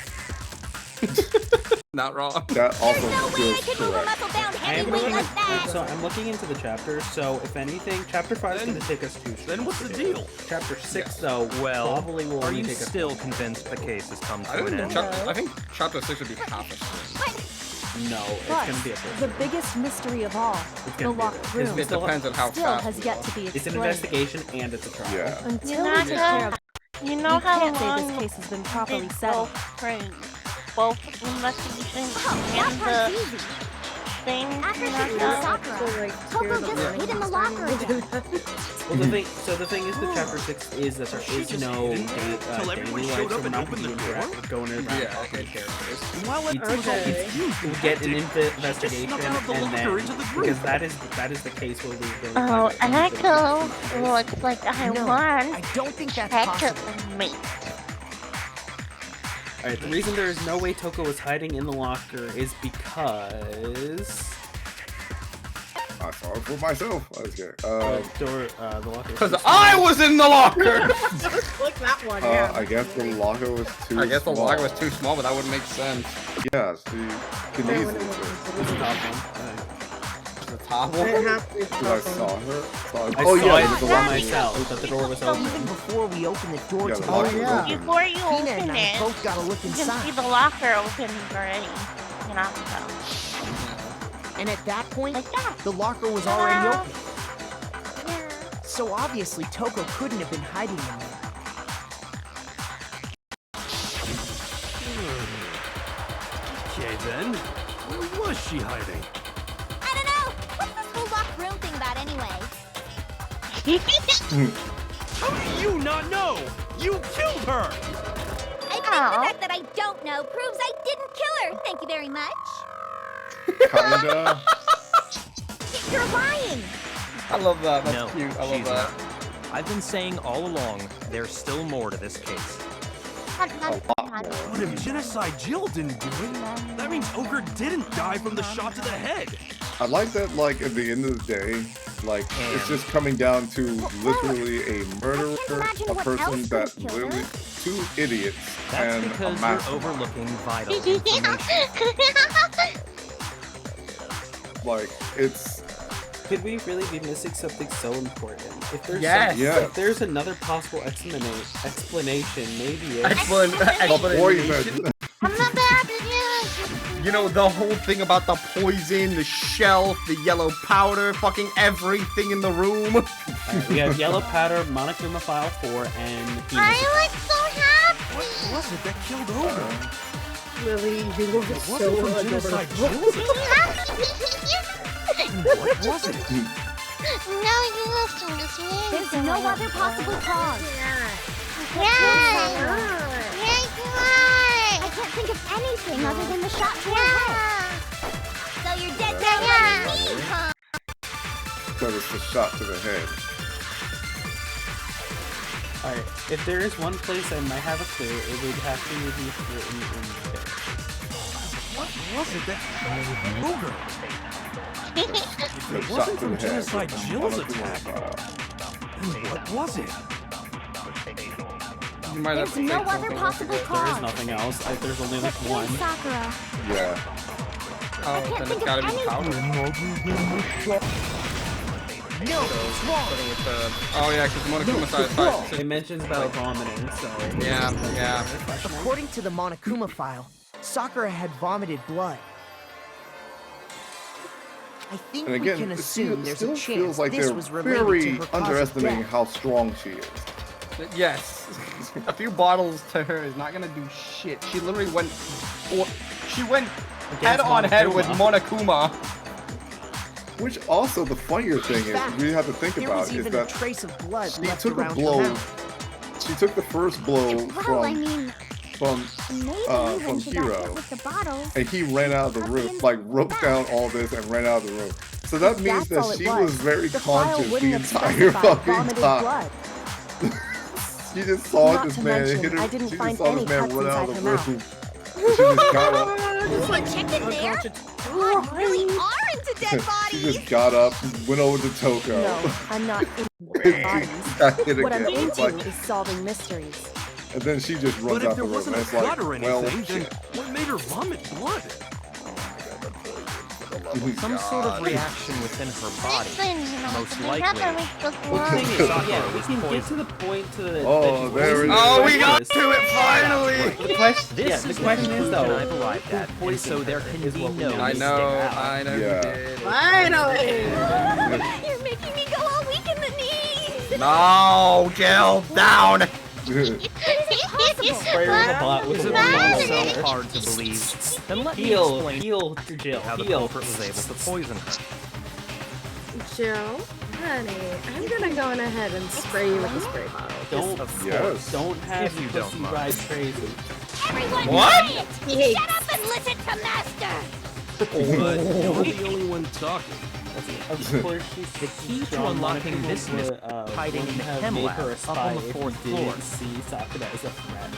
Not wrong. That also No way I feels could move a correct. muscle-bound I am heavyweight looking like that. so I'm looking into the chapter, so if anything, chapter 5 is going to take us 2 Then what's the deal? Chapter 6, though, Well, probably will are only you take us still convinced the case has come to I an think, end? I think chapter 6 would be half a stream. No, it's But going to be a full the biggest mystery of all, the gonna be locked a- room, It depends on how still fast has we yet go. to be It's an explained. investigation and it's a trial. Yeah. Until we take care of You know you how can't say long this case has been properly did settled. both investigations That and part's the easy. thing? After she killed Yunaka? Sakura, Toko just hid in the locker again. Well, the thing is, with chapter 6 is that there is no till everyone daily showed life, so up we're and not opened going the to door? interact with going around Yeah. talking to characters. And while We everyone was all Okay. confused we and get an hectic, investigation, snuck out of the and locker then into the group. because that is the case where we really Oh, find out who the Echo person is. looks like I No, want I don't think that's Echo possible. mate. Alright, the reason there is no way Toko was hiding in the locker is because I saw it for myself. Okay. the locker. Because I was in the locker! Click that one, yeah. I guess the locker was too I guess the small. locker was too small, but that wouldn't make sense. Yeah, so you can Okay, easily It's the top one. The top It one? has to be Because I saw her. I Oh saw yeah, it there's a for locker. myself, but the door was open. Even before we opened the door Yeah, to the the locker room, was open. Before you Tina open and I it, both got to look you can see inside. the locker open already. You know, so. And at that point, Like that. the locker was already Ta-da. open. So obviously, Toko couldn't have been hiding in there. Okay then, where was she hiding? I don't know. What's this whole locked room thing about anyway? How do you not know? You killed her! I think the fact that I don't know proves I didn't kill her. Thank you very much. Kinda. You're lying. I love that. That's No, cute. I love she's that. not. I've been saying all along, there's still more to this case. A lot more. But if Genocide Jill didn't do it, that means Ogre didn't die from the shot to the head. I like that, like, at the end of the day, like, it's just coming down to literally a murderer, imagine a what person else that could've killed literally, her. 2 idiots, That's and a because you're mastermind. overlooking vital information. Like, it's... Could we really be missing something so important? If there's Yes. Yes. if there's another possible explanation, maybe it's Explanation. I'm not bad at you. You know, the whole thing about the poison, the shelf, the yellow powder, fucking everything in the room. Alright, we have yellow powder, Monokuma File 4, and I was so happy. What was it that killed Ogre? Lily, you look so genocide adorable. What was it? No, you listen to me. There's no other possible cause. Yeah, Yeah, you are. I can't think of anything other than the shot to her head. So you're dead set on me, huh? Because it's the shot to the head. Alright, if there is one place I might have a clue, it would have to be written in there. What was it that... Booger! It Shot wasn't to from the head. Genocide Jill's attack. What was it? You might have There's no other possible There is cause. nothing else. There's only like Except one. Sakura. Yeah. Oh, then it's gotta be powder. No, it's wrong. Oh yeah, because the Monokuma-san is fight. It mentions about vomiting, so... Yeah. According to the Monokuma file, Sakura had vomited blood. I think And we again, can it assume there's still a feels chance like this they're was related to very her cause of underestimating death. how strong she is. Yes. A few bottles to her is not gonna do shit. She literally went head on head with Monokuma. Which also the funnier thing is, we have to think There about was is even a that trace of blood she left took a around her blow. mouth. She took the first blow Well, I mean, from when she got Hero, hit with the bottle. and he ran out of the room, like wrote down all this and ran out of the room. So that means That's all that it she was. was very The file conscious the wouldn't have entire specified fucking vomited time. blood. She just saw Not this to man mention, hit her. I didn't She just find saw any this man cuts run out of inside the her room. She just got up. Just like check in there. God, you really are into dead She bodies. just got up, went over to Toko. No, I'm not into dead bodies. Got hit What I'm again. It's into like- is solving mysteries. And then she just runs But if out the there room. wasn't And a it's like, cut or well, anything, then shit. what made her vomit blood? Some sort of reaction within her body. Most likely. The thing is, yeah, we can get to the point to the... Oh, there it is. Oh, we got to it finally! The question, This the is question the is, conclusion though, I've arrived at, and so there can be no I mistake. know you Yeah. did. Finally! You're making me go all weak in the knees. No, Jill, down! Sprayer with a bot with Is a it bottle. so hard to believe? Then let me Heal, explain heal to Jill, how the heal. culprit was able to poison her. Jill, honey, I'm gonna go on ahead and spray you with a spray bottle. Don't, Of Yes. course. don't have If you pussy don't mind. ride crazy. Everyone What? quiet. Shut up and listen to Master. But you're the only one talking. Of course, she's The key to unlocking this mystery hiding in the chem lab up on the fourth floor. See Sakura as a threat.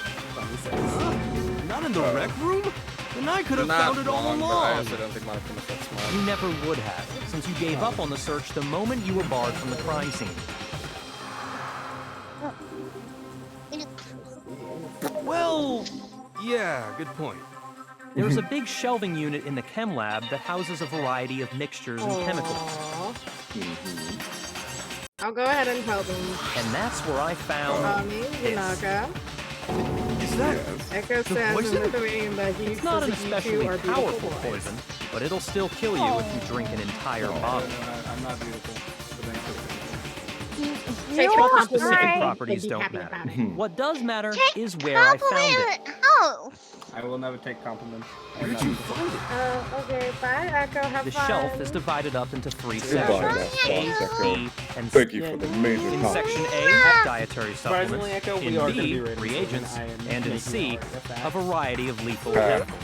Not in the rec room? Then I could have Not found it all wrong, but I along. also don't think Monokuma's that smart. You never would have, since you gave up on the search the moment you were barred from the crime scene. Well, yeah, good point. There's a big shelving unit in the chem lab that houses a variety of mixtures and chemicals. Aw. I'll go ahead and help him. And that's where I found Tommy, this. Yanaka. Is that Echo the says in poison? Lithuanian that he It's not an says that you two especially are beautiful powerful boys. poison, but it'll still kill you if you drink an entire bottle. I'm not beautiful. Take But your the compliment. specific Be properties don't happy matter. about it. What does matter is where I found it. Oh, I will never take compliments. Where did you find it? Okay, bye, Echo. Have The fun. shelf is divided up into three Goodbye, sections: now, A, Echo. B, and Thank C. you for the major In compliment. section A, dietary supplements. Surprisingly, Echo, we In are gonna B, be rating reagents. something. I am And in making C, a note of that. a variety of lethal Okay. chemicals.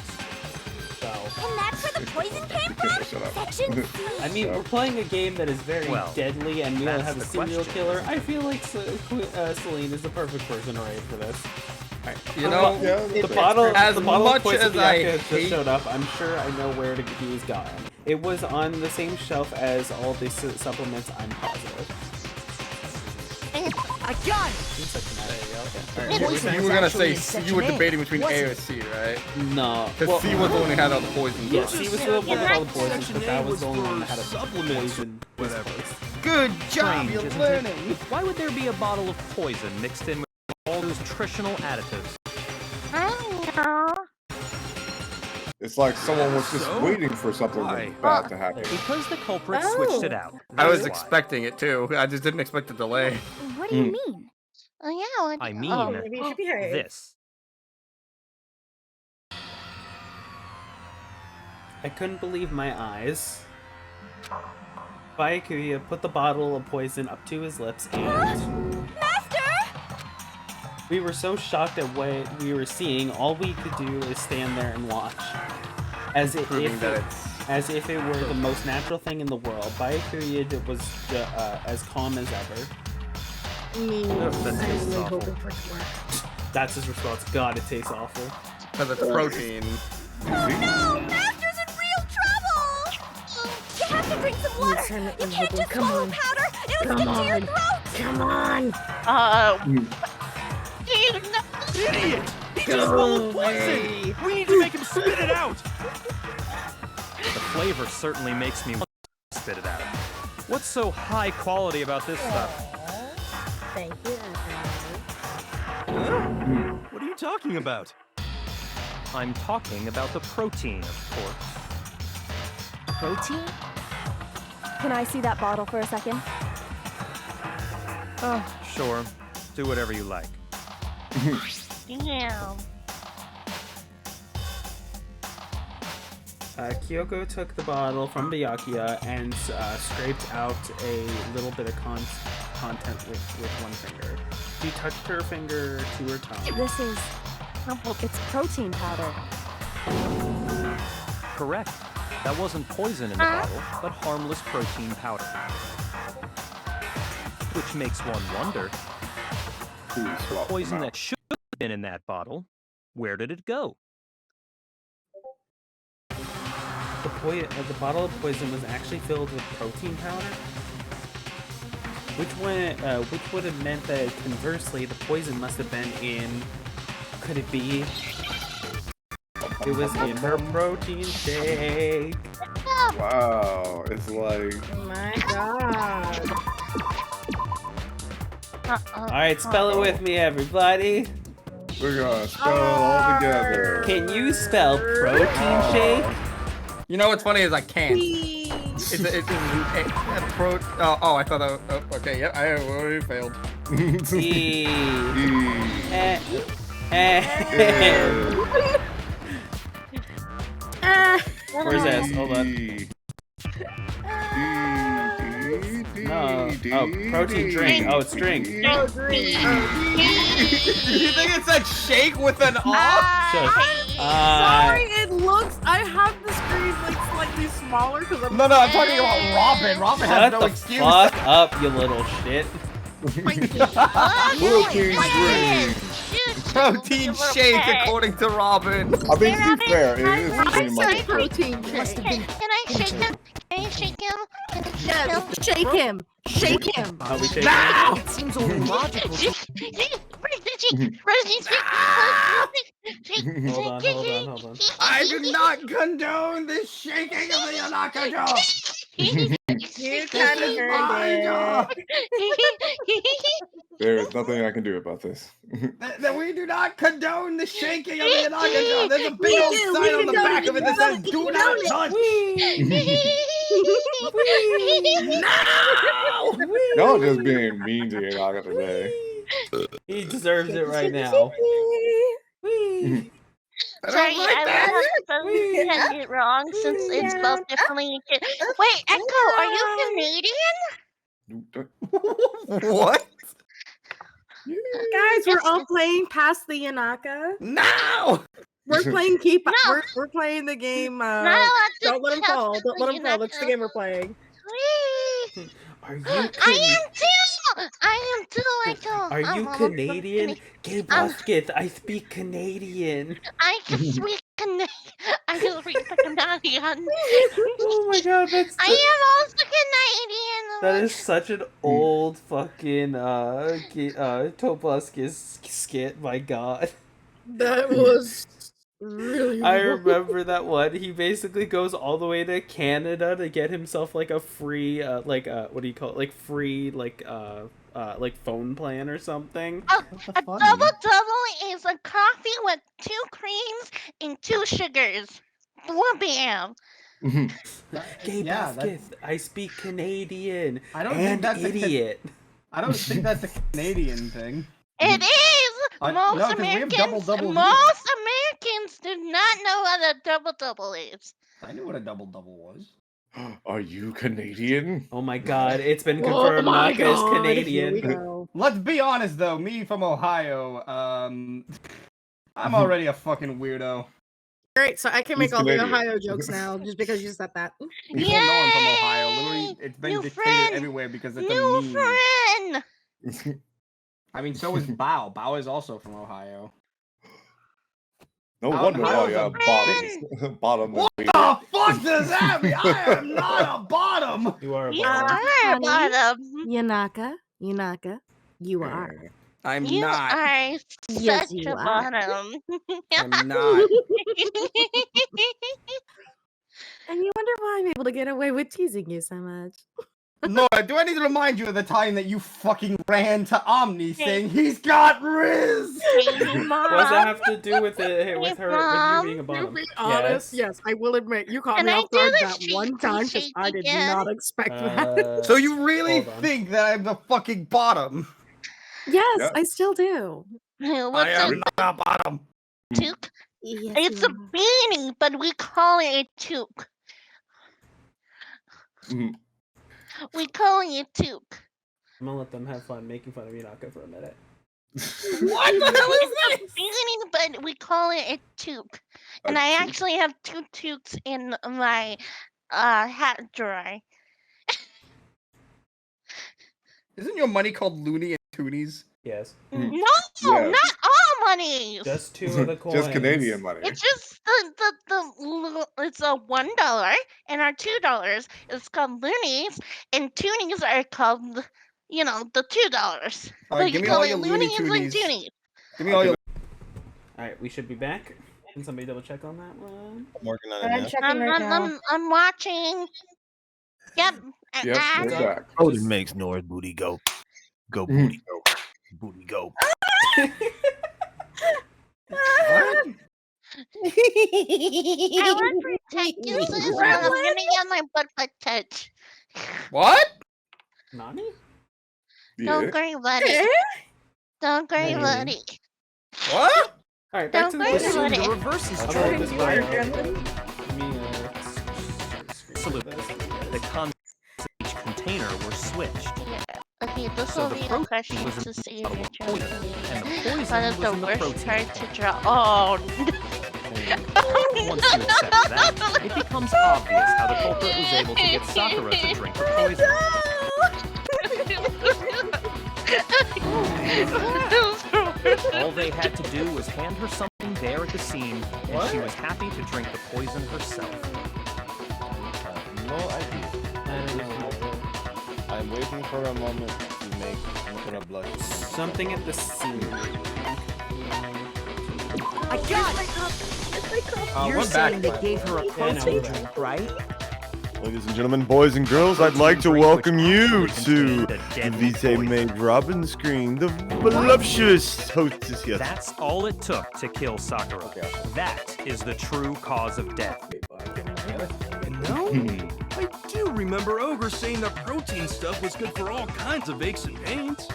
So, And that's where the poison came from? Shut up. Section C. I mean, we're playing a game that is very Well, deadly, and we don't that's have a the serial question. killer. I feel like Celine is the perfect person to rate for this. Alright. You know, The bottle, as the bottle much of poison as I Bianca has just hate- showed up. I'm sure I know where he was gotten. It was on the same shelf as all the supplements. I'm positive. I got it! Seems like an idea. Okay. You were gonna say Actually, you were section A, debating between A wasn't or it? C, right? No. Because C was the one who had all the poison. Yes, he was the one with all the poison, Section but A that was the only was one that had a for supplements, poison. whatever. Good job, Strange, you're isn't learning. it? Why would there be a bottle of poison mixed in with all those nutritional additives? I know. It's like someone was just So? waiting for something Why? bad to happen. Because the culprit Oh. switched it out. I was That's why. expecting it too. I just didn't expect the delay. What do you mean? Oh, yeah. I Oh, mean maybe you should behave. this. I couldn't believe my eyes. Byakuya put the bottle of poison up to his lips and... We were so shocked at what we were seeing, all we could do is stand there and watch. As if it were the most natural thing in the world. Byakuya was as calm as ever. That's his response. God, it tastes awful. Because it's protein. No! Master's in real trouble! You have to drink some water! You can't just swallow powder! It'll stick to your throat! Come on! Idiot! He just swallowed poison! We need to make him spit it out! The flavor certainly makes me want to spit it out. What's so high quality about this stuff? Thank you. What are you talking about? I'm talking about the protein, of course. Protein? Can I see that bottle for a second? Oh, sure. Do whatever you like. Damn. Kyoko took the bottle from Byakuya and scraped out a little bit of content with one finger. She touched her finger to her tongue. This is... It's protein powder. Correct. That wasn't poison in the bottle, but harmless protein powder. Which makes one wonder, the poison that should have been in that bottle, where did it go? The bottle of poison was actually filled with protein powder? Which would have meant that, conversely, the poison must have been in... Could it be? It was in her protein shake. Wow, it's like... Oh my god. Alright, spell it with me, everybody. We're gonna spell it all together. Can you spell protein shake? You know what's funny is I can't. It's a oh, I thought that was, okay, yep, I already failed. Where's S? Hold on. No. Oh, protein drink. Oh, it's drink. You think it said shake with an R? Sorry, it looks. I have the screen like slightly smaller because I'm. No, I'm talking about Robin. Robin has no excuse. Shut the fuck up, you little shit. Protein shake, according to Robin. I mean, to be fair, it is pretty much protein. Can I shake him? Can I shake him? Yes, shake him. Shake him. Are we shaking? Now! It seems only logical. Hold on. I do not condone this shaking of the Yanaka jaw. You kind of earned it. There is nothing I can do about this. That we do not condone the shaking of the Yanaka jaw. There's a big old sign on the back of it that says "Do not touch." No! Y'all just being mean to Yanaka today. He deserves it right now. Sorry, I have said it wrong since it's both differently. Wait, Echo, are you Canadian? What? Guys, we're all playing past the Yanaka. No! We're playing we're playing the game. Don't let him fall. Don't let him fall. That's the game we're playing. Are you? I am too. Echo. Are you Canadian? Gay basket. I speak Canadian. I can speak Canadian. I can speak Canadian. Oh my god, that's. I am also Canadian. That is such an old fucking Tobuskis skit. My god. That was really. I remember that one. He basically goes all the way to Canada to get himself like a free, what do you call it? Like free, like phone plan or something. A double is a coffee with 2 creams and 2 sugars. Bam. Gay basket. I speak Canadian. I don't and think that's idiot. I don't think that's a Canadian thing. It is. Most Americans do not know what a double is. I knew what a double-double was. Are you Canadian? Oh my god, it's been Oh confirmed my Naka is God, Canadian. Let's be honest though, me from Ohio, I'm already a fucking weirdo. Great, so I can make He's all Canadian. the Ohio jokes now just because you said that. People know I'm from Ohio. Literally, it's been dictated everywhere because it's a meme. friend! I mean, so is Bao. Bao is also from Ohio. No How- wonder how why is you a have bottom. What the fuck does that mean? I am not a bottom. You are a You bottom. are a bottom. Yanaka, you are. I'm You not. are Yes, such you a are. bottom. I'm not. And you wonder why I'm able to get away with teasing you so much. Laura, do I need to remind you of the time that you fucking ran to Omni saying he's got Riz? What does that have to do with it? With her? With you being a To bottom? be honest, yes, I will admit you caught Can me I off do guard the that one time because I did not expect that. So you really hold on. think that I'm the fucking bottom? Yes, Yeah. I still do. What's I am not a bottom. toque? Yes, It's you a beanie, but we call it a toque. We call it a toque. I'm gonna let them have fun making fun of Yanaka for a minute. What the hell is It's a beanie, but we call it a toque. And I actually have 2 toques in my hat drawer. Isn't your money called Looney and Toonies? Yes. No, Yes. not all monies. Just 2 of the coins. Just Canadian money. It's just it's a $1 and our $2 is called loonies and toonies are called the $2. All right, So give you me call all it your Looney loonies and Toonies. toonies. Give me all your. Alright, we should be back. Can somebody double check on that one? I'm working on I'm checking right now. I'm watching. Yep. Yes, we're back. Odin makes noise. Booty go. Go, booty go. Booty go. What? I want to protect you, sis, but I'm gonna get my butt touched. What? Nani? Don't worry, buddy. Don't worry, Maybe. buddy. What? Alright, back to Don't the worry, question. buddy. The reverse is I'll true. try this one. The contents of each container were switched. Okay, this So will the be a protein question was to in see the if you're poison, joking. and the poison What is was the in the worst protein. card to draw? Oh, Once you accept that, it becomes obvious how the culprit was able to get Sakura to drink the poison. All they had to do was hand her something there at the scene, and she was happy to drink the poison herself. No idea. I don't know. I'm waiting for a moment to make Sakura blush. Something at the scene. I got it! You're we're saying back, they gave her a Yeah, no, protein we're back. drink, right? Ladies and gentlemen, boys and girls, I'd like to welcome you to the Vitae Mage Robin screen. The voluptuous hostess here. That's all it took to kill Sakura. That is the true cause of death. No? I do remember Ogre saying that protein stuff was good for all kinds of aches and pains.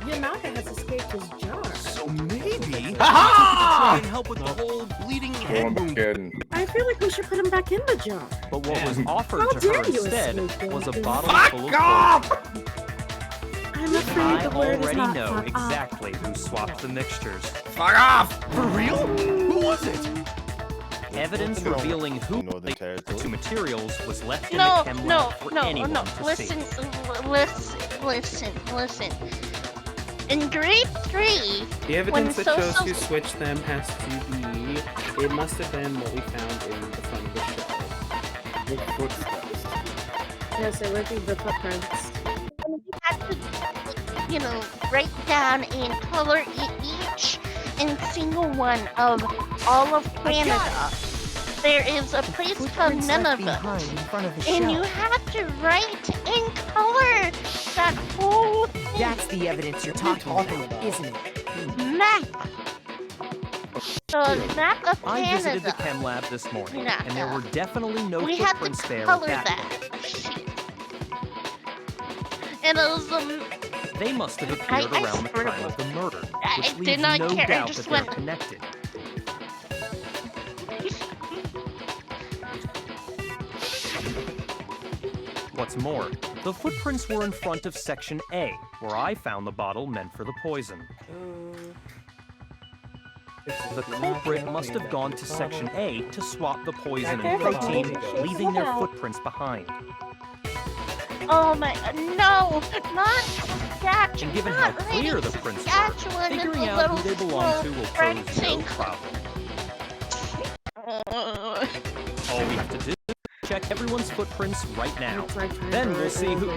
Yanaka has escaped his jar. So maybe Ha-ha! try and help with the whole bleeding head I'm wound. kidding. I feel like we should put him back in the jar. But what was How offered to dare her you instead escape was a him? bottle Fuck full of off! poison. I'm afraid I the word is already not know fuck off. exactly who swapped the mixtures. Fuck off! For real? Who was it? Evidence revealing who Northern the Territory. two materials was left in no, the chem no, lab for no, anyone no. to Listen, see. listen. In grade 3, The when evidence that shows social who switched them has to be. It must have been what we found in the front of the show. With footsteps. Yes, it would be the footprints. we had to, write down and color each and single one of all of Canada. There is a place called Footprints left Nineveh, behind in front of the and you shelf. have to write in color that whole thing. That's the evidence you're talking about, isn't it? map. The map of I visited the Canada. chem lab this morning, and there were definitely no We had to footprints there at color that that. And it was They must have I appeared around the swear to time of the murder, I which did leaves not no care, I doubt just that they're went- connected. what's more, the footprints were in front of Section A, where I found the bottle meant for the poison. The culprit must have gone to Section A to swap the poison and protein, leaving their footprints behind. Oh my, no, not Saskatchewan. And given how clear the prints were, figuring out who they belong to will pose no problem. All we have to do is check everyone's footprints right now. Then we'll see who...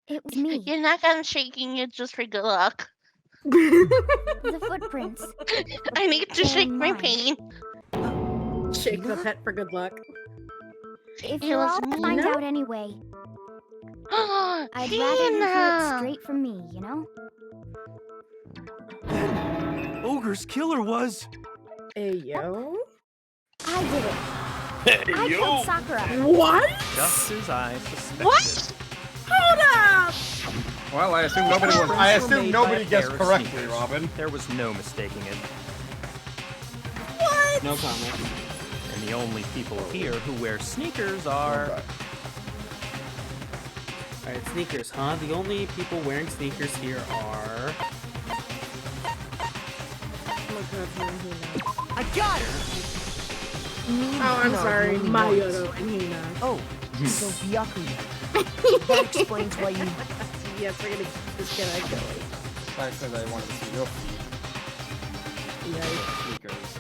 It was me. You're not gonna shaking it just for good luck. The footprints. I need to shake my pain. Shake the pet for good luck. If you're all to find out anyway, I'd rather you hear it straight from me, you know? Ogre's killer was... Hey, yo. I did it. I killed Sakura. What? Just as I suspected. What? Hold up! Well, I assume nobody was. I assume nobody guessed correctly, Robin. There was no mistaking it. What? No comment. And the only people here who wear sneakers are... Alright, sneakers, huh? The only people wearing sneakers here are... I got her! Oh, I'm sorry. Mayoro and Hina. Oh, so Byakuya. That explains why you... Yes, we're gonna keep this kid out going. I said I wanted to see your feet. Yeah. Sneakers.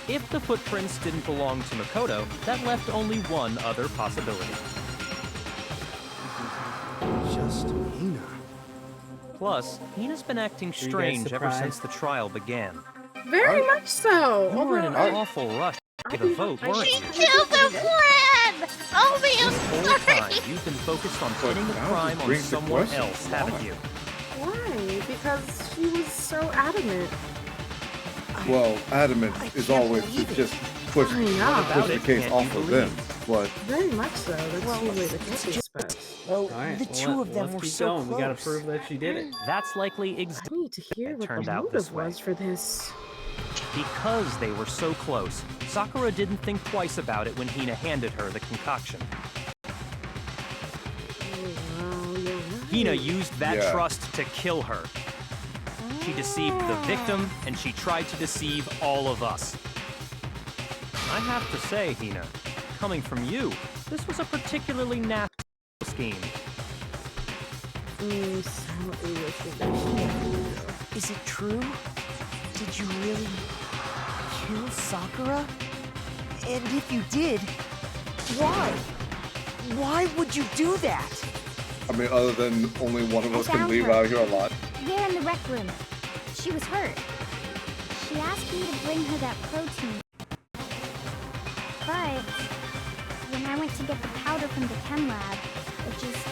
If the footprints didn't belong to Makoto, that left only one other possibility. Just Hina. Plus, Hina's been acting strange ever since the trial began. Very much so. You were in an awful rush to get a vote, weren't She you? killed a friend! Oh, This man, whole time, you've been focused on pinning the crime on someone else, haven't you? Why? Because she was so adamant. Well, adamant is always to just push the case off of them, but Very much so. That's usually the case. Well, Alright, the two of them let's were keep so going. close. We gotta prove that she did it. That's likely exactly I need to hear what turned the out this motive way. was for this. Because they were so close, Sakura didn't think twice about it when Hina handed her the concoction. Hina used that trust to kill her. She deceived the victim, and she tried to deceive all of us. I have to say, Hina, coming from you, this was a particularly nasty scheme. Is it true? Did you really kill Sakura? And if you did, why? Why would you do that? I mean, other than only one of us can found leave her. out here alive. There in the rec room. She was hurt. She asked me to bring her that protein. But when I went to get the powder from the chem lab, it just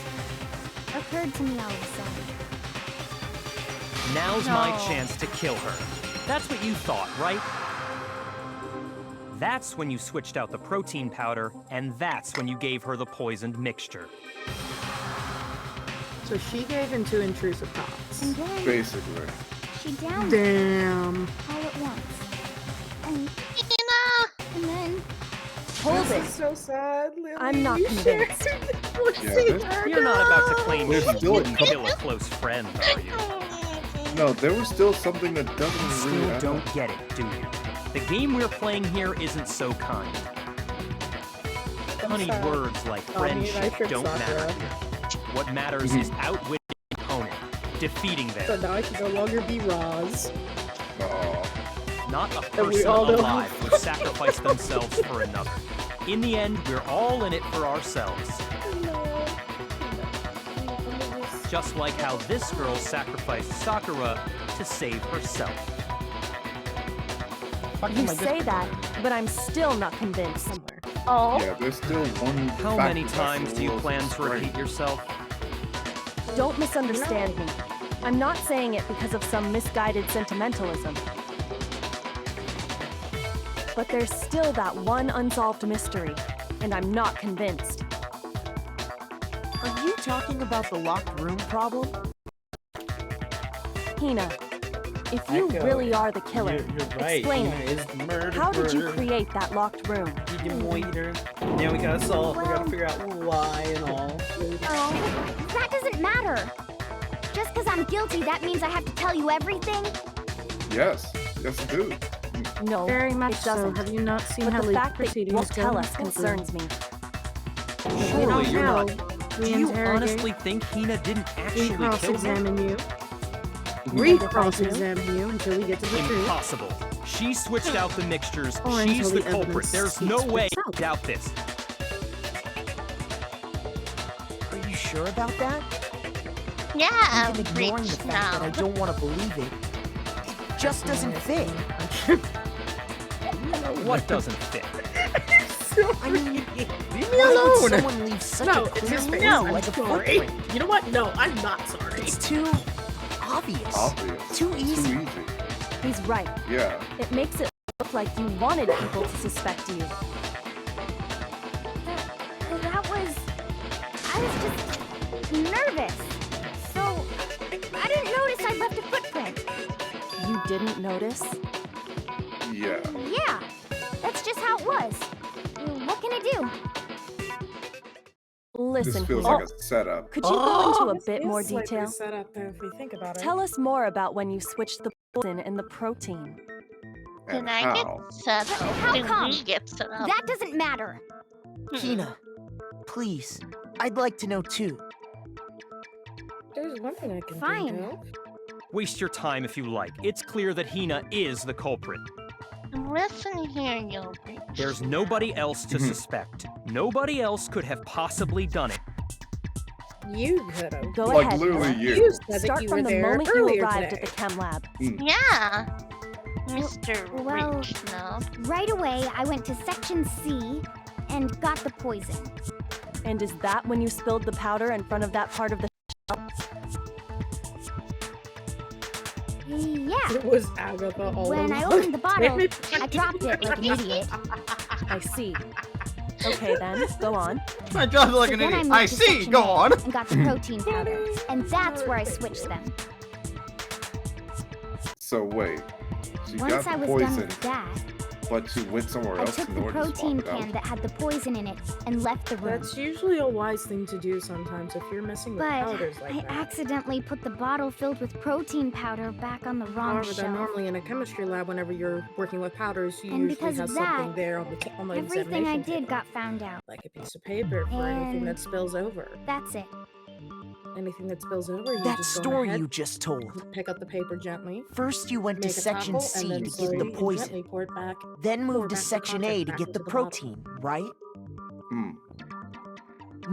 occurred to me all of a sudden. Now's my chance to kill her. That's what you thought, right? That's when you switched out the protein powder, and that's when you gave her the poisoned mixture. So she gave in to intrusive thoughts. And then Basically. she downed Damn. all at once. And then Hold This it. is so sad, Lily. I'm not You convinced. shared the Yeah, You're not about to claim There's you still a didn't couple- kill a close friend, are you? No, there was still something that doesn't You really still add don't up. get it, do you? The game we're playing here isn't so kind. Honeyed sad. words like Oh, I mean, I friendship tricked don't matter Sakura. here. What matters is outwitting the opponent, defeating So them. now I can no longer be Roz. Not a And we person all know- alive would sacrifice themselves for another. In the end, we're all in it for ourselves. Just like how this girl sacrificed Sakura to save herself. You say that, but I'm still not convinced. Oh. Yeah, there's still one. How many times do you plan to repeat yourself? Don't misunderstand me. I'm not saying it because of some misguided sentimentalism. But there's still that one unsolved mystery, and I'm not convinced. Are talking about the locked room problem? Hina, if you Echo, really are the killer, you're right. explain Hina it. is the murderer. How did you create that locked room? Now we gotta solve. We gotta figure out why and all. Oh, that doesn't matter. Just because I'm guilty, that means I have to tell you everything? Yes, yes, I do. No, Very much it doesn't. so. Have you not seen but how the legal fact that you proceedings won't tell go? us concerns me. Surely you're not. We Do you interrogate. honestly think Hina didn't We actually kill her? cross-examine you. Re-cross-examine you until we get to the truth. Impossible. She switched out the mixtures. Or She's until the the culprit. evidence There's no speaks for way itself. to doubt this. Are you sure about that? Yeah, Even ignoring the Rich fact that I now. don't want to believe it, it just doesn't fit. What doesn't fit? I mean, Leave me why alone. would someone leave such No, a it's clear his clue face. I'm like a sorry. footprint? You know what? No, I'm not sorry. It's too obvious. Obvious. Too easy. Too easy. He's right. Yeah. It makes it look like you wanted people to suspect you. I was just nervous. So, I didn't notice I left a footprint. You didn't notice? Yeah. Yeah, that's just how it was. What can I do? Listen, This feels Hina, like a setup. could you go into a This bit is more like detail? a setup, though, if we think about it. Tell us more about when you switched the poison and the protein. Can And I how? get set up? How Can come? we get set up? That doesn't matter. Hina, please, I'd like to know too. There's one thing I can Fine. think of. Waste your time if you like. It's clear that Hina is the culprit. Listen here, Yogurt. There's nobody else to suspect. Nobody else could have possibly done it. You could have. Go Like ahead. literally Nora. you. You said that Start you from were the there moment you earlier arrived today. at the chem lab. Yeah. Mr. Well- Rich now. Right away, I went to Section C and got the poison. And is that when you spilled the powder in front of that part of the Yeah. It was Agatha all When I along. opened the bottle, Damn it. I dropped it like an idiot. I see. Okay then, go on. I dropped it like So an then idiot. moved I to see. Section Go A on. And got the protein powder. And that's where I switched them. So wait. She Once got I the was done poison, with that, but she went somewhere I else took in the order to protein swap it can out. that had the poison in it and left the room. That's usually a wise thing to do sometimes if you're messing with But powders like I that. accidentally put the bottle filled with protein powder back on the wrong However, then shelf. normally in a chemistry lab, whenever you're working with powders, you And usually because have of something that, there on the Everything I examination did table. got found out. Like a piece of paper for anything And that spills over. That's it. Anything that spills over, you That just go story ahead, you just told. pick up the paper gently. First, you went to make a Section tackle, C and then to get slowly the and poison, gently pour it back. then pour moved to back the Section A contents to back get into the bottle. protein, right? Hmm.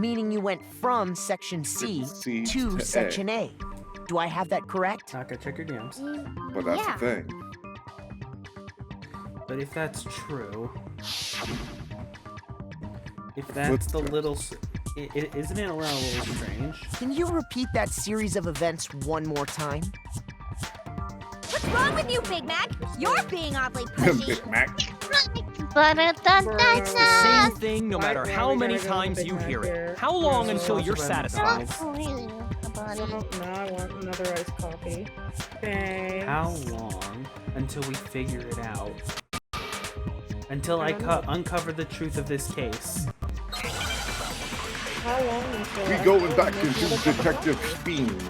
Meaning you went from Section C C to to Section A. Do I have that correct? Not gonna check your DMs. But that's Yeah. the thing. But if that's true, if that's the little, isn't it a little strange? Can you repeat that series of events one more time? What's wrong with you, Big Mac? You're being oddly pushy. Big Mac. It's the same thing no matter how we many gotta go with times Big you Mac hear here. it. How long Yeah. until you're satisfied? Now I want another iced coffee. Thanks. How long until we figure it out? Until I uncover the truth of this case. How long until We I going open back this into little Detective Beans.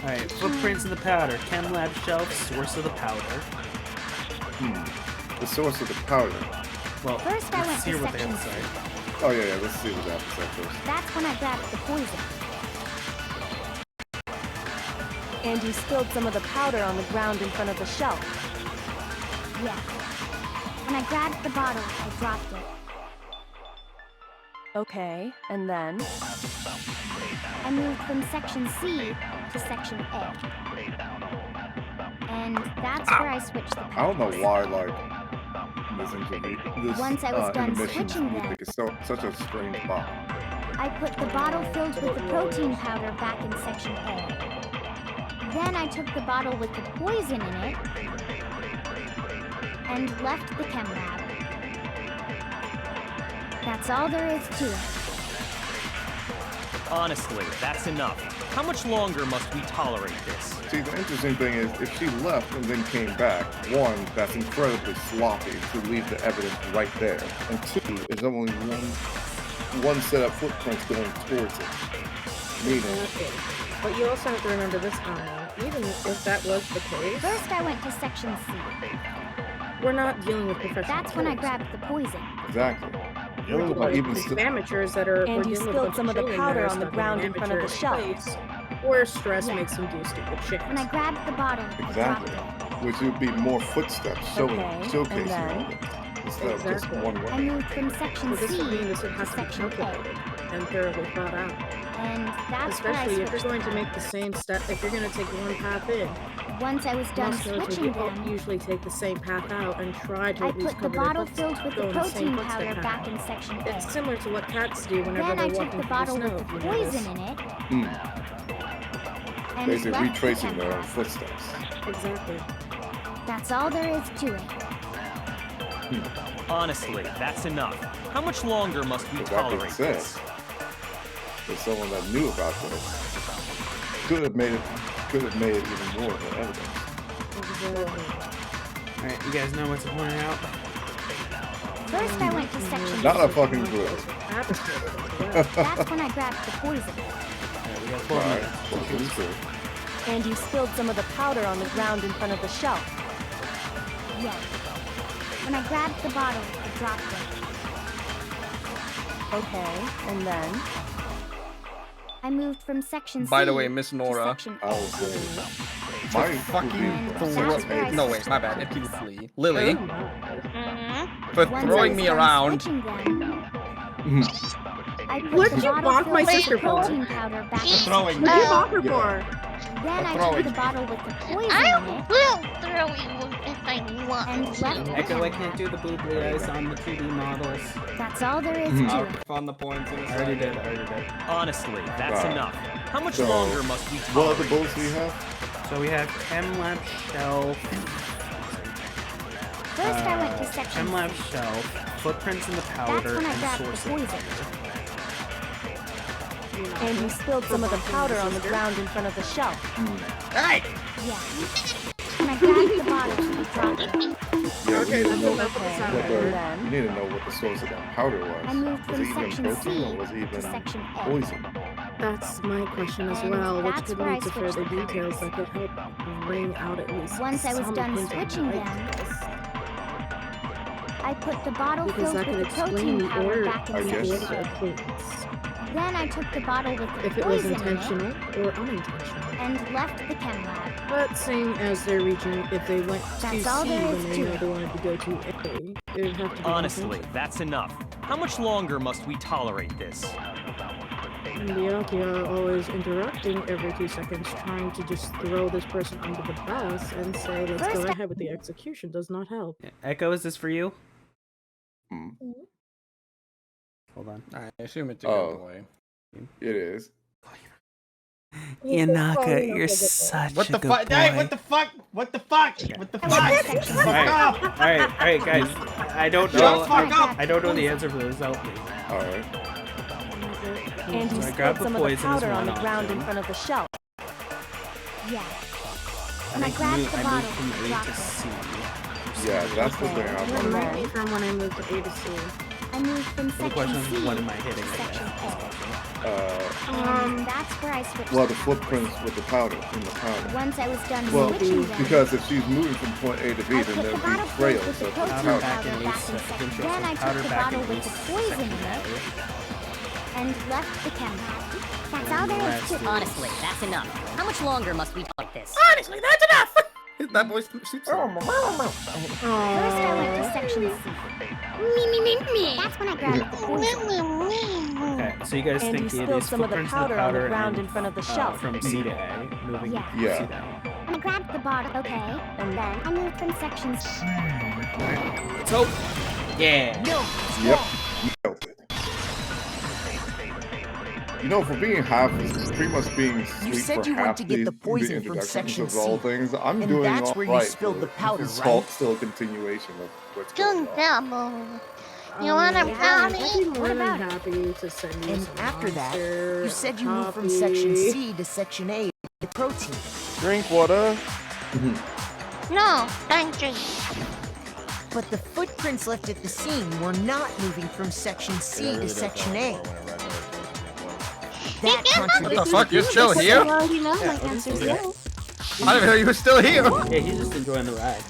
Alright, footprints in the powder. Chem lab shelf, source of the powder. The source of the powder. Well, First I went let's to hear what they Section have to say. Oh yeah, let's see what that said first. That's when I grabbed the poison. And you spilled some of the powder on the ground in front of the shelf. Yeah. When I grabbed the bottle, I dropped it. Okay, and then? I moved from Section C to Section A. And that's where I switched the I don't know powders. why, like, this Once I was done intermission switching would them, make it such a strange box. I put the bottle filled with the protein powder back in Section A. Then I took the bottle with the poison in it and left the chem lab. That's all there is to it. Honestly, that's enough. How much longer must we tolerate this? See, the interesting thing is, if she left and then came back, one, that's incredibly sloppy to leave the evidence right there, and two, there's only one set of footprints going towards it. Meaning, but you also have to remember this, even if that was the case, First, I went to section C. we're not dealing with professionals. That's when I grabbed the poison. exactly. We're dealing with amateurs that are. And we're you dealing with spilled a bunch some of the children powder that are on the stuck in ground an in front of the amateurish shelf. place where stress Yeah. makes them do stupid shit. When I grabbed the bottle, I dropped Exactly. it. Which would be more footsteps showing, Okay, showcasing and then? all this, instead of just one I way. moved from section So this C would mean this would to have to be section A. calculated and thoroughly thought out. And that's where I Especially if you're switched going to them. make the same step, if you're going to take one path in. Once I was done Most of us switching would them, usually take the same path out and try to I at least put the cover their bottle footsteps, filled with go the in the same protein footstep powder path. back in section A. It's similar to what cats do whenever Then I they're took walking the through bottle the snow. with if the you notice. poison in it and Basically left the retracing their own path. footsteps. Exactly. That's all there is to it. Honestly, that's enough. How much longer must we With that being tolerate said, this? there's someone that knew about this. Could have made it even more of an evidence. Alright, you guys know what's point out? First, I went to section Not C. a fucking clue. That's when I grabbed the poison. We got 12 Alright, minutes. well, this is true. And you spilled some of the powder on the ground in front of the shelf. Yeah. When I grabbed the bottle, I dropped it. Okay, and then? I moved from section C By the way, Miss to Nora. section A. My fucking no wait, my bad. It's Lily. Lily. Mm-hmm. For Once throwing I me was done around. switching them, I put What'd the you bottle bonk filled my with sister the for? protein powder back in Throwing section me. A. What do you bonk her for? Then I throwing took the me. bottle with the poison I in it will throw you if I want and to. left the Echo, I camera. can't do the boobly eyes on the 2D models. That's all there is I'll to it. on the points in a I already second. did, I already did. Honestly, that's Right. enough. How much So, longer must we What tolerate other bullets do you this? have? So we have Chem Lab Shelf. First, I went to section Chem C. Lab Shelf, Footprints in the That's Powder, when I and grabbed the Source poison. And you spilled some of the powder on the ground in front of the shelf. Hey! Yeah. When I grabbed the bottle, I dropped it. Yeah, Okay, you need to know that's what enough the, of And then? you need to know what the source of that powder I was. moved Was from it even section protein C or was it to even section A. poison? That's my question as And well, which that's could where I lead to switched further the details powders. that could help bring out at least Once I was some done hint of switching light them, to this. I put the bottle Because filled that with could the explain protein the powder order, back I in guess the section order A. of things. Then I took the bottle with the If it was poison in it intentional or unintentional. and left the chem lab. But seeing as they're reaching, if they went to That's C all when there is they to know it. they wanted to go to A, it would have to be Honestly, intentional. that's enough. How much longer must we tolerate this? And the Aki are always interrupting every 2 seconds, trying to just throw this person under the bus and say, let's go First, ahead with the execution, does not help. Echo, is this for you? Hmm. Hold on. I assume it's a Oh. good boy. It is. Yanaka, you're such What a the good fuck? boy. Hey, what the fuck? What the fuck? What the fuck? Alright, alright, guys. I don't Shut know. the fuck up! I don't know the answer for this. Help me. Alright. And you So I spilled grabbed the some of the poison as powder on one the ground in option. front of the shelf. Yeah. I When I think grabbed I the moved bottle, from I A to dropped it. C. Yeah, that's the thing I It wonder. might be from when I moved to A to C. I moved from The section question C is, what am I hitting? to section A. Uh, That's where I switched well, the the powder. footprints with the powder in the powder. Once I was done Well, switching them, because if she's moving from point A to B, I then put there'll the bottle be filled trails with the of the protein powder. powder back in section. Then I took the bottle with the poison in it and left the chem lab. That's all there is to it. Honestly, that's enough. How much longer must we talk this? Honestly, that's enough! That boy sleeps. First, I went to section C. Me. That's when I grabbed the poison. Okay, so you guys And think you it spilled is some of the footprints powder in the on the powder ground and, in front of the shelf. from C to A, moving Yeah. from Yeah. C down. When I grabbed the bottle, okay, and then I moved from section C. Let's hope. Yeah. Yep. Nailed it. You know, for being half, pretty much being sweet said for you went half to get the poison from introductions section of all C, things, I'm and doing that's all where you right. spilled the powder, It's right? still a continuation of what's going Good on. double. You want a I'd be brownie? more than happy to send you And some after that, Monster, you said you a moved from copy. Section C to Section A with protein. Drink water. No, thank you. But the footprints left at the scene were not moving from Section C to Section A. That What the contradicts fuck? You're still here? You already know my answer's Yeah. no. I didn't know you were still here. Yeah, he's just enjoying the ride.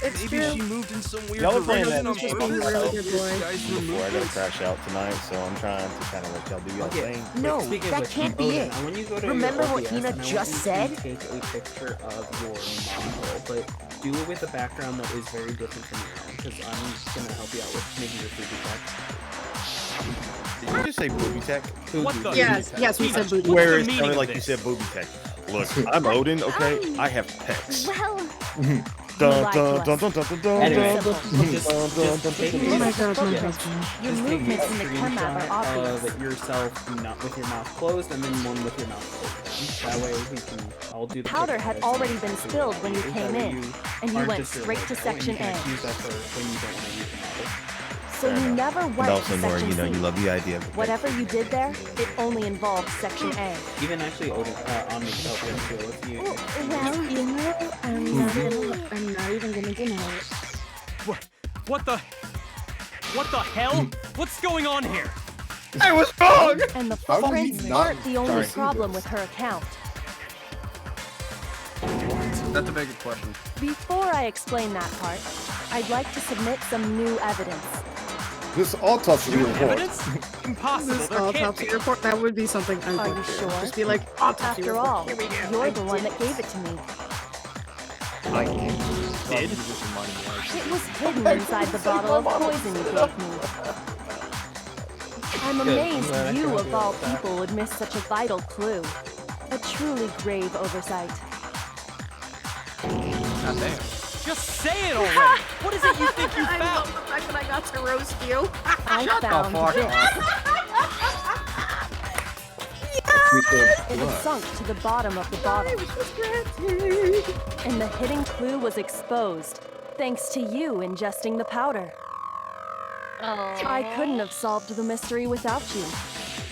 Maybe she moved in some weird Y'all are playing direction that on shit purpose. really good This boy. guy's before I gotta removed. crash out tonight, so I'm trying to kind of let y'all do y'all thing. No, Speaking of that which, can't be Odin, it. When you go to Remember your what OBS, Hina and I want just you to said? Take a picture of your model, but do it with a background that is very different from your own, because I'm gonna help you out with making your booby tech. Did you just say booby tech? What the? Yes, yes, we said booty. Where the it meaning sounded of like you this? said booby tech. Look, I'm Odin, okay? I have pecs. Well, Dun lied dun to dun us. dun dun dun dun Anyway, dun just take Oh my god, my yeah. husband. Your Just take movements a in the chem lab are screenshot obvious. of yourself not with your mouth closed, and then one with your mouth open. That way we can all do the Powder picture had as already a- been spilled when you that came way in, and you aren't went just your straight to logo, and Section you can A. use that for when you don't want to use the model. So you never And went also, to Nora, Section you know C. you love the idea of Whatever you did there, it only involved Section A. Even actually, Odin, Omni can help you too. If you, Well, you know, I'm not even gonna deny it. What the? What the hell? What's going on here? I was wrong. And the How did he footprints not aren't the only see problem this? with her account. That's a big question. Before I explain that part, I'd like to submit some new evidence. This autopsy report. Evidence? Impossible. This There can't autopsy be. report, that would be something I Are would you do. sure? Just be like, autopsy After report. all, Here we go. you're the one that gave it to me. I Did? It was hidden inside the bottle of poison you gave me. I'm Good. I'm amazed glad I you, can help of you all out with that. people, would miss such a vital clue. A truly grave oversight. God damn. Just say it already. What is it you think you I found? love the fact that I got to roast you. I Shut the found fuck this. up. It had sunk to the bottom of the bottle. And the hidden clue was exposed, thanks to you ingesting the powder. I couldn't have solved the mystery without you.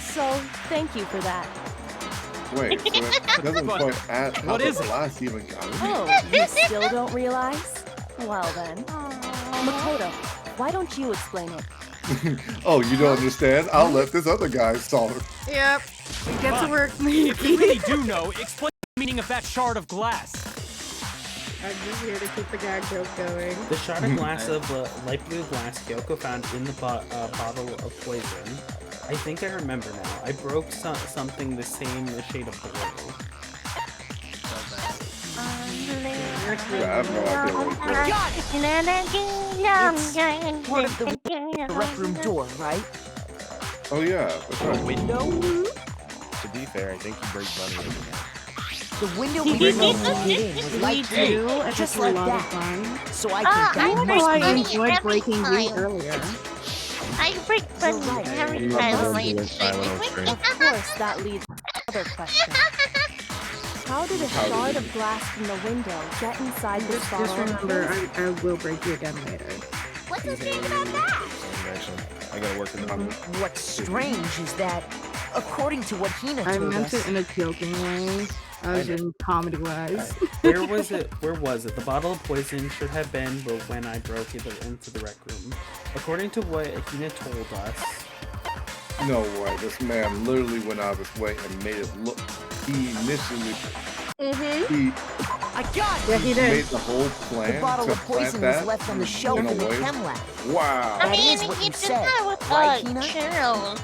So, thank you for that. Wait, so it doesn't quite add how What the is it? glass even got in. Oh, you still don't realize? Well then. Makoto, why don't you explain it? Oh, you don't understand? I'll let this other guy solve it. Yep. Get to Fine. work, If you really do know, explain the meaning of that shard of glass. I'm just here to keep the gag joke going. The shard of glass of light blue glass Kyoko found in the bottle of poison. I think I remember now. I broke something the same shade of blue. Yeah, I have no idea what It's part of the rec room door, right? Oh yeah, that's right. Window? To be fair, I think you break money every night. The window we were going to get in was light blue, It's just a like lot of that. fun. So I Ah, think I that break must I be money enjoyed every breaking you time. earlier. I break money every You time remember I doing silent stream. Of course, that leads to another question. How did a shard of glass from the window get inside this Just bottle? of remember, poison? I will break you again later. what's so strange about that? Actually, I gotta work in the morning. What's strange is that, according to what Hina I told meant us, it in a joking way, as in comedy-wise. Where was it? Where was it? The bottle of poison should have been when I broke it into the rec room. According to what Hina told us. No way. This man literally went out of his way and made it look. He initially he I got Yeah, it. he made did. the whole plan The bottle to of plant poison was that left on the shelf in a in the way. chem lab. Wow. I That mean, is what he you did said, that with right, Hina? churros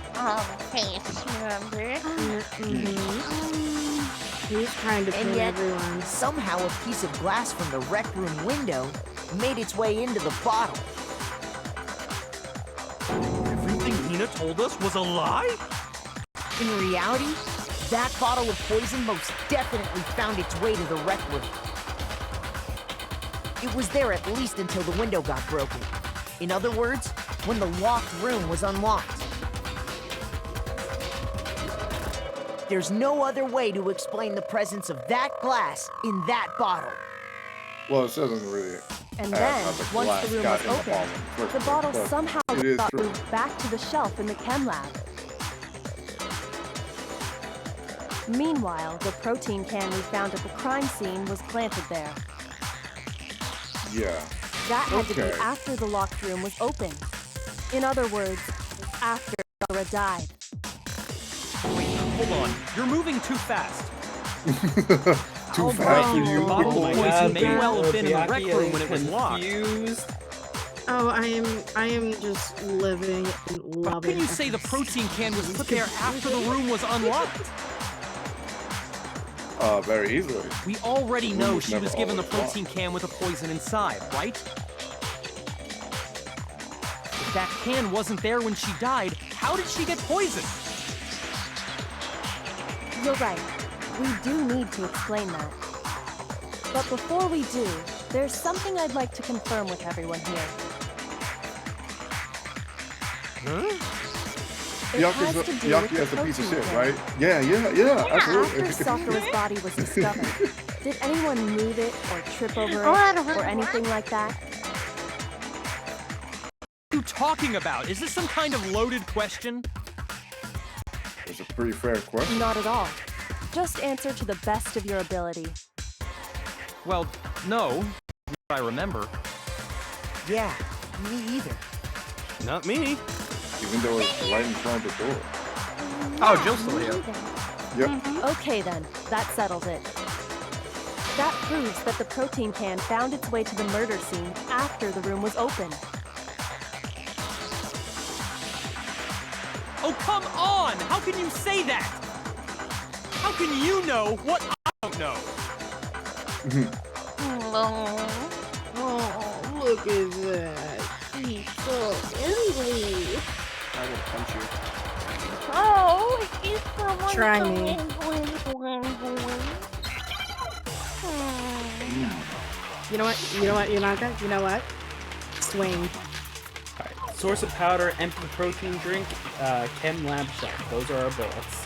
case, remember? He's trying to And pin yet, everyone. somehow a piece of glass from the rec room window made its way into the bottle. Everything Hina told us was a lie? In reality, that bottle of poison most definitely found its way to the rec room. It was there at least until the window got broken. In other words, when the locked room was unlocked. There's no other way to explain the presence of that glass in that bottle. Well, it doesn't really. And add then, how the once glass the room got was in the open, bottle in the the first bottle place, but somehow it is got true. moved back to the shelf in the chem lab. Meanwhile, the protein can we found at the crime scene was planted there. Yeah. That had to be Okay. after the locked room was open. In other words, after Sakura died. Hold on, you're moving too fast. Too fast for you. The bottle Oh of my poison God, may well have been in the rec Byakuya room when is it was locked. confused. Oh, I am just living and loving. How can you say the protein can was put there after the room was unlocked? Very easily. We already The room know was she never was given the always locked. protein can with a poison inside, right? If that can wasn't there when she died, how did she get poisoned? You're right. We do need to explain that. But before we do, there's something I'd like to confirm with everyone here. It has to do with Byakuya's the a piece of protein shit, can. right? Yeah, absolutely. After Sakura's body was discovered, did anyone move it or trip over it or anything like that? What are you talking about? Is this some kind of loaded question? It's a pretty fair question. Not at all. Just answer to the best of your ability. Well, no. I remember. Yeah, me either. Not me. Even though it's right in front of the door. Oh, Jill's still here. Yep. Okay then, that settles it. That proves that the protein can found its way to the murder scene after the room was open. Oh, come on! How can you say that? How can you know what I don't know? Oh, look at that. He's so angry. I will punch you. Oh, he's someone. Try me. You know what? You know what, Yanaka? You know what? Swing. Alright. Source of powder, empty protein drink, chem lab shelf. Those are our bullets.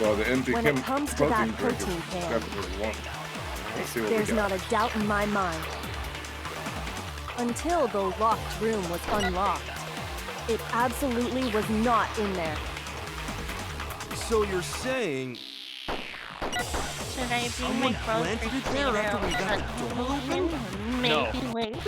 Well, the empty When it comes to that drink protein is can, definitely one. Let's see what there's we got. not a doubt in my mind. Until the locked room was unlocked, it absolutely was not in there. So you're saying Should I bring someone my planted it there after we got the door open?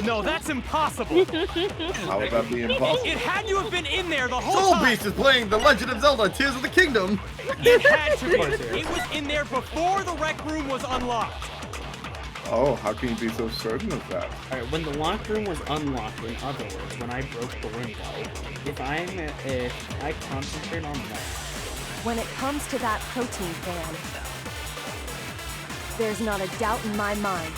No, that's impossible. How would that be impossible? It had to have been in there the whole Soul time. Beast is playing The Legend of Zelda: Tears of the Kingdom. It had to be. It was in there before the rec room was unlocked. Oh, how can you be so certain of that? Alright, when the locked room was unlocked, in other words, when I broke the window, if I concentrate on that. When it comes to that protein can, there's not a doubt in my mind.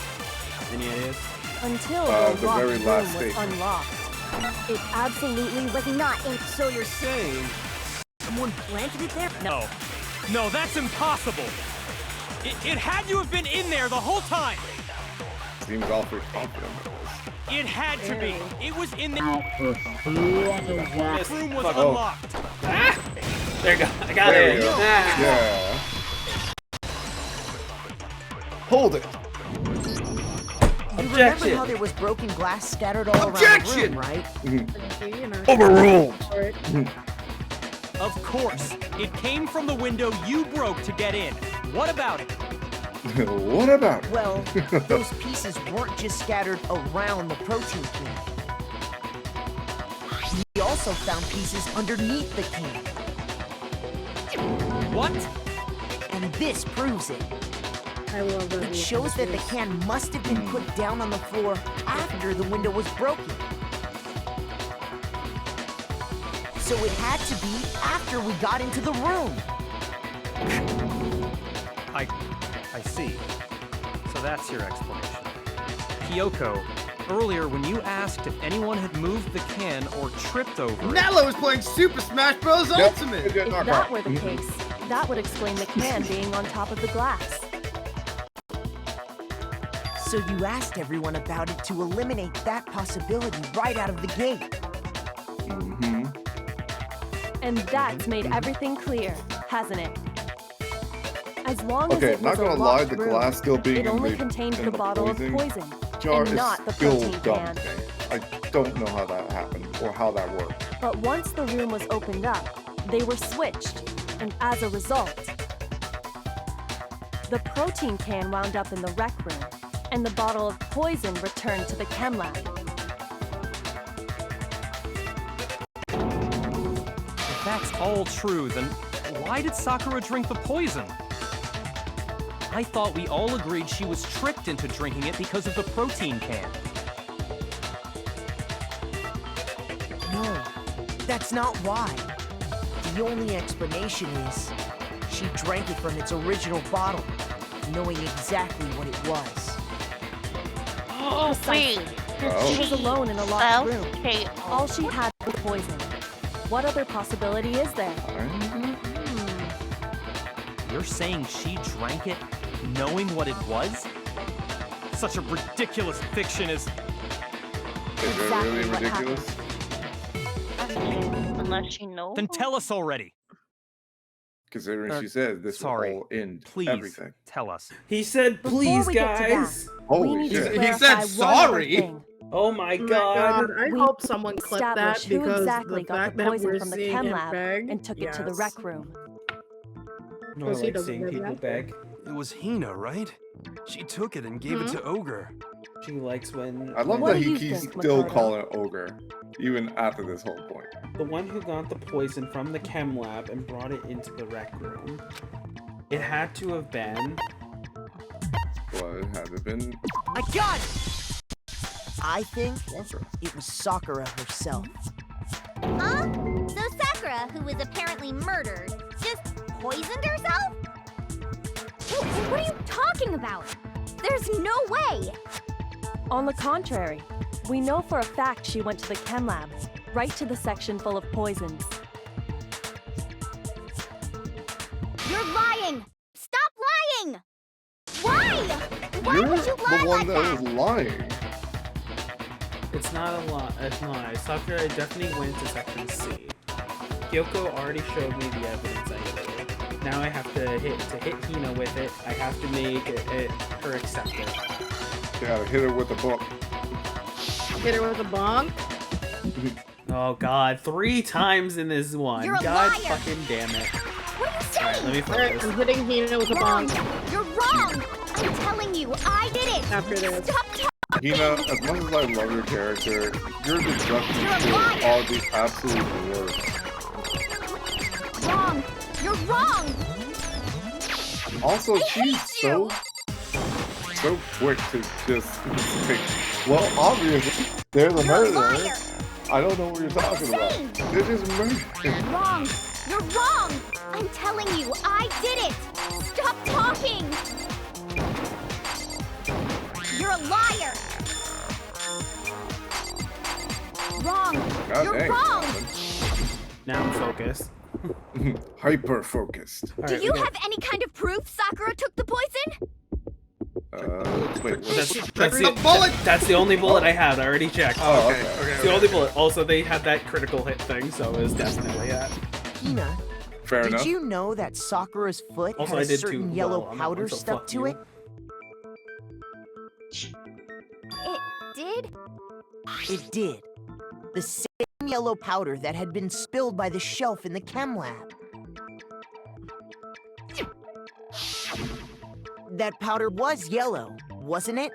Any ideas? Until The the locked very room last was statement. unlocked, it absolutely was not in. So you're saying someone planted it there? No, that's impossible. It had to have been in there the whole time. Seems awfully confident of this. It had to be. It was in there. This room was Oh. unlocked. There you go. I got There it. we go. Ah. Yeah. Hold it. You remember Objection. how there was broken glass scattered all Objection. around the room, right? Overruled. Of course. It came from the window you broke to get in. What about it? What about it? Well, those pieces weren't just scattered around the protein can. We also found pieces underneath the can. What? And this proves it. I love that. It shows that the can must have been put down on the floor after the window was broken. So it had to be after we got into the room. I see. So that's your explanation. Kyoko, earlier when you asked if anyone had moved the can or tripped over it... Nello is playing Super Smash Bros. Ultimate. If that were the case, that would explain the can being on top of the glass. So you asked everyone about it to eliminate that possibility right out of the gate. And that's made everything clear, hasn't it? As long as Okay, it not was a gonna lie, locked the room, glass still being it only in contained in the bottle poison of poison. jar and is not the still protein dumb can. to me. I don't know how that happened or how that worked. But once the room was opened up, they were switched, and as a result, the protein can wound up in the rec room, and the bottle of poison returned to the chem lab. If that's all true, then why did Sakura drink the poison? I thought we all agreed she was tricked into drinking it because of the protein can. No, that's not why. The only explanation is she drank it from its original bottle, knowing exactly what it was. Oh, wait. She was alone in a locked room. All she had was poison. What other possibility is there? You're saying she drank it knowing what it was? Such a ridiculous fiction is... Is it really ridiculous? Unless she knows. Then tell us already. Considering she said this will all end everything. Tell us. He said, "Please, guys." Holy shit. He said, "Sorry." Oh my god! I hope someone clipped that Establish who because exactly the got fact the that poison we're from the seeing chem him lab beg, and took it to the rec room. No, I Because he like doesn't seeing have people that. beg. It was Hina, right? She took it and gave it to Ogre. She likes when. I love that he's still calling it Ogre, even after this whole point. The one who got the poison from the chem lab and brought it into the rec room. It had to have been. Well, it had to have been. I got it! I think it was Sakura herself. Huh? So Sakura, who was apparently murdered, just poisoned herself? What are you talking about? There's no way! On the contrary, we know for a fact she went to the chem lab, right to the section full of poisons. You're lying! Stop lying! Why? Why You're would you lie the one like that that? was lying. It's not a lot. It's not. Sakura definitely went to section C. Kyoko already showed me the evidence I needed. Now I have to hit Hina with it. I have to make it her accept it. You gotta hit her with a book. Hit her with a bonk. Oh god, 3 times in this one. You're a God liar. fucking damn it. What are you saying? Alright, let me focus. I'm hitting Hina with a Wrong! bonk. You're wrong! I'm telling you, I did it! After this. Stop talking! Hina, as much as I love your character, your deduction You're a skills liar. are the absolute worst. Wrong! You're wrong! Also, she's so quick to just take. Well, obviously, they're the You're a murderer. liar. I don't know what you're talking about. They're just murderers. Wrong! You're wrong! I'm telling you, I did it! Stop talking! You're a liar! Wrong! God You're dang. wrong! Now I'm focused. Hyper focused. Do you have any kind of proof Sakura took the poison? Wait, That's the bullet. That's the only bullet I have. I already checked. Oh, okay. It's the only bullet. Also, they had that critical hit thing, so it was definitely that. Hina, Fair did enough. you know that Sakura's foot Also, had I a did certain too yellow well on that powder one, so stuck fuck to you. it? It did? It did. The same yellow powder that had been spilled by the shelf in the chem lab. That powder was yellow, wasn't it?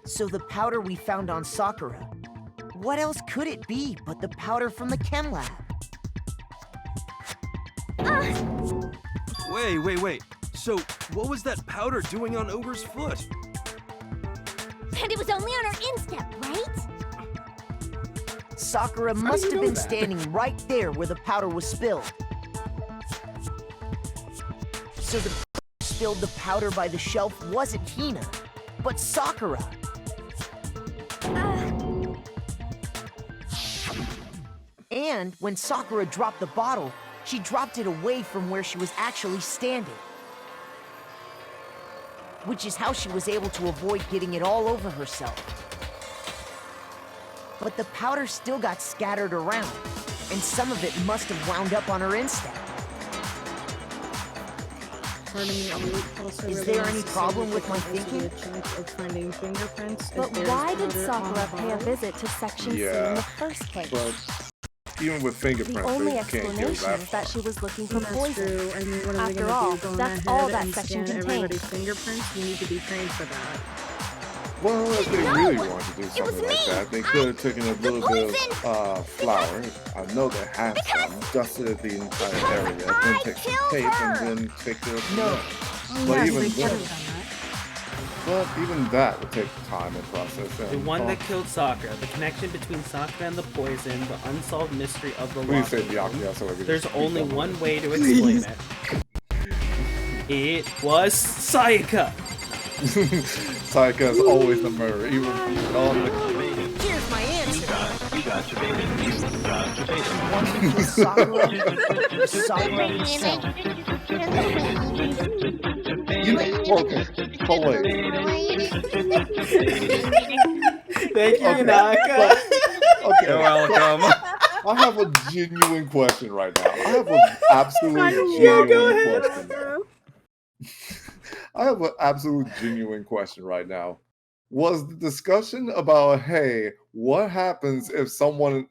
So the powder we found on Sakura, what else could it be but the powder from the chem lab? Wait. So, what was that powder doing on Ogre's foot? And it was only on her instep, right? Sakura must have been standing right there where the powder was spilled. So the person who spilled the powder by the shelf wasn't Hina, but Sakura. And when Sakura dropped the bottle, she dropped it away from where she was actually standing. Which is how she was able to avoid getting it all over herself. But the powder still got scattered around, and some of it must have wound up on her instep. part of me also Is really there wants any to see problem if with there my can also be thinking? a chance of finding fingerprints. But why did Sakura pay a visit to Section C in Yeah, the first place? but even with fingerprints, The only they can't go explanation that is that she was looking for That's poison. true. I mean, what are they After gonna all, do? Go that's ahead all that and section scan contained. everybody's fingerprints? You need to be trained for that. Well, if they really wanted to do something like that, they could have taken a little bit of flour. I know they have some, dusted the entire area, then take some tape and then take it from there. But even that would take time and process. The And, one that killed Sakura, the connection between Sakura and the poison, the unsolved mystery of the Please locker say the room. Yakuza so I can There's just only speak on one it. way to explain it. It was Sayaka. Sayaka is always the murderer, even on the. Here's my answer. You got your baby. You got your baby. One who killed Sakura. Sakura himself. Thank you, Okay. Naka. Okay. You're welcome. I have a genuine question right now. I have an absolute genuine question. I have an absolute genuine question right now. Was the discussion about, hey, what happens if someone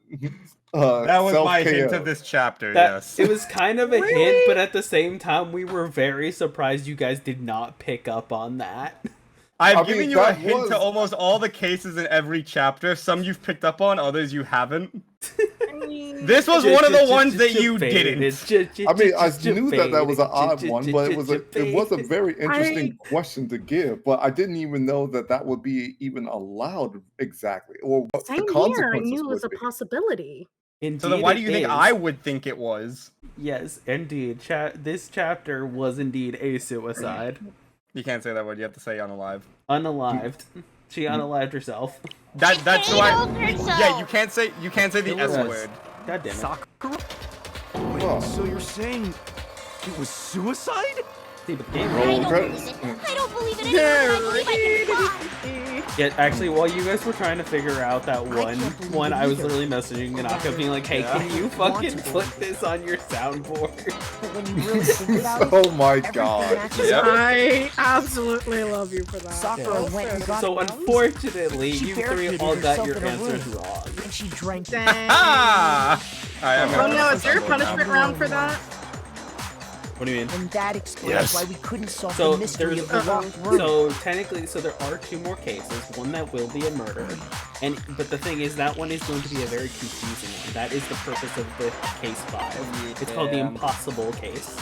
That was my hint self-KO? of this chapter, That, yes. It was kind of a hint, but at the same time, we were very surprised you guys did not pick up on that. I've given you a hint to almost all the cases in every chapter. Some you've picked up on, others you haven't. This was one of the ones that you didn't. I mean, I knew that was an odd one, but it was a very interesting question to give. But I didn't even know that would be even allowed exactly, or what Same the here. I consequences knew it was would a be. possibility. Indeed, So then why do you it think is. I would think it was? Yes, indeed. This chapter was indeed a suicide. You can't say that word. You have to say unalive. Unalived. She unalived herself. That's why. herself. Yeah, you can't say the It S was. word. God damn it. Sakura? Wait, so you're saying it was suicide? See, but the game I don't believe it anymore. I believe I can fly. Yeah, actually, while you guys were trying to figure out that one, I was literally messaging Ganaka being like, hey, can you fucking put this on your soundboard? But when you really think about it, Oh my god. matches up. I absolutely love you for that. Sakura went and got So bones. unfortunately, She you three barricaded all got herself your in a answers room, wrong. And she drank it. Ah! Oh no, is there a punishment round for that? What do you mean? And that explains Yes. why we couldn't solve So the mystery there's of the locked room. so technically, so there are two more cases. One that will be a murder, but the thing is that one is going to be a very confusing one. That is the purpose of the case 5. It's called the impossible case.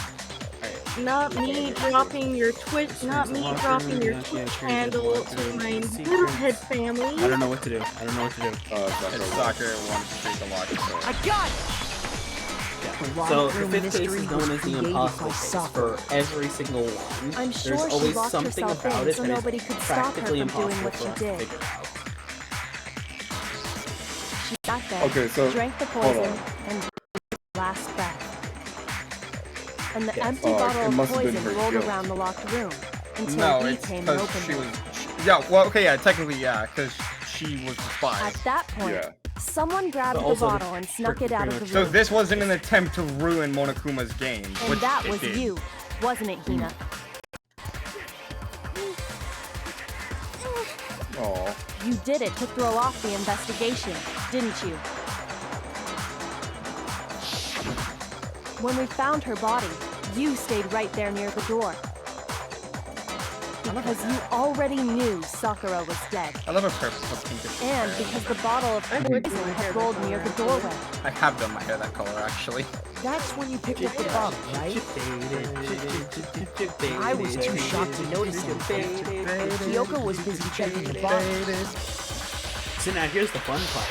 Not me dropping your Twitch, not me dropping your Twitch handle to my Little family. I don't know what to do. I don't know what to do. It's soccer wanted to take a lock. I got it! So the fifth case is known as the impossible case for every single one. I'm sure There's she always locked something herself about in it so that nobody is could stop her practically from doing impossible what for she us to did. figure out. She sat there, Okay, so drank the hold poison, on. and last breath. And the Yes. empty it bottle of must have been poison her rolled guilt. around the locked room until No, he it's came and because opened she it. was. Yeah, well, okay, yeah, technically, yeah, because she was the spy. At that point, Yeah. someone grabbed But the also bottle and snuck it out of the room. So this wasn't an attempt to ruin Monokuma's game, And which that it was did. you, wasn't it, Hina? Aw. You did it to throw off the investigation, didn't you? When we found her body, you stayed right there near the door. Because you already knew Sakura was dead. I love her purple pink. And because the bottle of poison had rolled near the doorway. I have done my hair that color, actually. That's when you picked up the bottle, right? I was too shocked to notice anything. Kyoko was busy checking the bottle. So now here's the fun part.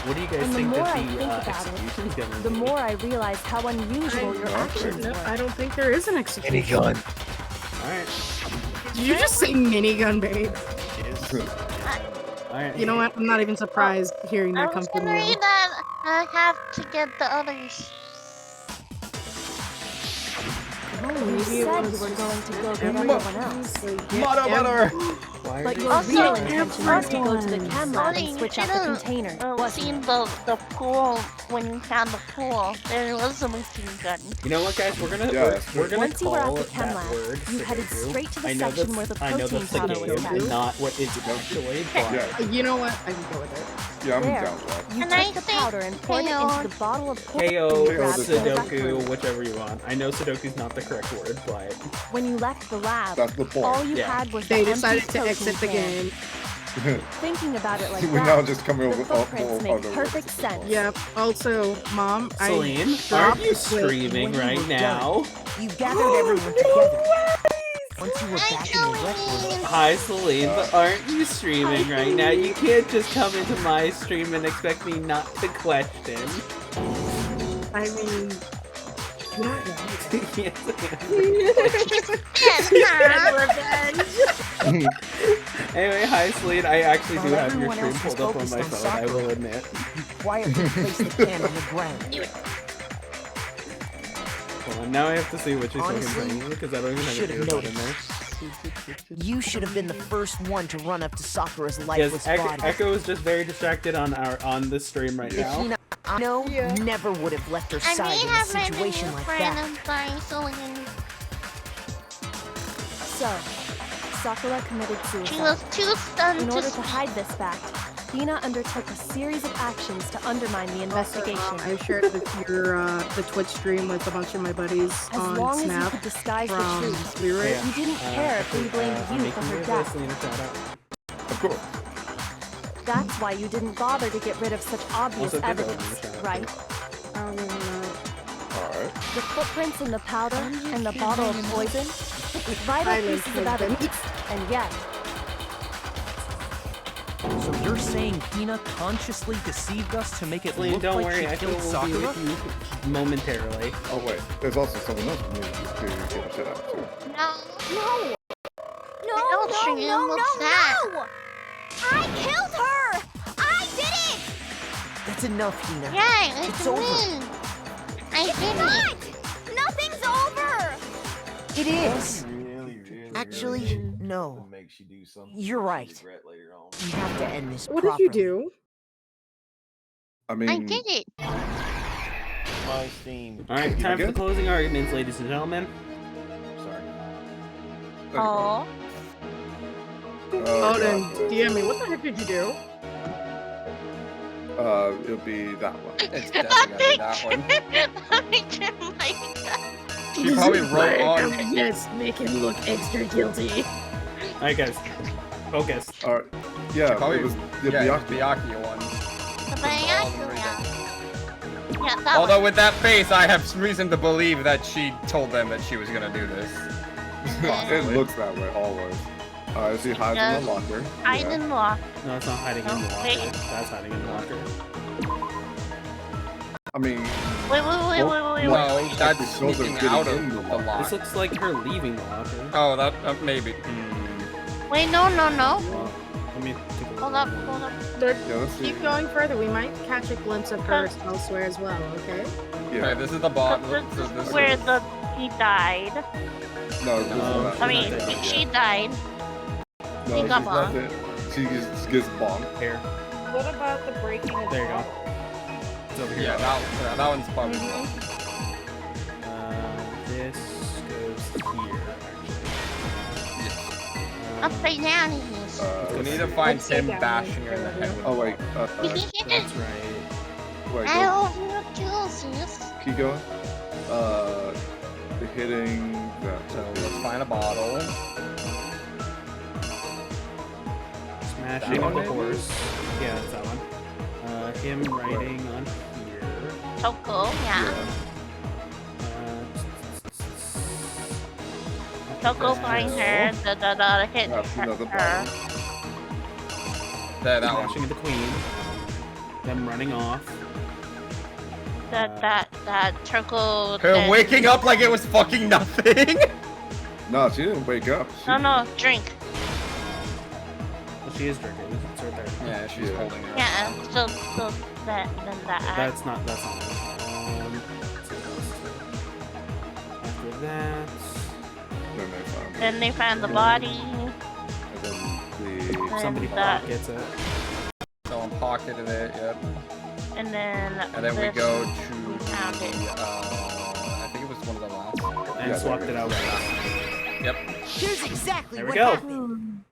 What do you guys And the think more that I the think about execution's it, gonna the be? more I realize how unusual your actions No, were. I don't think there is an execution. Minigun. Alright. Did you just say minigun, babe? Alright. You know what? I'm not even surprised hearing I that come was from gonna you. read that. I have to get the others. maybe said it you were was going to go just get everyone. everyone else. Motto butter! But your Also, real intention was to go to the chem lab Sorry, and you switch out the didn't container. seen the pool when you found the pool. There was a machine gun. You know what, guys? We're gonna Once you were call at the chem that lab, word you headed Sudoku. straight to the I know section where the I know protein that's the powder was game, kept. not what is actually. But You know what? I can go with it. Yeah, I'm There, down with that. you took the powder and poured it into the bottle of KO, poison you grabbed from the rec Sudoku, room. whichever you want. I know Sudoku's not the correct word, but When you left the lab, That's the point. all you Yeah. had was They the decided empty to protein exit the can. game. Thinking about it like We that, now just come the over footprints make other perfect sense. Yep. Also, Mom, Celine, I aren't you dropped streaming right now? You gathered everyone together. Once you were back in the rec room. Hi, Celine, but aren't you streaming right now? You can't just come into my stream and expect me not to question. I mean, Anyway, hi, Celine. I actually do While have your everyone stream else was pulled up on my focused on phone, I soccer, will admit. Quietly placed the can on the ground. Hold on, now I have to see what you're Honestly, saying because I don't even have should an have earbud in noticed. there. You should have been the first one to run up to Sakura's lifeless Yes, body. Echo is just very distracted on the stream right now. Hina, I know, never would have left her I side may in a have my situation new like friend. that. I'm sorry, Celine. So, Sakura committed suicide. She was too stunned In to order to speak. hide this fact, Hina undertook a series of actions to undermine the investigation. I shared the Twitch stream with a bunch of my buddies As on long as you Snap could disguise the from truth, Lyric. you didn't care if we blamed you for her death. Of course. That's why you didn't bother to get rid of such obvious Also, good evidence, opening, right? I don't even know. Alright. The footprints in the powder and the bottle of poison, vital Silence pieces of has been- evidence, and yet, So you're saying Hina consciously deceived us to make it Celine, look don't like worry, she I killed will be Sakura? with you momentarily. Oh wait, there's also someone else we need to get a shit out to. No. No! Don't No, stream. no, What's no, that? no! I killed her! I did it! That's enough, Hina. Yeah, It's it's over. me. I It's did not! it. Nothing's over! It is. Really, Actually, no. Makes you do something You're right. regret later on. You have to end this What did properly. you do? I mean, I did it. My Steam. Alright, time for the closing arguments, ladies and gentlemen. Sorry. Oh. Oh, then DM me. What the heck did you do? It'll be that one. It's definitely that one. I didn't like that. She probably wrote on. Yes, make him look extra guilty. Alright, guys. Focus. Alright. Yeah, Probably it was the yeah, Byakuya. Byakuya one. The Byakuya. Yeah, that Although one. with that face, I have reason to believe that she told them that she was gonna do this. It looks that way always. Alright, so he hides in the locker. Hide in the locker. No, it's not hiding in the locker. Wait. That's hiding in the locker. I mean, Wait. No, that's Those are sneaking getting out of in the the locker. lock. This looks like her leaving the locker. Oh, that maybe. Wait, no. Well, let me take a look. Hold up. Yeah, let's see. Keep going further. We might catch a glimpse of her elsewhere as well, okay? Okay, this is the bot. This is where he died. No, this is not. I mean, she died. No, she she's got not bombed. dead. She just gets bombed. Here. What about the breaking of There you go. It's over here. Yeah, that one's probably. This goes here, actually. Upside down he is. We need to find Upside him down bashing her in the head with Oh wait, That's right. wait, I go. hope you kill sis. Keep going. Hitting that. So let's find a bottle. Smashing on the horse. Yeah, that's that one. Him riding on here. Toko, yeah. Toko find her. Hit That's another her. There, that one. Smashing at the queen. Them running off. That Toko. Her waking up like it was fucking nothing. No, she didn't wake up. She, No, drink. Well, she is drinking. It's right there. Yeah, she's holding her. Yeah, so that then that. That's not it. Let's see what else. After that. Then they found the body. Somebody that. pockets it. Someone pocketed it, yep. And then we this, go we to found it. I think it was one of the last. And swapped it out. Yep. Here's exactly There we what go. happened.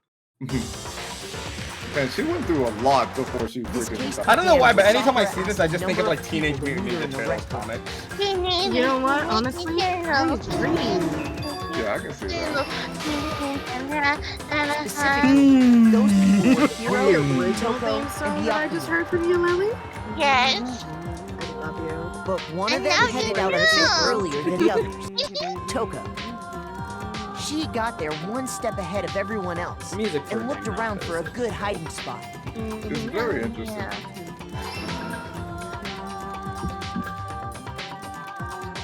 Man, she went through a lot before she freaking. I don't know why, but anytime I see this, I just think of like Teenage Mutant Ninja Turtles comics. You know what? Honestly, I agree. Yeah, I can see that. Specifically, those people were heroes, Original theme song that I just heard from you, Lily? Yes. I love you. but one of And them now headed you out a bit know. earlier than the others. Toka. She got there one step ahead of everyone else Music for and looked around for a good hiding spot. It's very interesting.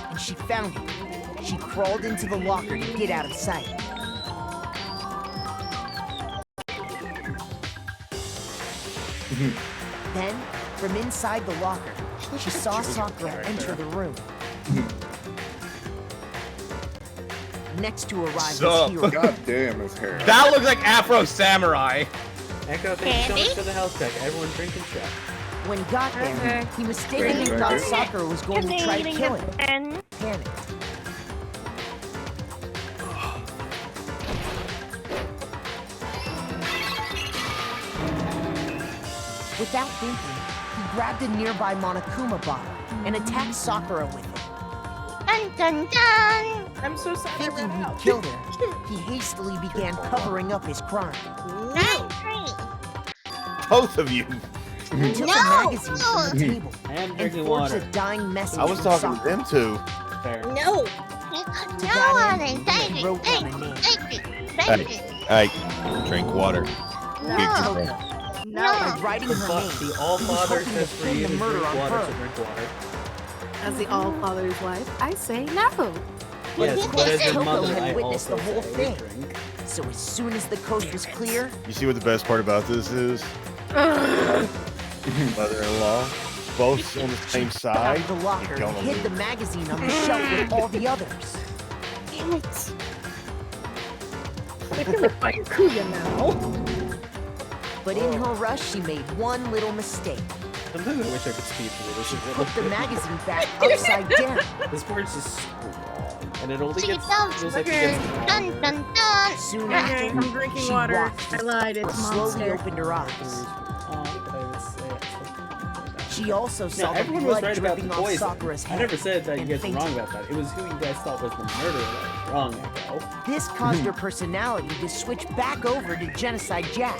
And she found it. She crawled into the locker to get out of sight. Then, from inside the locker, she saw Sakura enter the room. Next to arrive was Sup? Hiro. God damn his hair. That looks like Afro Samurai. Echo, thank you so much for the health check. Everyone drink and check. When he got there, he mistakenly Drink. thought Sakura was going to try to kill him. And Panicked. Without thinking, he grabbed a nearby Monokuma bottle and attacked Sakura with it. dun dun dun. I'm so sorry. Thinking he killed her, he hastily began covering up his crime. Nice. Both of you. He took No! a magazine from the table I am and drinking forged water. a dying message I was from talking to Sakura. them two. Fair. No. To No, that honey. end, Thank he you. wrote down a Thank you. name. Thank you. Thank you. Hey, drink water. No. By writing her name, The All Father hoping to says for pin you the to murder drink on water, her. so drink water. As the All-Father's wife, I say no. Yes, but as your Toko mother, I had witnessed the also whole say thing. drink. So as soon as the coast was clear, You see what the best part about this is? Mother-in-law, both on the same out side. of the locker You're and gonna hid the magazine on the shelf with all the others. Damn it. They're gonna fight Kuya now. But in her rush, she made one little mistake. Sometimes I wish I could speed through this. Put the magazine back upside down. This part's just so long, and it only She gets does. feels like it Okay. gets Dun dun dun. Soon Okay, after, I'm drinking she water. watched I lied. and It's slowly monster. opened her eyes. She also No, saw the everyone was blood right about the dripping off poison. Sakura's I head. never said that you and guys were fainted. wrong about that. It was who you guys thought was the murderer that was wrong, Echo. This caused her personality to switch back over to Genocide Jack.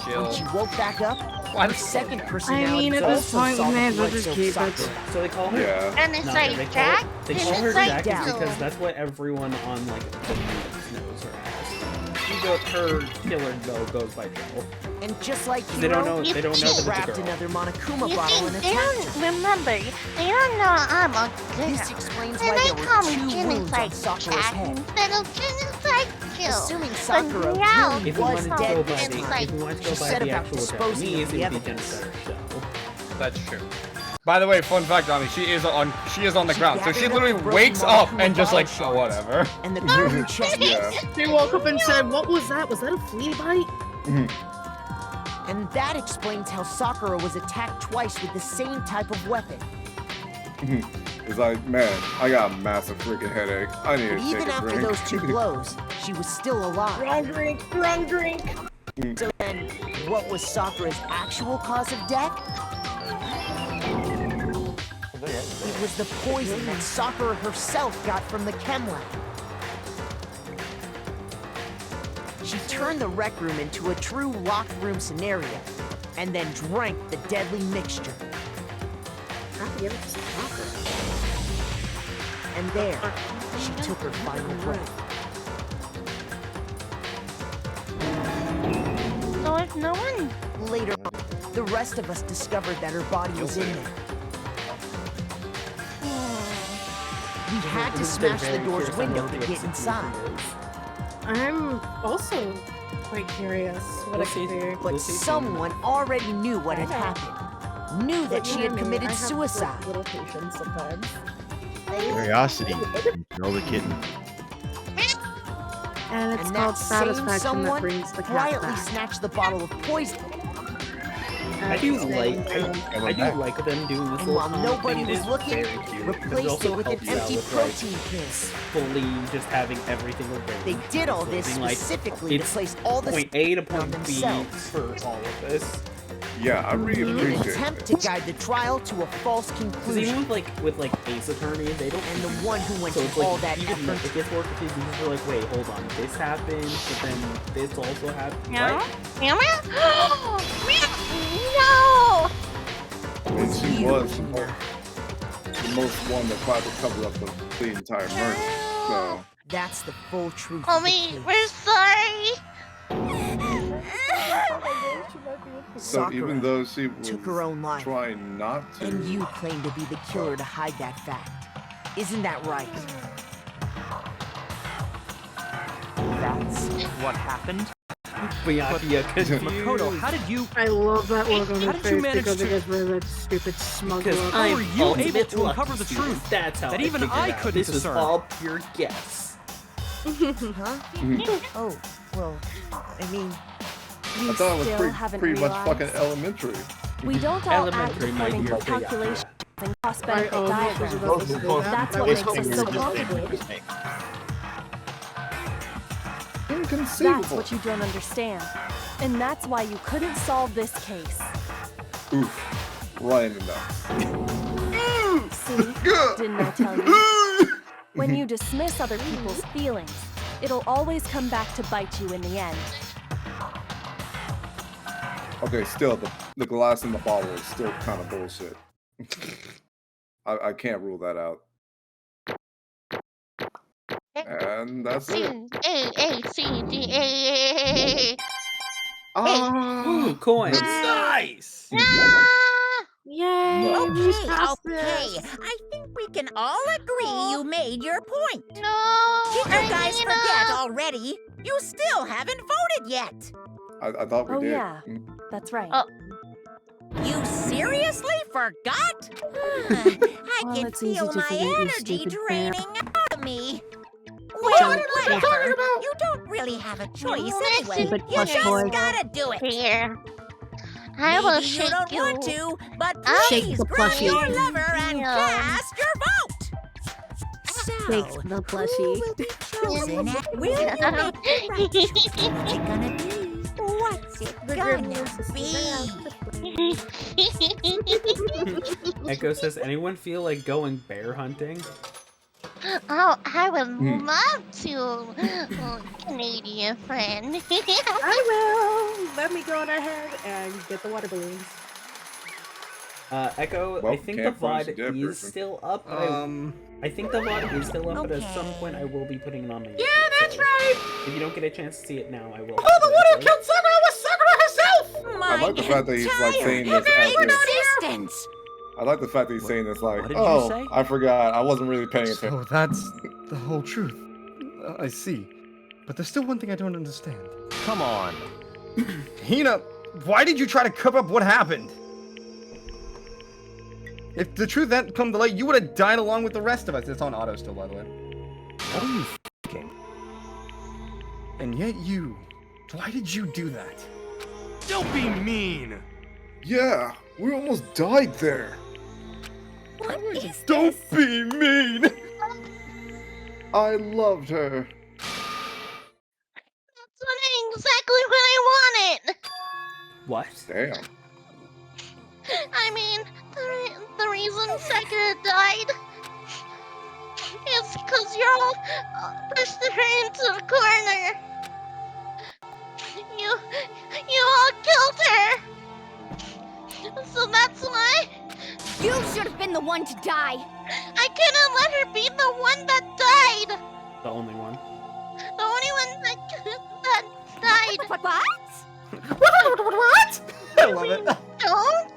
When she woke back up, her second personality at also this point, saw we the may as well blood just soaked keep it. Sakura. So they call her. Yeah. And it's No, like they call Jack. They and call her it's like Jack Joe. because that's what everyone on like the news knows her as. Her killer though goes by Joe. And just like They don't Hiro, know. They don't know she that it's a grabbed girl. another Monokuma You bottle see, and they attacked don't her. remember. They don't know I'm a girl. This explains And why they there call were me two wounds on Genocide Sakura's Jack head. instead of Genocide Jill. Assuming Sakura But now really If we was wanted to dead go by this the, time, if we wanted to she go by set the about actual disposing Japanese, of it the would be evidence. Genocide Show. That's true. By the way, fun fact, Tommy, she is on the ground, so she gathered up literally the broken wakes up Monokuma and just like, bottle oh, whatever. And the broken chest Yeah. She woke up and said, "What was that? Was that a flea bite?" And that explains how Sakura was attacked twice with the same type of weapon. It's like, man, I got a massive freaking headache. I need But to take even a after drink. those two blows, she was still alive. Wrong drink. Wrong drink. So then, what was Sakura's actual cause of death? It was the poison that Sakura herself got from the chem lab. She turned the rec room into a true locked room scenario, and then drank the deadly mixture. And there, she took her final breath. So if no one... Later, the rest of us discovered that her body was in there. We had to smash the door's window to get inside. I'm also quite curious what I can do. But someone already knew what had happened. Knew that she had committed suicide. Little patience sometimes. Curiosity. Control the kitten. And it's And called that same satisfaction that someone brings the cat quietly back. snatched the bottle of poison. I do like them doing this And little while comic nobody thing. It was is looking, very cute. replaced also it with an helps out empty with, protein like, pill. fully just having everything available. They did all this Something like, specifically to it's place all the point A to spin on point B themselves. for all of this. Yeah, I really In an appreciate attempt it. to guide the trial to a false Because conclusion. even with like Ace Attorney, they don't. And the one who went so to it's like, all that even effort. it gets more confusing because you're like, wait, hold on, this happened, but then this also happened. Meow? What? Meow meow? No! And she was the most one that tried to cover up the entire murder. So That's the full truth. Mommy, we're sorry. so even though she was took her own life. trying not to, And you claim to be the killer to hide that fact. Isn't that right? That's what happened? Makoto, how did you... I love that look on How his did you face manage because to- it gets rid of that stupid smug look. How were you able to lucky uncover the student. truth? That's how that I even figured I it out. couldn't This discern? was all pure guess. Huh? Oh, well, I mean, I thought it was still haven't pretty much realized. fucking elementary. We don't all act Elementary, my according dear. to calculations and cost I benefit almost was diagrams. about to say that. That's That what was makes it so complicated. That's Inconceivable. what you don't understand. And that's why you couldn't solve this case. Oof. Right in the nuts. See? Didn't I tell you? When you dismiss other people's feelings, it'll always come back to bite you in the end. Okay, still, the glass in the bottle is still kind of bullshit. I can't rule that out. And that's C it. A C D A. Ooh, coins. Nice! Yay! No. we Okay, passed okay. this. I think we can all agree you made your point. No, Did you guys Irina. forget already? You still haven't voted yet. I thought we Oh, did. yeah. That's right. You seriously forgot? I Well, can it's easy feel to my forget, you energy stupid draining bear. out of me. What Well, are you talking whatever. about? You don't really have a choice Listen, anyway. Stupid You plush just boy. gotta do it. Here. I will Maybe shake you don't you. want to, but Shake please the grab plushie. your lever and Yeah. cast your vote. So, Shake the who plushie. will be chosen and will you make the right choice? What's it gonna be? What's it The good gonna news is be? Echo says, anyone feel like going bear hunting? Oh, I would love to, Canadian friend. I will. Let me go on ahead and get the water balloons. Echo, Well, I think the can't find the VOD dead is person. still up. but I think the VOD is still up, but at some point I will be putting it on my YouTube. Yeah, that's so right. If you don't get a chance to see it now, I will. Oh, the one who killed Sakura was Sakura herself! I like the fact that he's like saying this as if, Existence. I like the fact that he's saying this like, what did you oh, say? I forgot. I wasn't really paying attention. So that's the whole truth. I see. But there's still one thing I don't understand. Come on. Hina, why did you try to cover up what happened? If the truth hadn't come to light, you would have died along with the rest of us. It's on auto still, by the way. What are you thinking? And yet you... Why did you do that? Don't be mean. Yeah, we almost died there. What is Don't be mean! I loved her. That's exactly what I wanted. What? Damn. I mean, the reason Sakura died is because y'all pushed her into the corner. You all killed her. So that's why You should have been the one to die. I couldn't let her be the one that died. The only one. The only one that died. What? What? I love it. Don't.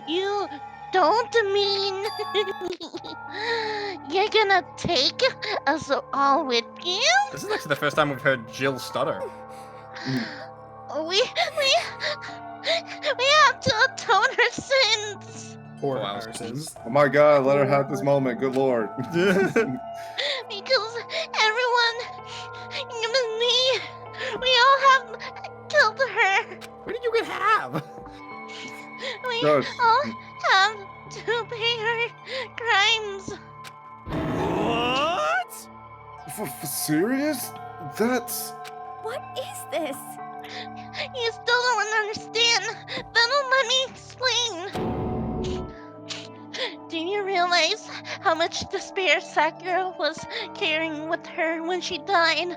You don't mean you're gonna take us all with you? This is actually the first time we've heard Jill stutter. We have to atone her sins. Or Arsons. Oh my god, let her have this moment. Good lord. Because everyone, even me, we all have killed her. What did you get have? We Gosh. all have to pay her crimes. What? For serious? That's... What is this? You still don't understand. Then let me explain. Do you realize how much despair Sakura was carrying with her when she died?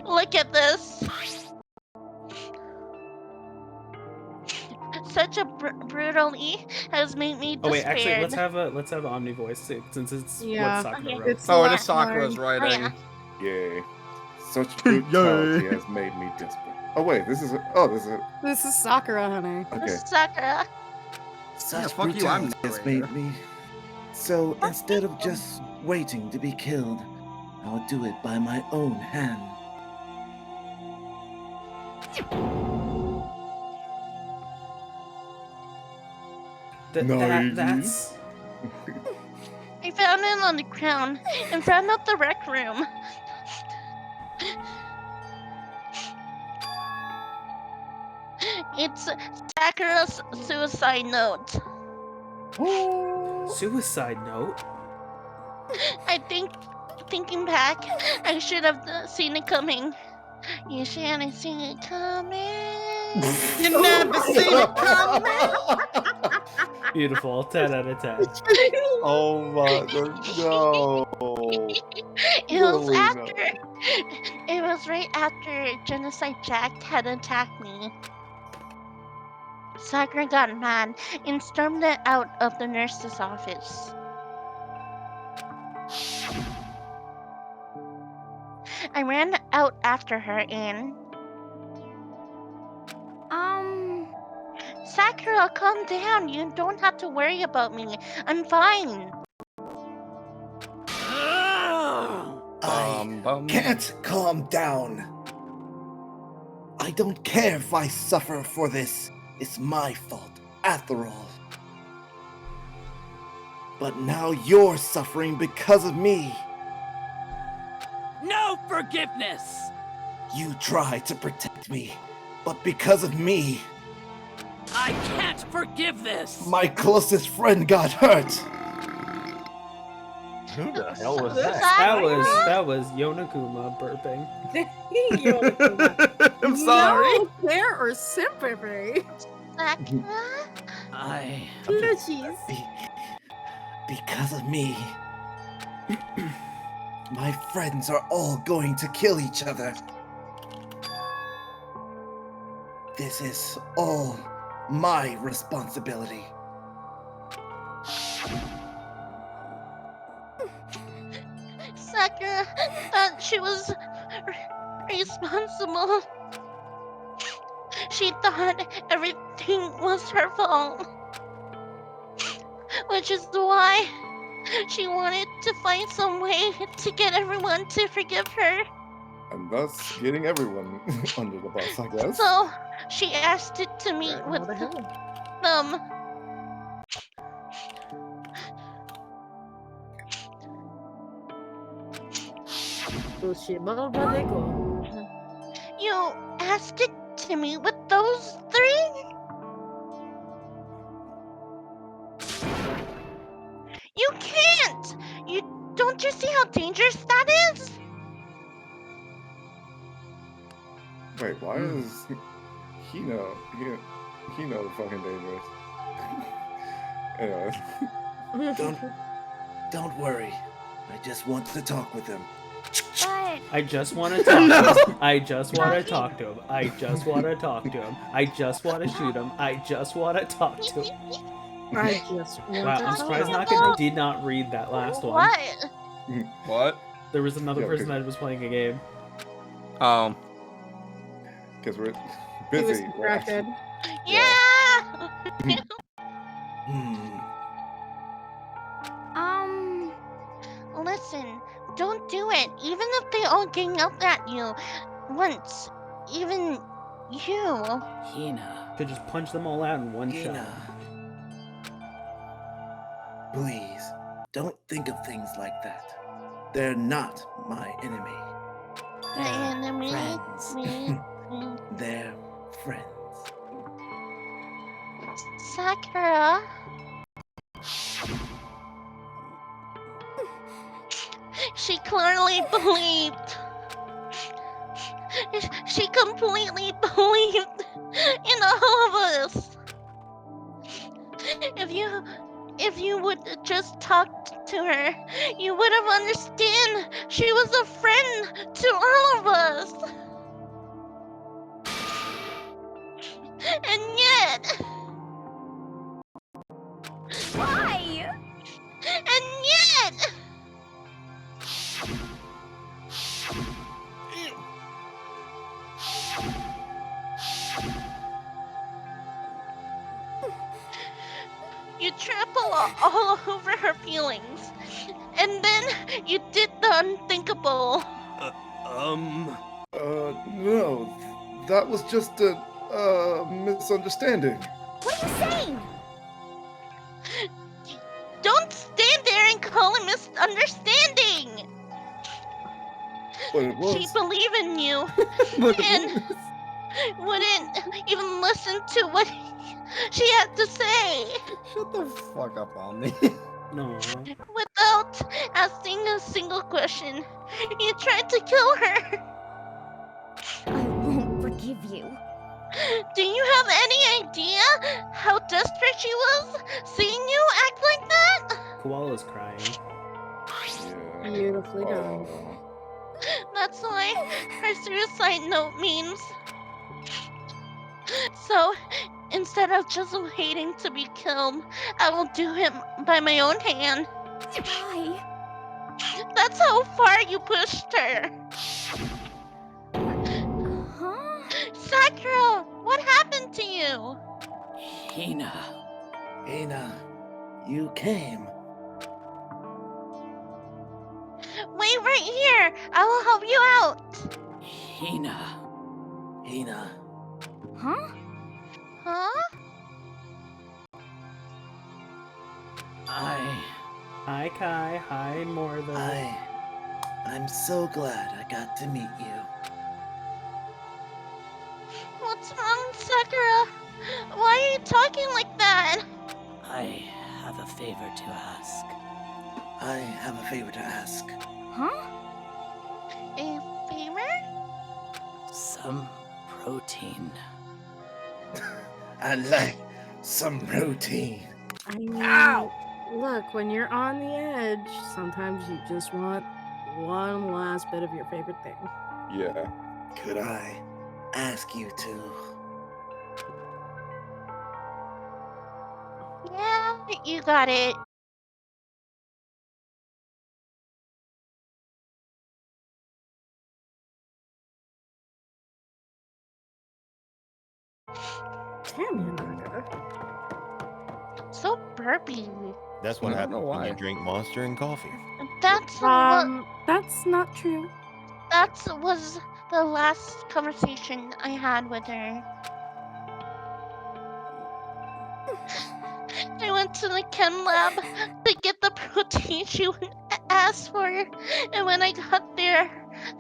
Look at this. Such a brutally has made me despaired. Oh wait, actually, let's have Omni voice since it's Yeah. what Sakura Okay. wrote. It's Oh, it the is Sakura's last writing. Oh, yeah. Yay. Such brutality has made me desperate. Oh wait, this is This is Sakura, honey. This okay. is Sakura. Such fuck you, I'm brutality has narrator. made me. So instead of just waiting to be killed, I'll do it by my own hand. That's I found it on the ground in front of the rec room. It's Sakura's suicide note. suicide note. I think, thinking back, I should have seen it coming. You should have seen it coming. You never seen it coming. Beautiful. 10 out of 10. Oh my god, no. It was Really after. not. It was right after Genocide Jack had attacked me. Sakura got mad and stormed out of the nurse's office. I ran out after her and... Sakura, calm down. You don't have to worry about me. I'm fine. I can't calm down. I don't care if I suffer for this. It's my fault, after all. But now you're suffering because of me. No forgiveness! You tried to protect me, but because of me, I can't forgive this! my closest friend got hurt. Who the hell was that? That was Yonaguma burping. I'm sorry. No care or sympathy. I... Plushies. Because of me, my friends are all going to kill each other. This is all my responsibility. Sakura thought she was responsible. She thought everything was her fault. Which is why she wanted to find some way to get everyone to forgive her. And thus getting everyone under the bus, I guess. So she asked it to meet with them. You asked it to meet with those three? You can't! Don't you see how dangerous that is? Wait, why does he know? He know the fucking dangerous. Anyways. Don't worry. I just want to talk with him. I just want to talk to him. I just want to talk to him. I just want to talk to him. I just want to shoot him. I just want to talk to him. I just want Wow, to I'm surprised talk. Naka did not read that last one. What? What? There was another Yeah, person okay. that was playing a game. Because we're He was busy. distracted. Yeah! Listen, don't do it. Even if they all gang up at you once, even you. Could just punch them all out in one shot. Please, don't think of things like that. They're not my enemy. The enemy. Friends. Me. They're friends. Sakura. She clearly believed. She completely believed in all of us. If you would just talk to her, you would have understood. She was a friend to all of us. And yet, Why? and yet, you trample all over her feelings, and then you did the unthinkable. No, that was just a misunderstanding. What are you saying? Don't stand there and call it misunderstanding. But it was. She believed in you and wouldn't even listen to what she had to say. Shut the fuck up on me. No. Without asking a single question, you tried to kill her. I won't forgive you. Do you have any idea how desperate she was seeing you act like that? Koala's crying. Beautifully done. That's why her suicide note means. So, instead of just waiting to be killed, I will do it by my own hand. Why? That's how far you pushed her. Huh? Sakura, what happened to you? Hina. Hina, you came. Wait right here. I will help you out. Hina. Hina. Huh? Huh? Hi, Kai. Hi, Morther. I'm so glad I got to meet you. What's wrong, Sakura? Why are you talking like that? I have a favor to ask. I have a favor to ask. Huh? A favor? Some protein. I like some protein. I mean, look, when you're on the edge, sometimes you just want one last bit of your favorite thing. Yeah. Could I ask you to? Yeah, you got it. Damn you, Naga. So burpy. That's what I don't happens know when why. you drink Monster and coffee. That's That's not true. that was the last conversation I had with her. I went to the chem lab to get the protein she asked for, and when I got there,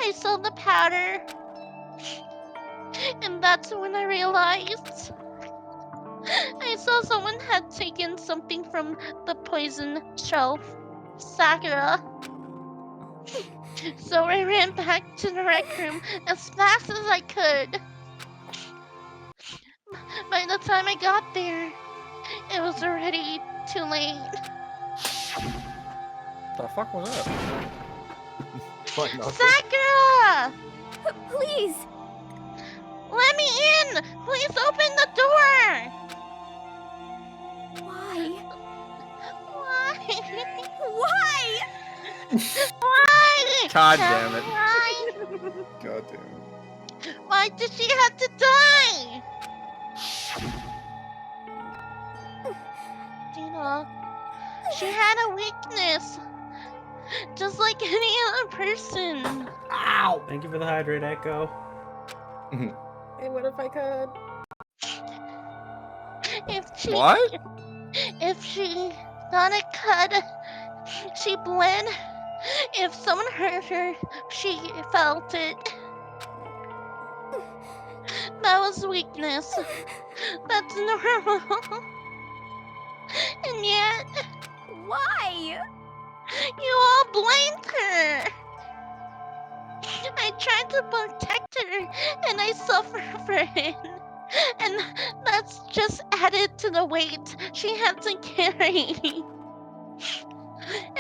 I saw the powder. And that's when I realized I saw someone had taken something from the poison shelf. Sakura. So I ran back to the rec room as fast as I could. By the time I got there, it was already too late. The fuck was that? Sakura! Please! Let me in! Please open the door! Why? Why? Why? Why? God damn it. Why? God damn it. Why did she have to die? Dina, she had a weakness. Just like any other person. Ow! Thank you for the hydrate, Echo. Hey, what if I could? If she... What? If she Not a cut. She bled. If someone hurt her, she felt it. That was weakness. That's normal. And yet... Why? You all blamed her. I tried to protect her, and I suffered for it. And that's just added to the weight she had to carry.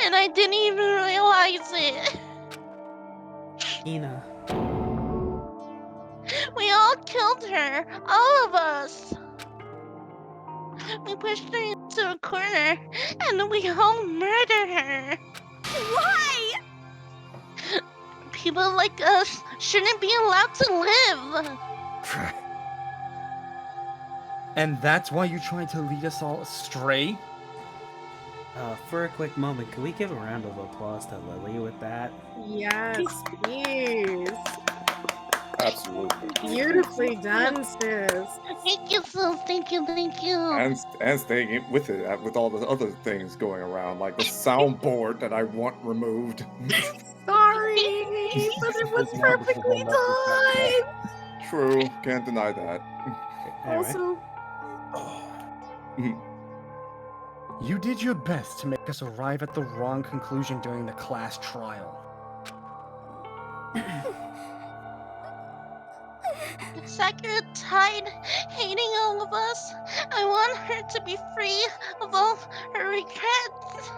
And I didn't even realize it. Ina. We all killed her, all of us. We pushed her into a corner, and we all murdered her. Why? People like us shouldn't be allowed to live. And that's why you tried to lead us all astray? For a quick moment, can we give a round of applause to Lily with that? Yes, please. Absolutely. Beautifully done, sis. Thank you, sis. Thank you, thank you. And staying with it, with all the other things going around, like the soundboard that I want removed. Sorry, but it was perfectly timed. True, can't deny that. Also, You did your best to make us arrive at the wrong conclusion during the class trial. Sakura died hating all of us. I want her to be free of all her regrets.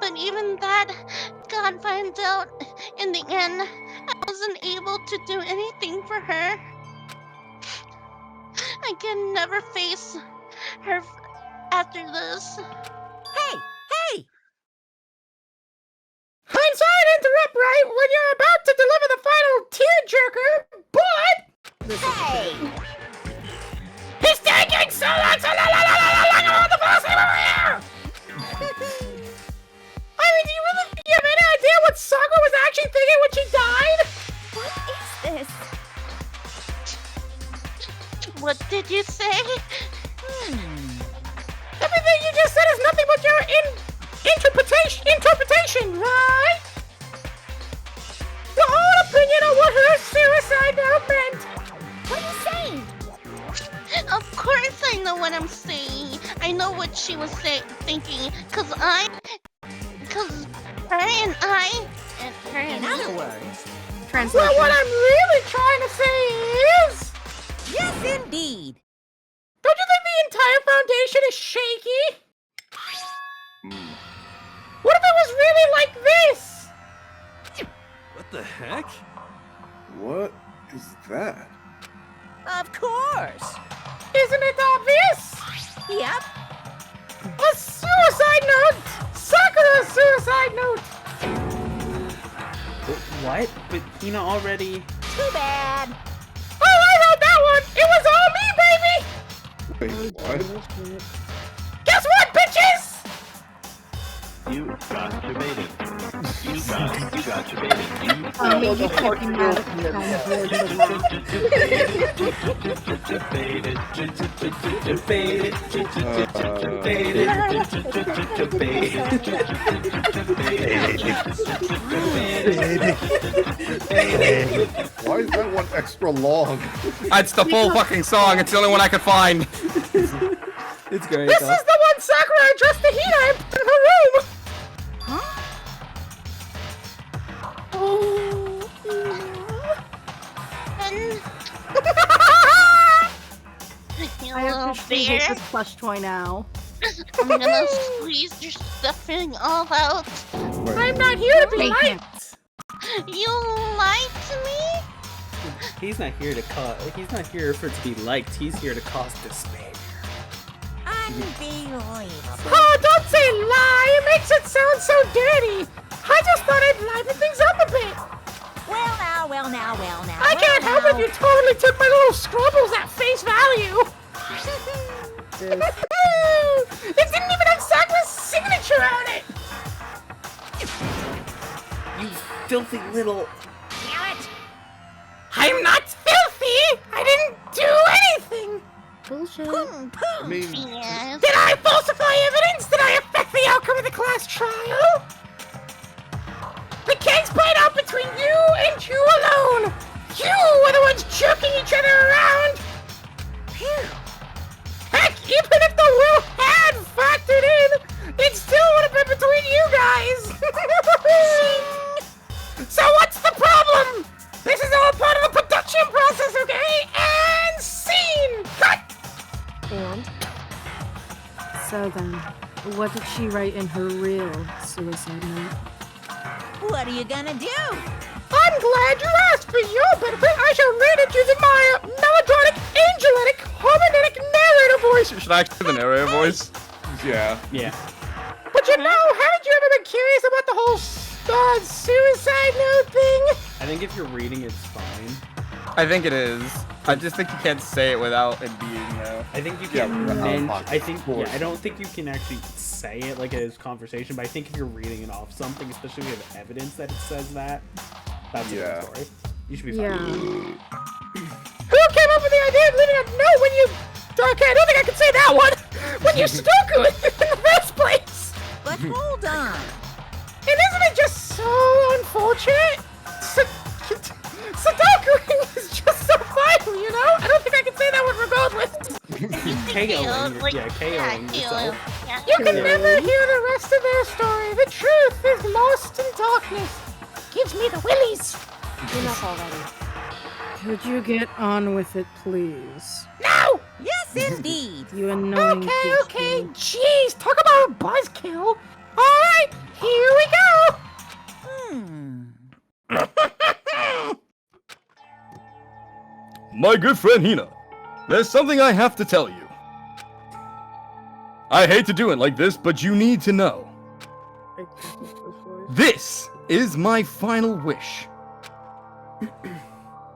But even that, God found out in the end, I wasn't able to do anything for her. I can never face her after this. Hey! Hey! I'm sorry to interrupt right when you're about to deliver the final tearjerker, but... Hey! He's taking so long I want the boss over here! I mean, do you really think you have any idea what Sakura was actually thinking when she died? What is this? What did you say? Everything you just said is nothing but your interpretation, right? Your own opinion on what her suicide note meant. What are you saying? Of course I know what I'm saying. I know what she was thinking, cause her and I, and her and In me. other words, translation. Well, what I'm really trying to say is... Yes, indeed. Don't you think the entire foundation is shaky? What if it was really like this? What the heck? What is that? Of course. Isn't it obvious? Yep. A suicide note! Sakura's suicide note! What? But Ina already... Too bad. Oh, I wrote that one! It was all me, baby! Wait, what? Guess what, bitches? You got debated. You got debated. You I mean, you can't be mad at me. Why is that one extra long? It's the full fucking song. It's the only one I could find. It's great. This is the one Sakura addressed to Hina and put in her room! You I little officially hate bear. this plush toy now. I'm gonna squeeze your stuffing all out. I'm not here to be Thank you. liked! You lied to me? He's not here to he's not here for it to be liked. He's here to cause despair. Unbelievable. Oh, don't say lie! It makes it sound so dirty! I just thought I'd liven things up a bit! Well now. I can't help it, you totally took my little scribbles at face value! It didn't even have Sakura's signature on it! You filthy little... Damn it! I'm not filthy! I didn't do anything! bullshit. I mean, Did I falsify evidence? Did I affect the outcome of the class trial? The case played out between you and you alone. You were the ones jerking each other around. Phew. Heck, even if the will had factored in, it still would have been between you guys. So what's the problem? This is all part of the production process, okay? And scene! Cut! And? So then, what did she write in her real suicide note? What are you gonna do? I'm glad you asked. For your benefit, I shall read it using my melodramatic, angelic, harmonic narrator voice. Should I do the narrator voice? Yeah. Yeah. But you know, haven't you ever been curious about the whole suicide note thing? I think if you're reading, it's fine. I think it is. I just think you can't say it without it being. I think you Yeah, can. without I don't think you can actually say it like as conversation. But I think if you're reading it off something, especially if you have evidence that it says that, that's a good story. You should be fine. Yeah. Who came up with the idea of leaving a note when you... Okay, I don't think I can say that one. When you Sudoku it in the first place. But hold on. And isn't it just so unfortunate? Sudoku is just so fun, you know? I don't think I can say that one regardless. KOing yourself. You can never hear the rest of their story. The truth is lost in darkness. Gives me the willies. Enough already. Could you get on with it, please? No! Yes, indeed. You annoying Okay. Jeez, talk about a buzzkill. Alright, here we go. My good friend Hina, there's something I have to tell you. I hate to do it like this, but you need to know. This is my final wish.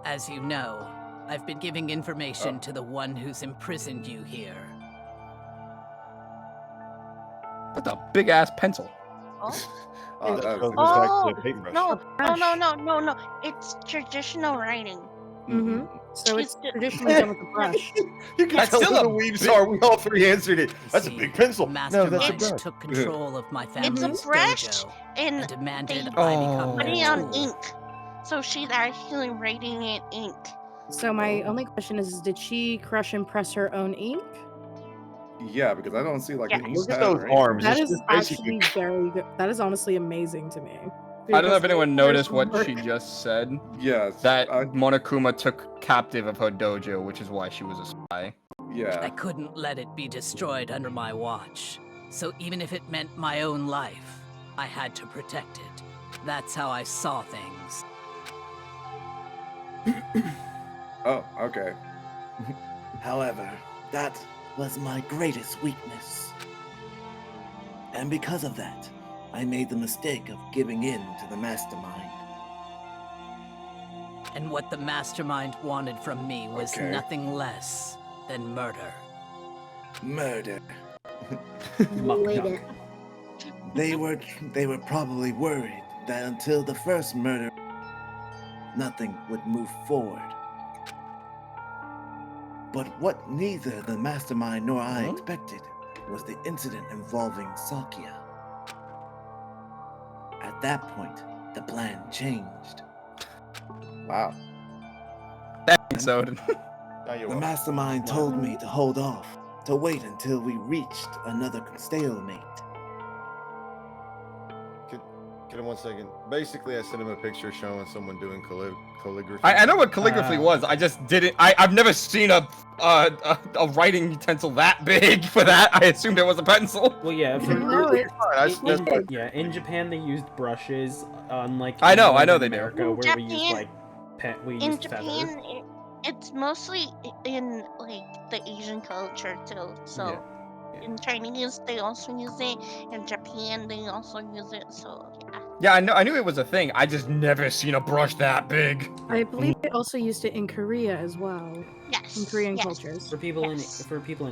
As you know, I've been giving information to the one who's imprisoned you here. That's a big ass pencil. No. It's traditional writing. Mm-hmm. So it's traditionally done with a brush. You can tell who the weaves are. We all three answered it. That's a big pencil. Master No, that's a Mage brush. took control of my family's It's a brush, dojo and and demanded they I become put their it on tool. ink. So she's actually writing in ink. So my only question is, did she crush and press her own ink? Yeah, because I don't see like an Look at pad, those right? arms. That It's is just basically actually very good. That is honestly amazing to me. I don't know if Because anyone there's noticed what work- she just said. Yes. That Monokuma took captive of her dojo, which is why she was a spy. I couldn't let it be destroyed under my watch. So even if it meant my own life, I had to protect it. That's how I saw things. Oh, okay. However, that was my greatest weakness. And because of that, I made the mistake of giving in to the mastermind. And what the mastermind wanted from me was Okay. nothing less than murder. Murder. Later. They were probably worried that until the first murder, nothing would move forward. But what neither the mastermind nor I expected was the incident involving Sakya. At that point, the plan changed. Wow. So The mastermind told me to hold off, to wait until we reached another stalemate. Get him 1 second. Basically, I sent him a picture showing someone doing calligraphy. I know what calligraphy was. I just didn't. I've never seen a writing utensil that big for that. I assumed it was a pencil. Well, yeah. In Japan they used brushes, unlike I know in they do. America, where we use Japan- like we In use Japan, feather. it's mostly in like the Asian culture too. So in Chinese they also use it. In Japan they also use it. So yeah. Yeah, I knew it was a thing. I just never seen a brush that big. I believe they also used it in Korea as well. Yes. In Korean cultures. For people in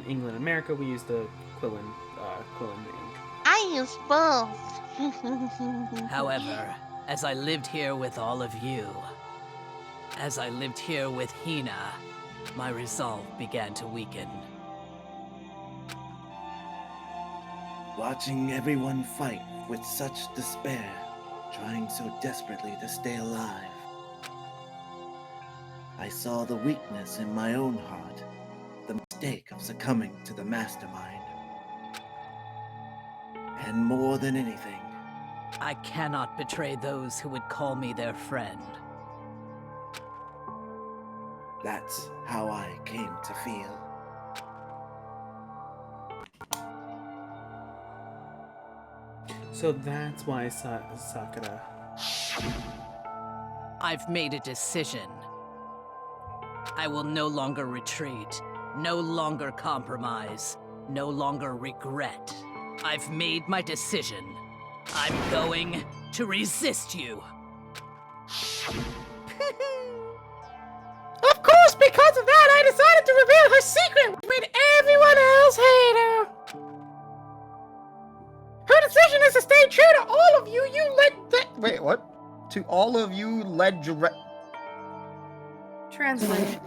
England and America, we use the Quillen ink. I use both. However, as I lived here with all of you, as I lived here with Hina, my resolve began to weaken. Watching everyone fight with such despair, trying so desperately to stay alive, I saw the weakness in my own heart, the mistake of succumbing to the mastermind. And more than anything, I cannot betray those who would call me their friend. that's how I came to feel. So that's why Sakura. I've made a decision. I will no longer retreat, no longer compromise, no longer regret. I've made my decision. I'm going to resist you. Of course, because of that, I decided to reveal her secret, which made everyone else hate her. Her decision is to stay true to all of you. You led the... Wait, what? To all of you led direct. Translate.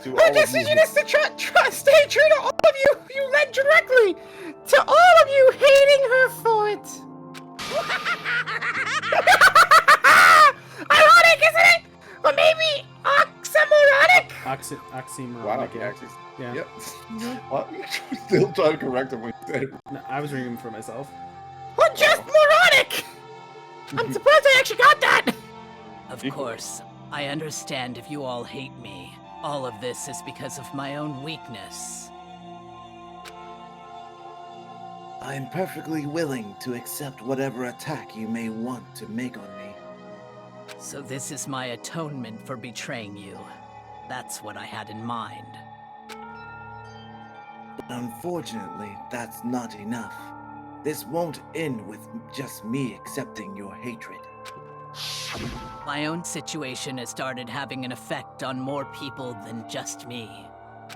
Her decision is to stay true to all of you. You led directly to all of you hating her for it. Ironic, isn't it? Or maybe oxymoronic? Oxymoronic. Wow, yeah. Yeah. Yeah. What? You still trying to correct him when you said it. No, I was reading for myself. Or just moronic? I'm surprised I actually got that. Of course, I understand if you all hate me. All of this is because of my own weakness. I am perfectly willing to accept whatever attack you may want to make on me. So this is my atonement for betraying you. That's what I had in mind. But unfortunately, that's not enough. This won't end with just me accepting your hatred. My own situation has started having an effect on more people than just me,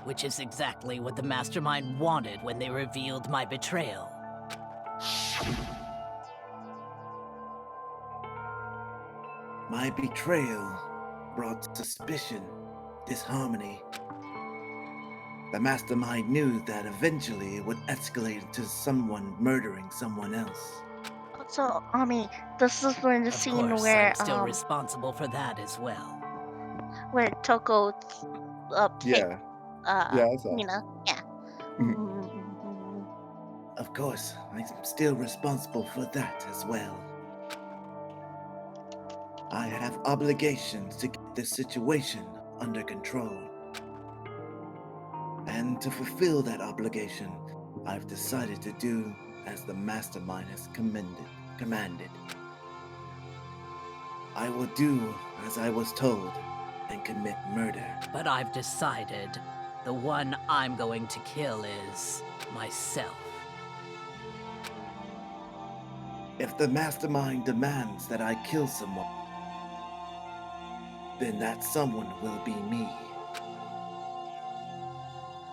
which is exactly what the Mastermind wanted when they revealed my betrayal. My betrayal brought suspicion, disharmony. The Mastermind knew that eventually it would escalate into someone murdering someone else. So, this is when the Of scene course, where I'm still responsible for that as well. where Toko picked Yeah. I saw. Mina. Yeah. Of course, I'm still responsible for that as well. I have obligations to get this situation under control. And to fulfill that obligation, I've decided to do as the Mastermind has commanded. I will do as I was told and commit murder. But I've decided the one I'm going to kill is myself. If the Mastermind demands that I kill someone, then that someone will be me.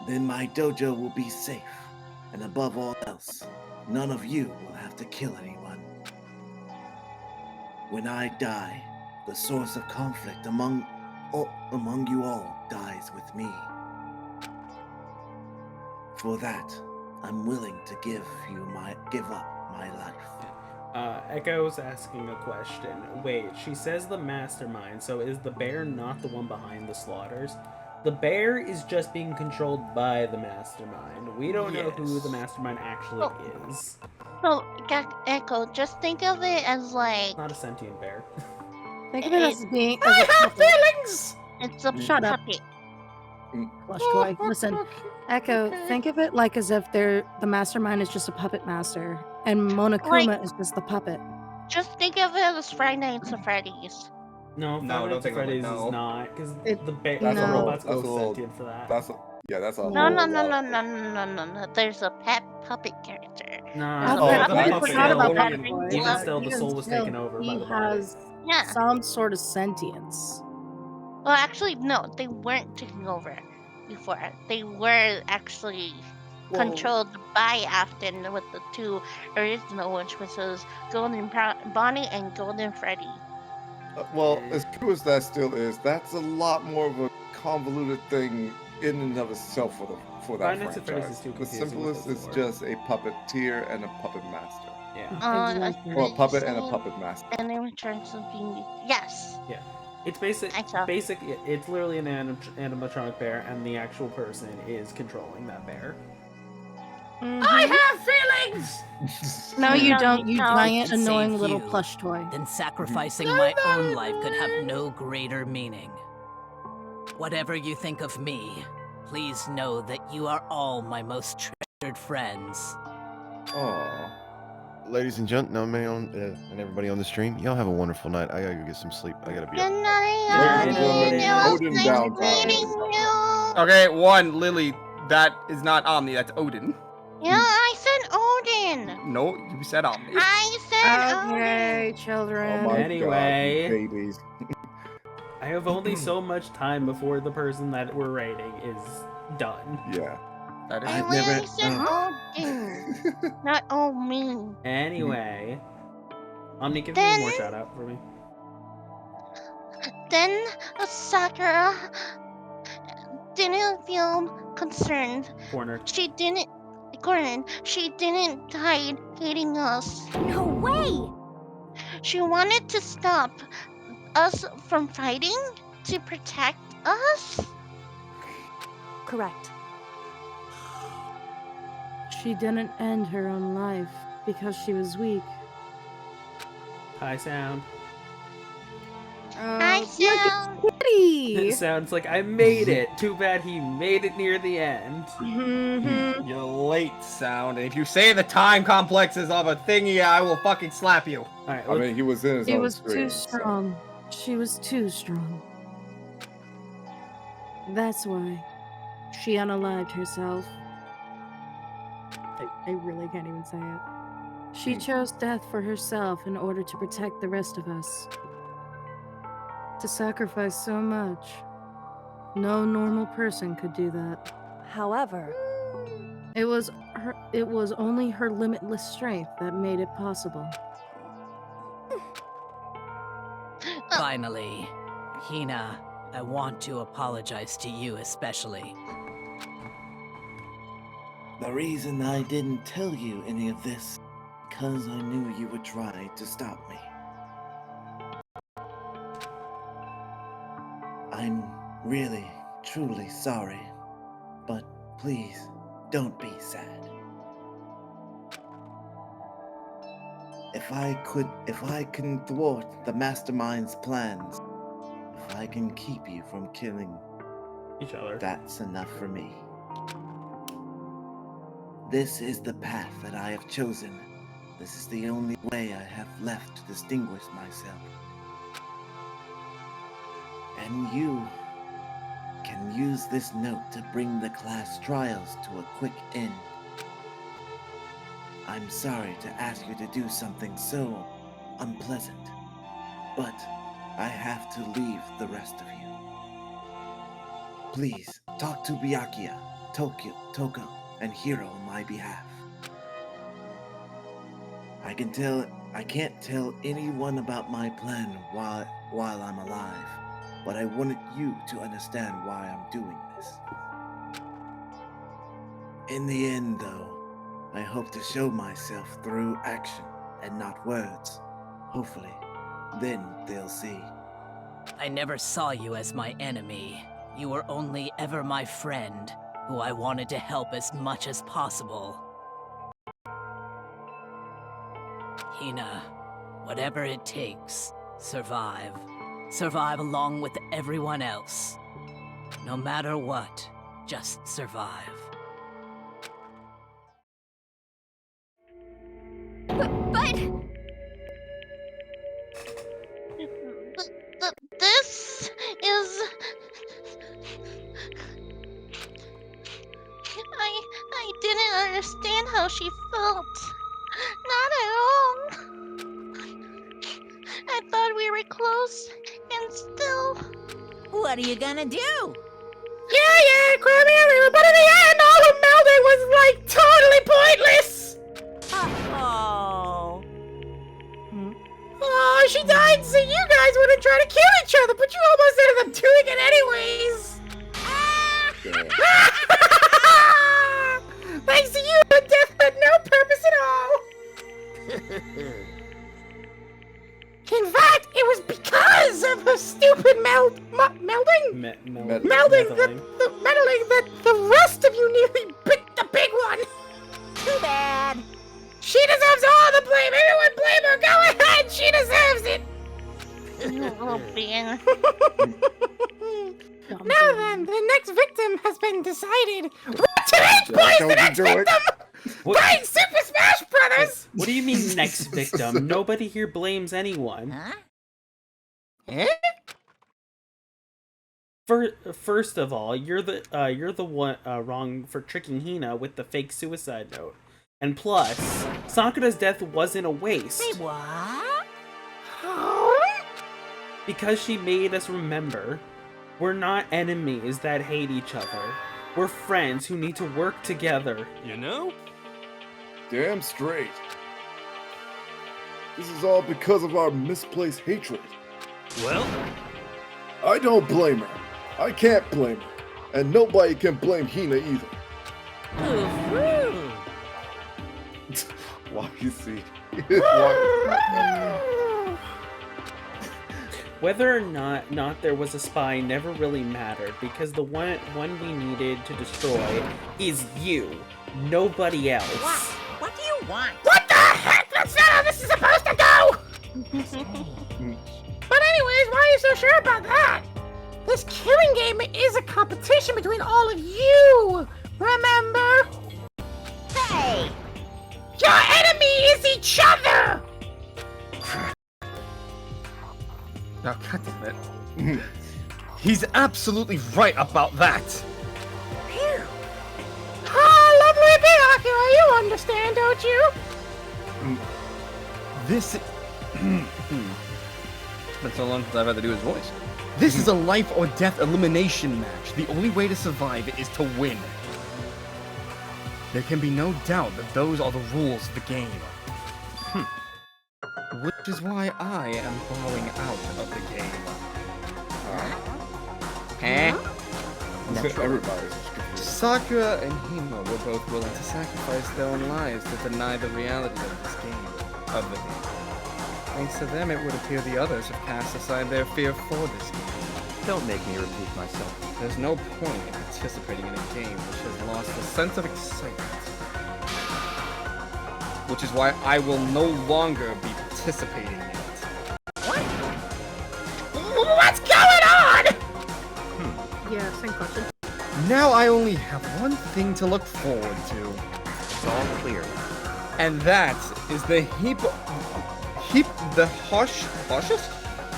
Then my dojo will be safe, and above all else, none of you will have to kill anyone. When I die, the source of conflict among you all dies with me. For that, I'm willing to give up my life. Echo's asking a question. Wait, she says the Mastermind, so is the bear not the one behind the slaughters? The bear is just being controlled by the Mastermind. We don't know who the Mastermind actually is. So, Echo, just think of it as like... Not a sentient bear. Think of it as being. I have feelings! It's a Shut up. puppet. Flush toy. Listen, Echo, think of it like as if the Mastermind is just a puppet master, and Monokuma is just the puppet. Just think of it as Friday Nights at Freddy's. No, No, Five don't Nights at think of it, Freddy's no. is not, because It- the bear, That's the a robots that's go a little- sentient for that. That's a No. There's a pet puppet character. Nah, I but forgot about that. Even boy. Even still, the Even soul was still, taken over by he the body. has Yeah. some sort of sentience. Well, actually, no. They weren't taking over before. They were actually controlled by Afton with the two original, which was Golden Bonnie and Golden Freddy. Well, as true as that still is, that's a lot more of a convoluted thing in and of itself for that Finance of Freddy's franchise. is too The confusing with simplest those is four. just a puppeteer and a puppet master. Yeah. Or a puppet and a puppet master. And they return something. Yes. Yeah. It's basic. It's literally an animatronic bear, and the actual person is controlling that bear. I have feelings! No, you don't, you If giant, to annoying save little you, plush toy. Then sacrificing my own life could have no greater meaning. Whatever you think of me, please know that you are all my most treasured friends. Aww. Ladies and gentlemen, and everybody on the stream, y'all have a wonderful night. I gotta go get some sleep. I gotta be Good up. night, Ladies and gentlemen, It was Odin nice downtime. meeting you. Okay, one, Lily, that is not Omni, that's Odin. Yeah, I said Odin. No, you said Omni. I said Okay, children. Oh my Anyway. God, babies. I have only so much time before the person that we're rating is done. Yeah. That is I literally said Odin. Not oh me. Anyway. Omni, give me Then- one more shout out for me. Then Sakura didn't feel concerned. Corner. She didn't hide hating us. No way! She wanted to stop us from fighting to protect us. Correct. She didn't end her own life because she was weak. High sound. I sound. It sounds like I made it. Too bad he made it near the end. You're late, sound. And if you say the time complexes of a thingy, I will fucking slap you. Alright, I mean, he was in his She own was screen, too so- strong. She was too strong. That's why she unalived herself. I really can't even say it. She chose death for herself in order to protect the rest of us. To sacrifice so much. No normal person could do that. However, It was only her limitless strength that made it possible. Finally, Hina, I want to apologize to you especially. The reason I didn't tell you any of this, because I knew you would try to stop me. I'm really, truly sorry, but please, don't be sad. If I can thwart the mastermind's plans, if I can keep you from killing each other, that's enough for me. This is the path that I have chosen. This is the only way I have left to distinguish myself. And you can use this note to bring the class trials to a quick end. I'm sorry to ask you to do something so unpleasant, but I have to leave the rest of you. Please, talk to Byakuya, Toko, and Hiro on my behalf. I can't tell anyone about my plan while I'm alive, but I wanted you to understand why I'm doing this. In the end, though, I hope to show myself through action and not words. Hopefully, then they'll see. I never saw you as my enemy. You were only ever my friend, who I wanted to help as much as possible. Hina, whatever it takes, survive. Survive along with everyone else. No matter what, just survive. But this is. I didn't understand how she felt. Not at all. I thought we were close, and still. What are you gonna do? Yeah, Krabby, but in the end, all the melding was like totally pointless. Oh. Oh, she died so you guys wouldn't try to kill each other, but you almost ended up doing it anyways. Thanks to you, death had no purpose at all. In fact, it was because of her stupid melding, meddling that the rest of you nearly bit the big one. Too bad. She deserves all the blame. Everyone blame her. Go ahead. She deserves it. You little bear. Now then, the next victim has been decided. Today's boy is the next victim. Playing Super Smash Brothers. What do you mean next victim? Nobody here blames anyone. First of all, you're the one wrong for tricking Hina with the fake suicide note. And plus, Sakura's death wasn't a waste. Say what? Because she made us remember, we're not enemies that hate each other. We're friends who need to work together. You know? Damn straight. This is all because of our misplaced hatred. Well? I don't blame her. I can't blame her. And nobody can blame Hina either. Why you see? Whether or not there was a spy never really mattered, because the one we needed to destroy is you, nobody else. What do you want? What the heck? That's not how this is supposed to go! But anyways, why are you so sure about that? This killing game is a competition between all of you, remember? Hey! Your enemy is each other! Now, God damn it. He's absolutely right about that. Lovely Byakuya, you understand, don't you? This is... It's been so long since I've had to do his voice. This is a life or death elimination match. The only way to survive is to win. There can be no doubt that those are the rules of the game. Which is why I am bowing out of the game. Everybody's Sakura and Hima were both willing to sacrifice their own lives to deny the reality of this game. Thanks to them, it would appear the others have cast aside their fear for this game. Don't make me repeat myself. There's no point in participating in a game which has lost the sense of excitement. Which is why I will no longer be participating in it. What's going on? Yeah, same question. Now I only have one thing to look forward to. It's all clear. And that is the harshest?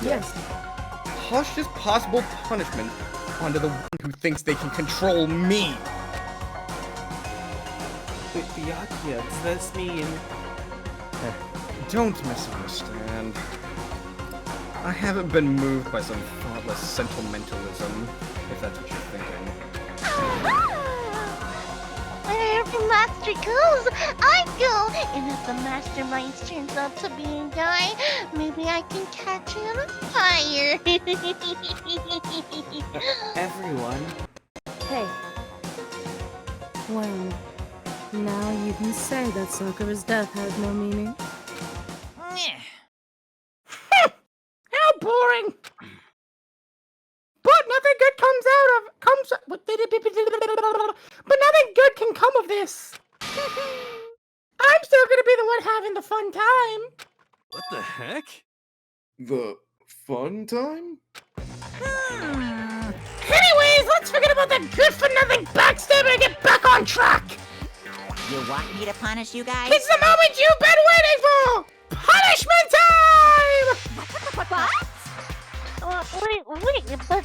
Yes. Harshest possible punishment onto the one who thinks they can control me. Wait, Byakuya, does this mean... Don't misunderstand. I haven't been moved by some thoughtless sentimentalism, if that's what you're thinking. Wherever Master goes, I go. And if the mastermind turns out to be a guy, maybe I can catch him on fire. Everyone. Hey. Well, now you can say that Sakura's death has no meaning. How boring! But nothing good but nothing good can come of this. I'm still gonna be the one having the fun time. What the heck? The fun time? Anyways, let's forget about that good-for-nothing backstabbing and get back on track. You want me to punish you guys? It's the moment you've been waiting for! Punishment time! Wait, but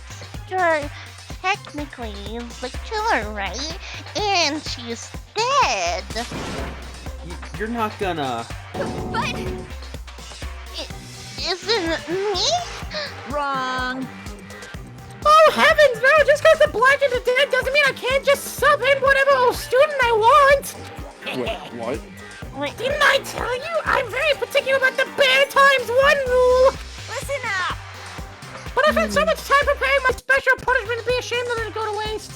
technically is the killer, right? And she's dead. You're not gonna... But... Isn't me? Wrong. Oh heavens, no! Just because the black and the dead doesn't mean I can't just sub in whatever old student I want! Wait, what? Wait, didn't I tell you? I'm very particular about the bad times one rule! Listen up! But I've had so much time preparing my special punishment to be ashamed to let it go to waste.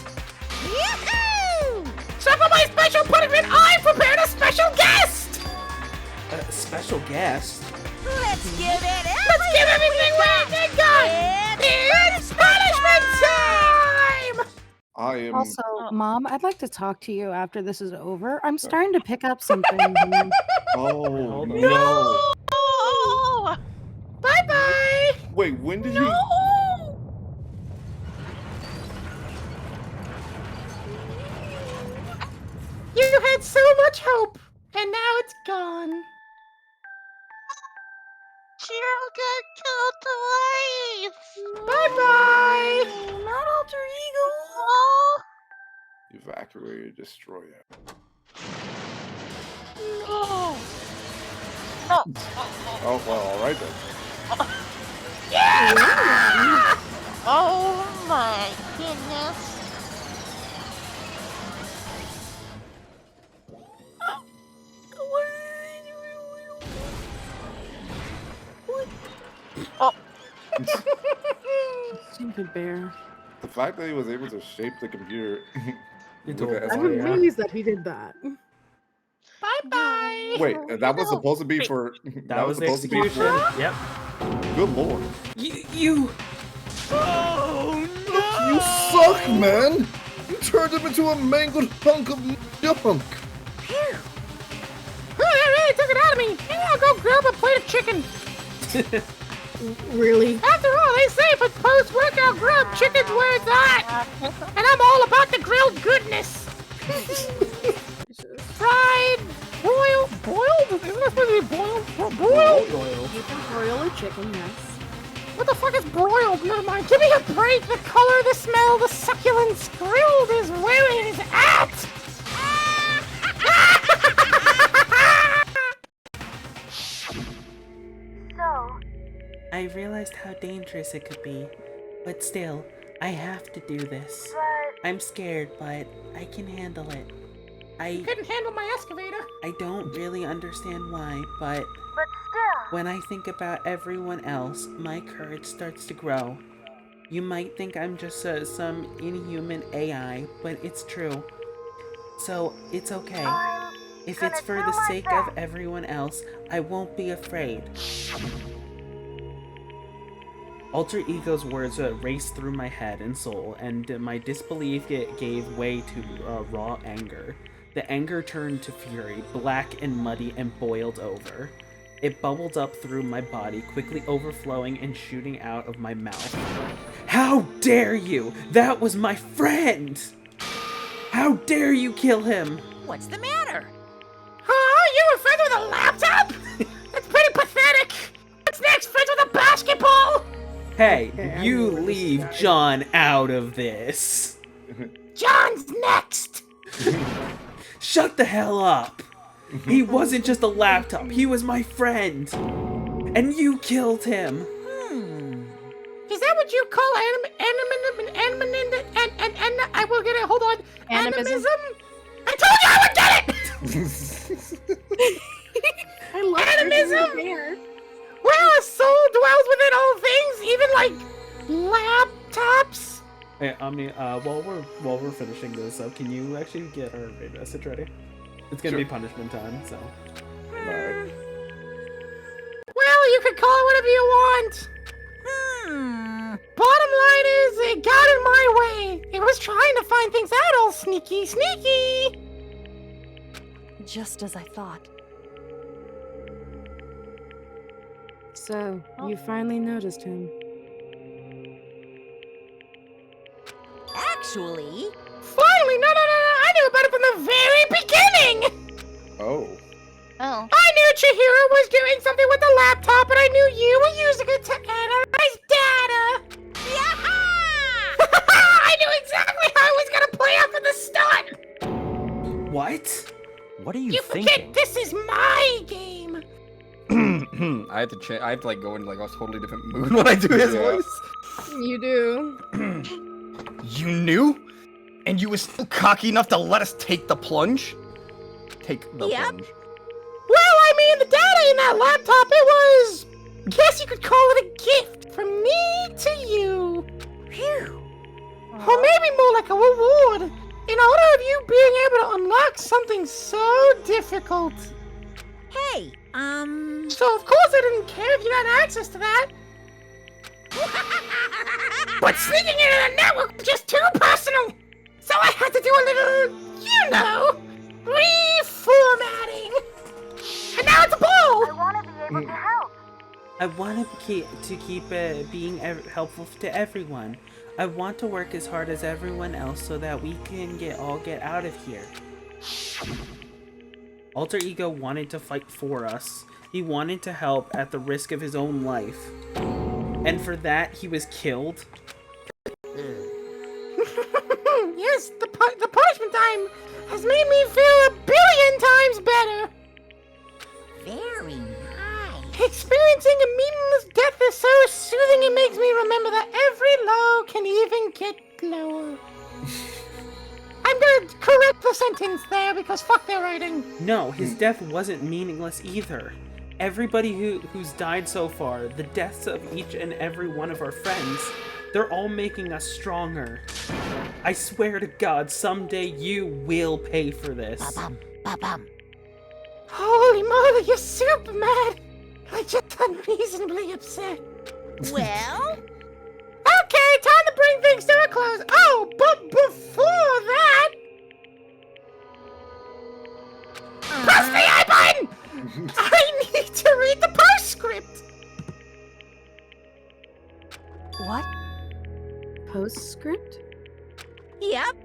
So for my special punishment, I prepared a special guest! A special guest? Let's give it Let's give everything we got! It's punishment time! I am. Also, Mom, I'd like to talk to you after this is over. I'm starting to pick up something. Oh, no. No! Bye-bye! Wait, when did you... You had so much hope, and now it's gone. Shiro got killed twice! Bye-bye! Not alter ego! Oh! Evacuate, destroy it. No! No! Oh, well, alright then. Yeah! Oh my goodness. Oh. Stupid bear. The fact that he was able to shape the computer. I'm amazed that he did that. Bye-bye! Wait, that was supposed to be for... That was the supposed to be execution. for... Yep. Good lord. You... Oh, You suck, man! You turned him into a mangled hunk of junk! Phew! Oh, that really took it out of me! Maybe I'll go grab a plate of chicken. Really? After all, they say for post-workout grub, chicken's where it's at! And I'm all about the grilled goodness! Fried, boiled? Isn't that supposed to be boiled? Broiled? You can broil a chicken, yes. What the fuck is broiled? Never mind. Give me a break. The color, the smell, the succulence. Grilled is where it is at! I realized how dangerous it could be, but still, I have to do this. I'm scared, but I can handle it. I couldn't handle my excavator. I don't really understand why, but when I think about everyone else, my courage starts to grow. You might think I'm just some inhuman AI, but it's true. So, it's okay. If it's for the sake of everyone else, I won't be afraid. Alter Ego's words raced through my head and soul, and my disbelief gave way to raw anger. The anger turned to fury, black and muddy and boiled over. It bubbled up through my body, quickly overflowing and shooting out of my mouth. How dare you! That was my friend! How dare you kill him! What's the matter? Oh, you were friends with a laptop? That's pretty pathetic! What's next? Friends with a basketball? Hey, you leave John out of this. John's next! Shut the hell up! He wasn't just a laptop, he was my friend! And you killed him! Is that what you call I will get it, hold on. Animism? I told you I would get it! I love Animism! bear. Well, a soul dwells within all things, even like laptops. Hey, Omni, while we're finishing this up, can you actually get our raid message ready? It's gonna be punishment time, so. Well, you could call it whatever you want. Bottom line is, it got in my way. It was trying to find things out all sneaky. Just as I thought. So, you finally noticed him. Actually... Finally, no, I knew about it from the very beginning! Oh. Oh. I knew Chihiro was doing something with the laptop, and I knew you were using it to analyze data! I knew exactly how it was gonna play out from the start! What? What are you You thinking? forget this is my game! I have to I have to like go into like a totally different mood when I do his voice. You do. You knew? And you were still cocky enough to let us take the plunge? Take the plunge. Well, I mean, the data in that laptop, it was... Guess you could call it a gift from me to you. Phew. Or maybe more like a reward. something so difficult. Hey, So of course I didn't care if you had access to that. But sneaking into the network was just too personal. So I had to do a little, reformatting. And now it's a ball. I want to be able to help. I want to keep being helpful to everyone. I want to work as hard as everyone else so that we can all get out of here. Alter Ego wanted to fight for us. He wanted to help at the risk of his own life. And for that, he was killed. Yes, the punishment time has made me feel 1,000,000,000 times better. Very nice. Experiencing a meaningless death is so soothing it makes me remember that every low can even get lower. I'm gonna correct the sentence there because fuck their writing. No, his death wasn't meaningless either. Everybody who's died so far, the deaths of each and every one of our friends, they're all making us stronger. I swear to God, someday you will pay for this. Ba-bum, ba-bum. Holy moly, you're super mad. I'm just unreasonably upset. Well? Okay, time to bring things to a close. Oh, but before that... Press the I button! I need to read the postscript. What? Postscript? Yep.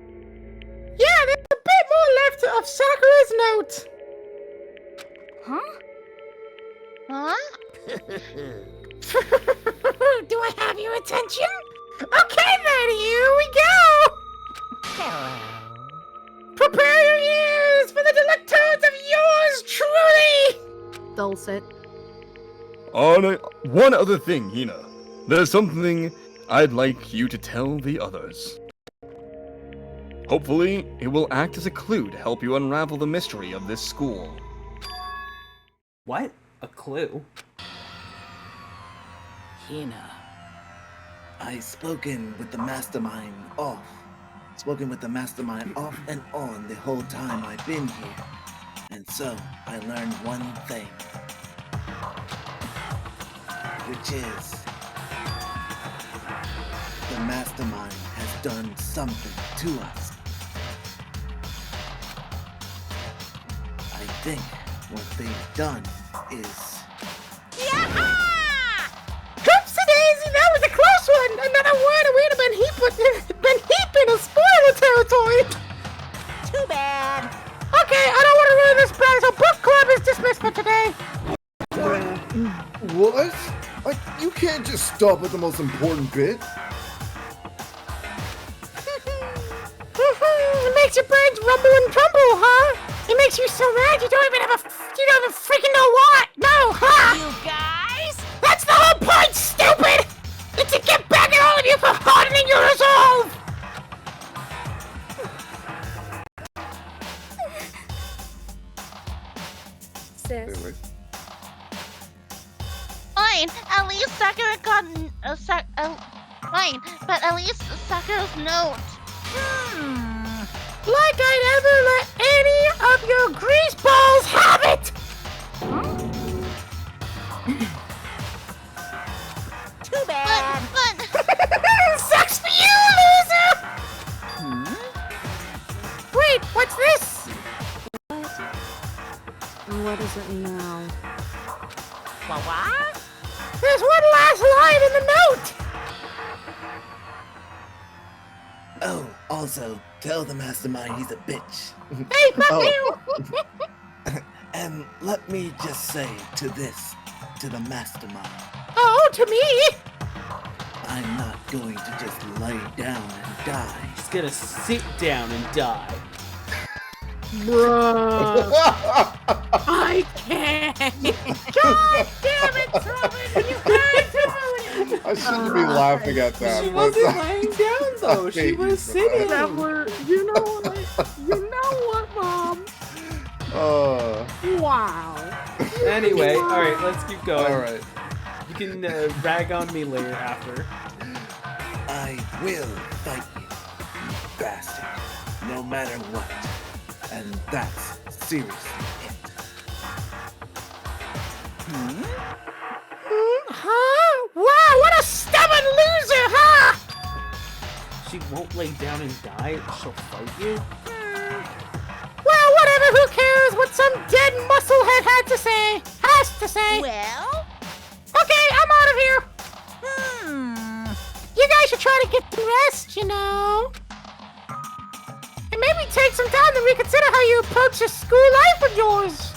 Yeah, there's a bit more left of Sakura's note. Huh? Huh? Do I have your attention? Okay then, here we go! Hello. Prepare your ears for the deluxe tones of yours truly! Dulcet. One other thing, Hina. There's something I'd like you to tell the others. Hopefully, it will act as a clue to help you unravel the mystery of this school. What? A clue? Hina. I've spoken with the mastermind off. Spoken with the mastermind off and on the whole time I've been here. And so, I learned one thing. Which is... the mastermind has done something to us. I think what they've done is... Oopsie-daisy, that was a close one! Another word and we'd have been heap in a spoiler territory! Too bad. Okay, I don't want to ruin this plan, so book club is dismissed for today. What? Like, you can't just stop at the most important bit. It makes your brains rumble and tremble, huh? It makes you so mad you don't even freaking know what! No, huh? You guys? That's the whole point, stupid! It's to get back at all of you for hardening your resolve! Anyway. Fine, at least Sakura got fine, but at least Sakura's note. Like I'd ever let any of your grease balls have it! Too bad. But Sucks for you, loser! Wait, what's this? What is it now? What? There's one last line in the note! Oh, also, tell the mastermind he's a bitch. Hey, fuck you! And let me just say to the mastermind. Oh, to me? I'm not going to just lay down and die. He's gonna sit down and die. Bruh. I can't. God damn it, Robin! You had to ruin it! I shouldn't be laughing at that. She but- wasn't laying down though. She was sitting. That were, you know what? You know what, Mom? Wow. Anyway, alright, let's keep going. Alright. You can rag on me later after. I will fight you, you bastard, no matter what. And that's seriously end. Huh? Wow, what a stubborn loser, huh? She won't lay down and die. She'll fight you. Well, whatever, who cares what some dead musclehead had to say? Has to say. Well? Okay, I'm out of here. You guys should try to get some rest, you know. And maybe take some time to reconsider how you approach this school life of yours.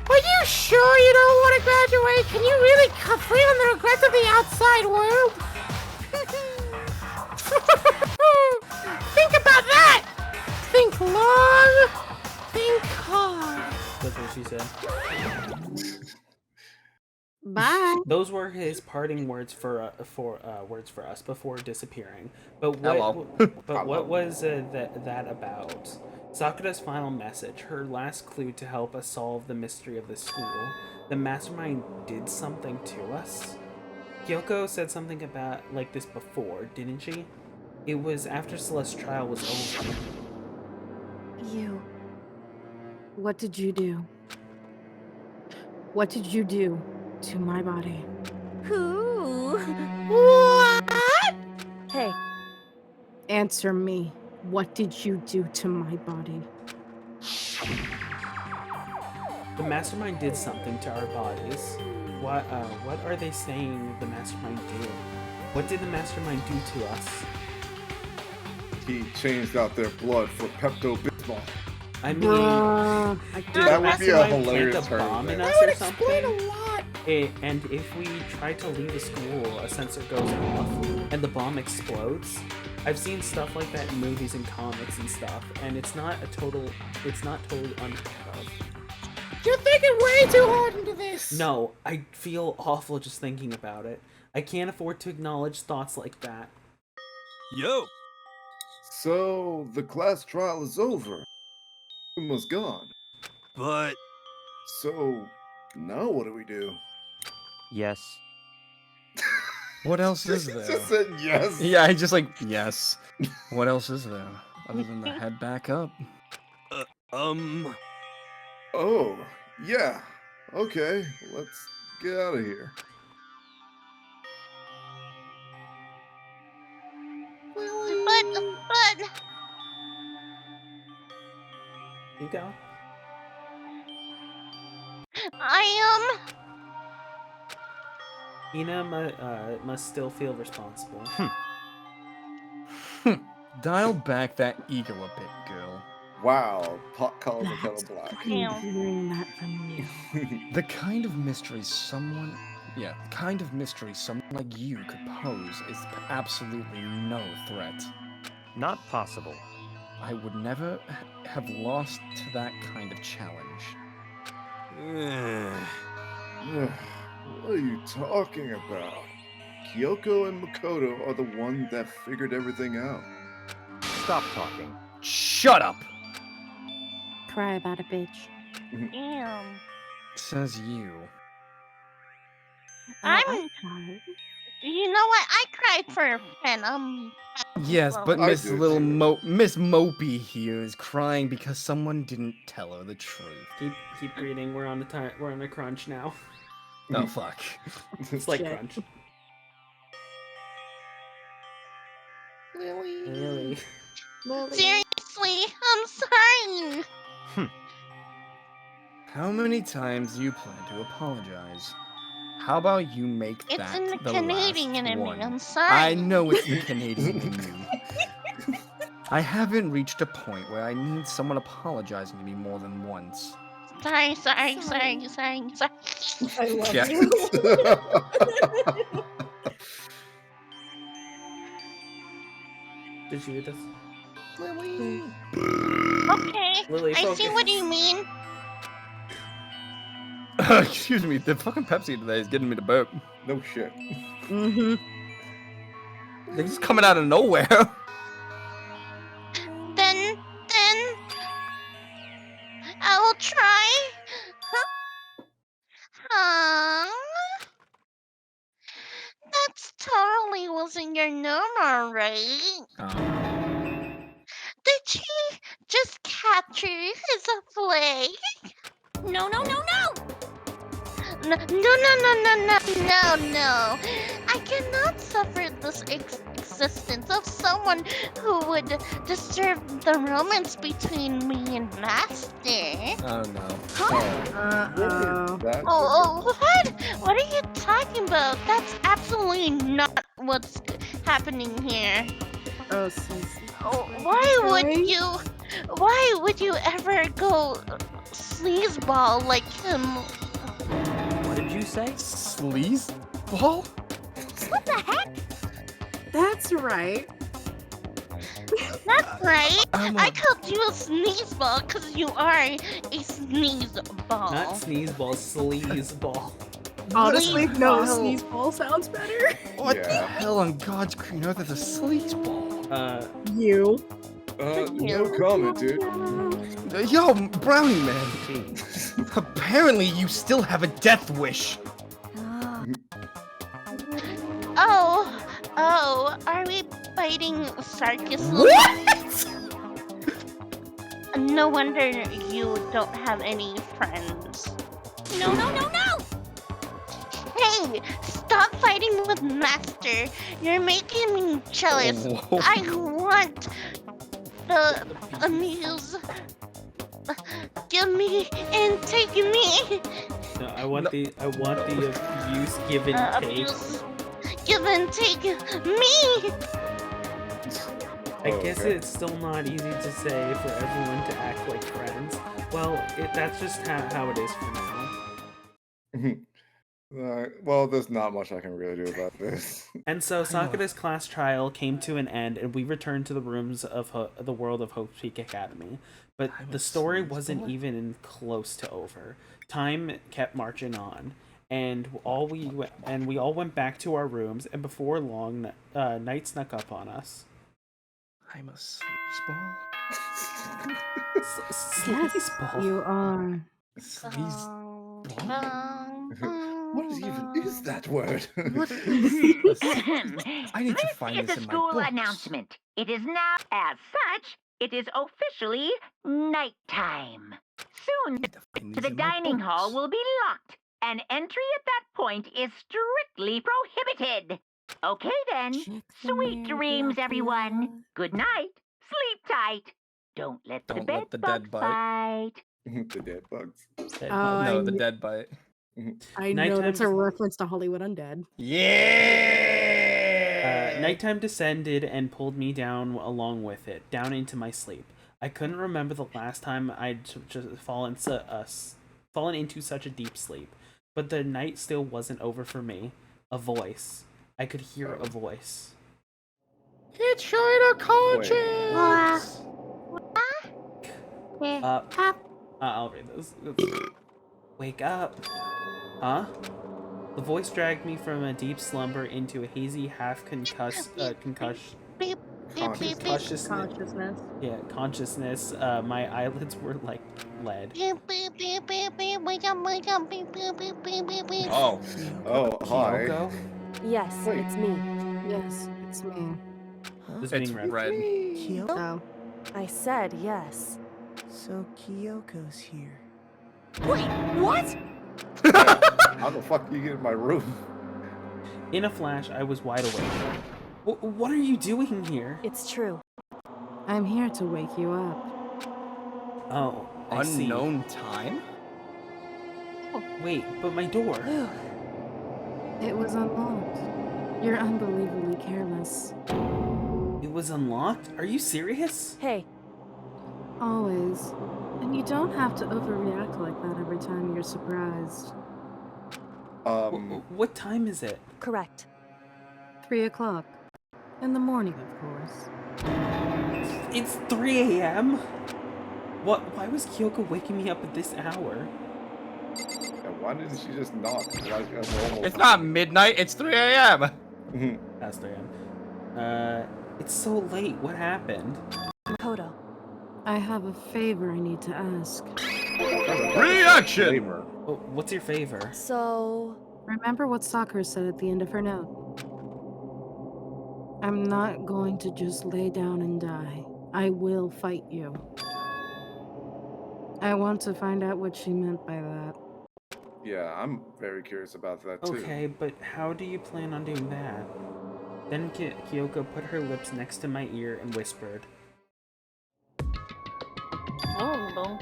Are you sure you don't want to graduate? Can you really cut free from the regrets of the outside world? Think about that! Think long, think hard. That's what she said. Bye. Those were his parting words for us before disappearing. But what? Hello. But what was that about? Sakura's final message, her last clue to help us solve the mystery of the school. The mastermind did something to us. Kyoko said something about like this before, didn't she? It was after Celeste's trial was over. You. What did you do? What did you do to my body? Who? What? Hey. Answer me. What did you do to my body? The mastermind did something to our bodies. What are they saying the mastermind did? What did the mastermind do to us? He changed out their blood for Pepto-Bismol. I mean, that would be a hilarious bomb in turn. us or something. And if we try to leave the school, a sensor goes off and the bomb explodes. I've seen stuff like that in movies and comics and stuff, and it's not totally unheard of. You're thinking way too hard into this. No, I feel awful just thinking about it. I can't afford to acknowledge thoughts like that. Yo! So, the class trial is over. Uma's gone. But... So, now what do we do? Yes. What else is He there? just said yes. Yeah, I just like, yes. What else is there? Other than to head back up? Oh, yeah. Okay, let's get out of here. But... You go. Ina must still feel responsible. Dial back that ego a bit, girl. Wow, pot calls the kettle black. I'm hearing that from you. The kind of mystery someone like you could pose is absolutely no threat. Not possible. I would never have lost to that kind of challenge. What are you talking about? Kyoko and Makoto are the ones that figured everything out. Stop talking. Shut up! Cry about it, bitch. Damn. Says you. You know what? I cried for a friend. Yes, but I Miss do Little too. Miss Mopey here is crying because someone didn't tell her the truth. Keep reading. We're on a crunch now. Oh fuck. It's like Shit. crunch. Lily. Lily. Seriously, I'm sorry. How many times do you plan to apologize? How about you make It's that in the the Canadian last in me, one? I'm sorry. I know it's the Canadian in you. I haven't reached a point where I need someone apologizing to me more than once. Sorry. I love Yeah. you. Did you read this? Lily. Okay, Lily, I see focus. what you mean. Excuse me, the fucking Pepsi today is getting me to burp. No shit. Mm-hmm. They're just coming out of nowhere. Then I will try. That's totally wasn't your number, right? Did she Just capture his flag. No, no, no, no! No, no, no, no, no, no, no. I cannot suffer this existence of someone who would disturb the romance between me and Master. Oh no. What? What are you talking about? That's absolutely not what's happening here. Why would you ever go sleazeball like him? What did you say? Sleazeball? What the heck? That's right. That's right. I called you a sneezeball because you are a sneezeball. Not sneezeball, sleazeball. Honestly, no, sneezeball sounds better. What the hell on God's green earth is a sleazeball? You. No comment, dude. Yo, Brownie Man. Apparently, you still have a death wish. Oh, are we fighting Sarkis? What? No wonder you don't have any friends. No, no, no, no! Hey, stop fighting with Master. You're making me jealous. Whoa. I want the amuse. Give me and take me. No, I want the abuse, give and take. Abuse. Give and take me. I guess it's still not easy to say for everyone to act like friends. Well, that's just how it is for now. Well, there's not much I can really do about this. And so Sakura's class trial came to an end, and we returned to the rooms of the world of Hope Peak Academy. But the story wasn't even close to over. Time kept marching on, and we all went back to our rooms. And before long, night snuck up on us. I'm a sleazeball. Sleazeball. You are. What even is that word? What is I need to This find is this a in my school books. announcement. It is now, as such, it is officially nighttime. Soon, the dining hall will be locked, and entry at that point is strictly prohibited. Okay then, sweet dreams, everyone. Good night. Sleep tight. Don't let the Don't bed let the bugs dead bite. The dead bugs. No, the dead bite. I know that's a reference to Hollywood Undead. Yeah. Nighttime descended and pulled me down along with it, down into my sleep. I couldn't remember the last time I'd just fallen into such a deep sleep, but the night still wasn't over for me. A voice. I could hear a voice. It's showing a conscience. I'll read this. Wake up. Huh? The voice dragged me from a deep slumber into a hazy consciousness. Consciousness. My eyelids were like lead. Oh, hi. Kyoko? Yes, it's me. Yes, it's me. This It's being read. red. Oh. I said yes. So Kyoko's here. Wait, what? How the fuck do you get in my room? In a flash, I was wide awake. What are you doing here? It's true. I'm here to wake you up. Oh, I see. Unknown time? Oh, wait, but my door. It was unlocked. You're unbelievably careless. It was unlocked? Are you serious? Hey. Always. And you don't have to overreact like that every time you're surprised. What time is it? Correct. 3 o'clock. In the morning, of course. It's 3 a.m.? Why was Kyoko waking me up at this hour? Yeah, why didn't she just knock like a normal It's not midnight, it's 3 a.m. Past 3 a.m. It's so late. What happened? Kodo. I have a favor I need to ask. Reaction! What's your favor? So... Remember what Sakura said at the end of her note. I'm not going to just lay down and die. I will fight you. I want to find out what she meant by that. Yeah, I'm very curious about that too. Okay, but how do you plan on doing that? Then Kyoko put her lips next to my ear and whispered. Oh, no.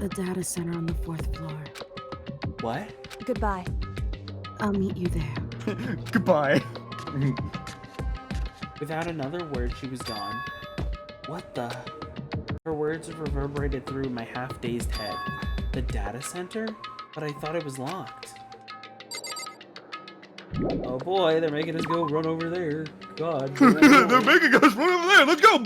The data center on the 4th floor. What? Goodbye. I'll meet you there. Goodbye. Without another word, she was gone. What the? Her words reverberated through my half-dazed head. The data center? But I thought it was locked. Oh boy, they're making us go run over there. God. They're making us run over there. Let's go.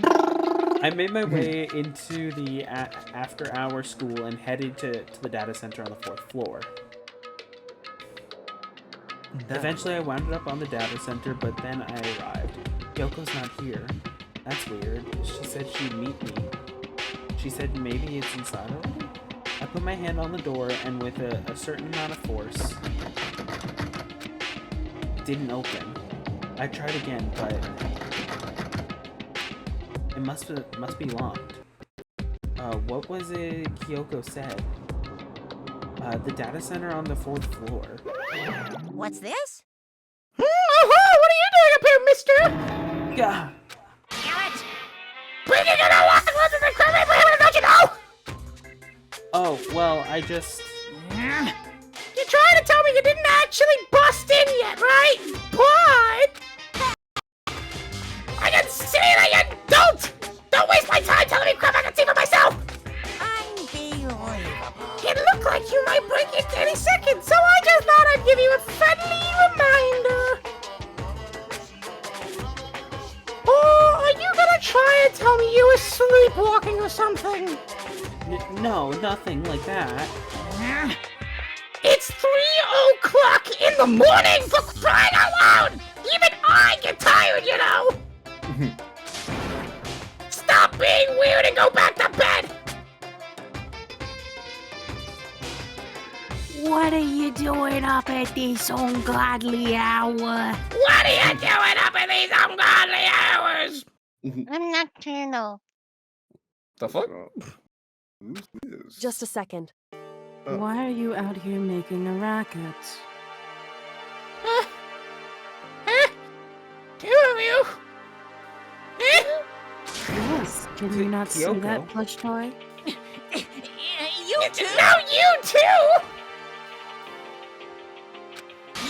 I made my way into the after-hour school and headed to the data center on the 4th floor. Eventually, I wound up on the data center, but then I arrived. Kyoko's not here. That's weird. She said she'd meet me. She said maybe it's inside already? I put my hand on the door, and with a certain amount of force, it didn't open. I tried again, but it must be locked. What was it Kyoko said? The data center on the 4th floor. What's this? What are you doing up here, mister? Yeah. Damn it! Bringing it along with the criminal, don't you know? Oh, well, I just... You're trying to tell me you didn't actually bust in yet, right? But I can see that you don't! Don't waste my time telling me crap I can see for myself! Unbelievable. It looked like you might break it any second, so I just thought I'd give you a friendly reminder. Or are you gonna try and tell me you were sleepwalking or something? No, nothing like that. It's 3 o'clock in the morning, for crying out loud! Even I get tired, you know! Stop being weird and go back to bed! What are you doing up at this ungodly hour? What are you doing up at these ungodly hours? I'm nocturnal. The fuck? Just a second. Why are you out here making a racket? Two of you? Yes, can you not see that plush toy? You too? No, you too!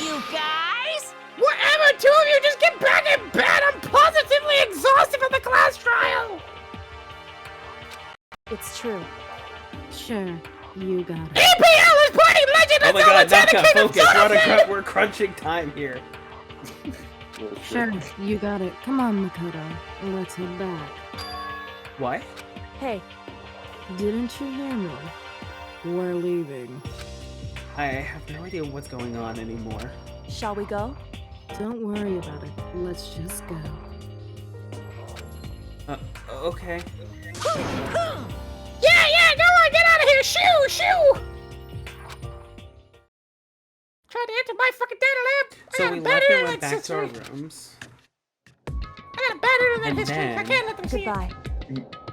You guys? Whatever, two of you just get back in bed! I'm positively exhausted from the class trial! It's true. Sure, you got it. EPL is playing Legend Oh of my Zelda god, Tear the Naka, Kingdom focus. We're crunching time here. Sure, you got it. Come on, Makoto. Let's head back. What? Hey. Didn't you hear me? We're leaving. I have no idea what's going on anymore. Shall we go? Don't worry about it. Let's just go. Okay. Yeah, go on, get out of here! Shoo! Try to enter my fucking data lab! So we left and went back to our rooms. I got a bad internet And history. I then- can't let them see Goodbye.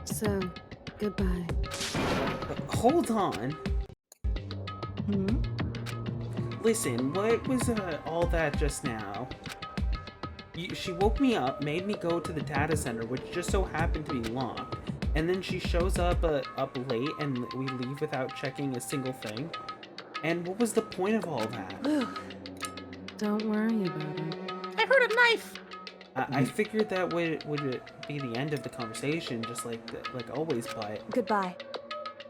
So, goodbye. Hold on. Hmm? Listen, what was all that just now? She woke me up, made me go to the data center, which just so happened to be locked. And then she shows up late and we leave without checking a single thing. And what was the point of all that? Don't worry about it. I heard a knife! I figured that would be the end of the conversation, just like always, but... Goodbye.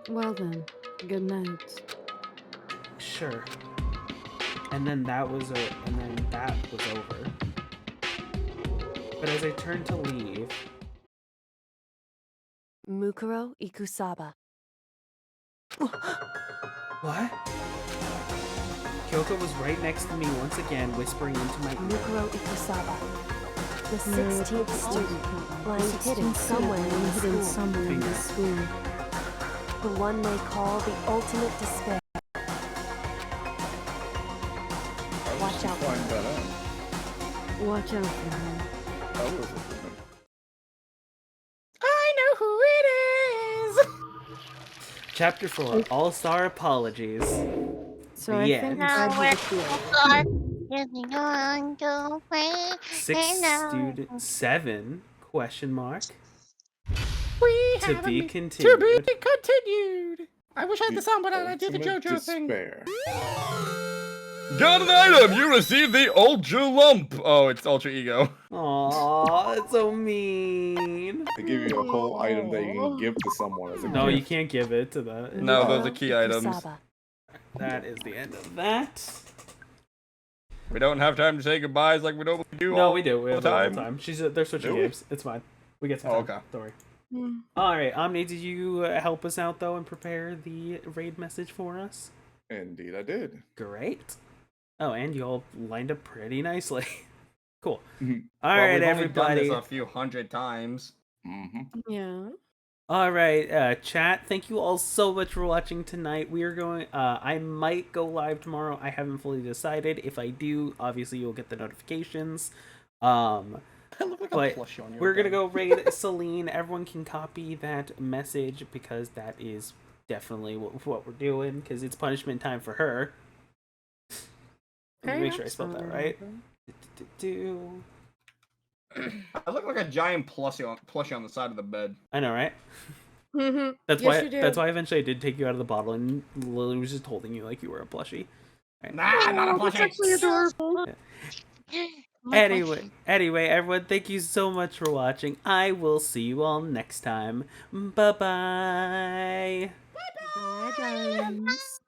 Well then, good night. Sure. And then that was over. But as I turned to leave... Mukuro Ikusaba. What? Kyoko was right next to me once again, whispering into my ear. Mukuro Ikusaba. The 16th student, lying hidden somewhere in the school. The one they call the ultimate despair. Watch out for her. Watch out for her. I know who it is! Chapter 4, All-Star Apologies. So The I end. think Now I we're have a feeling. getting on the way. 6 and now- students, 7, question mark. We To have be To continued. be continued. I wish I had the sound, but I do the Ultimate JoJo thing. despair. Got an item! You received the Ultra Lump! Oh, it's Ultra Ego. Aw, that's so mean. They give you a whole item that you can give to someone as a No, gift. you can't give it to the. No, those are key items. That is the end of that. We don't have time to say goodbyes like we normally do. No, all we do. We the have all the time. time. They're switching Do we? games. It's fine. We get some Oh, time. okay. Don't worry. All right, Omni, did you help us out though and prepare the raid message for us? Indeed, I did. Great. Oh, and you all lined up pretty nicely. Cool. All Well, right, we've only everybody. done this a few hundred times. Yeah. All right, chat. Thank you all so much for watching tonight. We are going. I might go live tomorrow. I haven't fully decided. If I do, obviously you'll get the notifications. But we're gonna go raid Celine. Everyone can copy that message because that is definitely what we're doing. Because it's punishment time for her. Let me make sure I spelled that right. I look like a giant plushie on the side of the bed. I know, right? Mm-hmm. That's Yes, why. you do. That's why eventually I did take you out of the bottle, and Lily was just holding you like you were a plushie. Right. Nah, not a That's plushie. actually adorable. Anyway, everyone, thank you so much for watching. I will see you all next time. Bye bye. Bye, darlings.